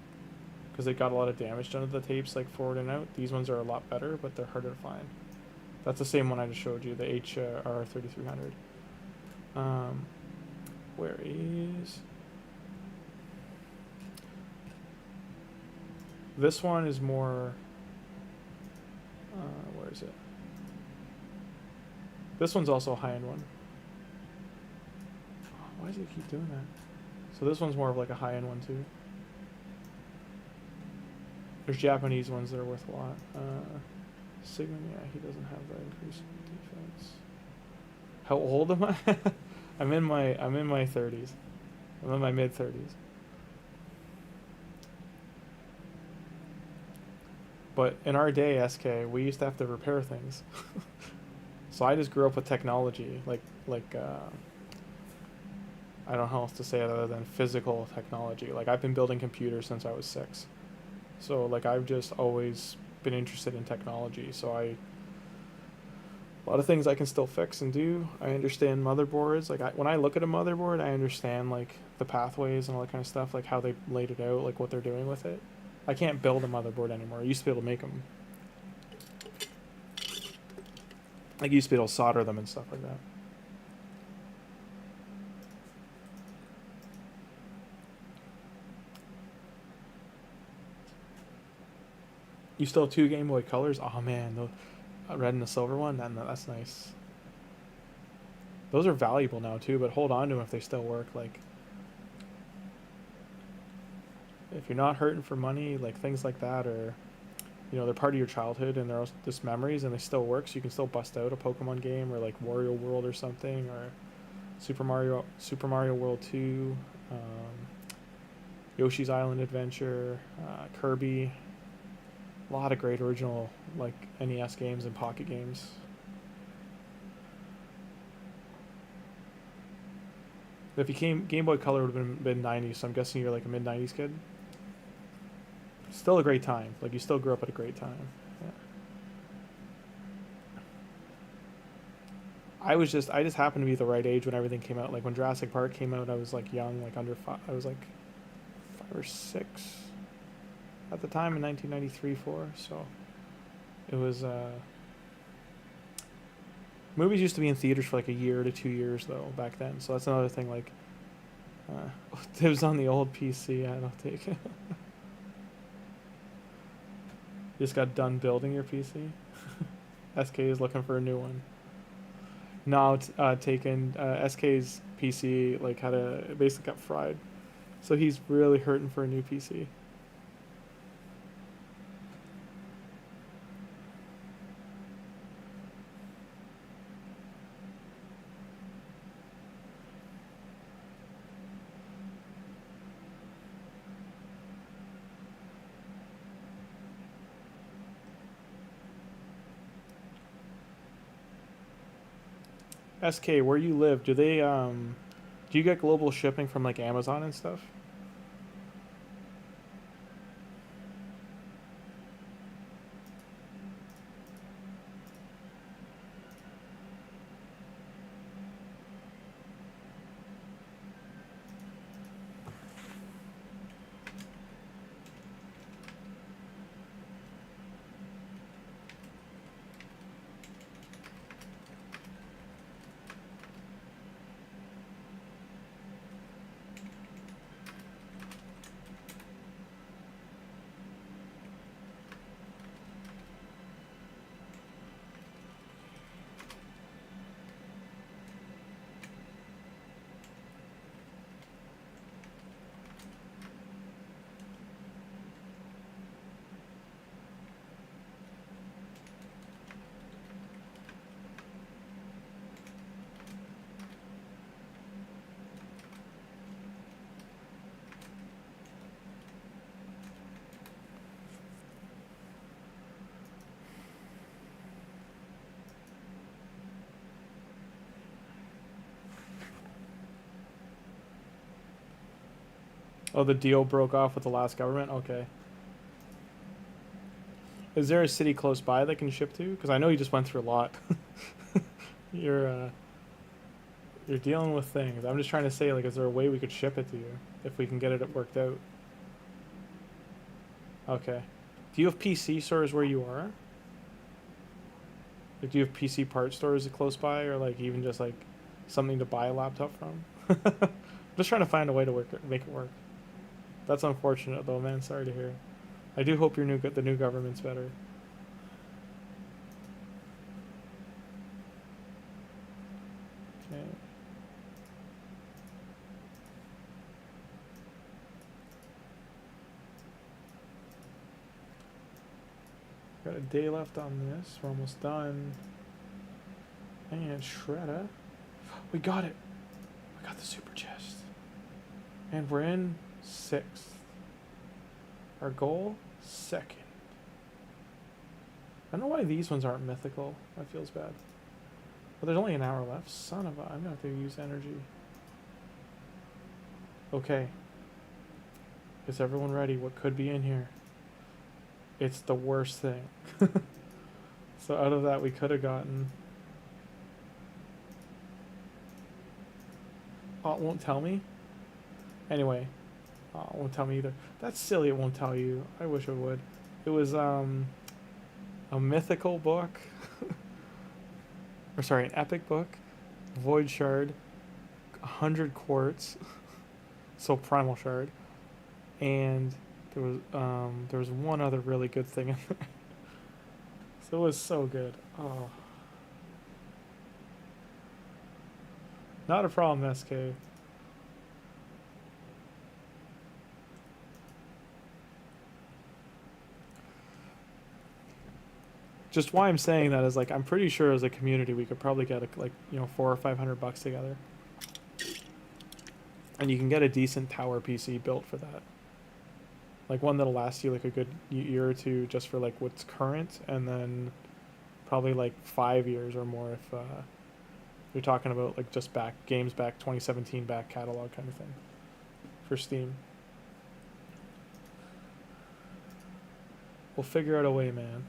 A: because they got a lot of damage done to the tapes, like forward and out. These ones are a lot better, but they're harder to find. That's the same one I just showed you, the HR3300. Where is... This one is more... where is it? This one's also a high-end one. Why does it keep doing that? So this one's more of like a high-end one too. There's Japanese ones that are worth a lot. Sigmund, yeah, he doesn't have that increase in defense. How old am I? I'm in my 30s. I'm in my mid-30s. But in our day, SK, we used to have to repair things. So I just grew up with technology, like I don't know how else to say it other than physical technology. Like I've been building computers since I was 6. So like I've just always been interested in technology. So a lot of things I can still fix and do. I understand motherboards. Like when I look at a motherboard, I understand like the pathways and all that kind of stuff, like how they laid it out, like what they're doing with it. I can't build a motherboard anymore. I used to be able to make them. Like you used to be able to solder them and stuff like that. You still have 2 Game Boy Colors? Oh man, the red and the silver one? That's nice. Those are valuable now too, but hold on to them if they still work. Like, if you're not hurting for money, like things like that, or you know, they're part of your childhood and they're also just memories and they still work, so you can still bust out a Pokemon game or like Wario World or something, or Super Mario World 2, Yoshi's Island Adventure, Kirby. A lot of great original like NES games and pocket games. If you came Game Boy Color would have been 90s, so I'm guessing you're like a mid 90s kid. Still a great time. Like, you still grew up at a great time. Yeah. I just happened to be the right age when everything came out. Like, when Jurassic Park came out, I was like young, like under five. I was like 5 or 6 at the time in 1993, 4. So it was. Movies used to be in theaters for like a year to 2 years though back then. So that's another thing. Like, it was on the old PC. I don't take it. Just got done building your PC. SK is looking for a new one. Now taken SK's PC like basically got fried, so he's really hurting for a new PC. SK, where you live, do you get global shipping from like Amazon and stuff? Oh, the deal broke off with the last government? Okay. Is there a city close by that can ship to? Because I know you just went through a lot. You're dealing with things. I'm just trying to say, like, is there a way we could ship it to you if we can get it worked out? Okay. Do you have PC stores where you are? Like, do you have PC part stores close by, or like even just like something to buy a laptop from? I'm just trying to find a way to make it work. That's unfortunate, though, man. Sorry to hear. I do hope the new government's better. Okay. Got a day left on this. We're almost done. And Shredder. We got it. We got the super chest. And we're in 6th. Our goal, 2nd. I don't know why these ones aren't mythical. That feels bad. But there's only an hour left. Son of a... I'm going to have to use energy. Okay. Is everyone ready? What could be in here? It's the worst thing. So out of that, we could have gotten... Oh, it won't tell me? Anyway. Oh, it won't tell me either. That's silly, it won't tell you. I wish it would. It was, a mythical book. Or sorry, an epic book. Void Shard. 100 quartz. So Primal Shard. And there was one other really good thing in there. So it was so good. Oh. Not a problem, SK. Just why I'm saying that is, like, I'm pretty sure as a community we could probably get, like, you know, $400 or $500 together. And you can get a decent tower PC built for that. Like, one that'll last you, like, a good year or two just for, like, what's current. And then probably, like, 5 years or more if you're talking about, like, just games back 2017 back catalog kind of thing for Steam. We'll figure out a way, man.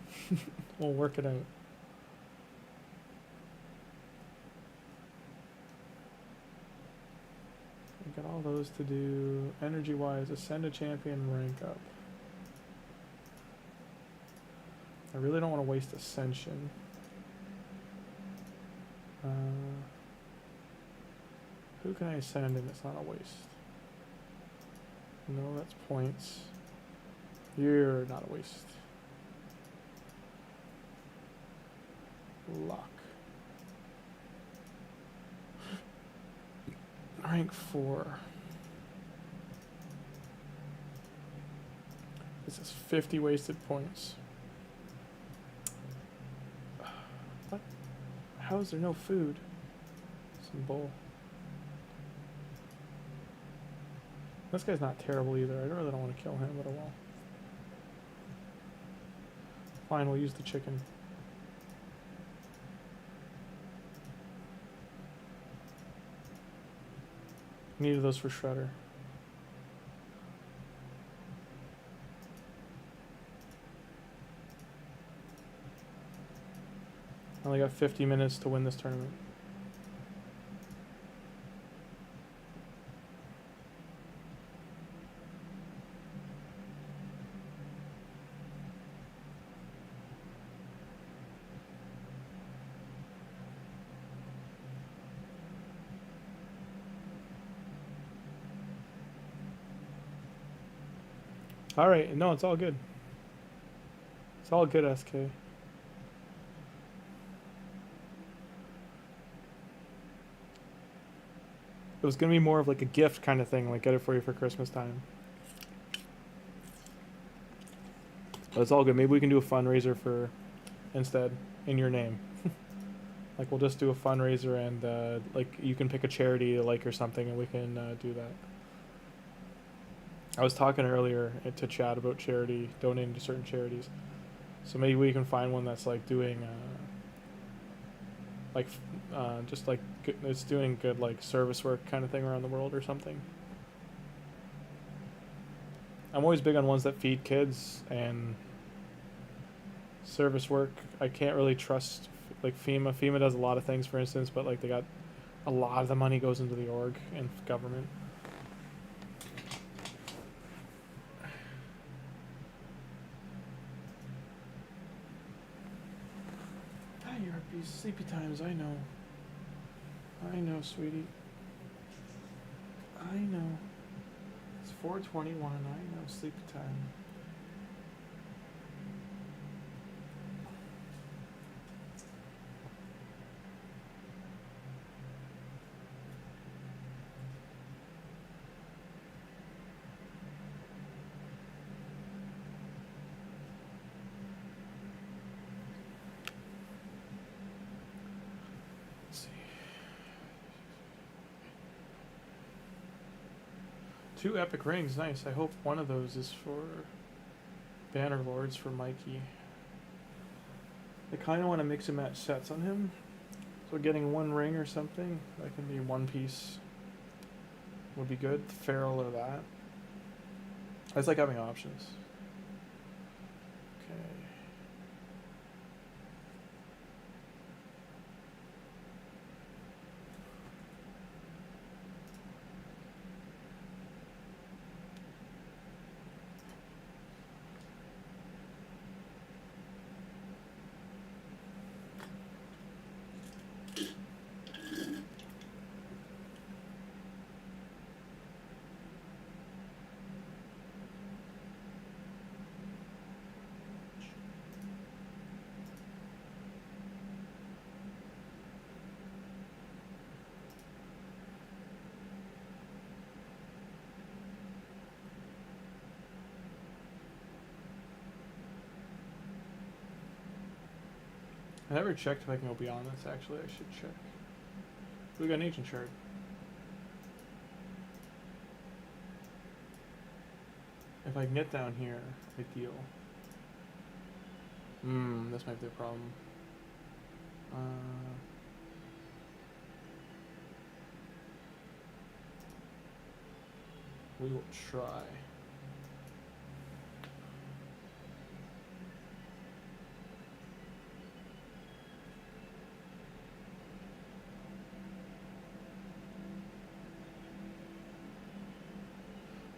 A: We'll work it out. We got all those to do. Energy-wise, ascend a champion, rank up. I really don't want to waste ascension. Who can I ascend and it's not a waste? No, that's points. You're not a waste. Luck. Rank 4. This is 50 wasted points. What? How is there no food? Some bull. This guy's not terrible either. I really don't want to kill him, but I will. Fine, we'll use the chicken. Needed those for Shredder. I only got 50 minutes to win this tournament. All right, no, it's all good. It's all good, SK. It was gonna be more of like a gift kind of thing, like get it for you for Christmas time. But it's all good. Maybe we can do a fundraiser for instead in your name. Like we'll just do a fundraiser and like you can pick a charity you like or something, and we can do that. I was talking earlier to Chad about charity, donating to certain charities. So maybe we can find one that's like doing, just like it's doing good like service work kind of thing around the world or something. I'm always big on ones that feed kids and service work. I can't really trust like FEMA. FEMA does a lot of things, for instance, but like they got a lot of the money goes into the org and government. Sleepy times, I know. I know, sweetie. I know. It's 4:21, I know, sleepy time. Two epic rings, nice. I hope one of those is for Banner Lords for Mikey. I kind of want to mix and match sets on him. So getting one ring or something, that can be one piece, would be good. Feral or that. I just like having options. Okay. I never checked if I can go beyond this, actually. I should check. We got an ancient shard. If I can get down here, ideal. This might be a problem. We will try.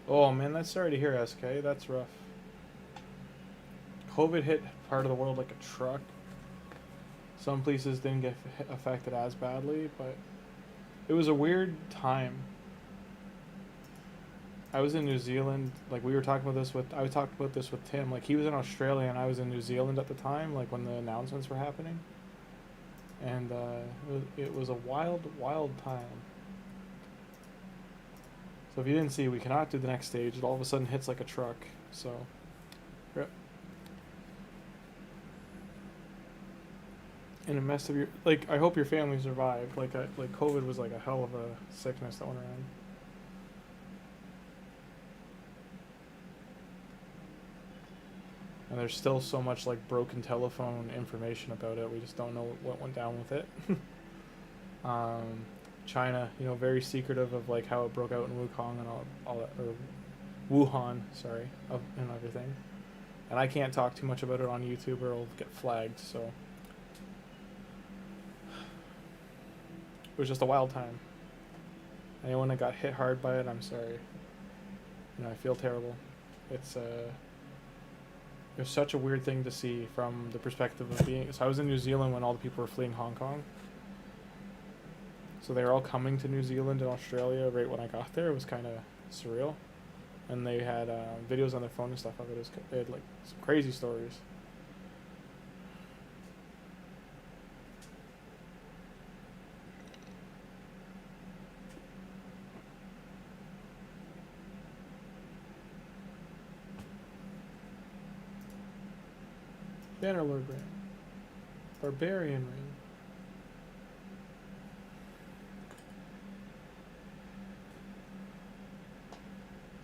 A: Oh man, that's sorry to hear, SK. That's rough. COVID hit part of the world like a truck. Some places didn't get affected as badly, but it was a weird time. I was in New Zealand, like we were talking about this with, I talked about this with Tim, like he was in Australia and I was in New Zealand at the time, like when the announcements were happening. And it was a wild, wild time. So if you didn't see, we cannot do the next stage. It all of a sudden hits like a truck, so, rip. And it messed up your, like, I hope your family survived. Like COVID was like a hell of a sickness that went around. And there's still so much like broken telephone information about it. We just don't know what went down with it. China, you know, very secretive of like how it broke out in Wukong and all that, or Wuhan, sorry, and everything. And I can't talk too much about it on YouTube or it'll get flagged. So it was just a wild time. Anyone that got hit hard by it, I'm sorry. You know, I feel terrible. It's such a weird thing to see from the perspective of being. So I was in New Zealand when all the people were fleeing Hong Kong. So they were all coming to New Zealand and Australia right when I got there. It was kind of surreal. And they had videos on their phone and stuff of it. They had like some crazy stories. Bannerlord Ring. Barbarian Ring.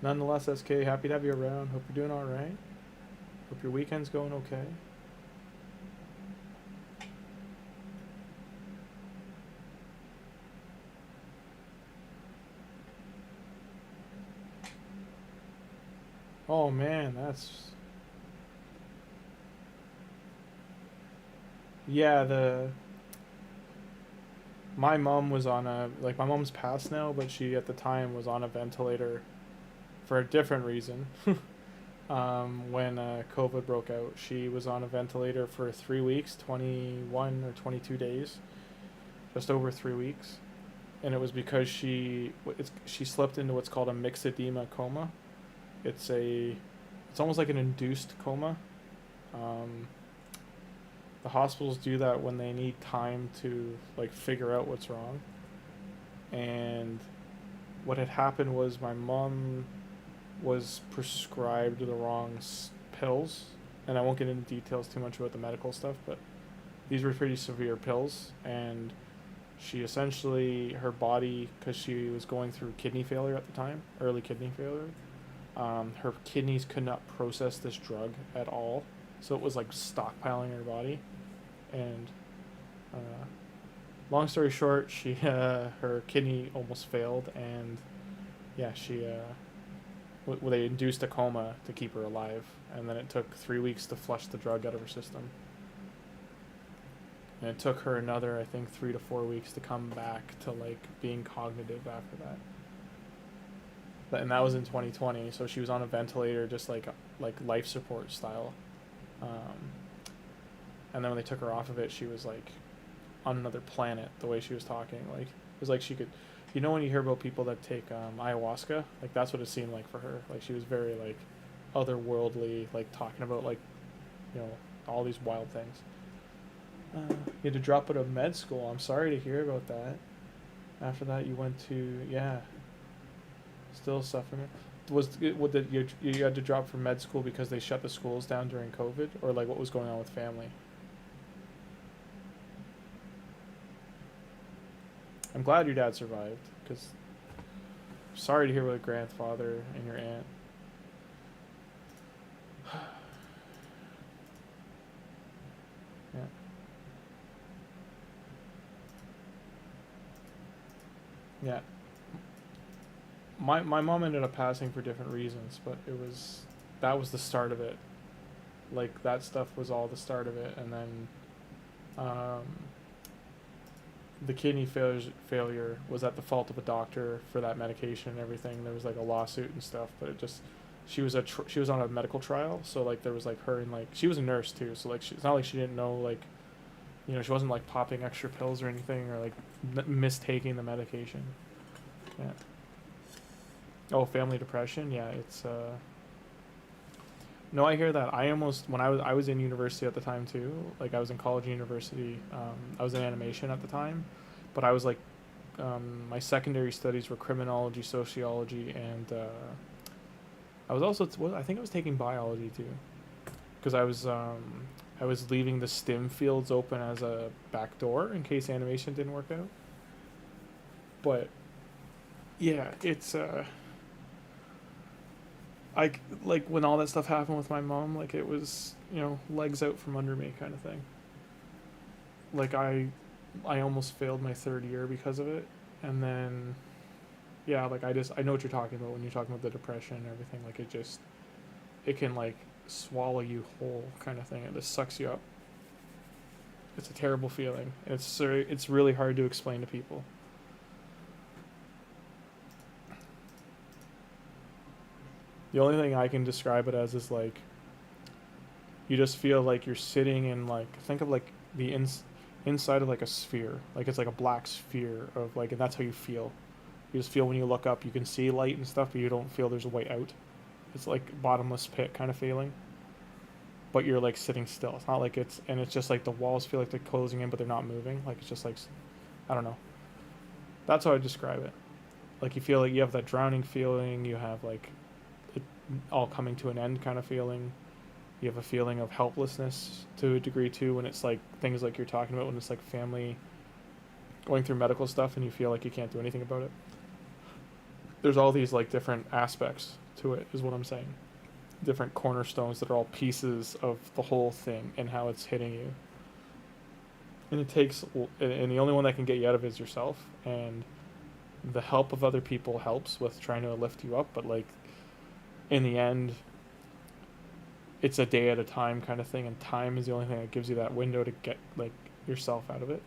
A: Nonetheless, SK, happy to have you around. Hope you're doing alright. Hope your weekend's going okay. Oh man, that's... Yeah, my mom was on a... Like, my mom's passed now, but she, at the time, was on a ventilator for a different reason. When COVID broke out, she was on a ventilator for 3 weeks, 21 or 22 days, just over 3 weeks, and it was because she slipped into what's called a mixed edema coma. It's almost like an induced coma. The hospitals do that when they need time to like figure out what's wrong. And what had happened was my mom was prescribed the wrong pills, and I won't get into details too much about the medical stuff, but these were pretty severe pills, and she essentially, her body, because she was going through kidney failure at the time, early kidney failure, her kidneys could not process this drug at all, so it was like stockpiling in her body, and long story short, she her kidney almost failed, and yeah, she they induced a coma to keep her alive, and then it took 3 weeks to flush the drug out of her system. And it took her another, I think, 3 to 4 weeks to come back to like being cognitive after that. And that was in 2020, so she was on a ventilator, just like life support style. And then when they took her off of it, she was like on another planet. The way she was talking, like it was like she could. You know when you hear about people that take ayahuasca, like that's what it seemed like for her. Like she was very like otherworldly, like talking about like, you know, all these wild things. You had to drop out of med school. I'm sorry to hear about that. After that, you went to still suffering. You had to drop from med school because they shut the schools down during COVID, or like what was going on with family? I'm glad your dad survived, because sorry to hear about your grandfather and your aunt. Yeah. Yeah. My mom ended up passing for different reasons, but that was the start of it. Like, that stuff was all the start of it, and then um, the kidney failure was at the fault of a doctor for that medication and everything. There was like a lawsuit and stuff, but it just she was she was on a medical trial, so like there was like her and like she was a nurse too, so like it's not like she didn't know, like, you know, she wasn't like popping extra pills or anything, or like mistaking the medication. Yeah. Oh, family depression. Yeah, it's no, I hear that. I almost, when I was in university at the time too. Like, I was in college and university. I was in animation at the time, but I was like, my secondary studies were criminology, sociology, and I was also, I think I was taking biology too, because I was leaving the STEM fields open as a back door in case animation didn't work out. But yeah, it's I, like, when all that stuff happened with my mom, like, it was, you know, legs out from under me kind of thing. Like, I almost failed my third year because of it, and then, yeah, like, I know what you're talking about when you're talking about the depression and everything. Like, it can like swallow you whole kind of thing. It just sucks you up. It's a terrible feeling. It's really hard to explain to people. The only thing I can describe it as is like, you just feel like you're sitting in, like, think of like the inside of like a sphere. Like, it's like a black sphere of like, and that's how you feel. You just feel when you look up, you can see light and stuff, but you don't feel there's a way out. It's like bottomless pit kind of feeling. But you're like sitting still. It's not like and it's just like the walls feel like they're closing in, but they're not moving. Like, it's just like, I don't know. That's how I describe it. Like, you feel like you have that drowning feeling. You have like it all coming to an end kind of feeling. You have a feeling of helplessness to a degree too, when it's like things like you're talking about, when it's like family going through medical stuff and you feel like you can't do anything about it. There's all these like different aspects to it, is what I'm saying. Different cornerstones that are all pieces of the whole thing and how it's hitting you. And and the only one that can get you out of it is yourself. And the help of other people helps with trying to lift you up, but like, in the end, it's a day at a time kind of thing, and time is the only thing that gives you that window to get like yourself out of it.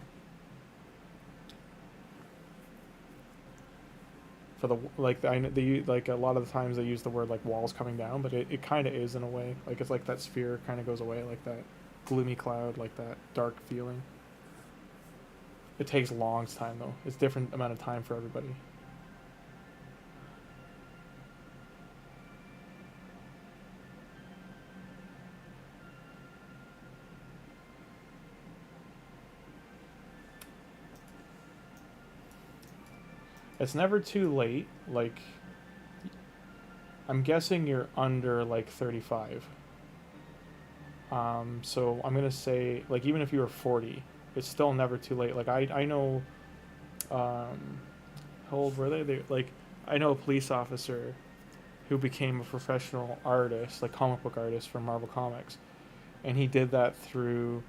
A: For the like, they like a lot of the times they use the word like walls coming down, but it kind of is in a way. Like, it's like that sphere kind of goes away, like that gloomy cloud, like that dark feeling. It takes a long time though. It's different amount of time for everybody. It's never too late. Like, I'm guessing you're under like 35. So I'm gonna say, like, even if you were 40, it's still never too late. Like, I know, how old were they? Like, I know a police officer who became a professional artist, like comic book artist for Marvel Comics, and he did that through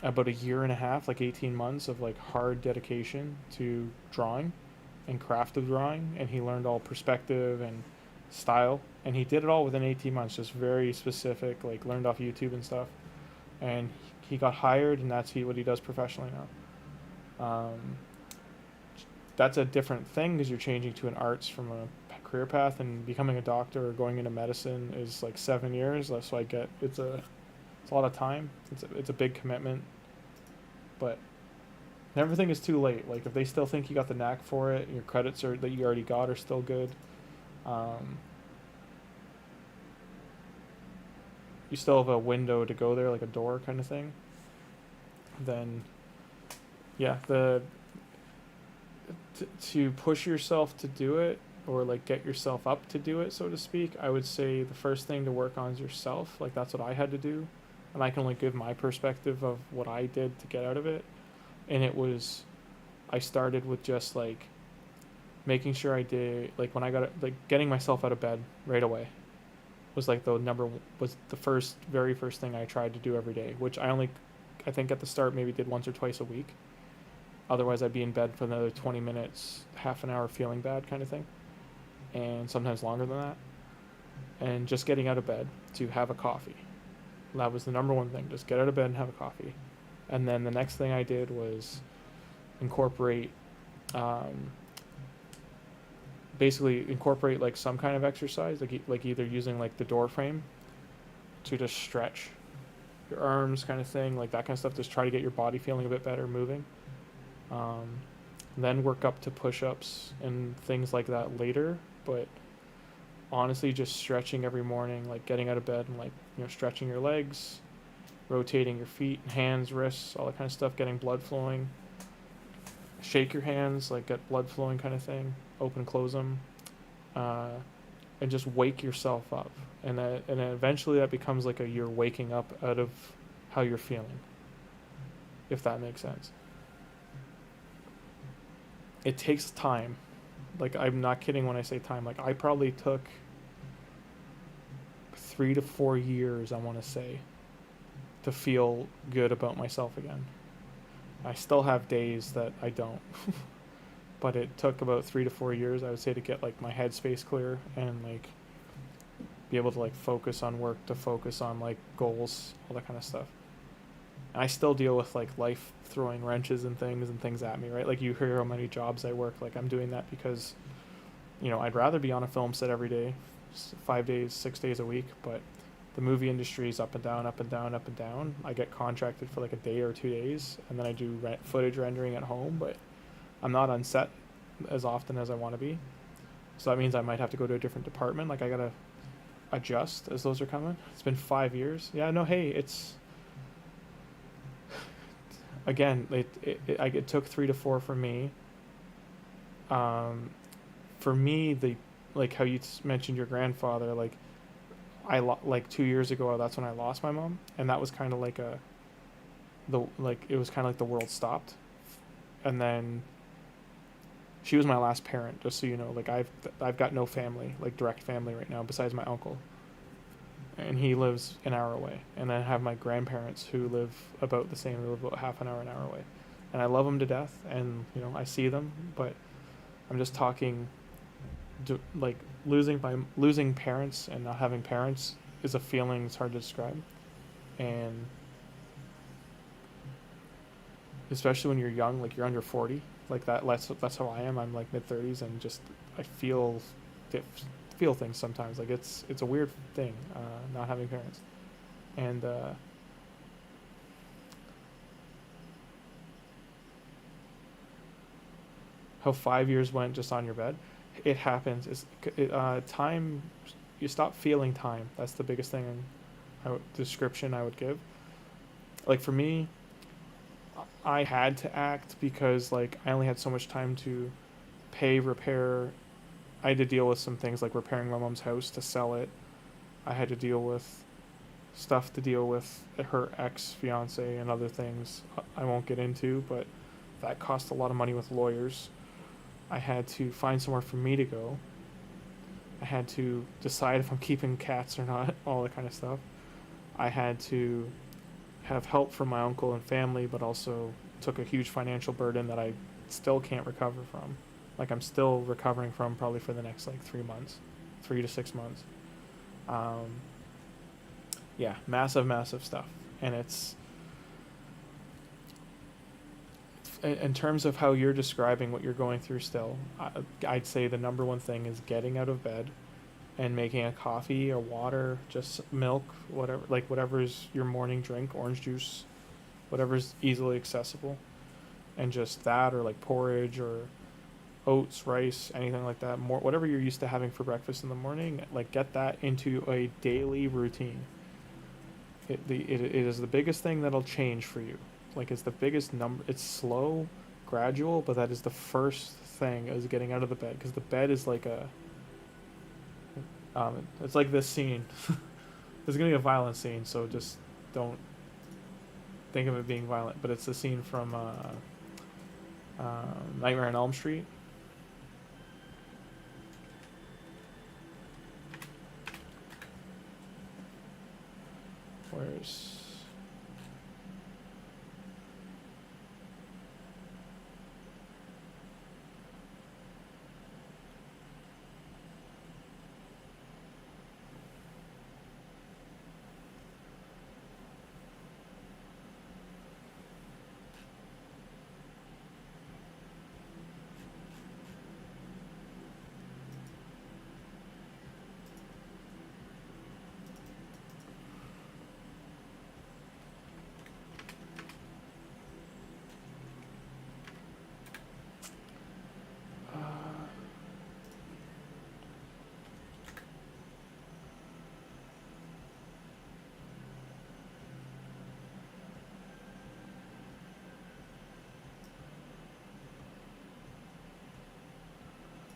A: about a year and a half, like 18 months of like hard dedication to drawing and craft of drawing, and he learned all perspective and style, and he did it all within 18 months, just very specific, like learned off YouTube and stuff, and he got hired, and that's what he does professionally now. That's a different thing, because you're changing to an arts from a career path, and becoming a doctor or going into medicine is like 7 years. So I get it's a lot of time. It's a big commitment, but everything is too late. Like, if they still think you got the knack for it, your credits that you already got are still good. You still have a window to go there, like a door kind of thing. Then, yeah, to push yourself to do it, or like get yourself up to do it, so to speak, I would say the first thing to work on is yourself. Like, that's what I had to do, and I can only give my perspective of what I did to get out of it. And it was I started with just like making sure I did like when I got like getting myself out of bed right away was like was the very first thing I tried to do every day, which I think at the start maybe did once or twice a week. Otherwise, I'd be in bed for another 20 minutes, half an hour feeling bad kind of thing, and sometimes longer than that. And just getting out of bed to have a coffee. That was the number one thing, just get out of bed and have a coffee. And then the next thing I did was incorporate, basically incorporate like some kind of exercise, like either using like the door frame to just stretch your arms kind of thing, like that kind of stuff, just try to get your body feeling a bit better, moving. Then work up to push-ups and things like that later, but honestly just stretching every morning, like getting out of bed and like, you know, stretching your legs, rotating your feet, hands, wrists, all that kind of stuff, getting blood flowing. Shake your hands, like get blood flowing kind of thing, open, close them, and just wake yourself up. And then eventually that becomes like you're waking up out of how you're feeling, if that makes sense. It takes time. Like, I'm not kidding when I say time. Like, I probably took 3 to 4 years, I want to say, to feel good about myself again. I still have days that I don't. But it took about 3 to 4 years, I would say, to get, like, my headspace clear and, like, be able to, like, focus on work, to focus on, like, goals, all that kind of stuff. And I still deal with, like, life throwing wrenches and things at me, right? Like, you hear how many jobs I work. Like, I'm doing that because, you know, I'd rather be on a film set every day, 5 days, 6 days a week, but the movie industry is up and down, up and down, up and down. I get contracted for like a day or 2 days, and then I do footage rendering at home, but I'm not on set as often as I want to be. So that means I might have to go to a different department. Like, I gotta adjust as those are coming. It's been 5 years. Yeah, no, hey, it's... Again, it took 3 to 4 for me. For me, like how you mentioned your grandfather, like, like 2 years ago, that's when I lost my mom, and that was kind of like it was kind of like the world stopped. And then she was my last parent, just so you know. Like, I've got no family, like direct family right now, besides my uncle, and he lives an hour away. And I have my grandparents who live about the same, they live about half an hour away, and I love them to death, and you know, I see them, but I'm just talking like losing parents and not having parents is a feeling it's hard to describe. And especially when you're young, like you're under 40, like that's how I am. I'm like mid-30s, and just I feel things sometimes. Like, it's a weird thing, not having parents. And how 5 years went just on your bed. It happens. Time, you stop feeling time. That's the biggest thing, description I would give. Like, for me, I had to act because, like, I only had so much time to repair. I had to deal with some things like repairing my mom's house to sell it. I had to deal with stuff to deal with her ex-fiance and other things I won't get into, but that cost a lot of money with lawyers. I had to find somewhere for me to go. I had to decide if I'm keeping cats or not, all that kind of stuff. I had to have help from my uncle and family, but also took a huge financial burden that I still can't recover from. Like, I'm still recovering from probably for the next, like, 3 months, 3 to 6 months. Yeah, massive stuff. And it's in terms of how you're describing what you're going through still, I'd say the number one thing is getting out of bed and making a coffee or water, just milk, whatever's your morning drink, orange juice, whatever's easily accessible. And just that, or like porridge or oats, rice, anything like that, whatever you're used to having for breakfast in the morning, like, get that into a daily routine. It is the biggest thing that'll change for you. Like, it's the biggest number. It's slow, gradual, but that is the first thing, is getting out of the bed, because the bed is like it's like this scene. There's gonna be a violent scene, so just don't think of it being violent. But it's a scene from Nightmare on Elm Street. Where's...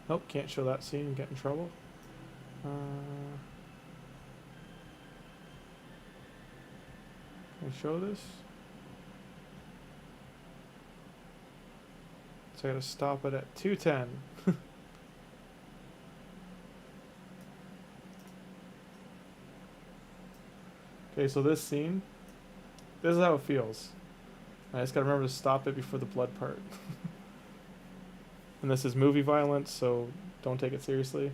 A: Nope, can't show that scene, get in trouble. Can I show this? So I gotta stop it at 210. Okay, so this scene, this is how it feels. I just gotta remember to stop it before the blood part. And this is movie violence, so don't take it seriously.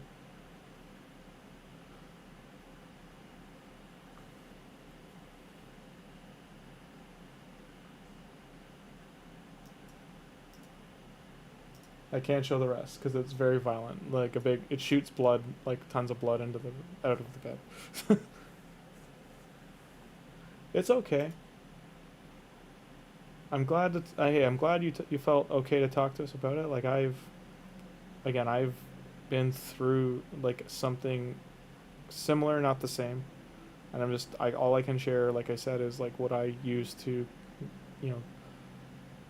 A: I can't show the rest because it's very violent. Like it shoots blood, like tons of blood into out of the bed. It's okay. I'm glad that I'm glad you felt okay to talk to us about it. Like I've been through like something similar, not the same, and all I can share, like I said, is like what I used to,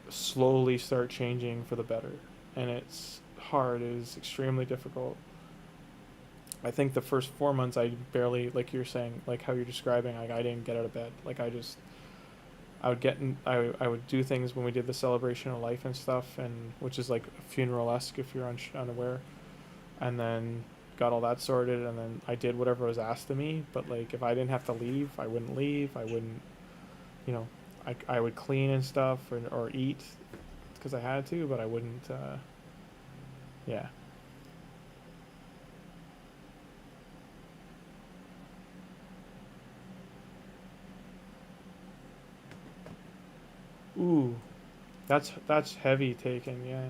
A: slowly start changing for the better. And it's hard. It is extremely difficult. I think the first 4 months I barely, like you're saying, like how you're describing, like I didn't get out of bed. Like I would do things when we did the celebration of life and stuff, and which is like funeral-esque if you're unaware, and then got all that sorted, and then I did whatever was asked of me. But like if I didn't have to leave, I wouldn't leave. I wouldn't, I would clean and stuff or eat because I had to, but I wouldn't. Yeah. Ooh, that's heavy taken, yeah.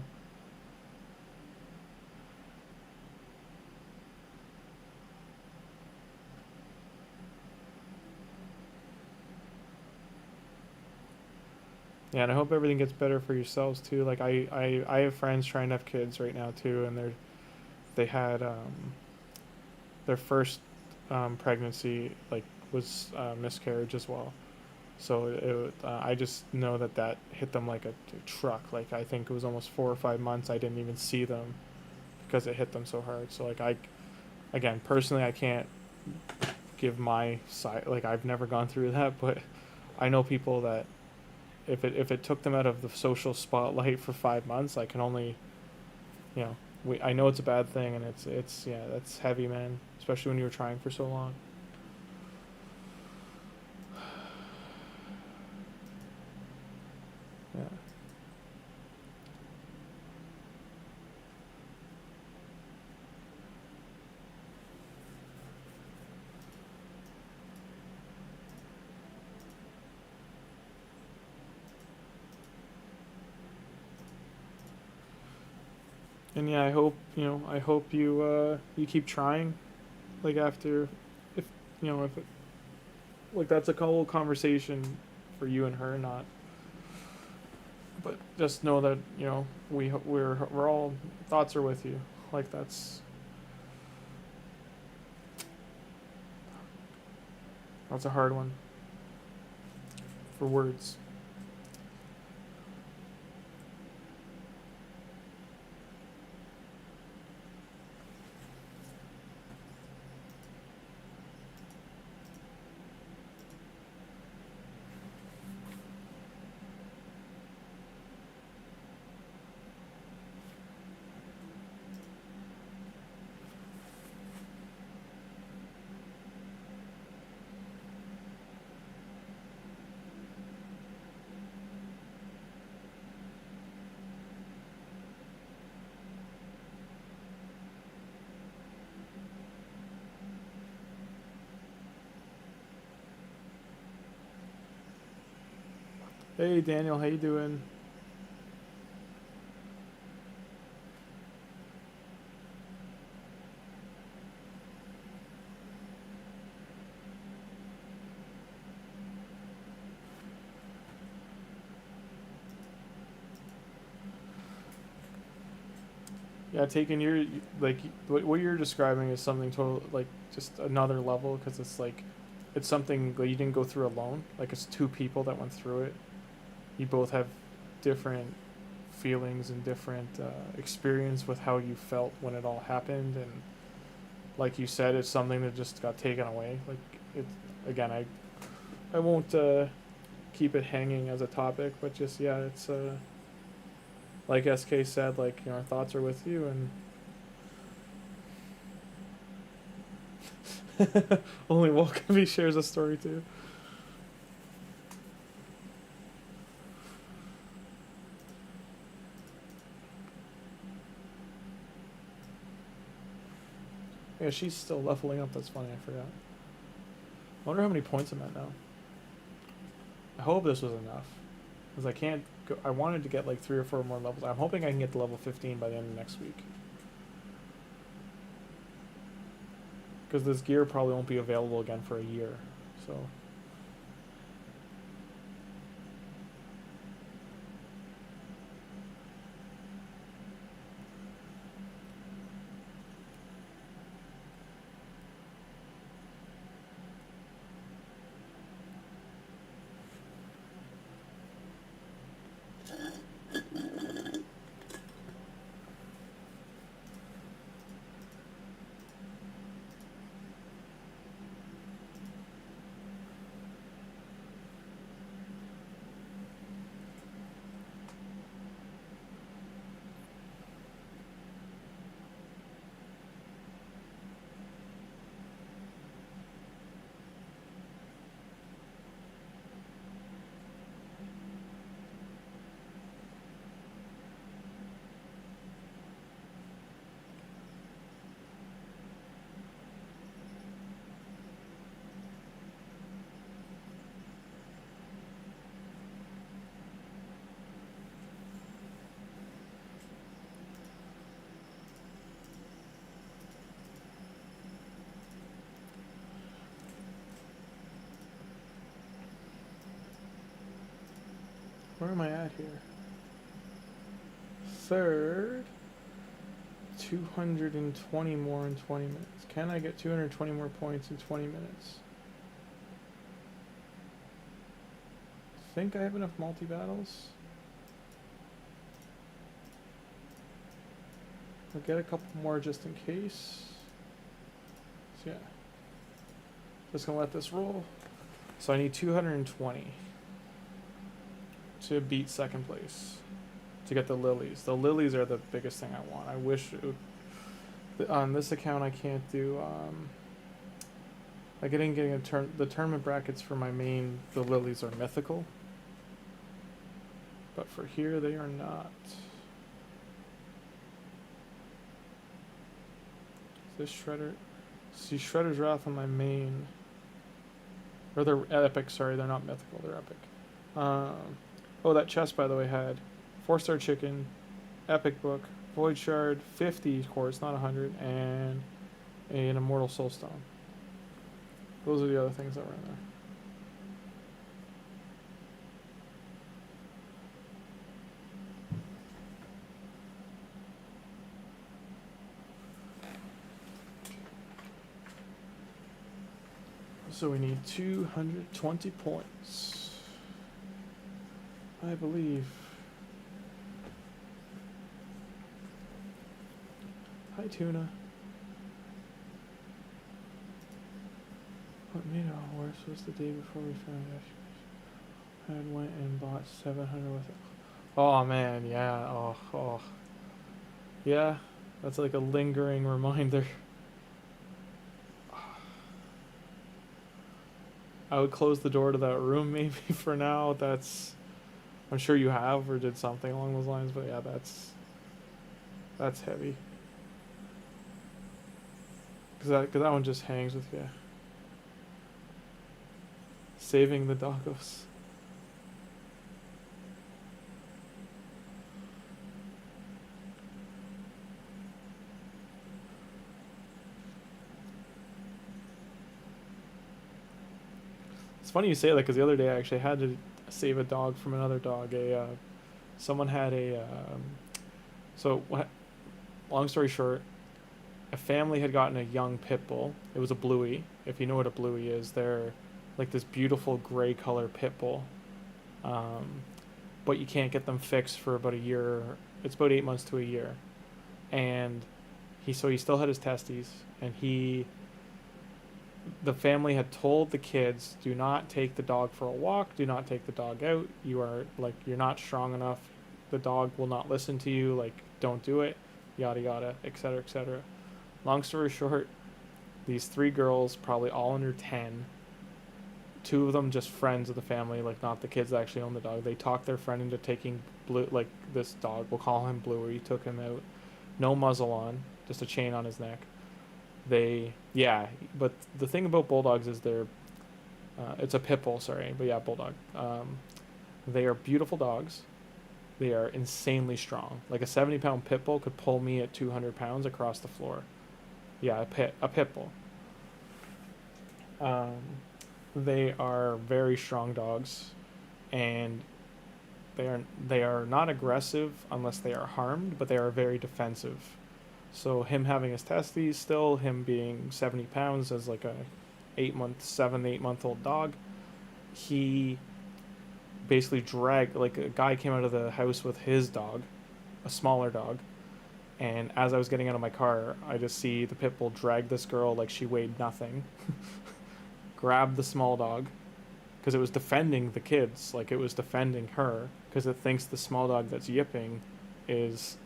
A: Yeah, and I hope everything gets better for yourselves too. Like I have friends trying to have kids right now too, and they had their first pregnancy like was miscarriage as well. So I just know that hit them like a truck. Like I think it was almost 4 or 5 months I didn't even see them because it hit them so hard. So like again, personally, I can't give my side. Like I've never gone through that, but I know people that if it took them out of the social spotlight for 5 months, I can only, I know it's a bad thing, and it's yeah, that's heavy, man. Especially when you were trying for so long. Yeah. And yeah, I hope you keep trying. Like after, if if it, like that's a whole conversation for you and her, not. But just know that we're all thoughts are with you. Like that's a hard one for words. Hey Daniel, how you doing? Yeah, taking your like what you're describing is something total like just another level because it's like it's something that you didn't go through alone. Like it's two people that went through it. You both have different feelings and different experience with how you felt when it all happened, and like you said, it's something that just got taken away. Like it again, I won't keep it hanging as a topic, but just yeah, it's like SK said, like you know, our thoughts are with you and. Only Volkin shares a story too. Yeah, she's still leveling up. That's funny. I forgot. I wonder how many points I'm at now. I hope this was enough, because I can't. Go, I wanted to get like 3 or 4 more levels. I'm hoping I can get to level 15 by the end of next week. Because this gear probably won't be available again for a year. So. Where am I at here? Third. 220 more in 20 minutes. Can I get 220 more points in 20 minutes? I think I have enough multi-battles. I'll get a couple more just in case. So yeah. Just gonna let this roll. So I need 220 to beat second place. To get the lilies. The lilies are the biggest thing I want. I wish it would, on this account I can't do like I didn't get the tournament brackets for my main, the lilies are mythical. But for here they are not. This Shredder, see Shredder's Wrath on my main. Or they're epic, sorry, they're not mythical, they're epic. Oh, that chest by the way had 4-star chicken, epic book, void shard, 50 cores, not 100, and an immortal soulstone. Those are the other things that were in there. So we need 220 points, I believe. Hi, Tuna. What made it all worse was the day before we found out I went and bought 700 with it. Oh man, yeah. Oh. Yeah, that's like a lingering reminder. I would close the door to that room maybe for now. That's, I'm sure you have or did something along those lines, but yeah, that's heavy. Cause that one just hangs with you. Saving the doggos. It's funny you say that because the other day I actually had to save a dog from another dog. Someone had long story short, a family had gotten a young pit bull. It was a bluey. If you know what a bluey is, they're like this beautiful gray color pit bull. But you can't get them fixed for about a year. It's about 8 months to a year. And he still had his testes, and the family had told the kids, do not take the dog for a walk, do not take the dog out. You're not strong enough. The dog will not listen to you. Like, don't do it. Yada yada, etc. etc. Long story short, these 3 girls, probably all under 10, 2 of them just friends of the family, like not the kids that actually own the dog. They talked their friend into taking this dog, we'll call him Bluey, took him out. No muzzle on, just a chain on his neck. But the thing about bulldogs is it's a pit bull, sorry, but yeah, bulldog. They are beautiful dogs. They are insanely strong. Like a 70-pound pit bull could pull me at 200 pounds across the floor. Yeah, a pit bull. They are very strong dogs, and they are not aggressive unless they are harmed, but they are very defensive. So him having his testes still, him being 70 pounds as like a 8 month old dog, he basically dragged, like a guy came out of the house with his dog, a smaller dog, and as I was getting out of my car, I just see the pit bull drag this girl like she weighed nothing, grab the small dog, because it was defending the kids, like it was defending her, because it thinks the small dog that's yipping is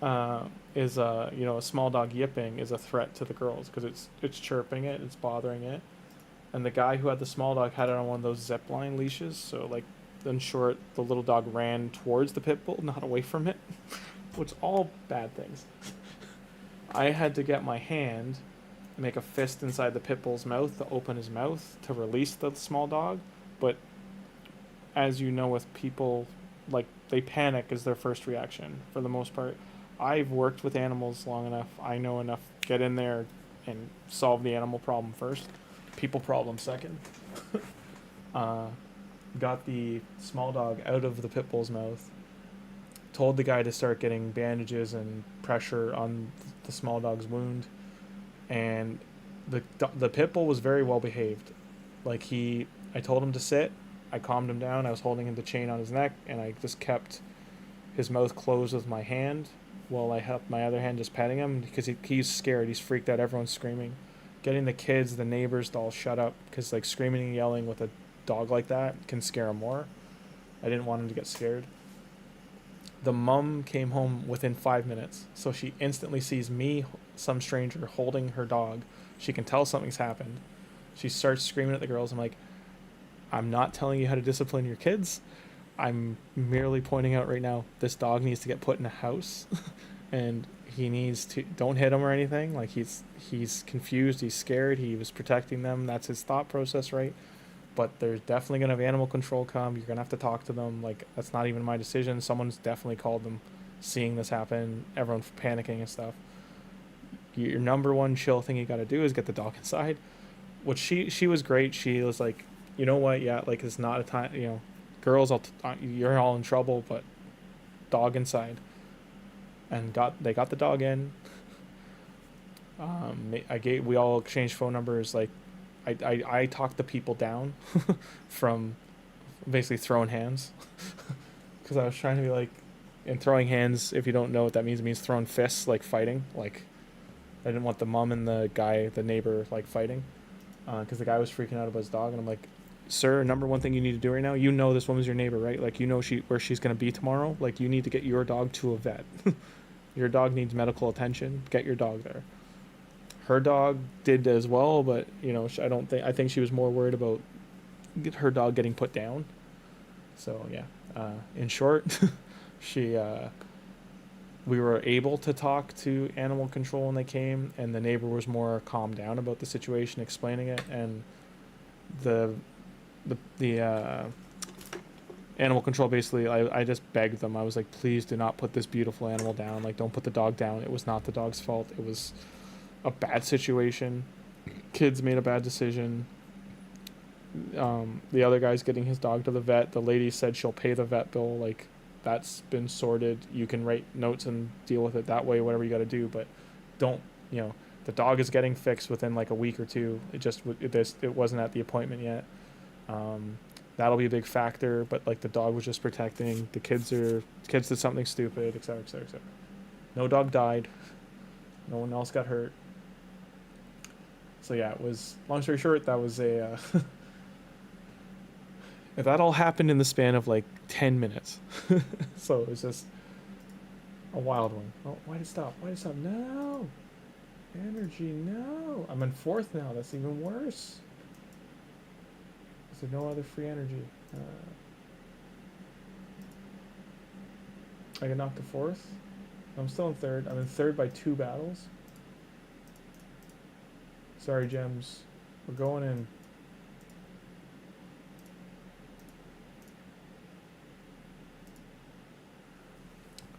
A: a small dog yipping is a threat to the girls, because it's chirping it, it's bothering it. And the guy who had the small dog had it on one of those zip line leashes, so like, in short, the little dog ran towards the pit bull, not away from it, which all bad things. I had to get my hand, make a fist inside the pit bull's mouth to open his mouth to release the small dog, but as you know, with people, like, they panic is their first reaction for the most part. I've worked with animals long enough, I know enough, get in there and solve the animal problem first, people problem second. Got the small dog out of the pit bull's mouth, told the guy to start getting bandages and pressure on the small dog's wound, and the pit bull was very well behaved. Like, I told him to sit, I calmed him down, I was holding him the chain on his neck, and I just kept his mouth closed with my hand while I helped my other hand just petting him, because he's scared, he's freaked out, everyone's screaming. Getting the kids, the neighbors to all shut up, because like screaming and yelling with a dog like that can scare him more. I didn't want him to get scared. The mom came home within 5 minutes, so she instantly sees me, some stranger, holding her dog. She can tell something's happened. She starts screaming at the girls. I'm like, I'm not telling you how to discipline your kids. I'm merely pointing out right now, this dog needs to get put in a house, and he needs to, don't hit him or anything. Like, he's confused, he's scared, he was protecting them. That's his thought process, right? But there's definitely going to have animal control come. You're going to have to talk to them. Like, that's not even my decision. Someone's definitely called them, seeing this happen, everyone's panicking and stuff. Your number one chill thing you got to do is get the dog inside. Which she was great. She was like, you know what? Yeah, like, it's not a time, girls, you're all in trouble, but dog inside. And they got the dog in. We all exchanged phone numbers. Like, I talked the people down from basically throwing hands, because I was trying to be like, and throwing hands, if you don't know what that means, it means throwing fists, like fighting. Like, I didn't want the mom and the neighbor, like, fighting, because the guy was freaking out about his dog, and I'm like, sir, number one thing you need to do right now, this woman's your neighbor, right? Like, where she's going to be tomorrow. Like, you need to get your dog to a vet. Your dog needs medical attention. Get your dog there. Her dog did as well, but, I think she was more worried about her dog getting put down. So, yeah. In short, we were able to talk to animal control when they came, and the neighbor was more calmed down about the situation, explaining it, and the animal control, basically, I just begged them. I was like, please do not put this beautiful animal down. Like, don't put the dog down. It was not the dog's fault. It was a bad situation. kids made a bad decision. The other guy's getting his dog to the vet. The lady said she'll pay the vet bill. Like, that's been sorted. You can write notes and deal with it that way, whatever you got to do. But don't, you know, the dog is getting fixed within like a week or two. It wasn't at the appointment yet. That'll be a big factor. But like, the dog was just protecting. The kids did something stupid, etc., etc., etc. No dog died. No one else got hurt. So yeah, it was, long story short, that was a that all happened in the span of like 10 minutes. So it was just a wild one. Oh, why did it stop? Why did it stop? No! Energy, no! I'm in 4th now. That's even worse. Is there no other free energy? I can knock to 4th. I'm still in 3rd. I'm in 3rd by 2 battles. Sorry, Gems. We're going in.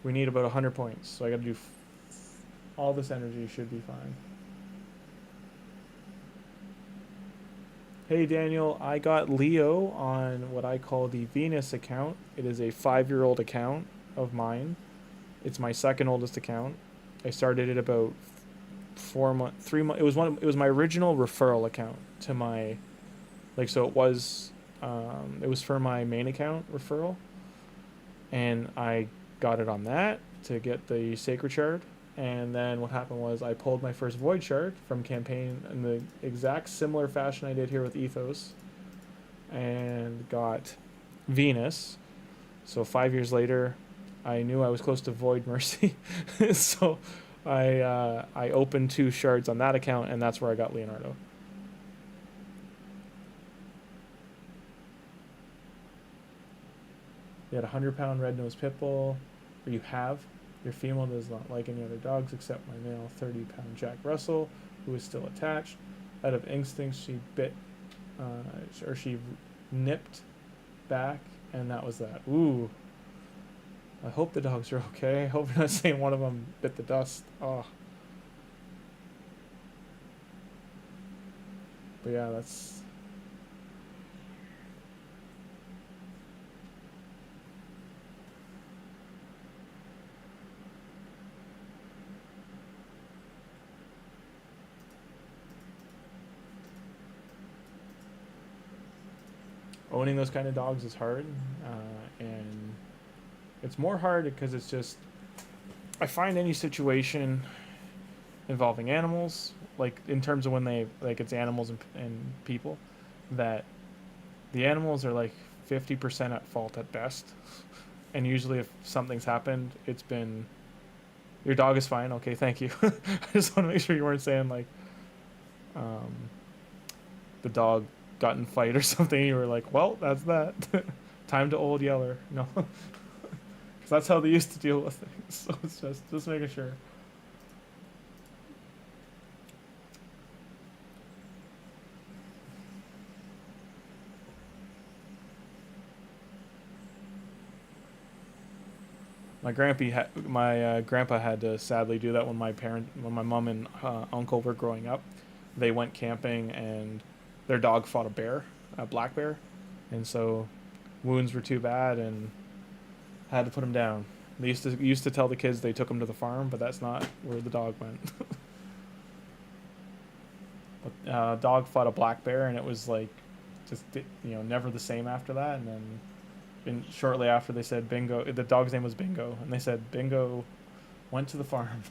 A: We need about 100 points, so I gotta do all this energy should be fine. Hey Daniel, I got Leo on what I call the Venus account. It is a 5-year-old account of mine. It's my 2nd oldest account. I started it about 3 months. It was my original referral account to my, like, so it was for my main account referral, and I got it on that to get the sacred shard. And then what happened was I pulled my first void shard from campaign in the exact similar fashion I did here with Ethos, and got Venus. So 5 years later, I knew I was close to Void Mercy. So I opened 2 shards on that account, and that's where I got Leonardo. You had a 100-pound red-nosed pit bull, or you have. Your female does not like any other dogs except my male 30-pound Jack Russell, who is still attached. Out of instinct, she bit, or she nipped back, and that was that. Ooh. I hope the dogs are okay. I hope you're not saying one of them bit the dust. Oh. But yeah, that's... Owning those kind of dogs is hard, and it's more hard because it's just, I find any situation involving animals, like in terms of when they, like, it's animals and people, that the animals are like 50% at fault at best. And usually if something's happened, it's been, your dog is fine, okay, thank you. I just want to make sure you weren't saying like, the dog got in fight or something, you were like, well, that's that. Time to old Yeller. No. Because that's how they used to deal with things. So it's just making sure. My grandpa had to sadly do that when my mom and uncle were growing up. They went camping and their dog fought a black bear, and so wounds were too bad and had to put him down. They used to tell the kids they took him to the farm, but that's not where the dog went. But dog fought a black bear, and it was like just, you know, never the same after that. And then shortly after, they said Bingo. The dog's name was Bingo, and they said Bingo went to the farm.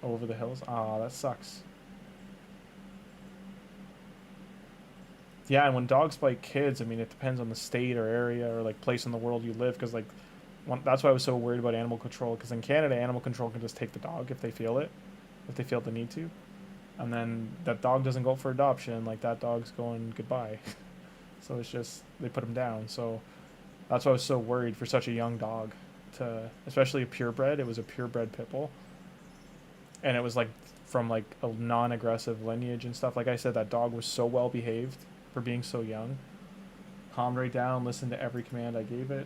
A: Over the hills. Ah, that sucks. Yeah, and when dogs bite kids, I mean, it depends on the state or area or like place in the world you live, because like that's why I was so worried about animal control, because in Canada, animal control can just take the dog if they feel the need to, and then that dog doesn't go for adoption, like that dog's going goodbye. So it's just, they put him down. So that's why I was so worried for such a young dog, especially a purebred. It was a purebred pit bull, and it was like from like a non-aggressive lineage and stuff. Like I said, that dog was so well behaved for being so young. calmed right down, listened to every command I gave it.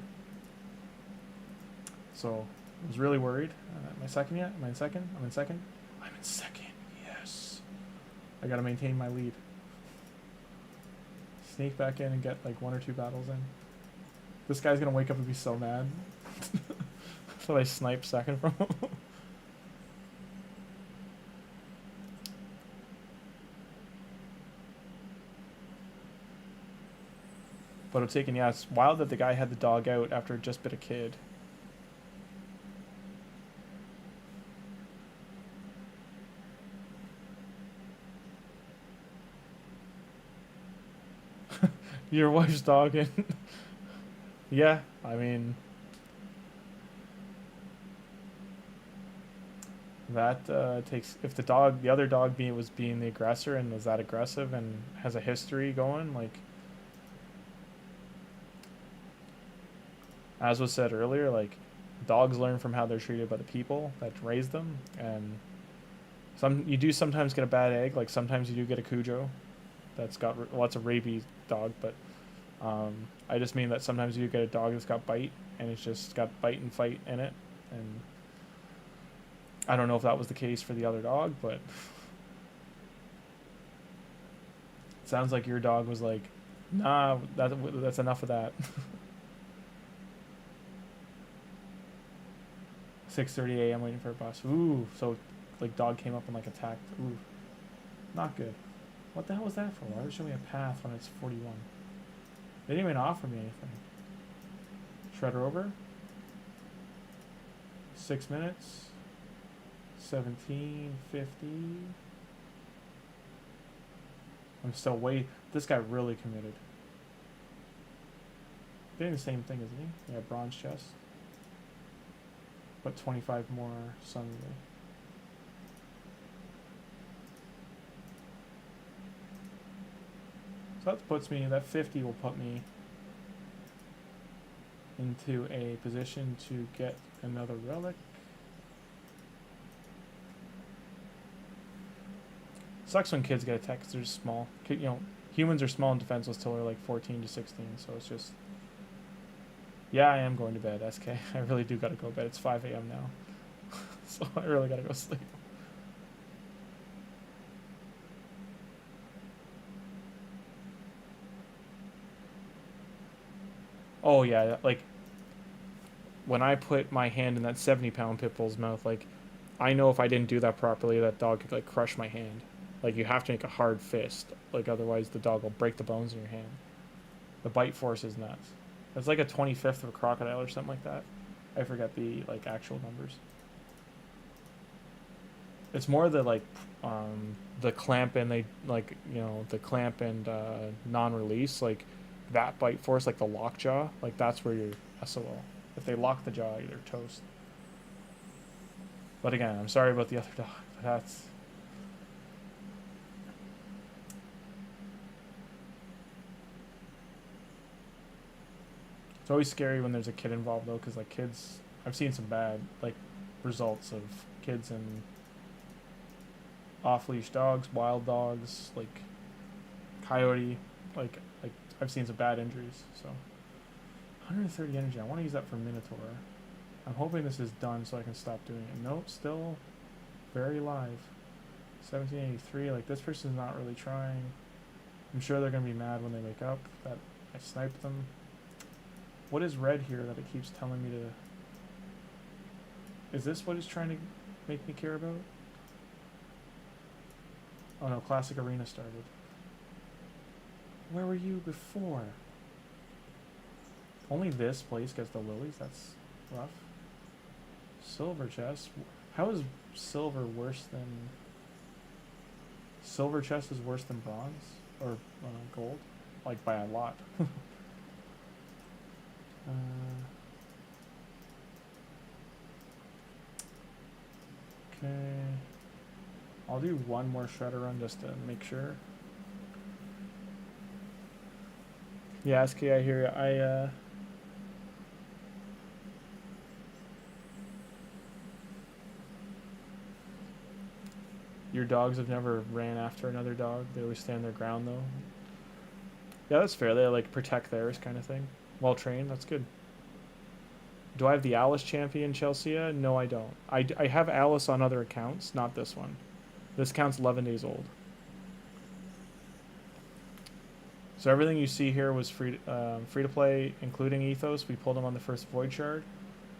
A: So I was really worried. Am I second yet? Am I in second? I'm in second. I'm in second. Yes. I gotta maintain my lead. Sneak back in and get like 1 or 2 battles in. This guy's gonna wake up and be so mad. So I sniped second from him. But I'm taking, yeah, it's wild that the guy had the dog out after it just bit a kid. Your wife's dog in. Yeah, I mean, that takes, if the dog, the other dog was being the aggressor and was that aggressive and has a history going, like, as was said earlier, like, dogs learn from how they're treated by the people that raised them, and you do sometimes get a bad egg, like sometimes you do get a Cujo that's got, well, it's a rabies dog, but I just mean that sometimes you get a dog that's got bite, and it's just got bite and fight in it, and I don't know if that was the case for the other dog, but it sounds like your dog was like, nah, that's enough of that. 6:30 a.m. waiting for a bus. Ooh, so like dog came up and like attacked. Ooh, not good. What the hell was that for? Why would it show me a path when it's 41? They didn't even offer me anything. Shredder over. 6 minutes. 17:50. I'm still waiting. This guy really committed. Doing the same thing, isn't he? Yeah, bronze chest. But 25 more Sunday. So that puts me, that 50 will put me into a position to get another relic. Sucks when kids get attacked because they're just small. You know, humans are small and defenseless till they're like 14 to 16, so it's just... Yeah, I am going to bed, SK. I really do gotta go to bed. It's 5 a.m. now. So I really gotta go sleep. Oh yeah, like when I put my hand in that 70-pound pit bull's mouth, like I know if I didn't do that properly, that dog could like crush my hand. Like you have to make a hard fist, like otherwise the dog will break the bones in your hand. The bite force is nuts. It's like a 25th of a crocodile or something like that. I forget the like actual numbers. It's more the like the clamp and they like, you know, the clamp and non-release, like that bite force, like the lockjaw, like that's where you're SOL. If they lock the jaw, you're toast. But again, I'm sorry about the other dog, but that's... It's always scary when there's a kid involved though, because like kids, I've seen some bad like results of kids and off-leash dogs, wild dogs, like coyote, like I've seen some bad injuries. So 130 energy, I want to use that for Minotaur. I'm hoping this is done so I can stop doing it. Nope, still very live. 1783, like this person's not really trying. I'm sure they're gonna be mad when they wake up that I sniped them. What is red here that it keeps telling me to... Is this what it's trying to make me care about? Oh no, Classic Arena started. Where were you before? Only this place gets the lilies? That's rough. Silver chest. How is silver worse than... Silver chest is worse than bronze? Or gold? Like by a lot. Okay. I'll do one more shredder run just to make sure. Yeah, SK, I hear you. Your dogs have never ran after another dog. They always stand their ground, though. Yeah, that's fair. They like protect theirs kind of thing. Well trained. That's good. Do I have the Alice champion, Chelsea? No, I don't. I have Alice on other accounts, not this one. This account's 11 days old. So everything you see here was free to play, including Ethos. We pulled them on the first Void Shard.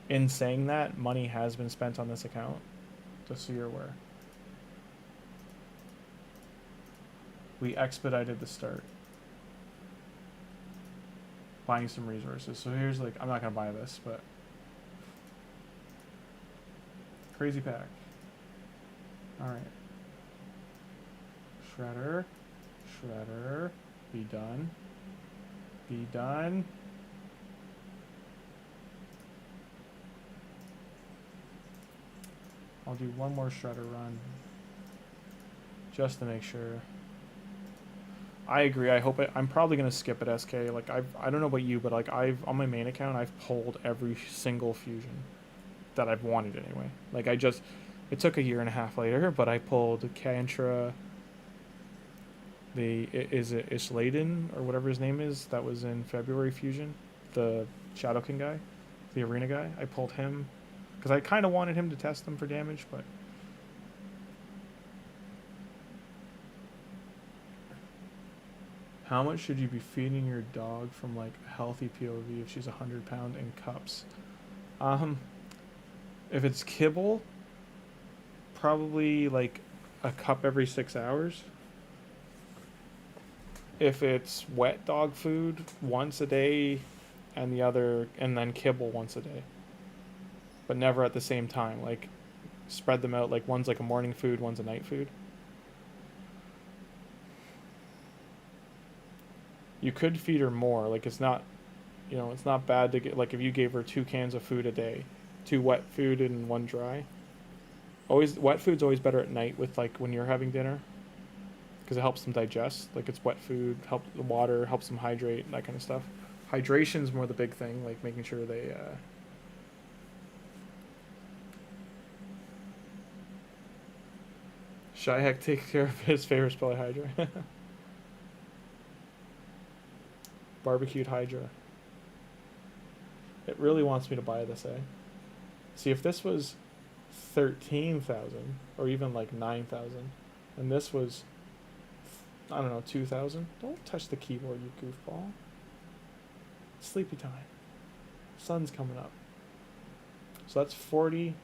A: In saying that, money has been spent on this account, just so you're aware. We expedited the start. Buying some resources. So here's like, I'm not going to buy this, but... Crazy pack. Alright. Shredder. Shredder. Be done. Be done. I'll do one more Shredder run. Just to make sure. I agree. I hope I'm probably gonna skip at SK. Like I don't know about you, but like on my main account I've pulled every single fusion that I've wanted anyway. Like it took a year and a half later, but I pulled Kantra. Is it Ishladen or whatever his name is that was in February fusion, the Shadow King guy, the arena guy. I pulled him because I kind of wanted him to test them for damage, but. How much should you be feeding your dog from like a healthy POV if she's 100 pound in cups? If it's kibble, probably like a cup every 6 hours. If it's wet dog food, once a day, and then kibble once a day. But never at the same time. Like spread them out. Like one's like a morning food, one's a night food. You could feed her more. Like it's not, it's not bad to get, like if you gave her 2 cans of food a day, 2 wet food and 1 dry. Wet food's always better at night with like when you're having dinner, because it helps them digest. Like it's wet food, helps the water, helps them hydrate, that kind of stuff. Hydration's more the big thing, like making sure they. Shyheck takes care of his favorite spell, Hydra. Barbecued Hydra. It really wants me to buy this, eh? See, if this was 13,000 or even like 9,000, and this was, I don't know, 2,000. Don't touch the keyboard, you goofball. Sleepy time. Sun's coming up. So that's 40,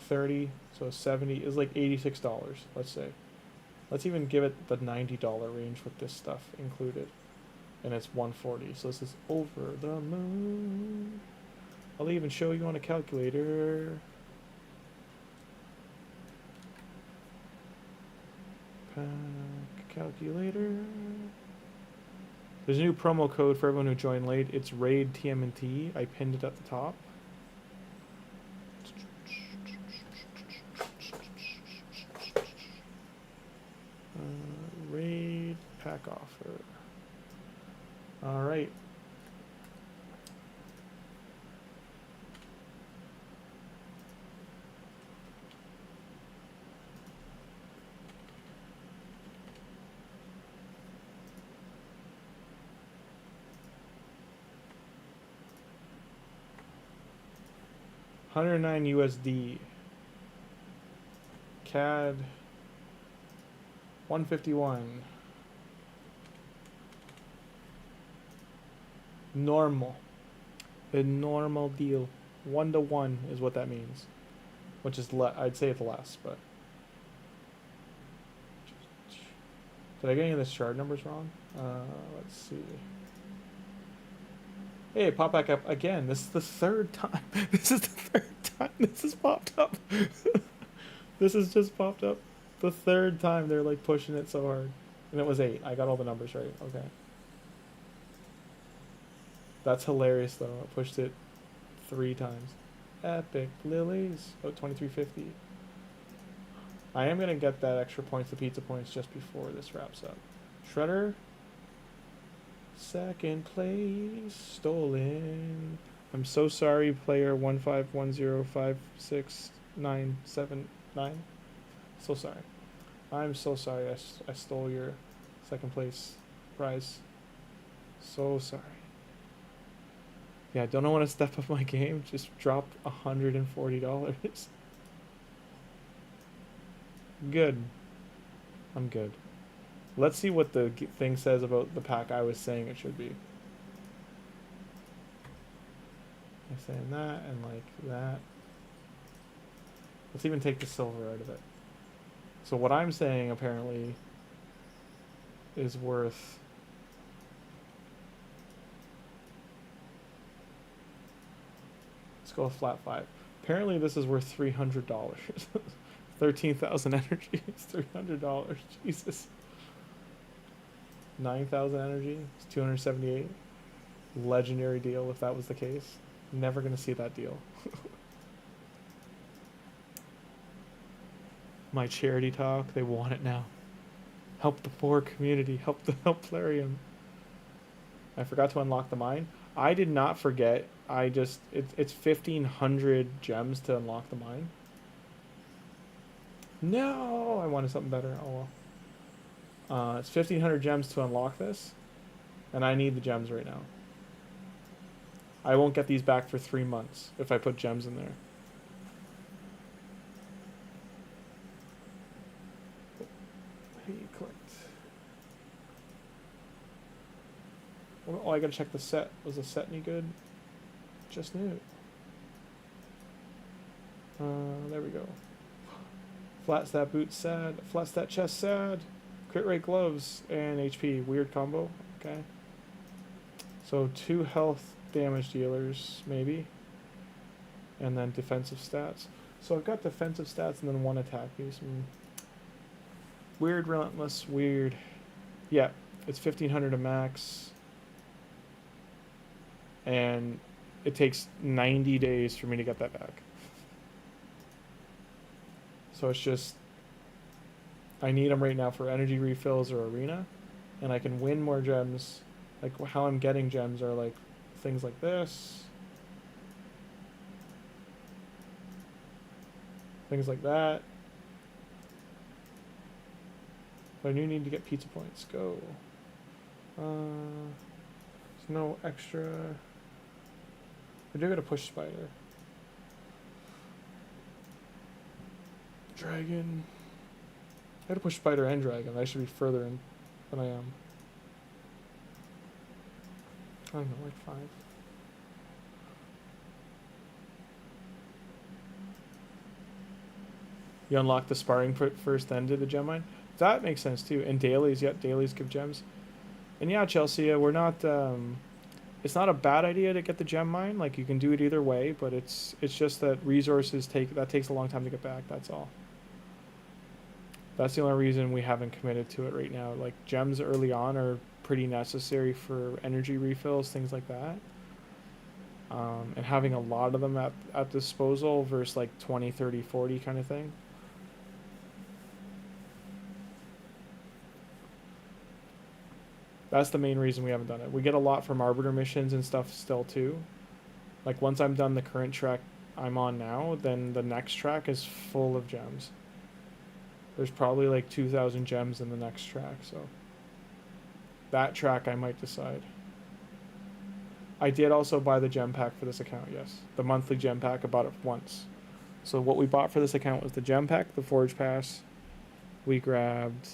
A: 30, so 70 is like $86, let's say. Let's even give it the $90 range with this stuff included. And it's 140, so this is over the moon. I'll even show you on a calculator. Pack calculator. There's a new promo code for everyone who joined late. It's RAID TMNT. I pinned it at the top. RAID pack offer. All right. $109 USD. CAD 151. Normal. The normal deal. 1-to-1 is what that means. Which is, I'd say it's less, but. Did I get any of the shard numbers wrong? Let's see. Hey, pop back up again. This is the 3rd time. This is the 3rd time this has popped up. This has just popped up. The 3rd time they're like pushing it so hard. And it was 8. I got all the numbers right. Okay. That's hilarious though. I pushed it 3 times. Epic lilies. Oh, 2350. I am gonna get that extra points, the pizza points, just before this wraps up. Shredder. 2nd place. Stolen. I'm so sorry, player 151056979. So sorry. I'm so sorry I stole your 2nd place prize. So sorry. Yeah, don't want to step up my game. Just dropped $140. Good. I'm good. Let's see what the thing says about the pack I was saying it should be. I'm saying that and like that. Let's even take the silver out of it. So what I'm saying apparently is worth... Let's go with flat 5. Apparently this is worth $300. 13,000 energy is $300. Jesus. 9,000 energy is 278. Legendary deal if that was the case. Never gonna see that deal. My charity talk, they want it now. Help the poor community, help Plarium. I forgot to unlock the mine. I did not forget. It's 1,500 gems to unlock the mine. No, I wanted something better. Oh well. It's 1,500 gems to unlock this, and I need the gems right now. I won't get these back for 3 months if I put gems in there. Hey, clicked. Oh, I gotta check the set. Was the set any good? Just knew. There we go. Flat stat boots, sad. Flat stat chest, sad. Crit rate gloves and HP. Weird combo. Okay. So 2 health damage dealers, maybe. And then defensive stats. So I've got defensive stats and then 1 attack use. Weird, relentless, weird. Yeah, it's 1,500 to max. And it takes 90 days for me to get that back. So it's just, I need them right now for energy refills or arena, and I can win more gems. Like how I'm getting gems are like things like this, things like that. But I do need to get pizza points. Go. There's no extra. I do got a push spider. Dragon. I gotta push spider and dragon. I should be further in than I am. I don't know, like 5. You unlock the sparring first, then do the gem mine. That makes sense too. And dailies, yeah, dailies give gems. And yeah, Chelsea, we're not. It's not a bad idea to get the gem mine. Like you can do it either way, but it's just that resources takes a long time to get back. That's all. That's the only reason we haven't committed to it right now. Like gems early on are pretty necessary for energy refills, things like that. And having a lot of them at disposal versus like 20, 30, 40 kind of thing. That's the main reason we haven't done it. We get a lot from Arbiter missions and stuff still too. Like once I'm done the current track I'm on now, then the next track is full of gems. There's probably like 2,000 gems in the next track, so that track I might decide. I did also buy the gem pack for this account, yes. The monthly gem pack, I bought it once. So what we bought for this account was the gem pack, the Forge Pass. We grabbed...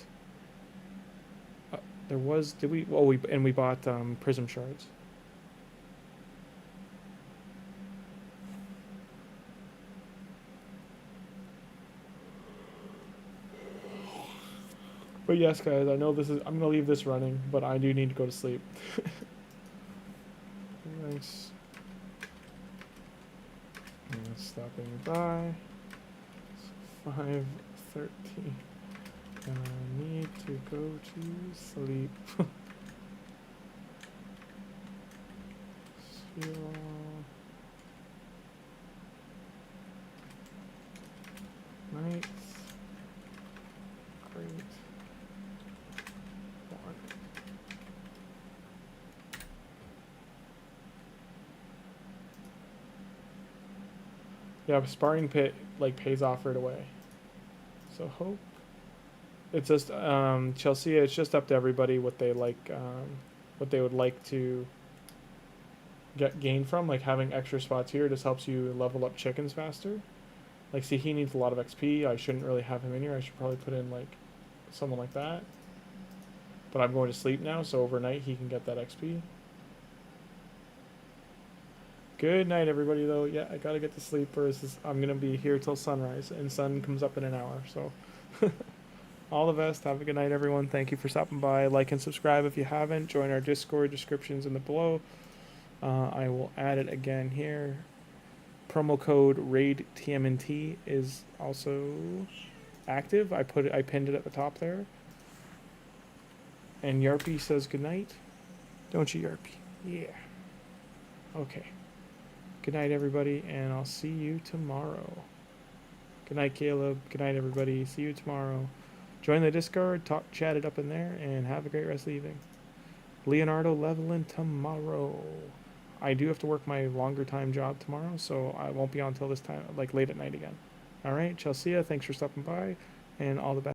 A: there was... Did we... Oh, we bought Prism Shards. But yes, guys, I know this is... I'm going to leave this running, but I do need to go to sleep. Nice. Stopping by. 5:13. And I need to go to sleep. Night. Great. Yeah, sparring pit like pays off right away. So hope. It's just Chelsea. It's just up to everybody what they like. what they would like to get gain from, like having extra spots here just helps you level up chickens faster. Like, see, he needs a lot of XP. I shouldn't really have him in here. I should probably put in, like, someone like that. But I'm going to sleep now, so overnight he can get that XP. Good night, everybody, though. Yeah, I gotta get to sleep, or I'm gonna be here till sunrise, and sun comes up in an hour, so... All the best. Have a good night, everyone. Thank you for stopping by. Like and subscribe if you haven't. Join our Discord. Descriptions in the below. I will add it again here. Promo code RAIDTMNT is also active. I pinned it at the top there. And Yarpy says goodnight. Don't you, Yarpy? Yeah. Okay. Good night, everybody, and I'll see you tomorrow. Good night, Caleb. Good night, everybody. See you tomorrow. Join the Discord, chat it up in there, and have a great rest of the evening. Leonardo leveling tomorrow. I do have to work my longer time job tomorrow, so I won't be on till this time, like late at night again. All right, Chelsea, thanks for stopping by, and all the best.